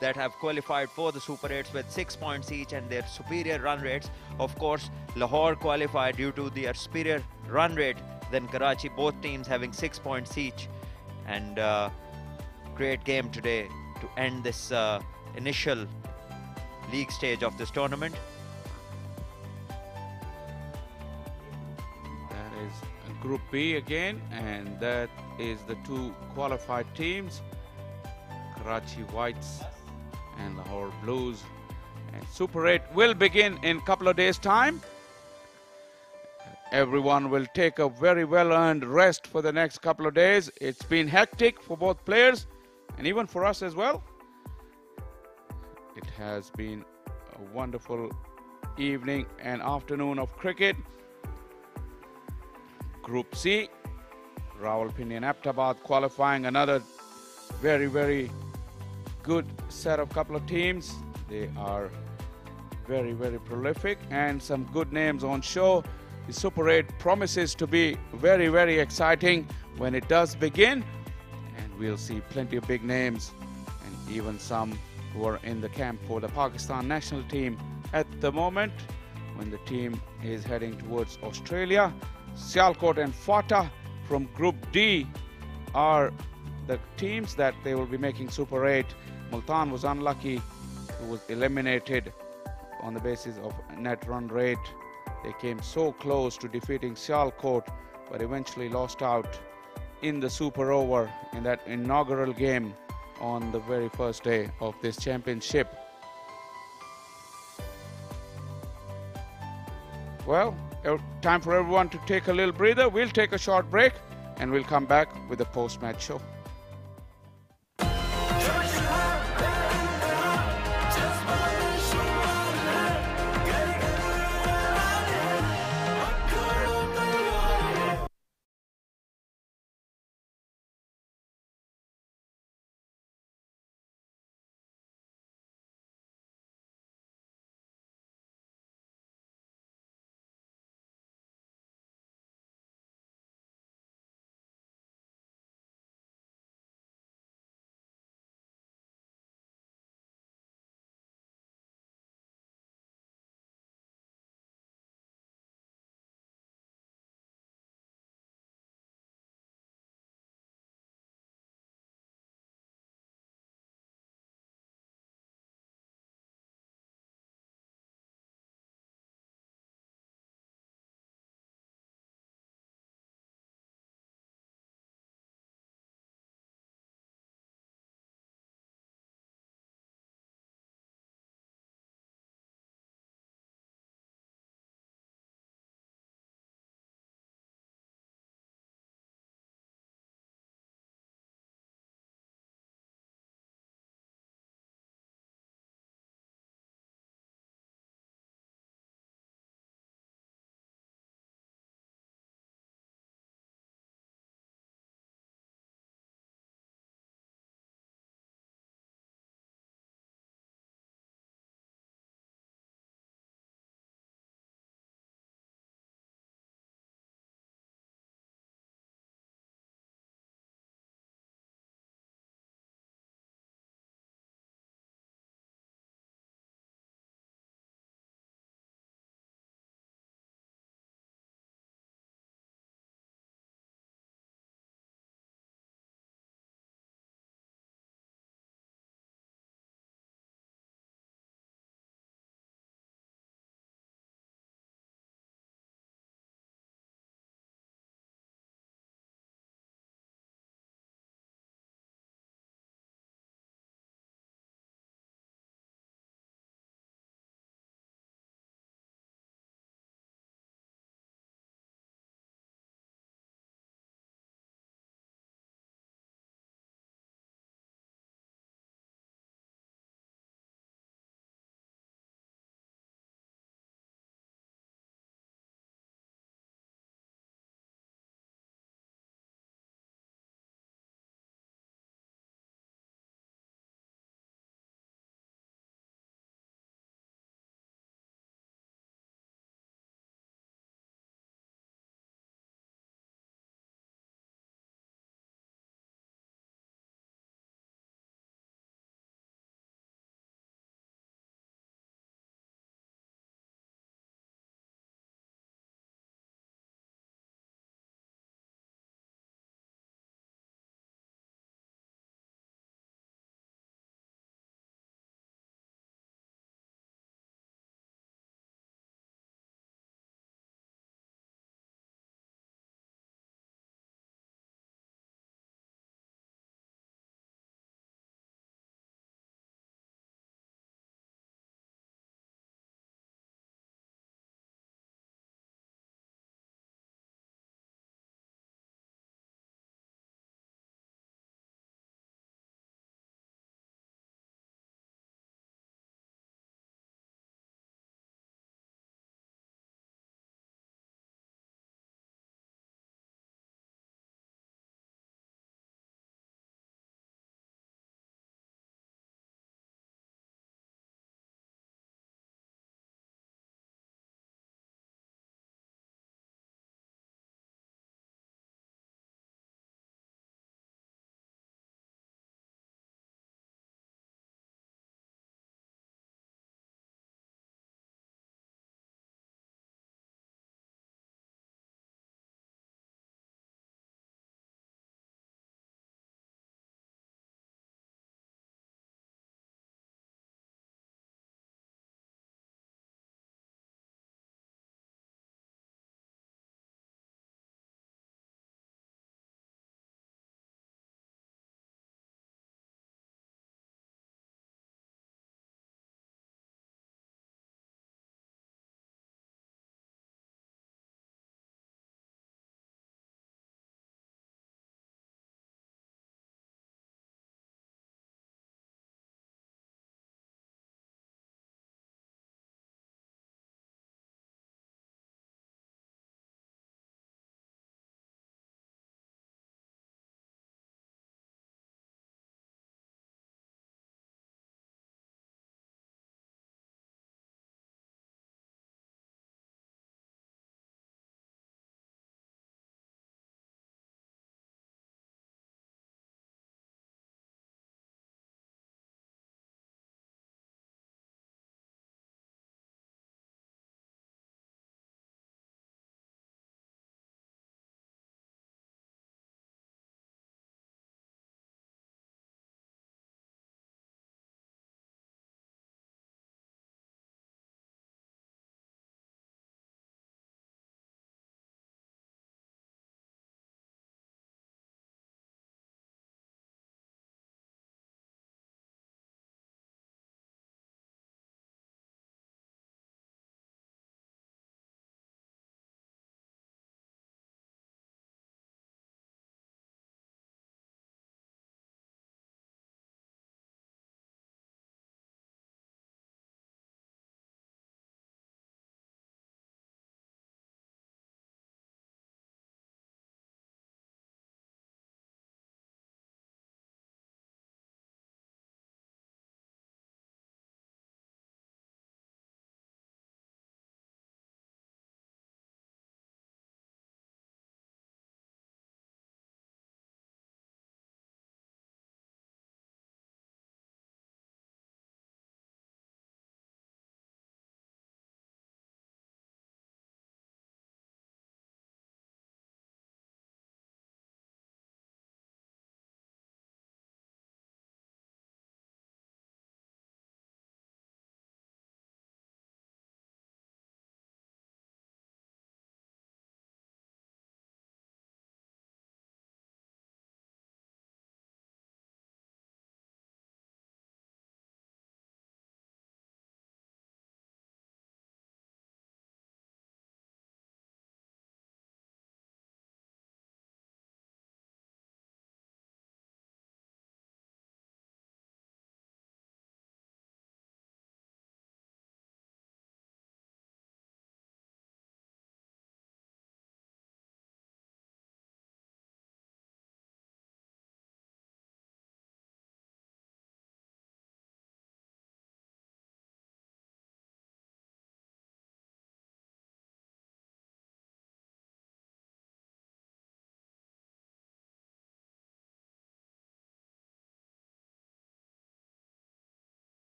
Speaker 6: that have qualified for the Super 8s with 6 points each and their superior run rates. Of course, Lahore qualified due to their superior run rate than Karachi, both teams having 6 points each. And great game today to end this initial league stage of this tournament.
Speaker 2: That is Group B again, and that is the 2 qualified teams, Karachi Whites and Lahore Blues. And Super 8 will begin in a couple of days' time. Everyone will take a very well-earned rest for the next couple of days. It's been hectic for both players and even for us as well. It has been a wonderful evening and afternoon of cricket. Group C, Rawalpindi and Aptabad qualifying, another very, very good set of couple of teams. They are very, very prolific and some good names on show. The Super 8 promises to be very, very exciting when it does begin, and we'll see plenty of big names and even some who are in the camp for the Pakistan national team at the moment when the team is heading towards Australia. Sialkot and Fatah from Group D are the teams that they will be making Super 8. Multan was unlucky, who was eliminated on the basis of net run rate. They came so close to defeating Sialkot, but eventually lost out in the Super Over in that inaugural game on the very first day of this championship. Well, time for everyone to take a little breather. We'll take a short break and we'll come back with a post-match show.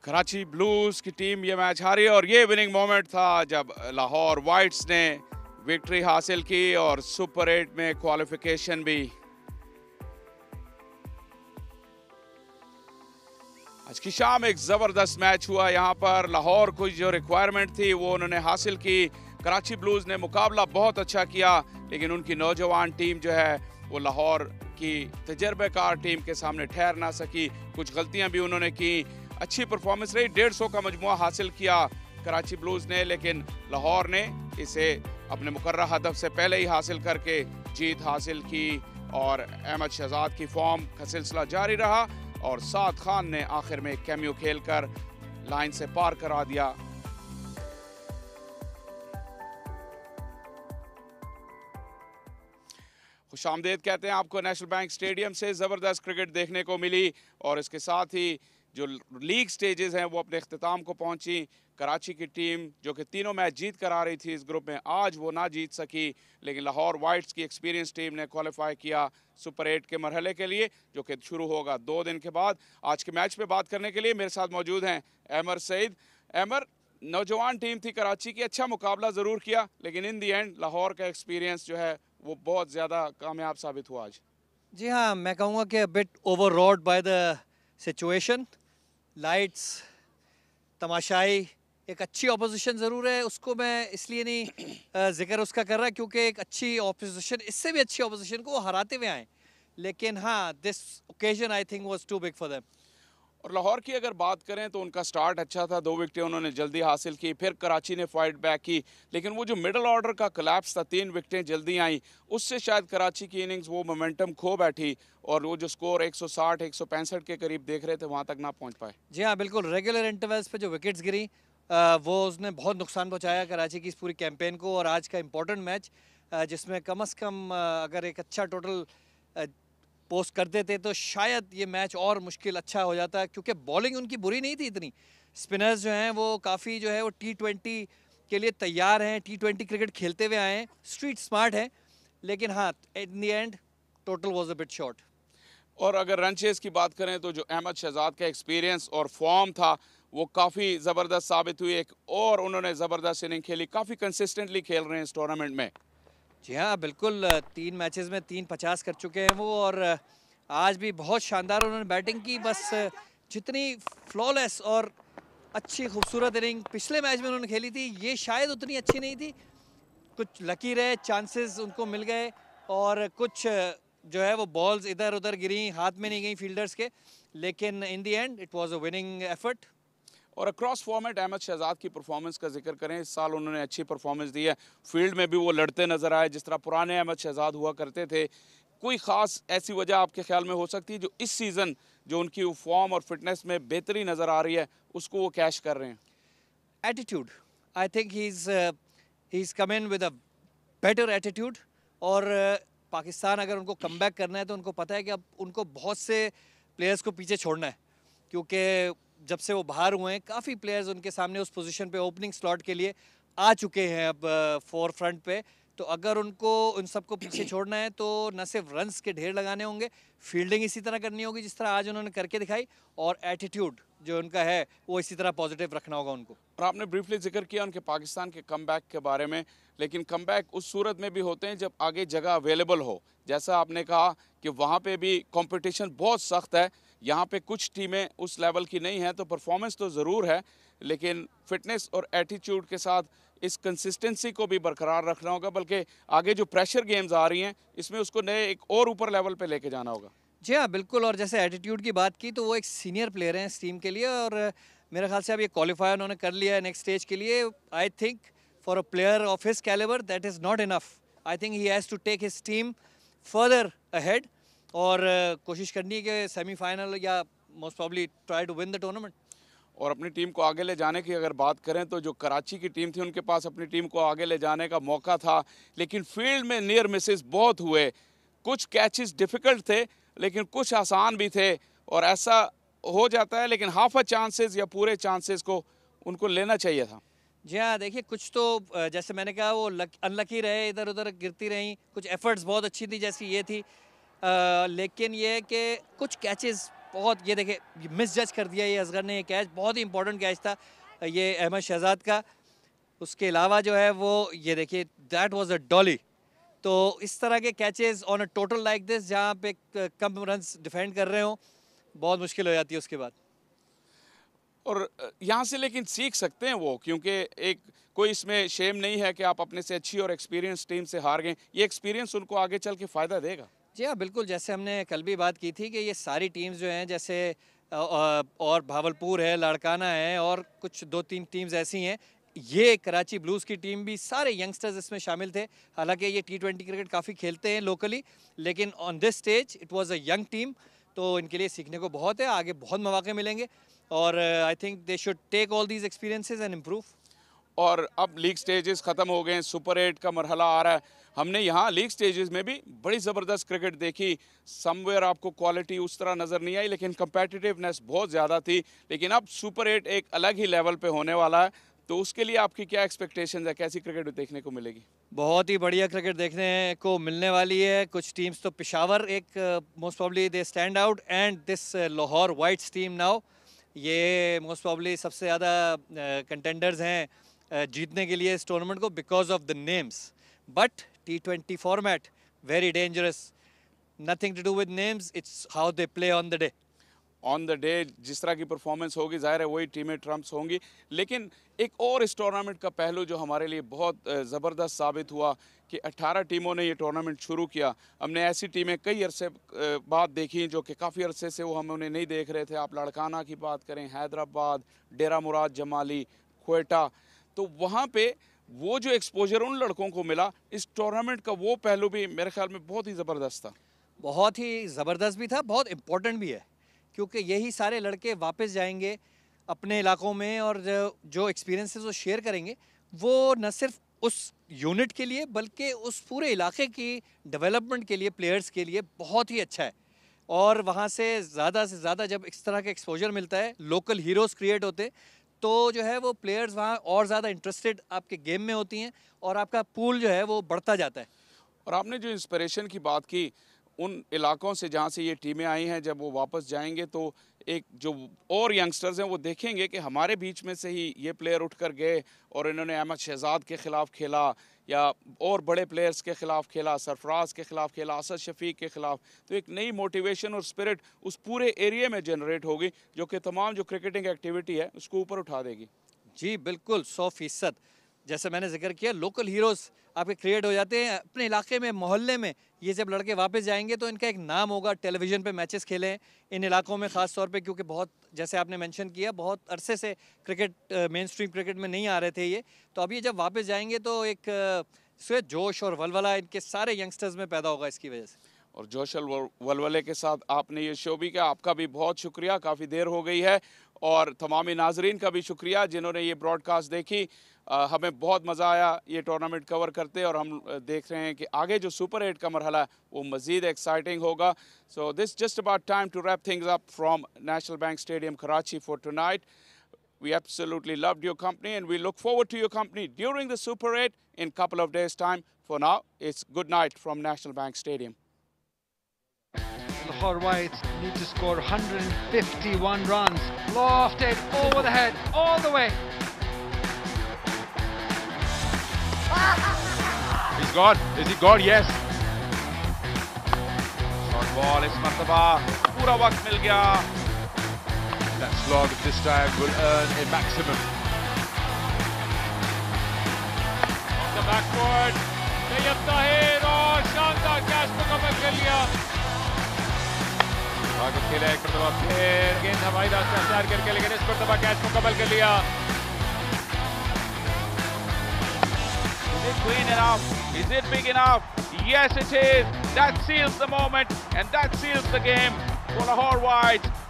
Speaker 2: Karachi blues की team ये match हारी और ये winning moment था जब Lahore whites ने victory हासिल की और सुपर 8 में क्वालिफिकेशन भी। आज की शाम एक जबरदस्त मैच हुआ यहाँ पर। लाहौर को जो रिक्वायरमेंट थी वो उन्होंने हासिल की। कराची ब्लूज ने मुकाबला बहुत अच्छा किया, लेकिन उनकी नौजवान टीम जो है वो लाहौर की तजर्बेकार टीम के सामने ठहर ना सकी। कुछ गलतियां भी उन्होंने की। अच्छी परफॉर्मेंस रही, 150 का मजमुआ हासिल किया कराची ब्लूज ने, लेकिन लाहौर ने इसे अपने मुकर्रर हदफ से पहले ही हासिल करके जीत हासिल की। और अहमद शहजाद की फॉर्म का सिलसिला जारी रहा और साद खान ने आखिर में कैमियो खेलकर लाइन से पार करा दिया। खुशामदीद कहते हैं आपको नेशनल बैंक स्टेडियम से। ज़बरदस्त क्रिकेट देखने को मिली और इसके साथ ही जो लीग स्टेजेस हैं वो अपने अख्तिताम को पहुंची। कराची की टीम जो कि तीनों मैच जीत कर आ रही थी इस ग्रुप में, आज वो ना जीत सकी, लेकिन लाहौर वाइट्स की एक्सपीरियंस टीम ने क्वालिफाई किया सुपर 8 के मरहले के लिए, जो कि शुरू होगा 2 दिन के बाद। आज के मैच पे बात करने के लिए मेरे साथ मौजूद हैं अमर सईद। अमर, नौजवान टीम थी कराची की, अच्छा मुकाबला ज़रूर किया, लेकिन इन दी एंड लाहौर का एक्सपीरियंस जो है वो बहुत ज़्यादा कामयाब साबित हुआ आज।
Speaker 9: जी हाँ, मैं कहूँगा कि bit overawed by the situation. Lights, तमाशाई, एक अच्छी ऑपोजिशन ज़रूर है, उसको मैं इसलिए नहीं जिक्र उसका कर रहा क्योंकि एक अच्छी ऑपोजिशन, इससे भी अच्छी ऑपोजिशन को वो हराते हुए आए, लेकिन हाँ, this occasion I think was too big for them.
Speaker 2: और लाहौर की अगर बात करें तो उनका स्टार्ट अच्छा था, 2 विकेटें उन्होंने जल्दी हासिल की, फिर कराची ने फाइट बैक की, लेकिन वो जो मिडल ऑर्डर का कोलैप्स था, 3 विकेटें जल्दी आई, उससे शायद कराची की इनिंग्स वो मोमेंटम खो बैठी और वो जो स्कोर 160 165 के करीब देख रहे थे वहाँ तक ना पहुँच पाए।
Speaker 9: जी हाँ, बिल्कुल। रेगुलर इंटरवल्स पे जो विकेट्स गिरी वो उसने बहुत नुकसान पहुँचाया कराची की इस पूरी कैंपेन को। और आज का इम्पोर्टेंट मैच जिसमें कम से कम अगर एक अच्छा टोटल पोस्ट कर देते तो शायद ये मैच और मुश्किल अच्छा हो जाता, क्योंकि बॉलिंग उनकी बुरी नहीं थी इतनी। स्पिनर्स जो हैं वो काफ़ी जो है वो T20 के लिए तैयार हैं, T20 क्रिकेट खेलते हुए आए हैं, स्ट्रीट स्मार्ट हैं, लेकिन हाँ, in the end total was a bit short.
Speaker 2: और अगर रन चेस की बात करें तो जो अहमद शहजाद का एक्सपीरियंस और फॉर्म था वो काफ़ी ज़बरदस्त साबित हुई। एक और उन्होंने ज़बरदस्त इनिंग खेली, काफ़ी कंसिस्टेंटली खेल रहे हैं इस टूर्नामेंट में।
Speaker 9: जी हाँ, बिल्कुल। 3 मैचेस में 3 50 कर चुके हैं वो, और आज भी बहुत शानदार उन्होंने बैटिंग की। बस जितनी फ्लॉलेस और अच्छी खूबसूरत इनिंग पिछले मैच में उन्होंने खेली थी, ये शायद उतनी अच्छी नहीं थी। कुछ लकी रहे, चांसेस उनको मिल गए, और कुछ जो है वो बॉल्स इधर उधर गिरी, हाथ में नहीं गई फील्डर्स के, लेकिन in the end it was a winning effort.
Speaker 2: और अक्रॉस फॉर्मेट अहमद शहजाद की परफॉर्मेंस का जिक्र करें, इस साल उन्होंने अच्छी परफॉर्मेंस दी है। फील्ड में भी वो लड़ते नजर आए जिस तरह पुराने अहमद शहजाद हुआ करते थे। कोई ख़ास ऐसी वजह आपके ख्याल में हो सकती है जो इस सीज़न जो उनकी फॉर्म और फिटनेस में बेहतरी नज़र आ रही है उसको वो कैश कर रहे हैं?
Speaker 9: Attitude, I think he is come in with a better attitude. और पाकिस्तान अगर उनको कम बैक करना है तो उनको पता है कि अब उनको बहुत से प्लेयर्स को पीछे छोड़ना है, क्योंकि जब से वो बाहर हुए हैं काफ़ी प्लेयर्स उनके सामने उस पोजीशन पे ओपनिंग स्लॉट के लिए आ चुके हैं अब फोर फ्रंट पे। तो अगर उनको उन सबको पीछे छोड़ना है तो न सिर्फ रन्स के ढेर लगाने होंगे, फील्डिंग इसी तरह करनी होगी जिस तरह आज उन्होंने करके दिखाई, और एटीट्यूड जो उनका है वो इसी तरह पॉजिटिव रखना होगा उनको।
Speaker 2: और आपने ब्रीफली जिक्र किया उनके पाकिस्तान के कमबैक के बारे में, लेकिन कमबैक उस सूरत में भी होते हैं जब आगे जगह अवेलेबल हो। जैसा आपने कहा कि वहाँ पे भी कंपटीशन बहुत सख्त है, यहाँ पे कुछ टीमें उस लेवल की नहीं हैं, तो परफॉर्मेंस तो ज़रूर है, लेकिन फिटनेस और एटीट्यूड के साथ इस कंसिस्टेंसी को भी बरकरार रखना होगा। बल्कि आगे जो प्रेशर गेम्स आ रही हैं इसमें उसको नए एक और ऊपर लेवल पे लेके जाना होगा।
Speaker 9: जी हाँ, बिल्कुल। और जैसे एटीट्यूड की बात की तो वो एक सीनियर प्लेयर हैं इस टीम के लिए, और मेरे ख्याल से अब ये क्वालिफाई उन्होंने कर लिया है नेक्स्ट स्टेज के लिए। I think for a player of his calibre that is not enough. I think he has to take his team further ahead, और कोशिश करनी है कि सेमीफाइनल या most probably try to win the tournament.
Speaker 2: और अपनी टीम को आगे ले जाने की अगर बात करें तो जो कराची की टीम थी उनके पास अपनी टीम को आगे ले जाने का मौका था, लेकिन फील्ड में नियर मिसेस बहुत हुए। कुछ कैचेस डिफ़िकल्ट थे लेकिन कुछ आसान भी थे, और ऐसा हो जाता है, लेकिन हाफ अ चांसेस या पूरे चांसेस को उनको लेना चाहिए था।
Speaker 9: जी हाँ, देखिए कुछ तो जैसे मैंने कहा वो अनलकी रहे, इधर उधर गिरती रहीं। कुछ एफर्ट्स बहुत अच्छी थी जैसी ये थी, लेकिन ये है कि कुछ कैचेस बहुत ये देखे मिस जज कर दिया ये असगर ने, ये कैच बहुत ही इंपॉर्टेंट कैच था ये अहमद शहजाद का। उसके अलावा जो है वो ये देखिए दैट वाज अ डॉली। तो इस तरह के catches on a total like this जहाँ पे कम रन्स डिफेंड कर रहे हो बहुत मुश्किल हो जाती है उसके बाद।
Speaker 2: और यहाँ से लेकिन सीख सकते हैं वो, क्योंकि एक कोई इसमें शेम नहीं है कि आप अपने से अच्छी और एक्सपीरियंस टीम से हार गए। ये एक्सपीरियंस उनको आगे चल के फ़ायदा देगा।
Speaker 9: जी हाँ बिल्कुल, जैसे हमने कल भी बात की थी कि ये सारी टीम्स जो हैं जैसे और भावलपुर है, लाड़काना है और कुछ 2-3 टीम्स ऐसी हैं, ये कराची ब्लूज़ की टीम भी सारे यंगस्टर्स इसमें शामिल थे। हालांकि ये T20 क्रिकेट काफ़ी खेलते हैं लोकली, लेकिन on this stage it was a young team, तो इनके लिए सीखने को बहुत है, आगे बहुत मौके मिलेंगे और I think they should take all these experiences and improve.
Speaker 2: और अब लीग स्टेजेस ख़त्म हो गए हैं, सुपर 8 का मरहला आ रहा है। हमने यहाँ लीग स्टेजेस में भी बड़ी ज़बरदस्त क्रिकेट देखी। समवेयर आपको क्वालिटी उस तरह नज़र नहीं आई, लेकिन कंपेटिटिवनेस बहुत ज़्यादा थी। लेकिन अब सुपर 8 एक अलग ही लेवल पे होने वाला है, तो उसके लिए आपकी क्या एक्सपेक्टेशंस है, कैसी क्रिकेट देखने को मिलेगी?
Speaker 9: बहुत ही बढ़िया क्रिकेट देखने को मिलने वाली है। कुछ टीम्स तो पेशावर एक most probably they stand out and this Lahore Whites team now, ये मोस्ट प्रॉब्ली सबसे ज़्यादा कंटेंडर्स हैं जीतने के लिए इस टूर्नामेंट को because of the names. But T20 format very dangerous, nothing to do with names, it's how they play on the day.
Speaker 2: On the day जिस तरह की परफॉर्मेंस होगी जाहिर है वही टीमें ट्रम्प्स होंगी। लेकिन एक और इस टूर्नामेंट का पहलू जो हमारे लिए बहुत ज़बरदस्त साबित हुआ कि 18 टीमों ने ये टूर्नामेंट शुरू किया। हमने ऐसी टीमें कई अरसे बाद देखी जो कि काफ़ी अरसे से वो हम उन्हें नहीं देख रहे थे। आप लाड़काना की बात करें, हैदराबाद, डेरा मुराद जमाली, क्वेटा, तो वहाँ पे वो जो एक्सपोजर उन लड़कों को मिला, इस टूर्नामेंट का वो पहलू भी मेरे ख्याल में बहुत ही ज़बरदस्त था।
Speaker 9: बहुत ही ज़बरदस्त भी था, बहुत इम्पोर्टेंट भी है, क्योंकि यही सारे लड़के वापस जाएंगे अपने इलाकों में और जो एक्सपीरियंसेस वो शेयर करेंगे वो न सिर्फ उस यूनिट के लिए बल्कि उस पूरे इलाके की डेवलपमेंट के लिए, प्लेयर्स के लिए बहुत ही अच्छा है। और वहाँ से ज़्यादा जब इस तरह का एक्सपोजर मिलता है, लोकल हीरोज़ क्रिएट होते, तो जो है वो प्लेयर्स वहाँ और ज़्यादा इंटरेस्टेड आपके गेम में होती हैं और आपका पूल जो है वो बढ़ता जाता है।
Speaker 2: और आपने जो इंस्पिरेशन की बात की, उन इलाकों से जहाँ से ये टीमें आई हैं, जब वो वापस जाएंगे तो एक जो और यंगस्टर्स हैं वो देखेंगे कि हमारे बीच में से ही ये प्लेयर उठकर गए और इन्होंने अहमद शहजाद के ख़िलाफ़ खेला या और बड़े प्लेयर्स के ख़िलाफ़ खेला, सरफराज के ख़िलाफ़ खेला, असद शफीक के ख़िलाफ़। तो एक नई मोटिवेशन और स्पिरिट उस पूरे एरिया में जनरेट होगी जो कि तमाम जो क्रिकेटिंग एक्टिविटी है उसको ऊपर उठा देगी।
Speaker 9: जी बिल्कुल, 100%। जैसे मैंने जिक्र किया, लोकल हीरोज़ आपके क्रिएट हो जाते हैं अपने इलाके में, मोहल्ले में। ये जब लड़के वापस जाएंगे तो इनका एक नाम होगा, टेलीविज़न पे मैचेस खेलें इन इलाकों में ख़ास तौर पे, क्योंकि बहुत जैसे आपने मेंशन किया बहुत अरसे से क्रिकेट मेन स्ट्रीम क्रिकेट में नहीं आ रहे थे ये। तो अब ये जब वापस जाएंगे तो एक जोश और वलवला इनके सारे यंगस्टर्स में पैदा होगा इसकी वजह से।
Speaker 2: और जोश और वलवले के साथ आपने ये शो भी किया, आपका भी बहुत शुक्रिया। काफ़ी देर हो गई है और तमामी नाजरीन का भी शुक्रिया जिन्होंने ये ब्रॉडकास्ट देखी। हमें बहुत मज़ा आया ये टूर्नामेंट कवर करते और हम देख रहे हैं कि आगे जो सुपर 8 का मरहला है वो मज़ीद एक्साइटिंग होगा। So this just about time to wrap things up from National Bank Stadium Karachi for tonight. We absolutely loved your company and we look forward to your company during the Super 8 in a couple of days' time. For now, it's good night from National Bank Stadium.
Speaker 13: Lahore Whites need to score 151 runs. Lofted over the head, all the way.
Speaker 11: He's gone. Is he gone? Yes.
Speaker 2: Short ball इस मर्तबा पूरा वक्त मिल गया।
Speaker 11: That slog this time will earn a maximum.
Speaker 8: The backboard, Tayyab Tahir और शानदार catch मुकम्मल कर लिया। आगे खेला एक मरतबा फिर, गेंद हवाई रास्ते अख्तियार करके, लेकिन इस मरतबा कैच मुकम्मल कर लिया।
Speaker 2: Is it clean enough? Is it big enough? Yes, it is. That seals the moment and that seals the game for Lahore Whites.